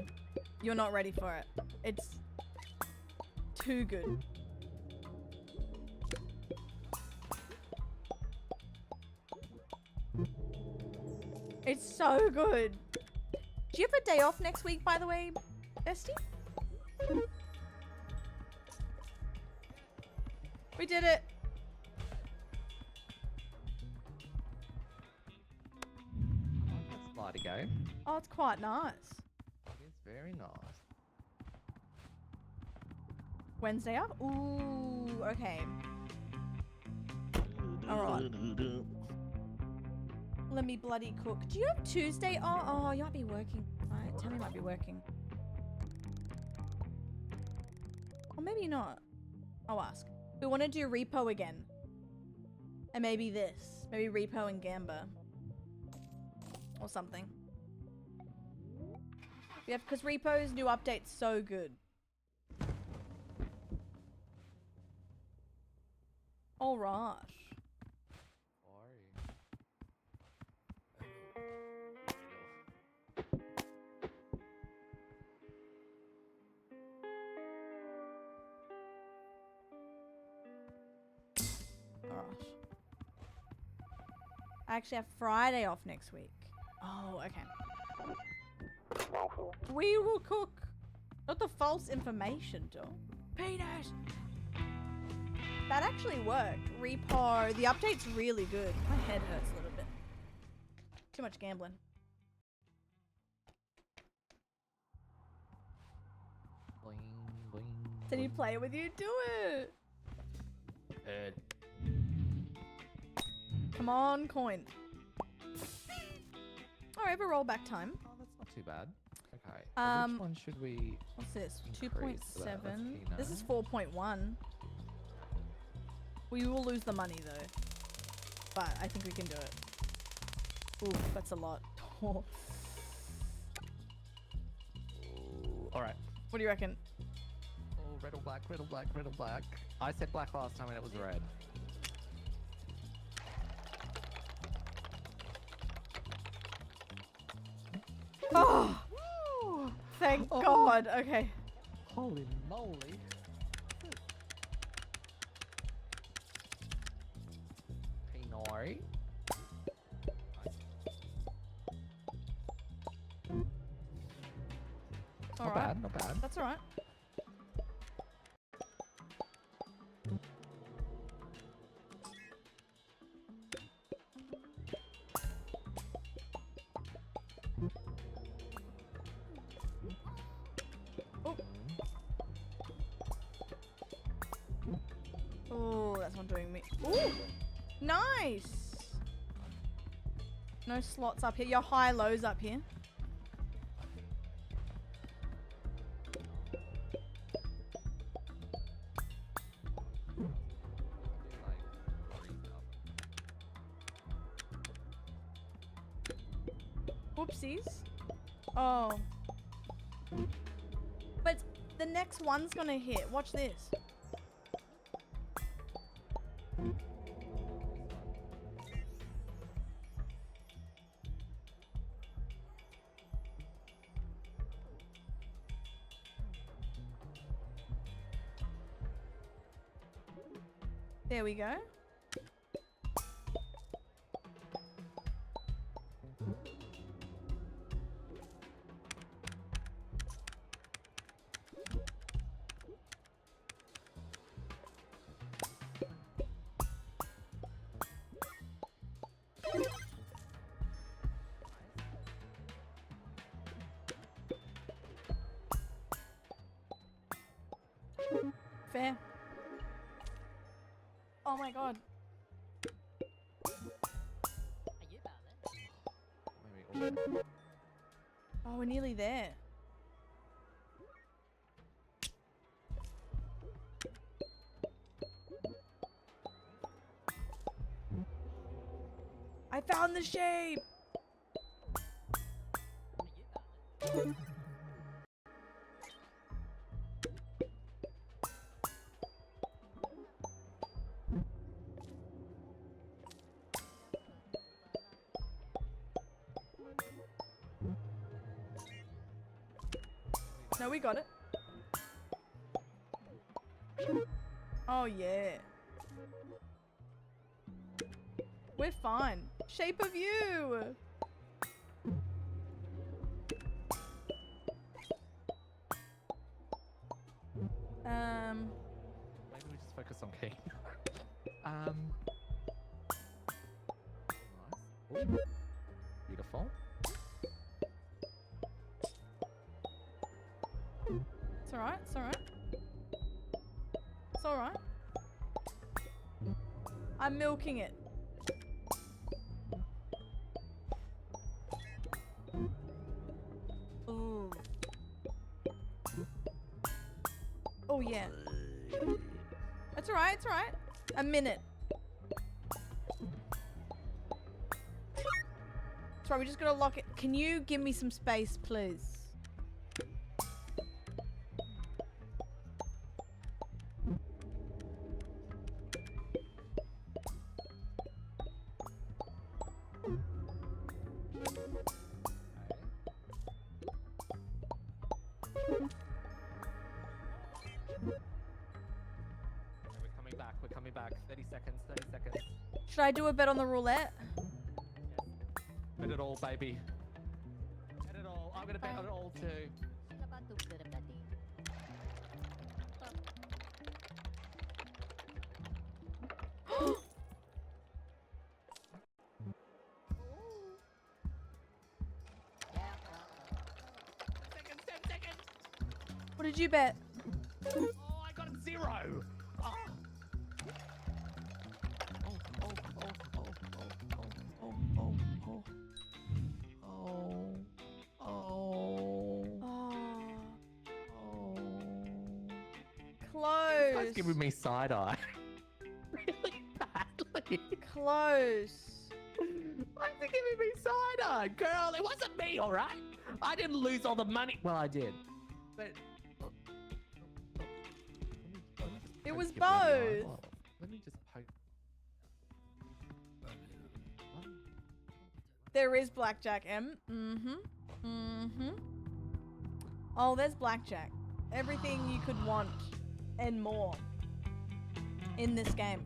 You're not ready for it. It's too good. It's so good. Do you have a day off next week, by the way, Bestie? We did it. That's light again. Oh, it's quite nice. It is very nice. Wednesday up? Ooh, okay. Alright. Let me bloody cook. Do you have Tuesday? Oh, you might be working. Right, Tammy might be working. Or maybe not. I'll ask. We want to do Repo again. And maybe this. Maybe Repo and Gamba. Or something. Yeah, because Repo's new update's so good. Alright. Alright. I actually have Friday off next week. Oh, okay. We will cook. Not the false information, Joe. Penis! That actually worked. Repo. The update's really good. My head hurts a little bit. Too much gambling. Bling, bling. Did he play with you? Do it! Come on, coin. Alright, a rollback time. Oh, that's not too bad. Okay. Um, Which one should we? What's this? Increase for that. 2.7. That's This is Kino. 4.1. We will lose the money though. But I think we can do it. Ooh, that's a lot. All right. What do you reckon? Oh, red or black, red or black, red or black. I said black last time and it was red. Oh! Thank God. Okay. Holy moly. Pinori. Not Alright. bad, not bad. That's alright. Oh, that's not doing me. Ooh, nice. No slots up here. Your high lows up here. Whoopsies. Oh. But the next one's gonna hit. Watch this. There we go. Fair. Oh my god. Maybe all- Oh, we're nearly there. I found the shape. No, we got it. Oh yeah. We're fine. Shape of you. Maybe we just focus on key. Nice. Ooh. Beautiful. It's alright, it's alright. It's alright. I'm milking it. Ooh. Oh yeah. It's alright, it's alright. A minute. It's right, we just gotta lock it. Can you give me some space, please? We're coming back. 30 seconds, 30 seconds. Should I do a bet on the roulette? Bet it all, baby. Bet it all. I'm gonna bet on it all too. Seconds, 10 seconds. What did you bet? Oh, I got a 0. Oh. Close. Guy's giving me side eye. Really badly. Close. Why is he giving me side eye? Girl, it wasn't me, alright? I didn't lose all the money. Well, I did. But. It was Give me the eye. both. Oh, let me just poke. There is blackjack, M. Mm-hmm. Mm-hmm. Oh, there's blackjack. Everything you could want and more in this game.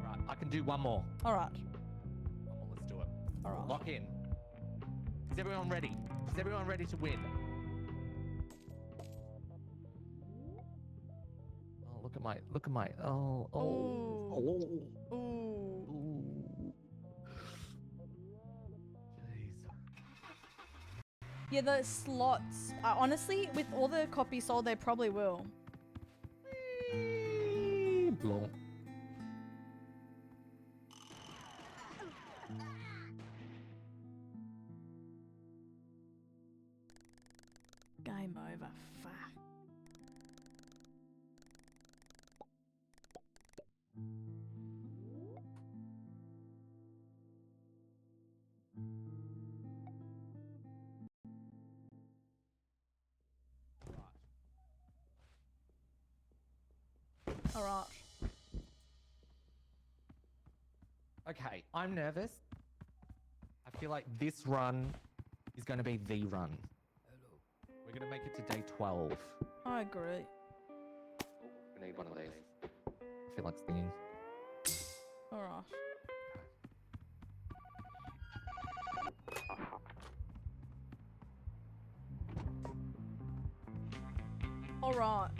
Right, I can do one more. All right. One more, let's do it. All right. Lock in. Is everyone ready? Is everyone ready to win? Oh, look at my, oh. Ooh. Ooh. Ooh. Jeez. Yeah, the slots. Honestly, with all the copies sold, they probably will. Blanc. Game over. Fuck. All right. Okay, I'm nervous. I feel like this run is going to be the run. We're going to make it to day 12. I agree. We need one of these. She likes singing. Alright. Alright.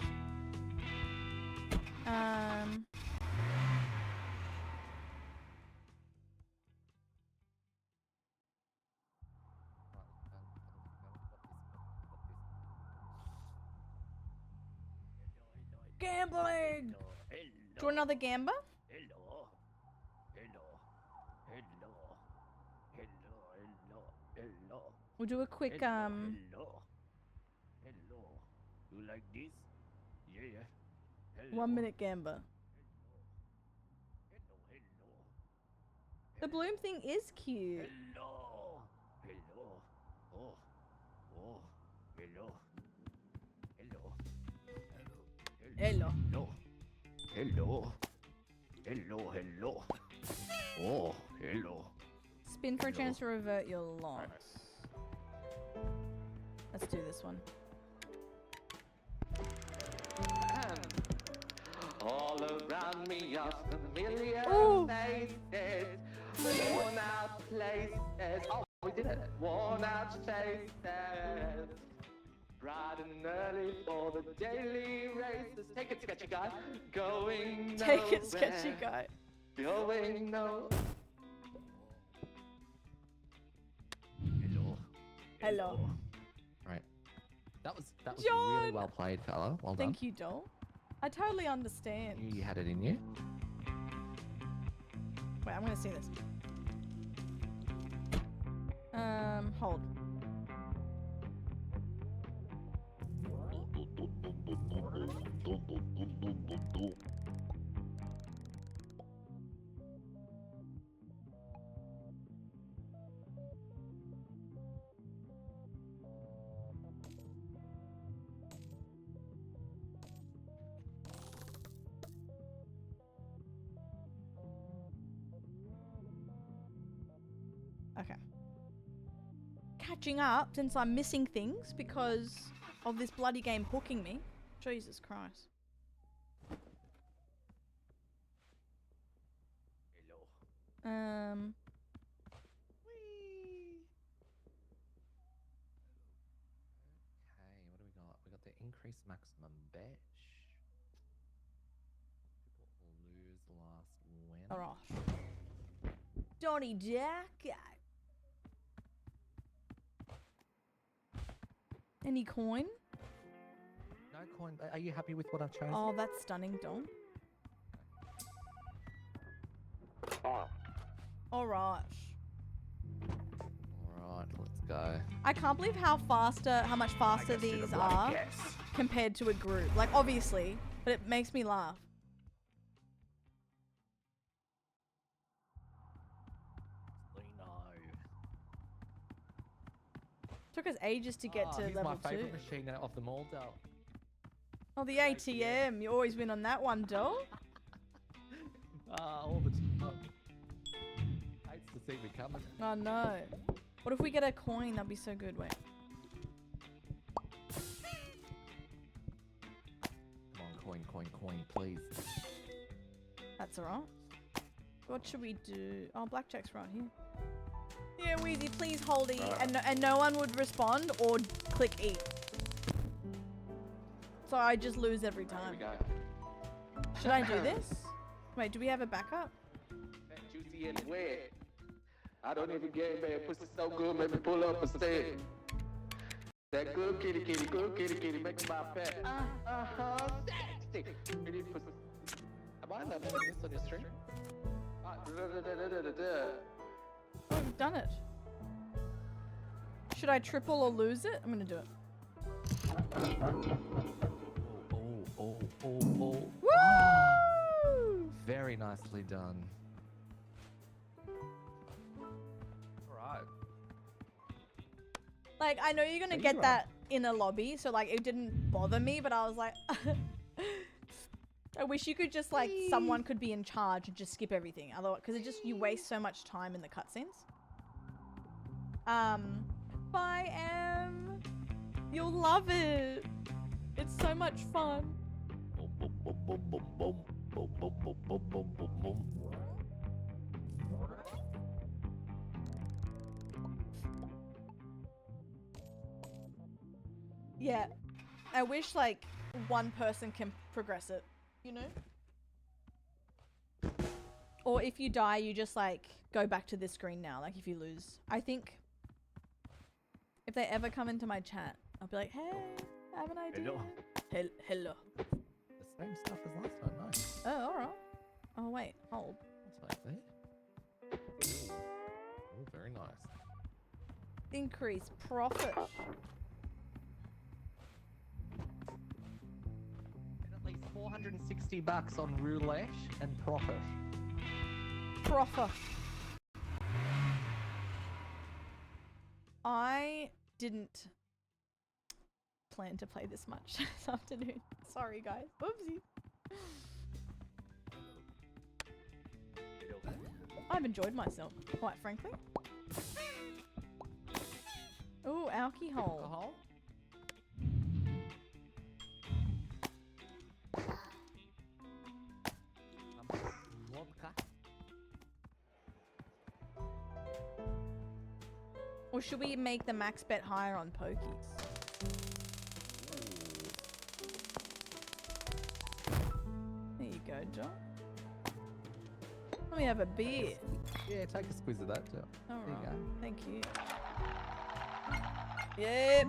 Gambling! Do you want another gamba? Hello. Hello. Hello. Hello. Hello. Hello. We'll do a quick, Hello. Hello. You like this? Yeah. Hello. 1 minute gamba. Hello. Hello. The bloom thing is cute. Hello. Hello. Oh. Oh. Hello. Hello. Hello. Hello. Hello. Hello. Oh. Hello. Spin for a chance to revert your loss. Let's do this one. All around me are familiar Ooh. faces, worn out places. Oh, we did it. Worn out faces. Bright and early for the daily races. Take it, sketchy guy. Going Take it, sketchy nowhere. guy. Going no. Hello. Hello. Right. That was really John! well played, fella. Well done. Thank you, doll. I totally understand. You had it in you. Wait, I'm gonna see this. Hold. Okay. Catching up since I'm missing things because of this bloody game hooking me. Jesus Christ. Hello. Okay, what do we got? We got the increased maximum bet. People will lose the last win. Alright. Donnie Jack. Any coin? No coin. Are you happy with what I've chosen? Oh, that's stunning, Don. Alright. Alright, let's go. I can't believe how much faster these are compared to a group. Like, obviously, but it makes me laugh. Took us ages to get to he's level my 2. favourite machine out of them all, Del. Oh, the ATM. You always win on that one, doll. All the time. Hates to see me coming. Oh, no. What if we get a coin? That'd be so good. Wait. Come on, coin, please. That's alright. What should we do? Oh, blackjack's right here. Yeah, Weezy, please hold E. And no one would respond or click E. So I just lose every time. Should I do this? Wait, do we have a backup? Juicy and wet. I don't even get bad. Pussy so good, make me pull up and say. That good kitty, good kitty, make my pet. Sexy. Pretty pussy. Am I not doing this on your stream? Oh, we've done it. Should I triple or lose it? I'm gonna do it. Oh. Woo! Very nicely done. Alright. Like, I know you're gonna get that in a lobby, so like it didn't bother me, but I was like, I wish you could just like someone could be in charge and just skip everything. Otherwise, because it just you waste so much time in the cutscenes. Bye, Em. You'll love it. It's so much fun. Boom, boom, boom, boom, boom, boom, boom. Yeah. I wish like one person can progress it, you know? Or if you die, you just like go back to this screen now, like if you lose. I think if they ever come into my chat, I'll be like, hey, I have an idea. Hello. Hello. The same stuff as last time, nice. Oh, alright. Oh, wait, hold. What's that there? Ooh, very nice. Increase profit. And at least $460 on roulette and profit. Profit. I didn't plan to play this much this afternoon. Sorry, guys. Oopsie. I've enjoyed myself, quite frankly. Ooh, alcohol. Alcohol? Vodka. Or should we make the max bet higher on pokies? There you go, John. Let me have a beer. Yeah, take a squeeze of that too. There you Alright, go. thank you. Yep.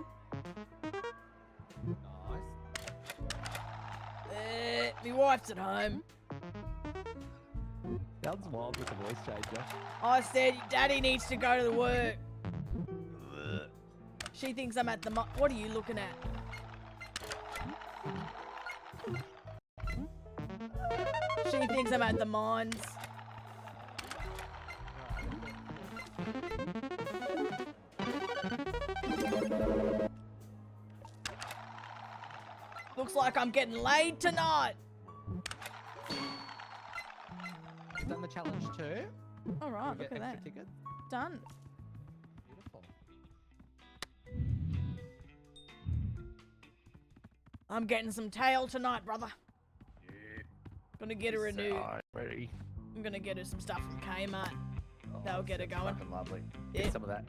Nice. My wife's at home. Sounds wild with the voice changer. I said, Daddy needs to go to the work. She thinks I'm at the what are you looking at? She thinks I'm at the mines. Looks like I'm getting laid tonight. You've done the challenge too? Alright, You look get at extra that. tickets? Done. Beautiful. I'm getting some tail tonight, brother. Gonna get her a new. Ready. I'm gonna get her some stuff from Kmart. Oh, That'll get her sounds going. Fucking lovely. Yeah. Get some of that.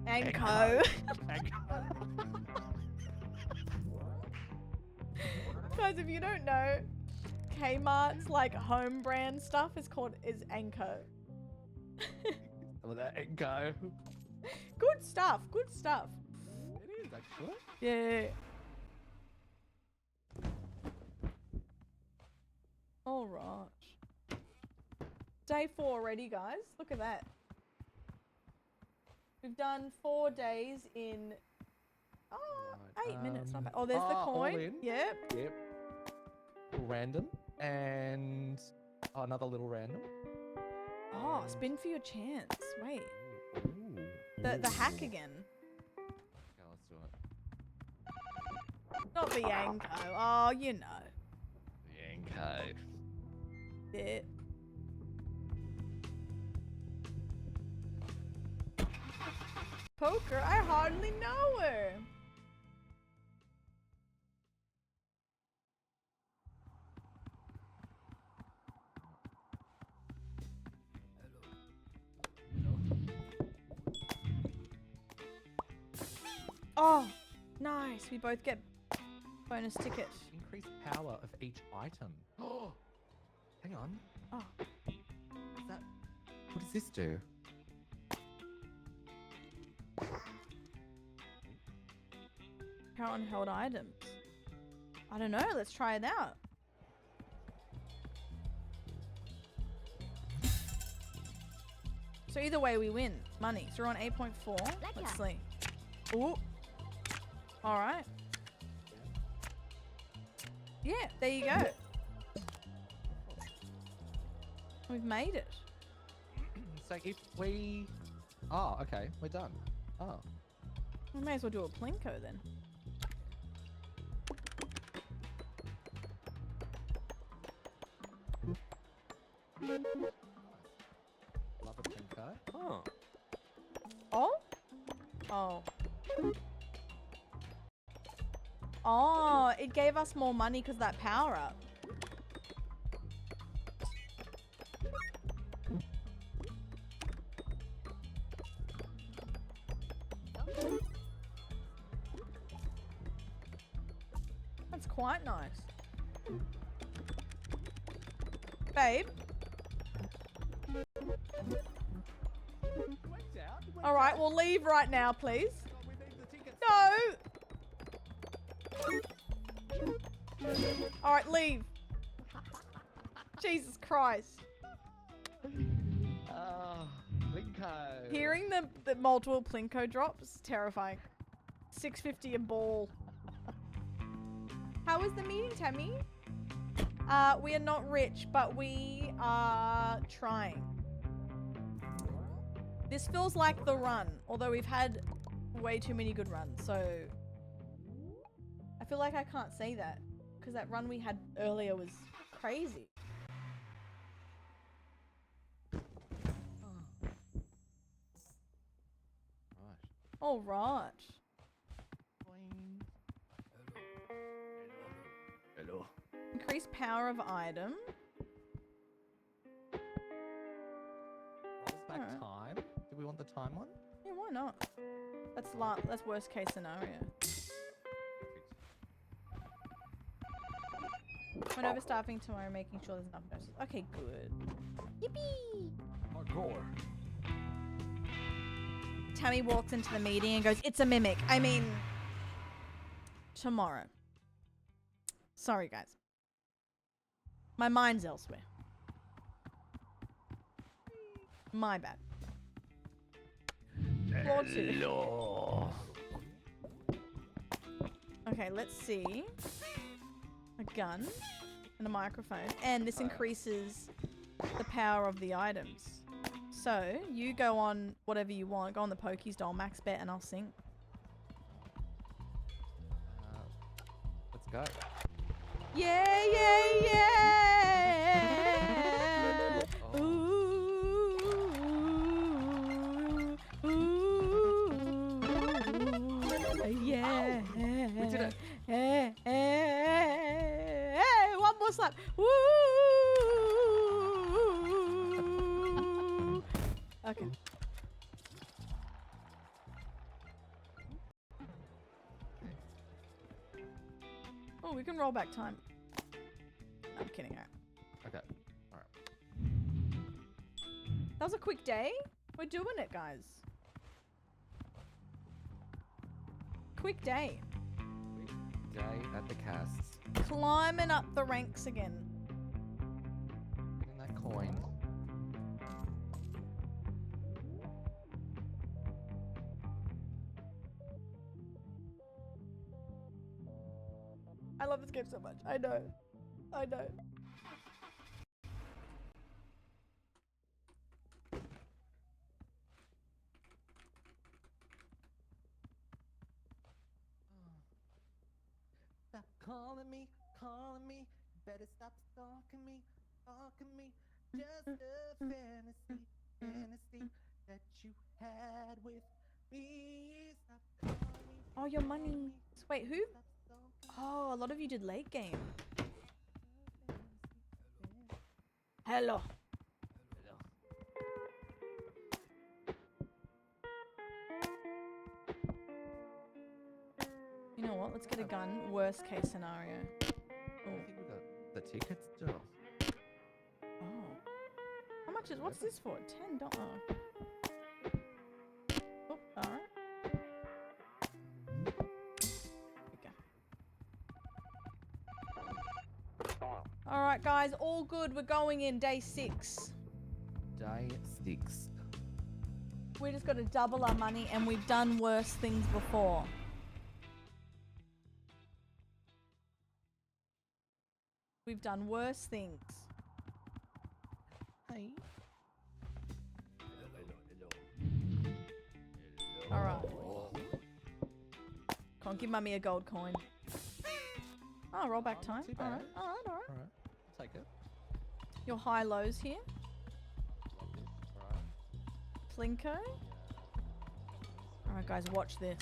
Anko. Anko. Guys, if you don't know, Kmart's like home brand stuff is Anko. Some of that Anko. Good stuff. Good stuff. It is actually. Yeah. All right. Day 4 already, guys. Look at that. We've done 4 days in 8 minutes. Not bad. Oh, there's the all coin. in. Yep. Yep. Random and another little random. Oh, spin for your chance. Wait. Ooh. The hack again. Okay, let's do it. Not the Anko. Oh, you know. The Anko. Yeah. Poker? I hardly know her. Oh, nice. We both get bonus ticket. Increase power of each item. Oh, hang on. Oh. Is that? What does this do? Power on held items. I don't know. Let's try it out. So either way, we win money. So we're on 8.4. Let's see. Ooh. All right. Yeah, there you go. We've made it. So if we... Oh, okay. We're done. Oh. We may as well do a Plinko then. Love a Pinko. Oh. Oh? Oh. Oh, it gave us more money because that power up. quite nice. Babe. All right, we'll leave right now, please. No. All right, leave. Jesus Christ. Plinko. Hearing the multiple Plinko drops, terrifying. 650 a ball. How was the meeting, Tammy? We are not rich, but we are trying. This feels like the run, although we've had way too many good runs, so I feel like I can't say that because that run we had earlier was crazy. All right. Hello. Increase power of item. What is back time? Do we want the time one? Yeah, why not? That's worst case scenario. When overstaffing tomorrow, making sure there's enough nurses. Okay, good. Yippee! Hardcore. Tammy walks into the meeting and goes, "It's a mimic." I mean, tomorrow. Sorry, guys. My mind's elsewhere. My bad. Floor 2. Hello. Okay, let's see. A gun and a microphone. And this increases the power of the items. So, you go on whatever you want. Go on the Pokies doll, max bet, and I'll sing. Let's go. Yeah, yeah, yeah! Oh. Ooh, ooh, yeah. We did it. Hey, hey, one more slap. Woo! Okay. Oh, we can roll back time. I'm kidding. Alright. Okay. Alright. That was a quick day. We're doing it, guys. Quick day. Day at the casts. Climbing up the ranks again. Getting that coin. I love this game so much. I know. I know. Stop calling me, calling me. Better stop stalking me, stalking me. Just a fantasy, fantasy that you had with me. Stop calling me. Oh, your money. Wait, who? Stop stalking me. Oh, a lot of you did late game. Hello. You know what? Let's get a gun. Worst case scenario. I think we got the tickets still. Oh. How much is, what's this for? $10. Oh, alright. Alright guys, all good. We're going in day 6. Day 6. We just got to double our money and we've done worse things before. We've done worse things. Hey. Alright. Can't give mummy a gold coin. Oh, roll back time. too bad. Alright, alright, alright. Alright. I'll take it. Your high lows here. Alright. Plinko. Alright guys, watch this.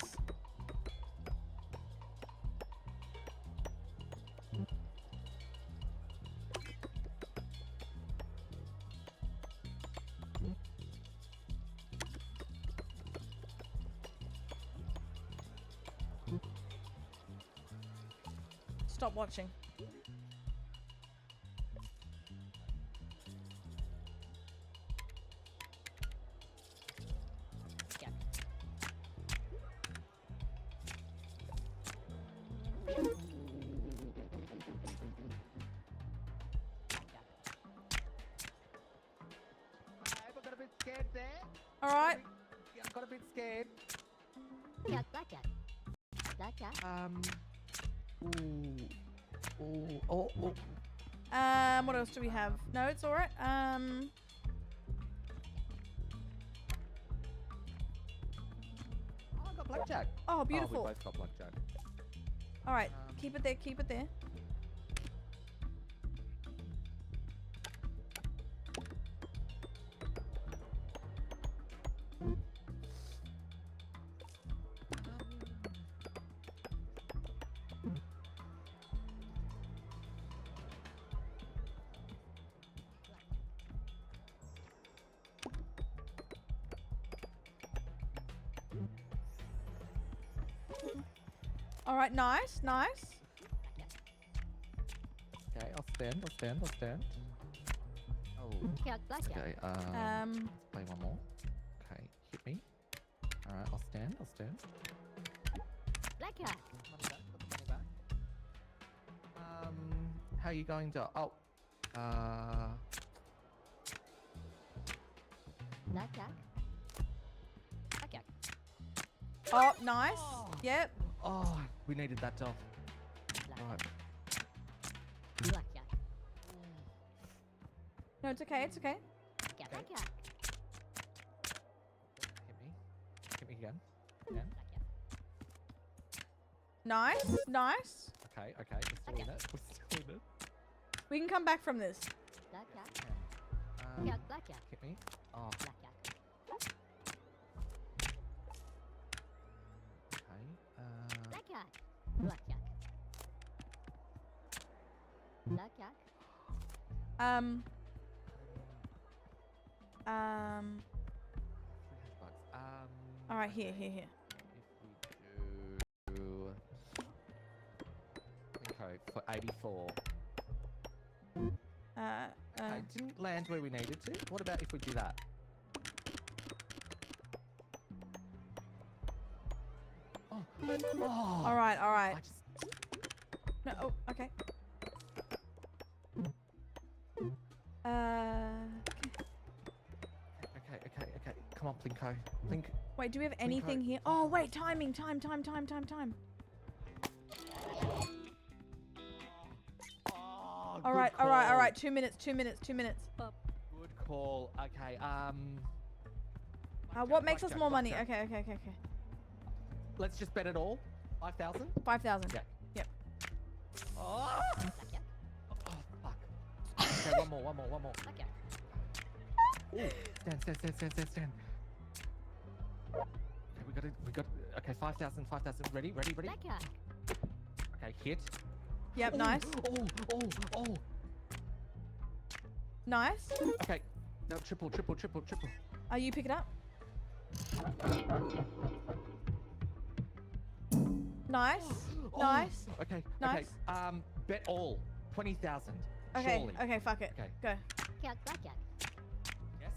stop watching. I got a bit scared there. All right. Yeah, I got a bit scared. Cat, blackjack. Blackjack. What else do we have? No, it's all right. Oh, I got blackjack. Oh, Oh, beautiful. we both got blackjack. All right, keep it there. Keep it there. All right, nice, nice. Okay, I'll stand. Oh, Cat, blackjack. okay. Let's play one more. Okay, hit me. All right, I'll stand. Blackjack. Money back. Got the money back. How are you going to? Oh, Blackjack. Blackjack. Oh, nice. Yep. oh, we needed that doll. Blackjack. All right. Blackjack. No, it's okay. It's okay. Cat, blackjack. Hit me again. Blackjack. Nice, nice. Okay, we're still in it. We can come back from this. Blackjack. Um, Cat, blackjack. hit me. Oh, Blackjack. okay. Blackjack. Blackjack. Blackjack. All right, here. If we do okay for 84. I didn't land where we needed to. What about if we do that? Oh. All right. I just No, oh, okay. Okay. Come on, Plinko. Plink. Wait, do we have anything here? Oh, wait, timing, time. Oh, All right. good 2 minutes. Good call. Okay. What makes us blackjack, more money? blackjack. Okay. Let's just bet it all. 5,000. 5,000. Yeah. Yep. Oh, Blackjack. oh fuck. Okay, one more. Blackjack. Ooh, stand. Okay, we got. Okay, 5,000. Ready. Blackjack. Okay, hit. Yep, nice. Oh. Nice. Okay, no, triple. You pick it up. Nice. Oh, Nice. Okay. Nice. Bet all 20,000. Okay. Surely. Okay. Fuck it. Okay. Go. Cat, blackjack. Yes.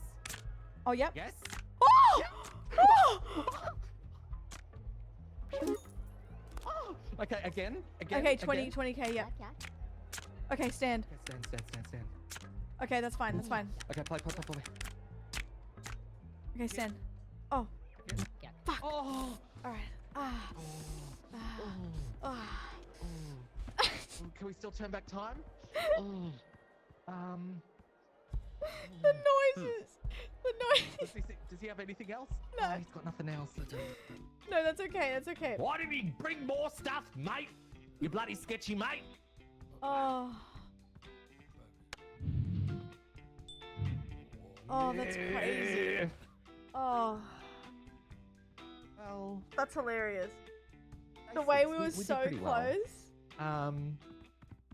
Oh, yep. Yes. Oh! Oh! Okay, again. Okay, 20k. Yeah. Blackjack. Okay, stand. Okay, stand. Okay, that's fine. Okay, play. Okay, stand. Oh. Cat. Fuck. Oh. All right. Can we still turn back time? The noises. Does he have anything else? No. Oh, he's got nothing else. No, that's okay. Why didn't he bring more stuff, mate? You bloody sketchy mate. Oh. Oh, that's crazy. Yeah. Oh, Well, that's hilarious. The makes way sense. we were did so pretty well. close.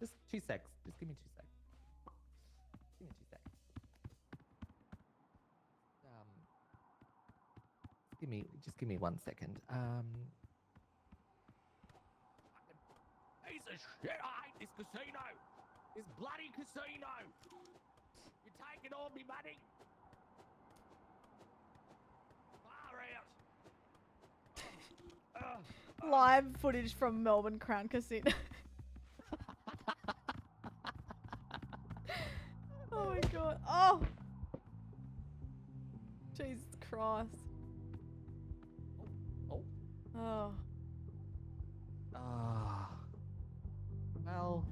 Just 2 secs. Just give me 2 secs. Just give me 1 second. Piece of shit, casino. This bloody casino. You're taking all me money. Far out. Live footage from Melbourne Crown Casino. Oh my god. Oh! Jesus Christ. Oh. Oh. Ah. Well,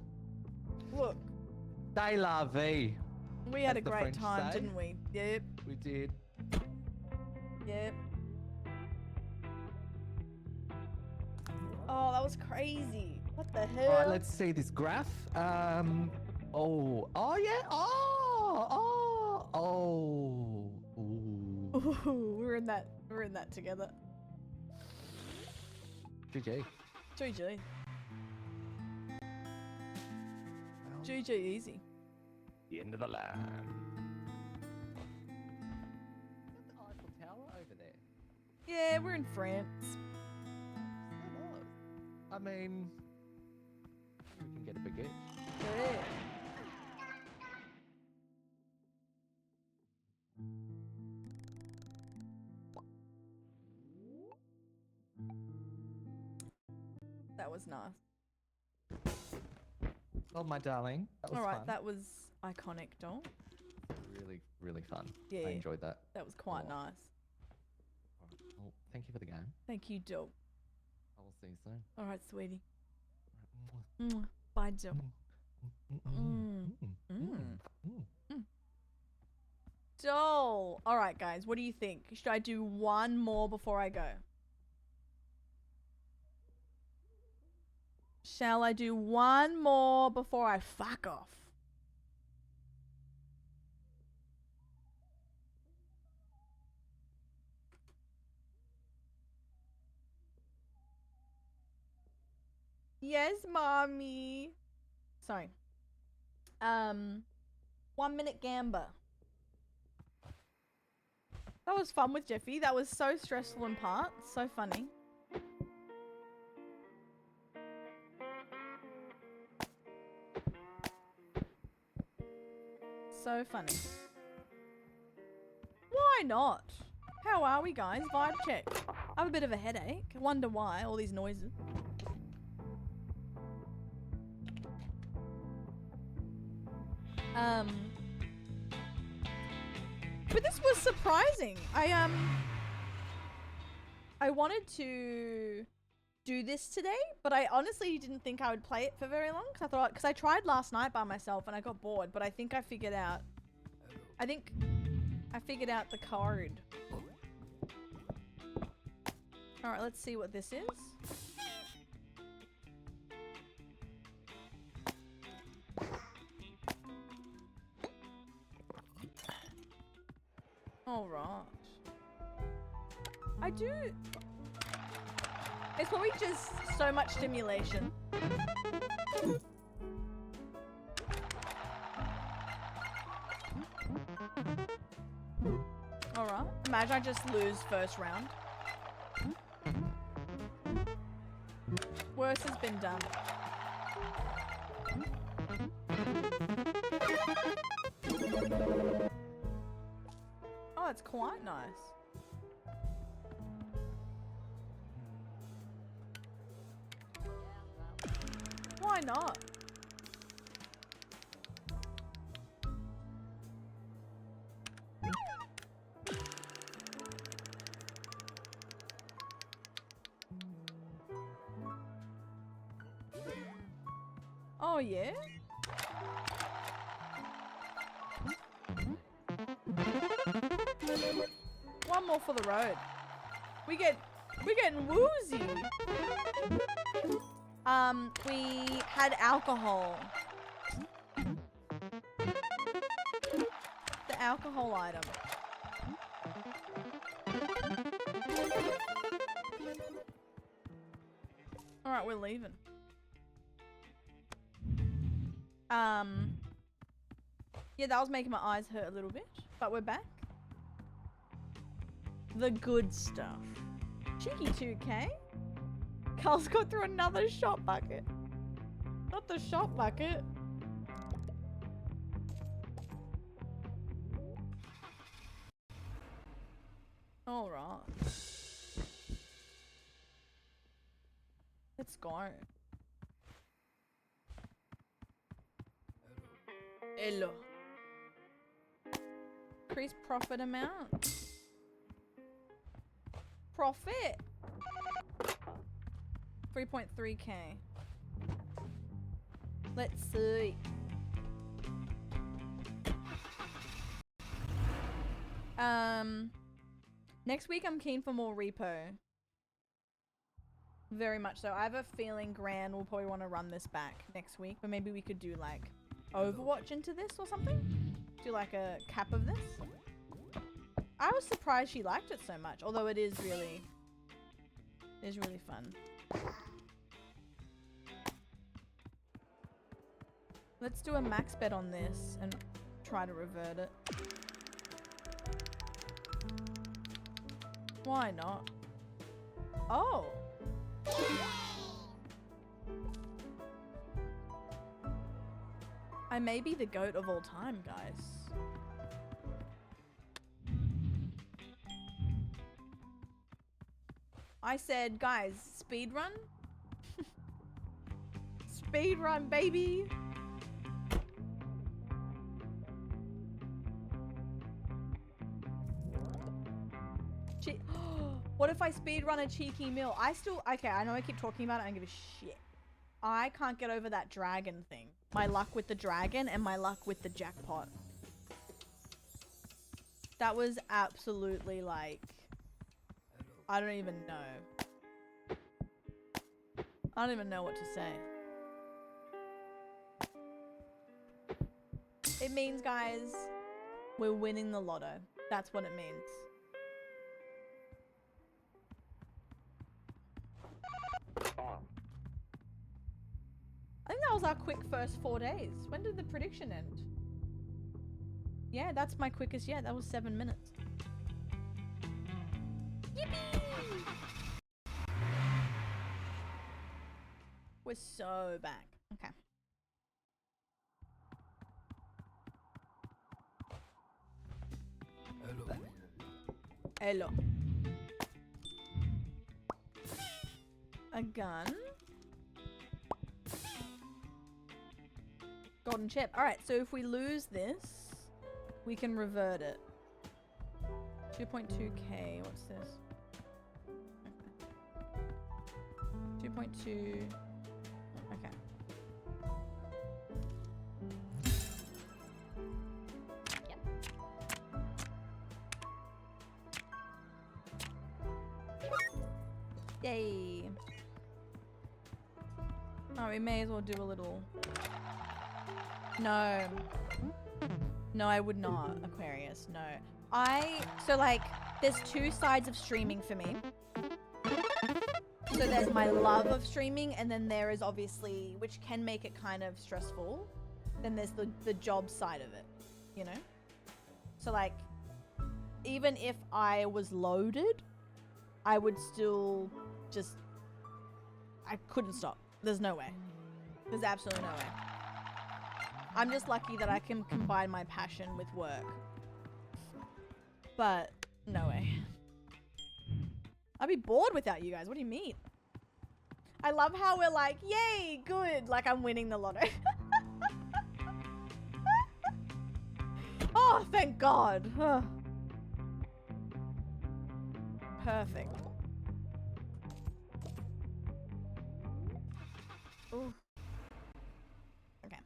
Look, c'est la vie. we had As a the great French time, say. didn't we? Yep, We did. yep. Oh, that was crazy. What the hell? All right, let's see this graph. Oh yeah. Oh. Ooh. Ooh, we're in that together. GG. GG. GG easy. The end of the line. The Eiffel Tower over there. Yeah, we're in France. I mean, we can get a baguette. Yeah. That was nice. Oh, my darling. That was All right, fun. that was iconic, doll. Really, really fun. Yeah. I enjoyed that. That was quite Oh. nice. Alright, well, thank you for the game. Thank you, doll. I will see you soon. All right, sweetie. Mwah. Mwah. Bye, doll. Mm. Doll. All right, guys. What do you think? Should I do one more before I go? Shall I do one more before I fuck off? Yes, mommy. Sorry. 1 minute gamba. That was fun with Jeffy. That was so stressful in parts. So funny. So funny. Why not? How are we, guys? Vibe check. I have a bit of a headache. I wonder why. All these noises. But this was surprising. I wanted to do this today, but I honestly didn't think I would play it for very long because I tried last night by myself and I got bored, but I think I figured out the code. All right, let's see what this is. All right. I do. It's probably just so much stimulation. All right. Imagine I just lose first round. Worse has been done. Oh, it's quite nice. Why not? Oh yeah? One more for the road. We're getting woozy. We had alcohol. The alcohol item. All right, we're leaving. Yeah, that was making my eyes hurt a little bit, but we're back. The good stuff. Cheeky 2K. Carl's got through another shot bucket. Not the shop bucket. All right. Let's go. Hello. Increase profit amount. Profit. 3.3k. Let's see. Next week I'm keen for more repo. Very much so. I have a feeling Gran will probably want to run this back next week, but maybe we could do like Overwatch into this or something. Do like a cap of this. I was surprised she liked it so much, although it is really fun. Let's do a max bet on this and try to revert it. Why not? Oh. I may be the GOAT of all time, guys. I said, guys, speed run? Speed run, baby! What if I speedrun a cheeky mill? Okay, I know I keep talking about it, I don't give a shit. I can't get over that dragon thing. My luck with the dragon and my luck with the jackpot. That was absolutely like... I don't even know. I don't even know what to say. It means, guys, we're winning the lotto. That's what it means. I think that was our quick first 4 days. When did the prediction end? Yeah, that's my quickest yet. That was 7 minutes. Yippee! We're so back. Okay. Hello. A gun. Golden chip. Alright, so if we lose this, we can revert it. 2.2k. What's this? 2.2. Okay. Yay. Oh, we may as well do a little... No. No, I would not, Aquarius. No. So like, there's two sides of streaming for me. So there's my love of streaming, and then there is obviously, which can make it kind of stressful, then there's the job side of it, you know? So like, even if I was loaded, I would still just... I couldn't stop. There's no way. There's absolutely no way. I'm just lucky that I can combine my passion with work. But, no way. I'd be bored without you guys. What do you mean? I love how we're like, yay, good. Like I'm winning the lotto. Oh, thank God. Perfect. Ooh. Okay.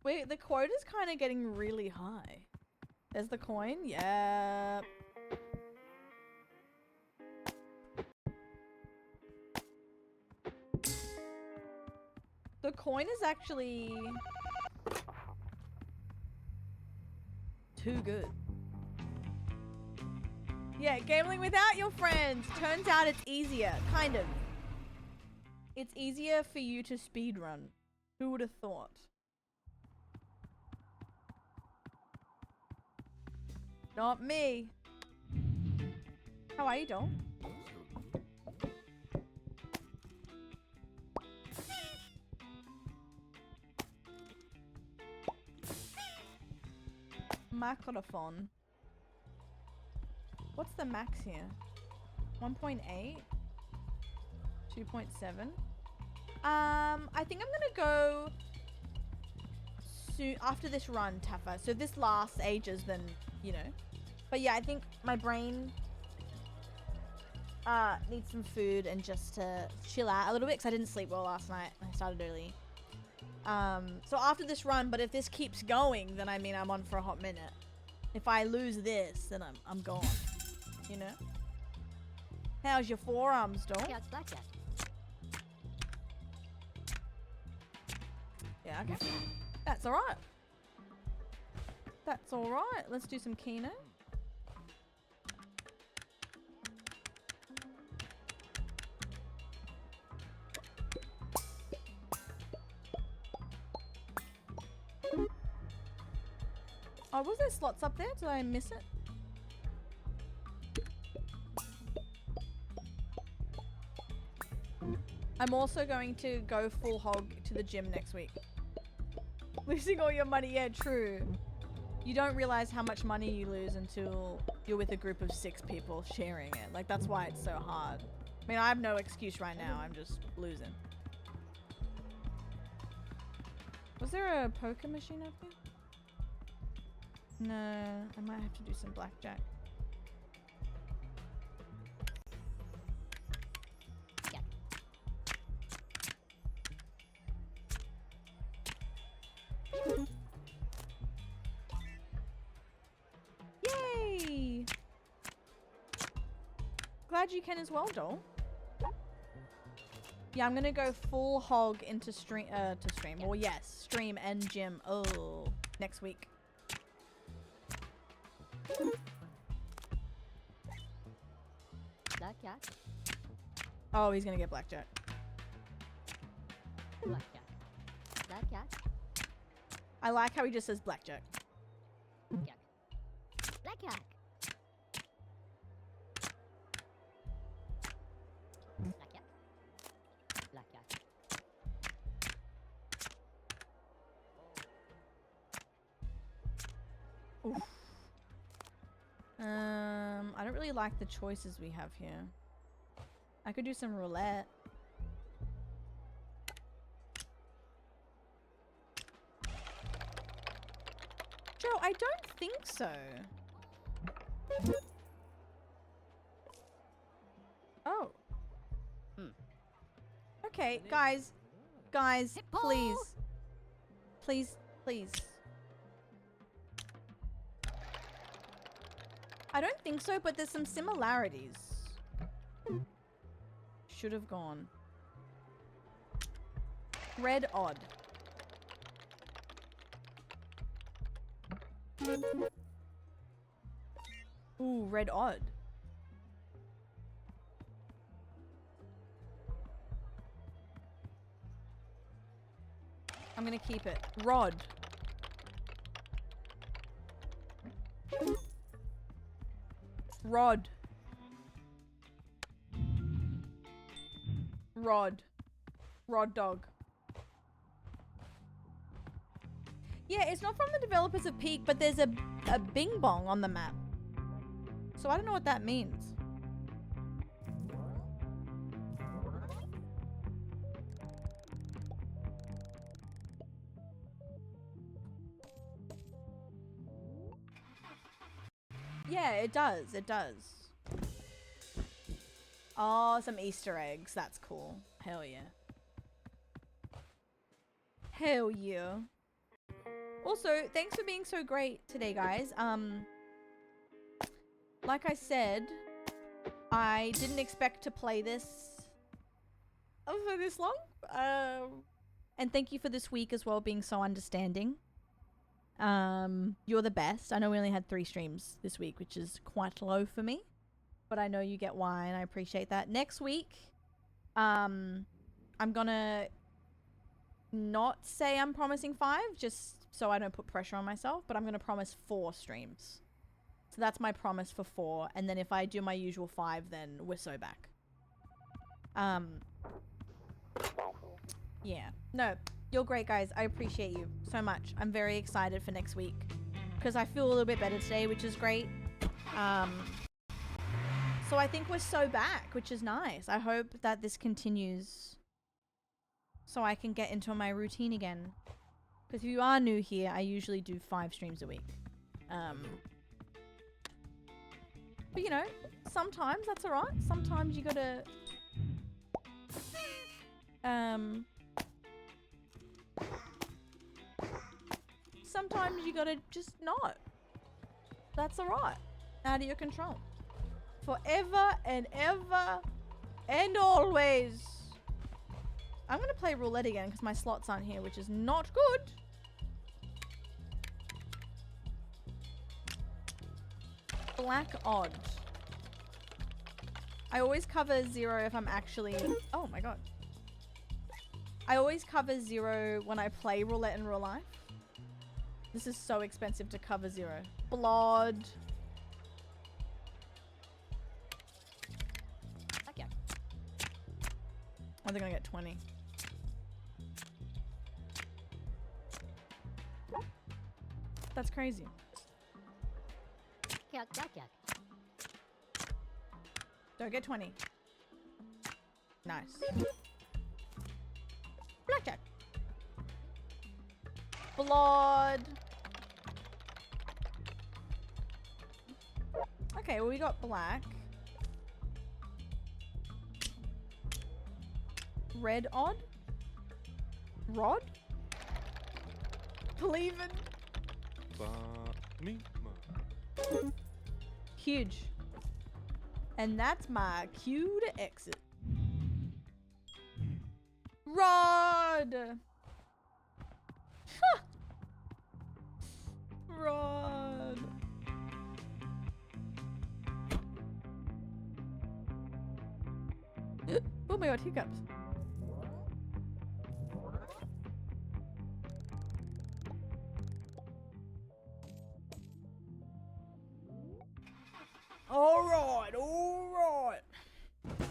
Wait, the quota's kind of getting really high. There's the coin. Yeah. The coin is actually too good. Yeah, gambling without your friends. Turns out it's easier. Kind of. It's easier for you to speedrun. Who would have thought? Not me. How are you, doll? Microphone. What's the max here? 1.8? 2.7? I think I'm gonna go soon after this run, Taffa. So if this lasts ages, then, you know. But yeah, I think my brain needs some food and just to chill out a little bit because I didn't sleep well last night. I started early. So after this run, but if this keeps going, then I mean I'm on for a hot minute. If I lose this, then I'm gone. You know? How's your forearms, dog? Blackjack, blackjack. Yeah, okay. That's alright. That's alright. Let's do some Keno. Oh, was there slots up there? Did I miss it? I'm also going to go full hog to the gym next week. Losing all your money, yeah, true. You don't realize how much money you lose until you're with a group of 6 people sharing it. Like, that's why it's so hard. I mean, I have no excuse right now. I'm just losing. Was there a poker machine up here? No, I might have to do some blackjack. Yay! Glad you can as well, doll. Yeah, I'm gonna go full hog into stream. Well, yes, stream and gym. Oh, next week. Blackjack, Oh, he's gonna get blackjack. blackjack. Blackjack, I like how he just says blackjack. blackjack. Blackjack. Blackjack. Blackjack. Oof. I don't really like the choices we have here. I could do some roulette. Joe, I don't think so. Oh. Okay, guys. Guys, please. Please, please. I don't think so, but there's some similarities. Should have gone. Red odd. Ooh, red odd. I'm gonna keep it. Rod. Rod. Rod. Rod dog. Yeah, it's not from the developers of Peak, but there's a Bing Bong on the map. So I don't know what that means. Yeah, it does. It does. Oh, some Easter eggs. That's cool. Hell yeah. Hell yeah. Also, thanks for being so great today, guys. Like I said, I didn't expect to play this for this long. And thank you for this week as well, being so understanding. You're the best. I know we only had 3 streams this week, which is quite low for me, but I know you get why, and I appreciate that. Next week, I'm gonna not say I'm promising 5, just so I don't put pressure on myself, but I'm gonna promise 4 streams. So that's my promise for 4, and then if I do my usual 5, then we're so back. Yeah. No, you're great, guys. I appreciate you so much. I'm very excited for next week. because I feel a little bit better today, which is great. So I think we're so back, which is nice. I hope that this continues so I can get into my routine again. Because if you are new here, I usually do 5 streams a week. But you know, sometimes that's alright. Sometimes you gotta... sometimes you gotta just not. That's alright. Out of your control. Forever and ever and always. I'm gonna play roulette again because my slots aren't here, which is not good. Black odd. I always cover 0 if I'm actually... Oh my god. I always cover 0 when I play roulette in real life. This is so expensive to cover 0. Blood. Okay. Oh, they're gonna get 20. That's crazy. Yuck, yuck, yuck. Don't get 20. Nice. Blackjack. Blood. Okay, well we got black. Red odd. Rod. Cleveland. Huge. And that's my cue to exit. Rod! Rod! Oh my god, hiccups. Alright, alright.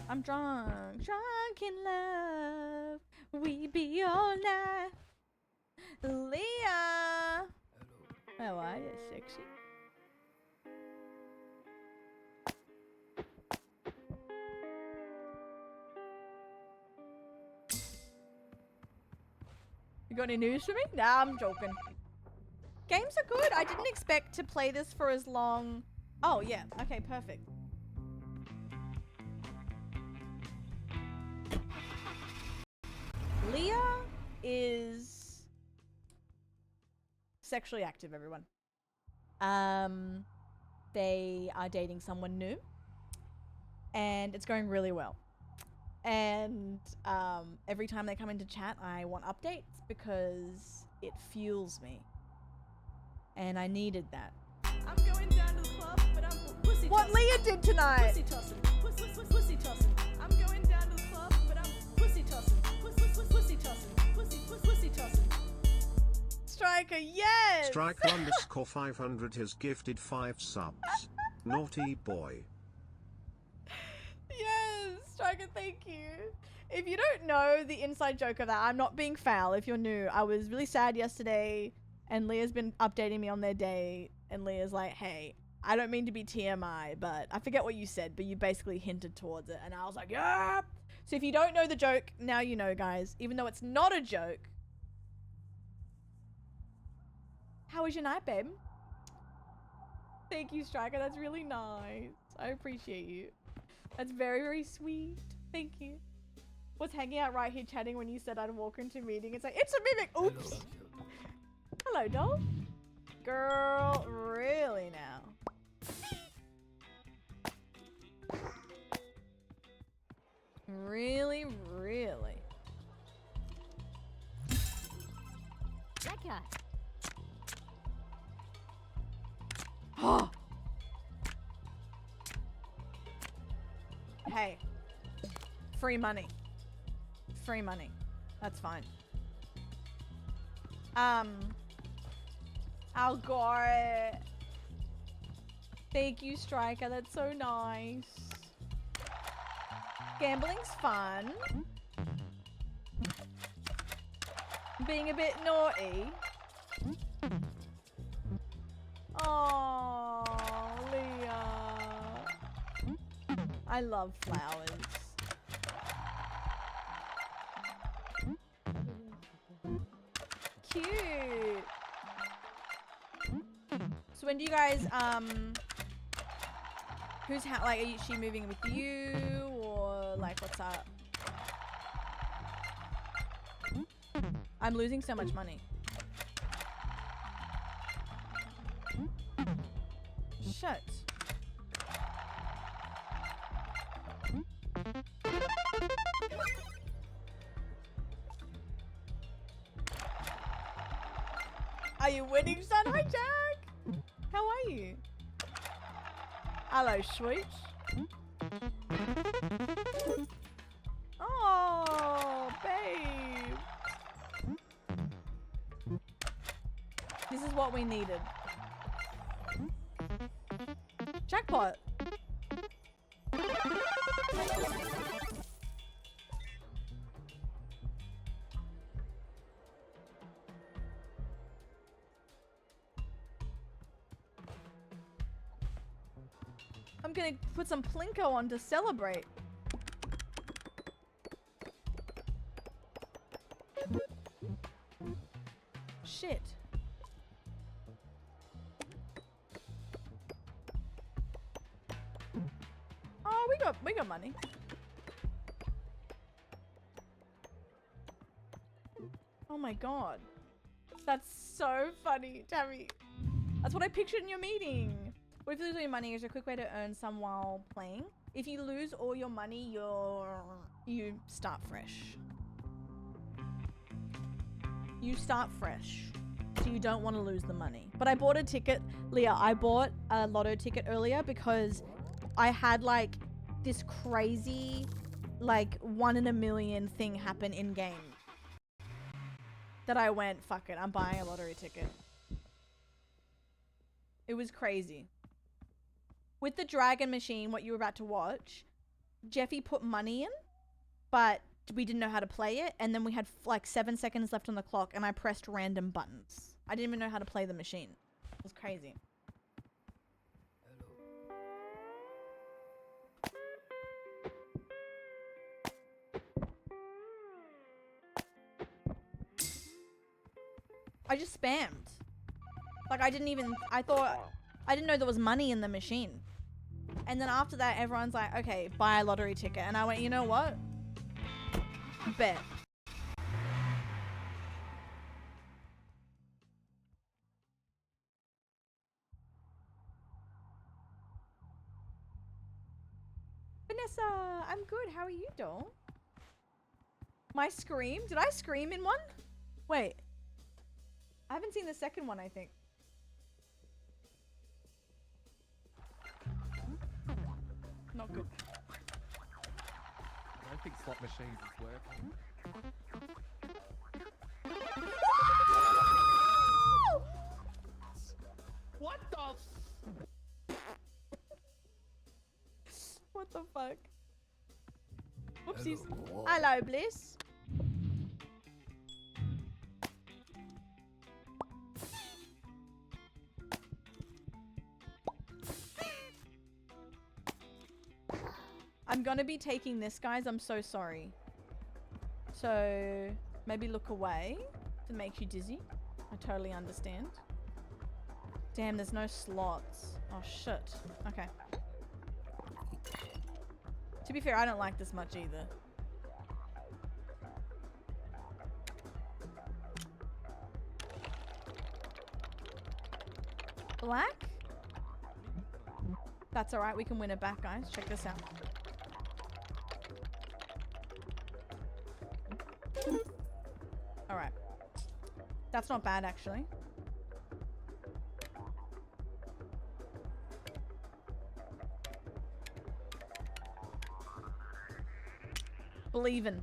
I'm drunk, drunk in love. We be all night. Leah! How are you, sexy? You got any news for me? Nah, I'm joking. Games are good. I didn't expect to play this for as long. Oh, yeah. Okay, perfect. Leah is sexually active, everyone. They are dating someone new. And it's going really well. And every time they come into chat, I want updates because it fuels me. And I needed that. I'm going down to the club, but I'm pussy What tossing. Leah did tonight! Pussy tossing. Pussy tossing. I'm going down to the club, but I'm pussy tossing. Pussy tossing. Pussy tossing. Striker, yes! Striker _ 500 has gifted 5 subs. Naughty boy. Yes, Striker, thank you. If you don't know the inside joke of that, I'm not being foul if you're new. I was really sad yesterday, and Leah's been updating me on their day, and Leah's like, hey, I don't mean to be TMI, but I forget what you said, but you basically hinted towards it, and I was like, yeah! So if you don't know the joke, now you know, guys. Even though it's not a joke. How was your night, babe? Thank you, Striker. That's really nice. I appreciate you. That's very, very sweet. Thank you. Was hanging out right here chatting when you said I'd walk into a meeting and say, it's a mimic. Oops. Hello, doll. Girl, really now. Really, really. That guy. Oh. Hey. Free money. Free money. That's fine. I'll go. Thank you, Striker. That's so nice. Gambling's fun. Being a bit naughty. Oh, Leah. I love flowers. Cute. So when do you guys who's like, is she moving with you or like what's up? I'm losing so much money. Shit. Are you winning, son? Hi, Jack. How are you? Hello, sweet. Oh, babe. This is what we needed. Jackpot. I'm gonna put some Plinko on to celebrate. Shit. Oh, we got money. Oh my god. That's so funny, Tammy. That's what I pictured in your meeting. What if you lose all your money? Is a quick way to earn some while playing. If you lose all your money, you start fresh. You start fresh. So you don't want to lose the money. But I bought a ticket, Leah, I bought a lotto ticket earlier because I had like this crazy like 1 in a million thing happen in game. That I went, fuck it, I'm buying a lottery ticket. It was crazy. With the dragon machine, what you were about to watch, Jeffy put money in, but we didn't know how to play it. And then we had like 7 seconds left on the clock and I pressed random buttons. I didn't even know how to play the machine. It was crazy. I just spammed. Like I didn't know there was money in the machine. And then after that, everyone's like, okay, buy a lottery ticket. And I went, you know what? Bet. Vanessa, I'm good. How are you, doll? My scream? Did I scream in one? Wait. I haven't seen the second one, I think. Not good. I don't think slot machines is working. What the? What the fuck? Whoopsies. Hello, Bliss. I'm gonna be taking this, guys. I'm so sorry. So maybe look away if it makes you dizzy. I totally understand. Damn, there's no slots. Oh shit. Okay. To be fair, I don't like this much either. Black? That's alright, we can win it back, guys. Check this out. Alright. That's not bad, actually. Believin'.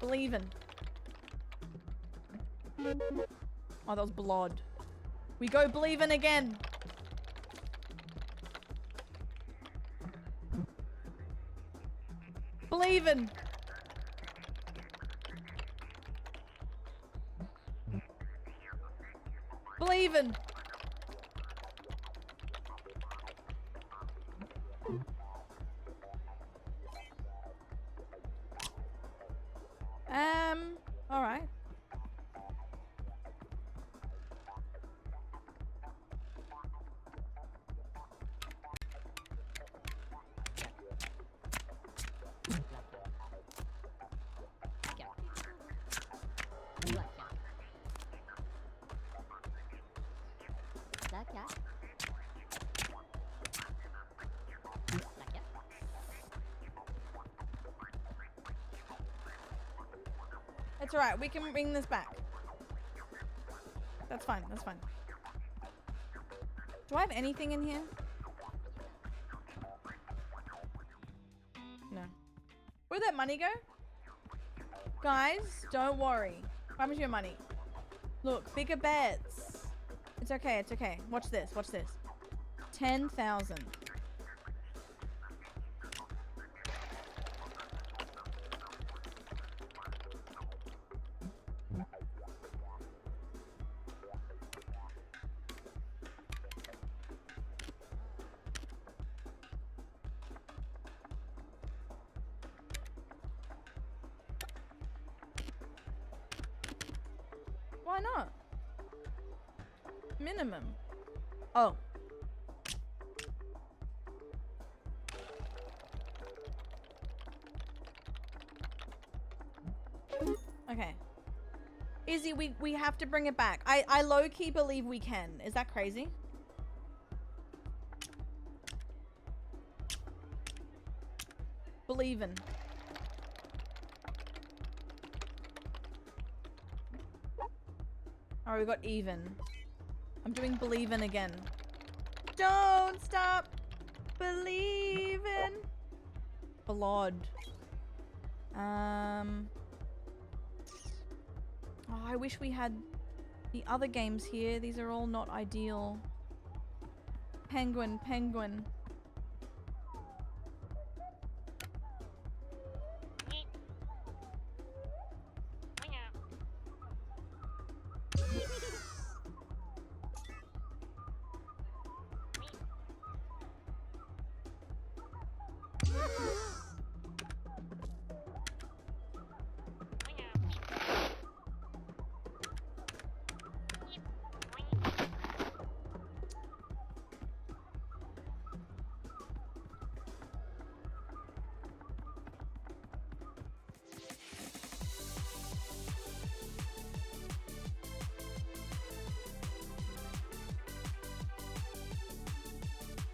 Believin'. Oh, that was blood. We go believin' again. Believin'. Believing. All right. It's alright, we can bring this back. That's fine, that's fine. Do I have anything in here? No. Where'd that money go? Guys, don't worry. How much of your money? Look, bigger bets. It's okay, it's okay. Watch this, watch this. 10,000. Why not? Minimum. Oh. Okay. Izzy, we have to bring it back. I low-key believe we can. Is that crazy? Believin'. Alright, we got even. I'm doing believin' again. Don't stop believing. Blood. Oh, I wish we had the other games here. These are all not ideal. Penguin, penguin.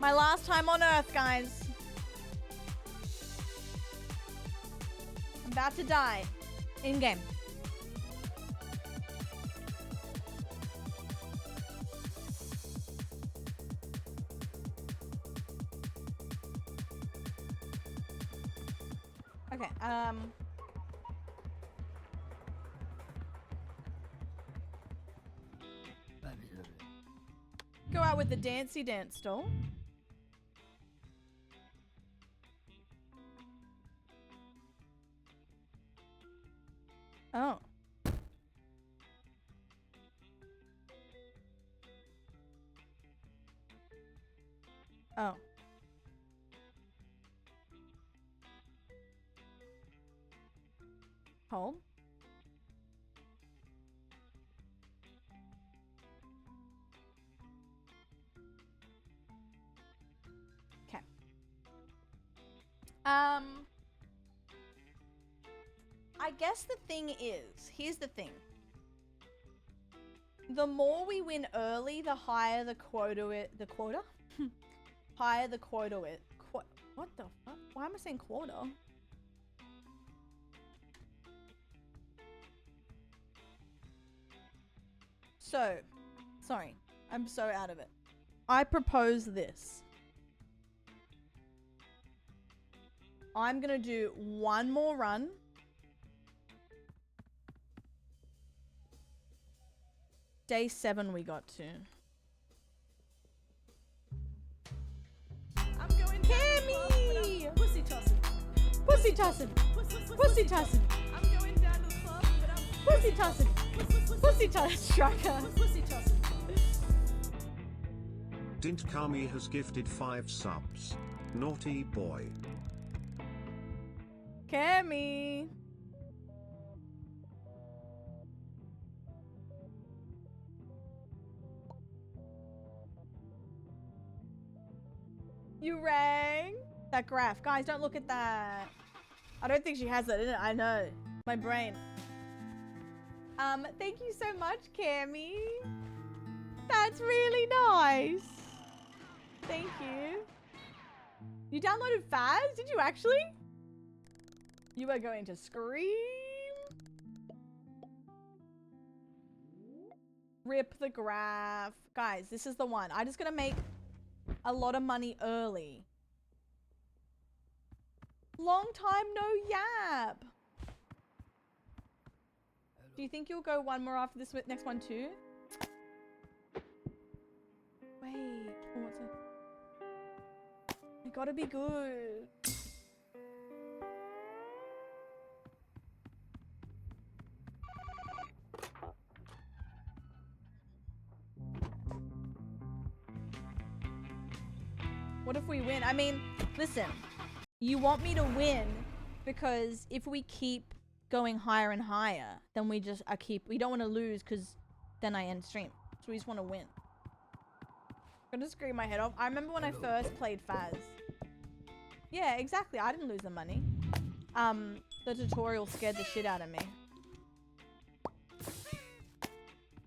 My last time on Earth, guys. I'm about to die. In-game. Okay, go out with the dancey dance doll. Oh. Oh. Hold. Okay. I guess the thing is, here's the thing. The more we win early, the higher the quota higher the quota what the fuck? Why am I saying quota? So, sorry. I'm so out of it. I propose this. I'm gonna do one more run. Day 7 we got to. I'm going down the club, but I'm pussy tossing. Pussy tossing. Pussy tossing. I'm going down to the club, but I'm Pussy tossing. Pussy tossing. Striker. pussy tossing. Dint Kami has gifted 5 subs. Naughty boy. Cammy. You rang? That graph. Guys, don't look at that. I don't think she has that in it. I know. My brain. Thank you so much, Cammy. That's really nice. Thank you. You downloaded Faz? Did you actually? You are going to scream. Rip the graph. Guys, this is the one. I'm just gonna make a lot of money early. Long time no yap. Do you think you'll go one more after this next one too? Wait. Oh, what's it? It gotta be good. What if we win? I mean, listen. You want me to win because if we keep going higher and higher, then we just we don't want to lose because then I end stream. So we just want to win. I'm gonna scream my head off. I remember when I first played Faz. Yeah, exactly. I didn't lose the money. The tutorial scared the shit out of me.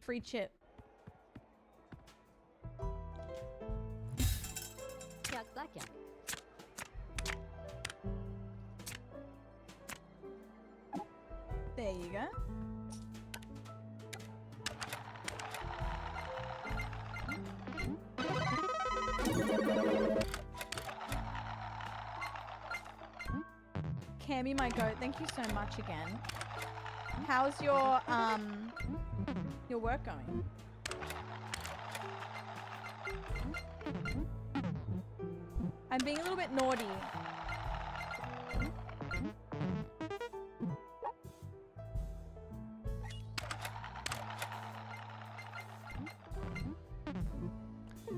Free chip. There you go. Cammy, my goat, thank you so much again. How's your work going? I'm being a little bit naughty.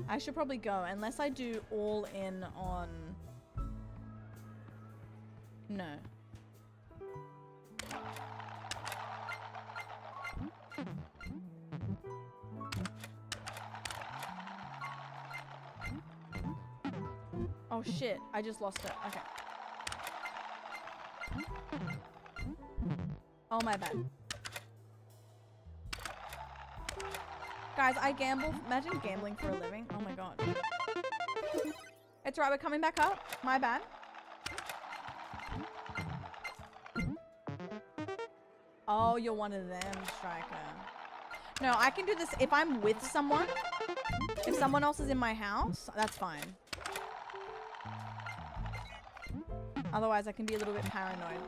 I should probably go, unless I do all in on... No. Oh shit, I just lost it. Okay. Oh my bad. Guys, I gamble. Imagine gambling for a living. Oh my god. It's right, we're coming back up. My bad. Oh, you're one of them, Striker. No, I can do this if I'm with someone. If someone else is in my house, that's fine. Otherwise, I can be a little bit paranoid.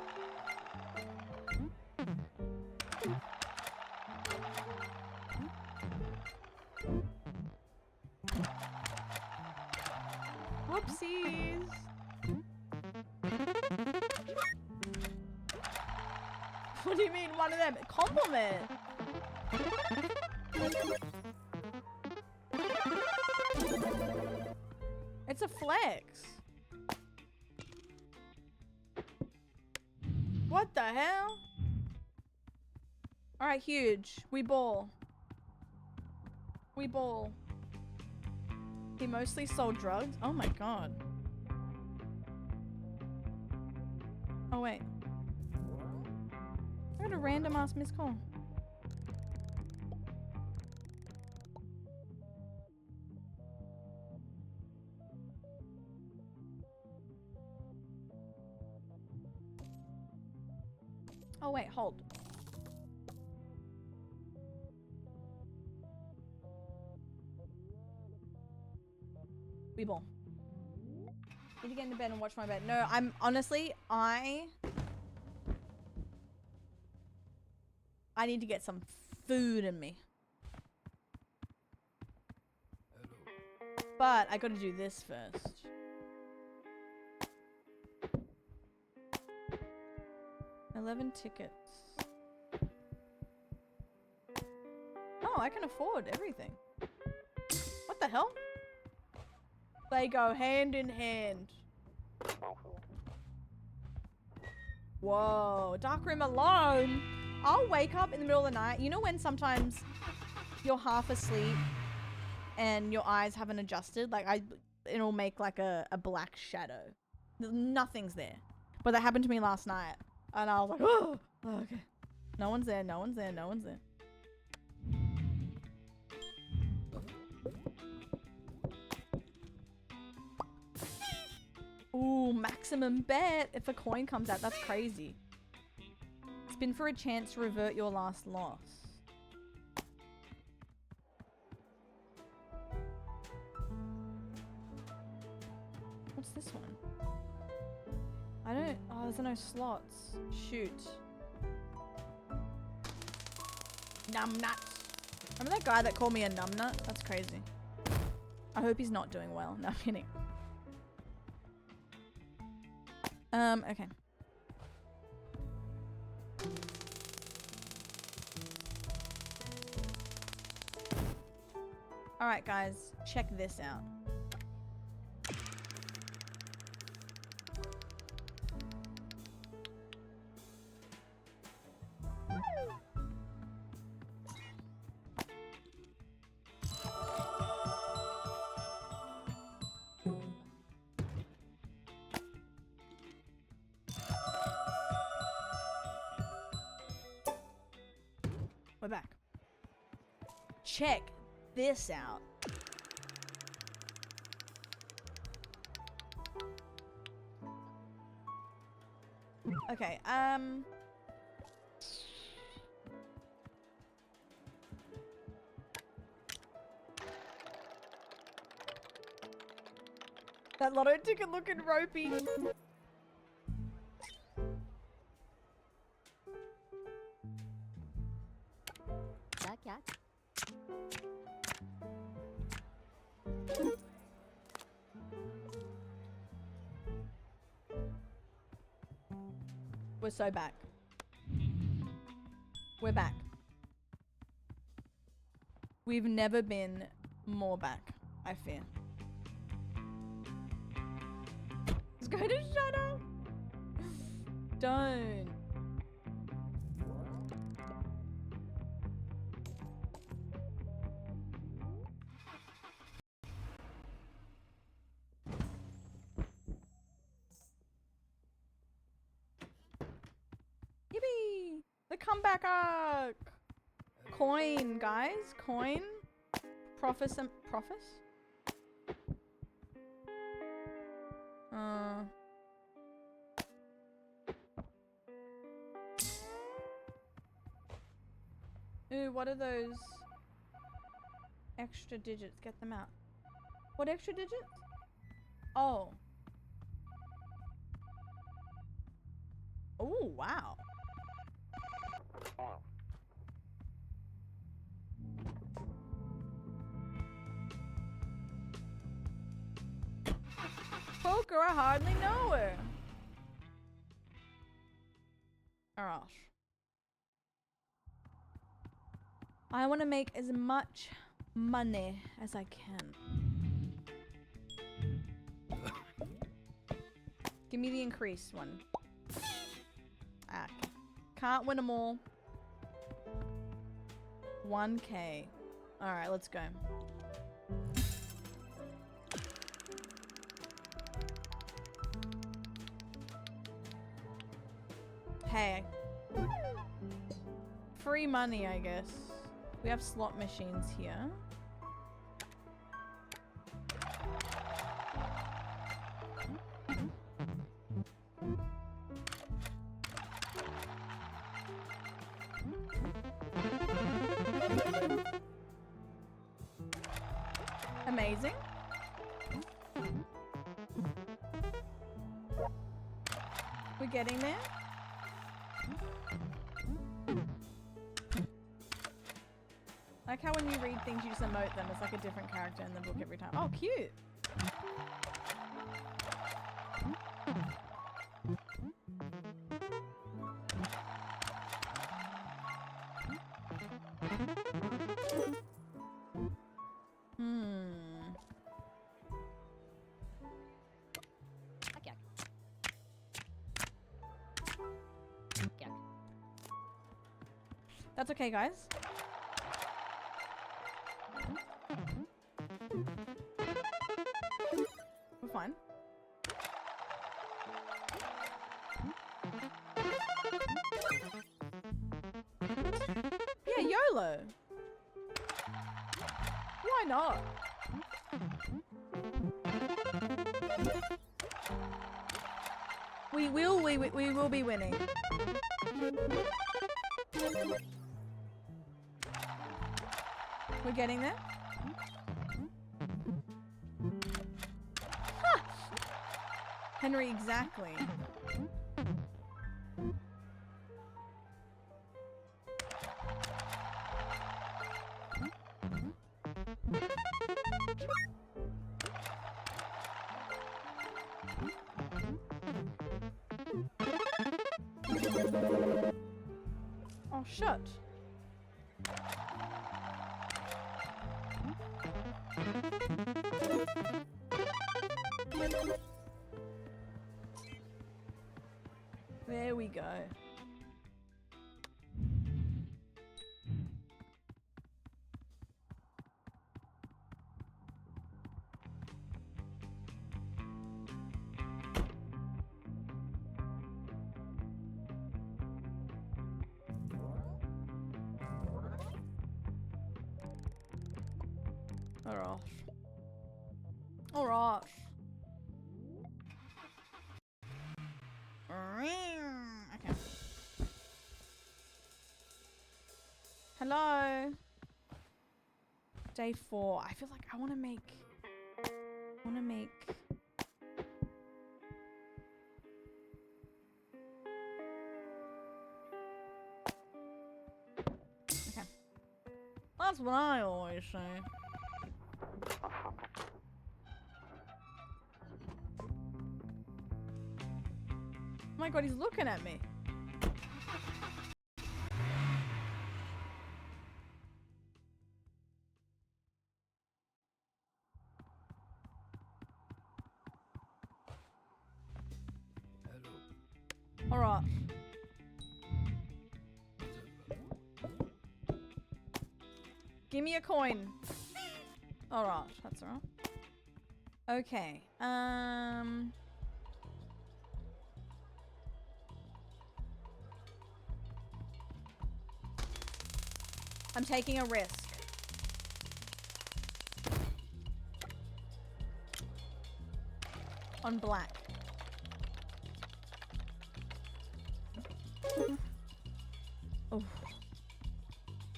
Whoopsies. What do you mean, one of them? Compliment. It's a flex. What the hell? All right, huge. We ball. We ball. He mostly sold drugs? Oh my god. Oh wait. I got a random ass missed call. Oh wait, hold. Weeble. Need to get into bed and watch my bed. No, I'm honestly, I need to get some food in me. But I gotta do this first. $11 tickets. Oh, I can afford everything. What the hell? They go hand in hand. Whoa, dark room alone. I'll wake up in the middle of the night. You know when sometimes you're half asleep and your eyes haven't adjusted? Like it'll make like a black shadow. Nothing's there. But that happened to me last night. And I was like, oh, okay. No one's there, no one's there, no one's there. Ooh, maximum bet. If a coin comes out, that's crazy. Spin for a chance to revert your last loss. What's this one? I don't... Oh, there's no slots. Shoot. Numbnuts. Remember that guy that called me a numbnut? That's crazy. I hope he's not doing well. No, I'm kidding. Okay. Alright guys, check this out. We're back. Check this out. Okay, that lotto ticket looking ropey. Yuck, yuck. We're so back. We're back. We've never been more back, I fear. Let's go to shut up. Don't. Yippee! The comeback arc! Coin, guys. Coin. Profis. Ooh, what are those extra digits? Get them out. What extra digits? Oh. Oh, wow. Poker, I hardly know her. Alright. I want to make as much money as I can. Give me the increased one. Ah, can't win them all. 1K. Alright, let's go. Hey. Free money, I guess. We have slot machines here. Amazing. We're getting there. I like how when you read things, you just emote them. It's like a different character in the book every time. Oh, cute. That's okay, guys. We're fine. Yeah, YOLO. Why not? We will be winning. We're getting there. Huh. Henry, exactly. Oh, shit. There we go. Alright. Alright. Okay. Hello. Day 4. I feel like I want to make. Okay. That's what I always say. Oh my god, he's looking at me. Alright. Give me a coin. Alright, that's alright. Okay. I'm taking a risk. On black. Oh.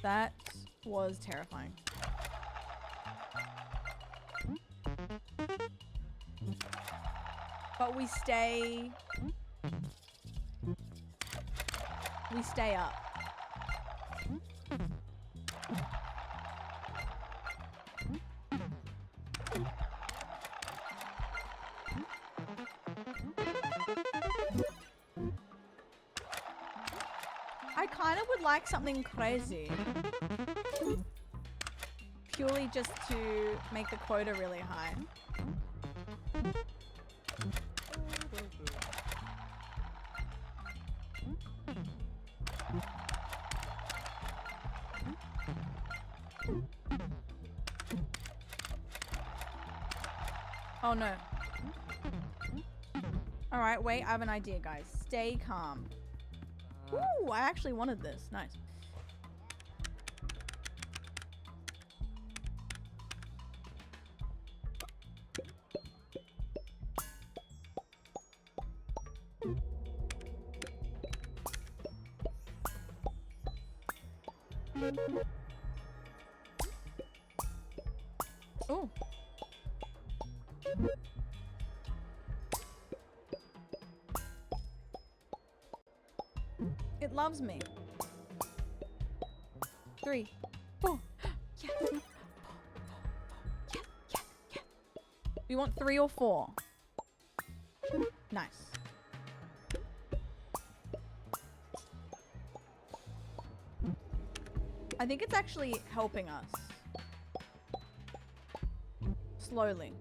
That was terrifying. But we stay up. I kind of would like something crazy. Purely just to make the quota really high. Oh no. Alright, wait, I have an idea, guys. Stay calm. Ooh, I actually wanted this. Nice. Ooh. It loves me. 3, 4. Yeah. 4, 4, 4. Yeah, yeah, yeah. We want 3 or 4. Nice. I think it's actually helping us. Slowly.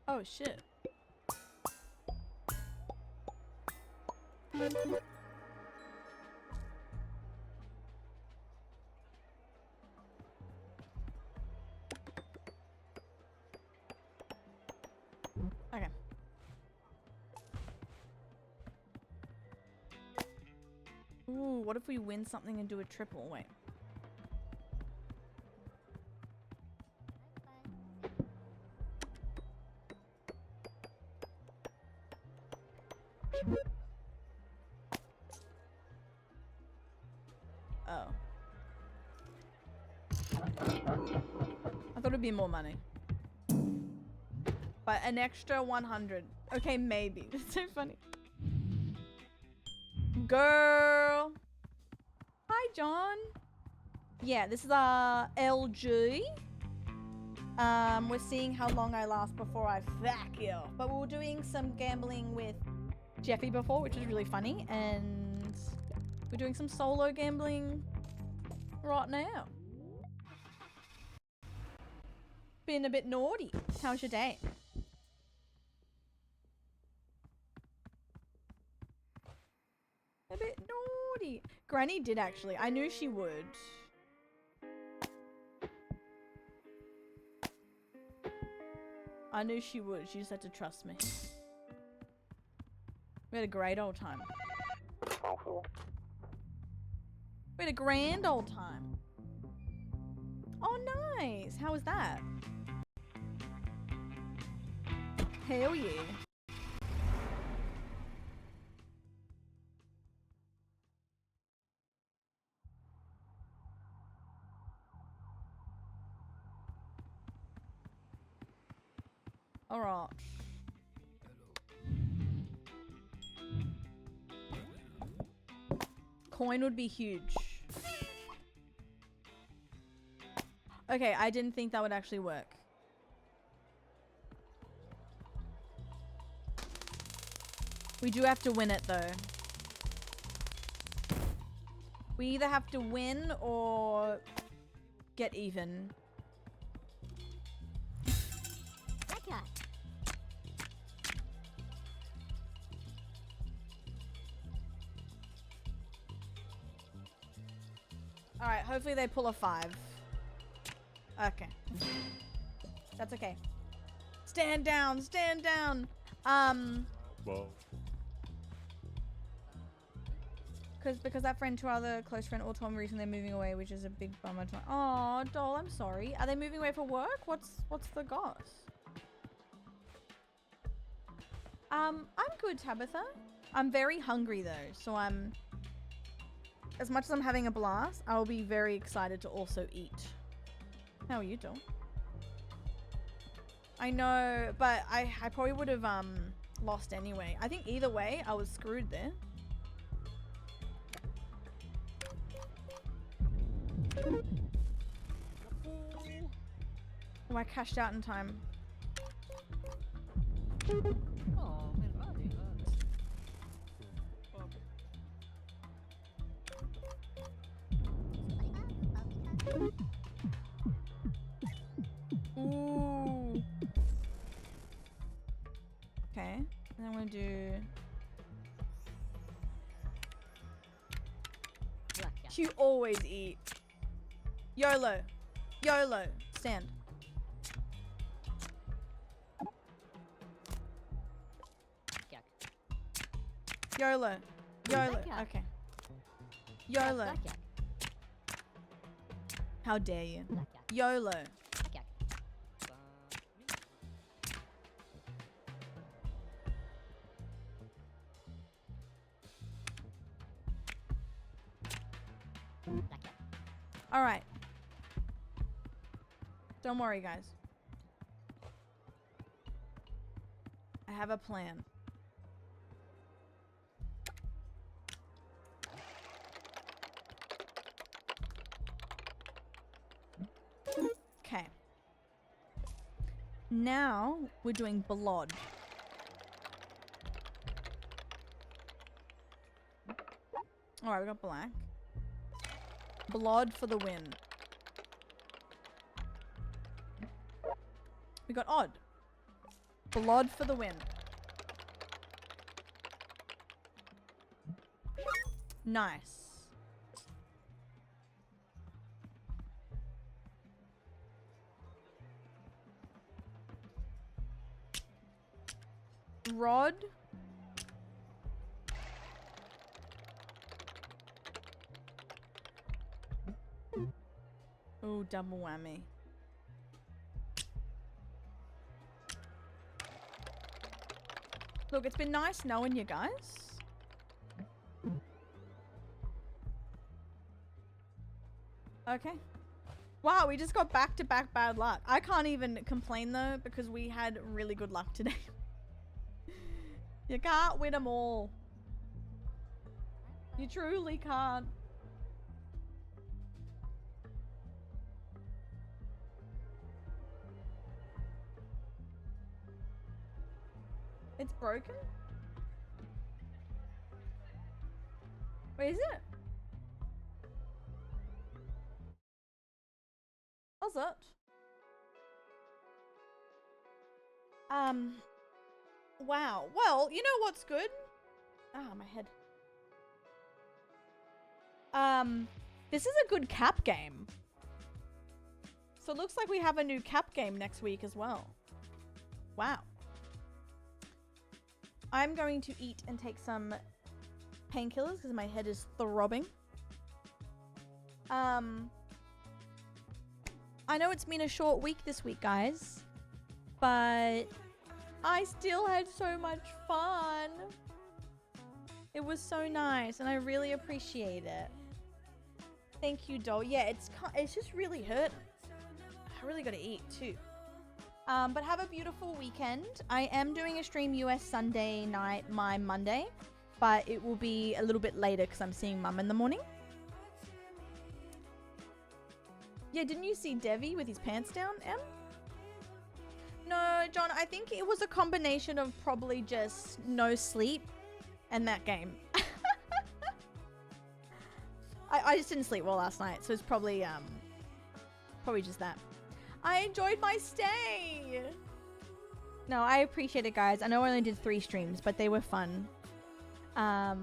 Oh shit. Okay. Ooh, what if we win something and do a triple? Wait. Oh. I thought it'd be more money. But an extra 100. Okay, maybe. It's so funny. Girl. Hi, John. Yeah, this is our LG. We're seeing how long I last before I fuck you. But we were doing some gambling with Jeffy before, which was really funny. And we're doing some solo gambling right now. Been a bit naughty. How's your day? A bit naughty. Granny did actually. I knew she would. I knew she would. She just had to trust me. We had a great old time. We had a grand old time. Oh, nice. How was that? Hell yeah. All right. Coin would be huge. Okay, I didn't think that would actually work. We do have to win it though. We either have to win or get even. Blackjack. Alright, hopefully they pull a 5. Okay. That's okay. Stand down, stand down. Well. Because that friend to our other close friend all told me recently they're moving away, which is a big bummer. Oh, doll, I'm sorry. Are they moving away for work? What's the goss? I'm good, Tabitha. I'm very hungry though, so as much as I'm having a blast, I'll be very excited to also eat. How are you, doll? I know, but I probably would have lost anyway. I think either way, I was screwed there. Oh, I cashed out in time. Oh, Ooh. Okay, and I'm gonna do. Blackjack. You always eat. YOLO. YOLO. Stand. Blackjack. YOLO. YOLO. Blackjack. Okay. YOLO. Blackjack. How dare you? Blackjack. YOLO. Blackjack. Blackjack. Alright. Don't worry, guys. I have a plan. Okay. Now we're doing blood. Alright, we got black. Blood for the win. We got odd. Blood for the win. Nice. Rod. Oh, double whammy. Look, it's been nice knowing you guys. Okay. Wow, we just got back-to-back bad luck. I can't even complain though because we had really good luck today. You can't win them all. You truly can't. It's broken? Wait, is it? How's that? Wow. Well, you know what's good? Ah, my head. This is a good cap game. So it looks like we have a new cap game next week as well. Wow. I'm going to eat and take some painkillers because my head is throbbing. I know it's been a short week this week, guys, but I still had so much fun. It was so nice, and I really appreciate it. Thank you, doll. Yeah, it's just really hurt. I really got to eat too. But have a beautiful weekend. I am doing a stream US Sunday night, my Monday, but it will be a little bit later because I'm seeing Mum in the morning. Yeah, didn't you see Devi with his pants down, Em? No, John, I think it was a combination of probably just no sleep and that game. I just didn't sleep well last night, so it's probably just that. I enjoyed my stay. No, I appreciate it, guys. I know I only did 3 streams, but they were fun. I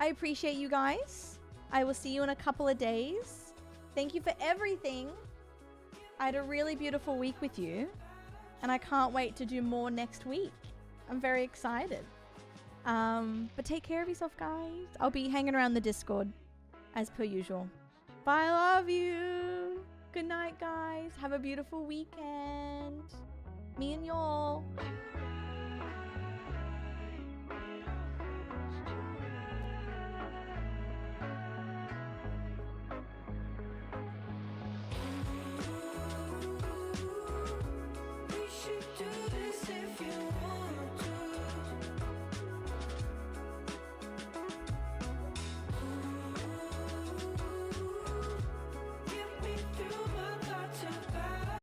appreciate you guys. I will see you in a couple of days. Thank you for everything. I had a really beautiful week with you, and I can't wait to do more next week. I'm very excited. But take care of yourself, guys. I'll be hanging around the Discord as per usual. Bye, I love you. Good night, guys. Have a beautiful weekend. Me and y'all.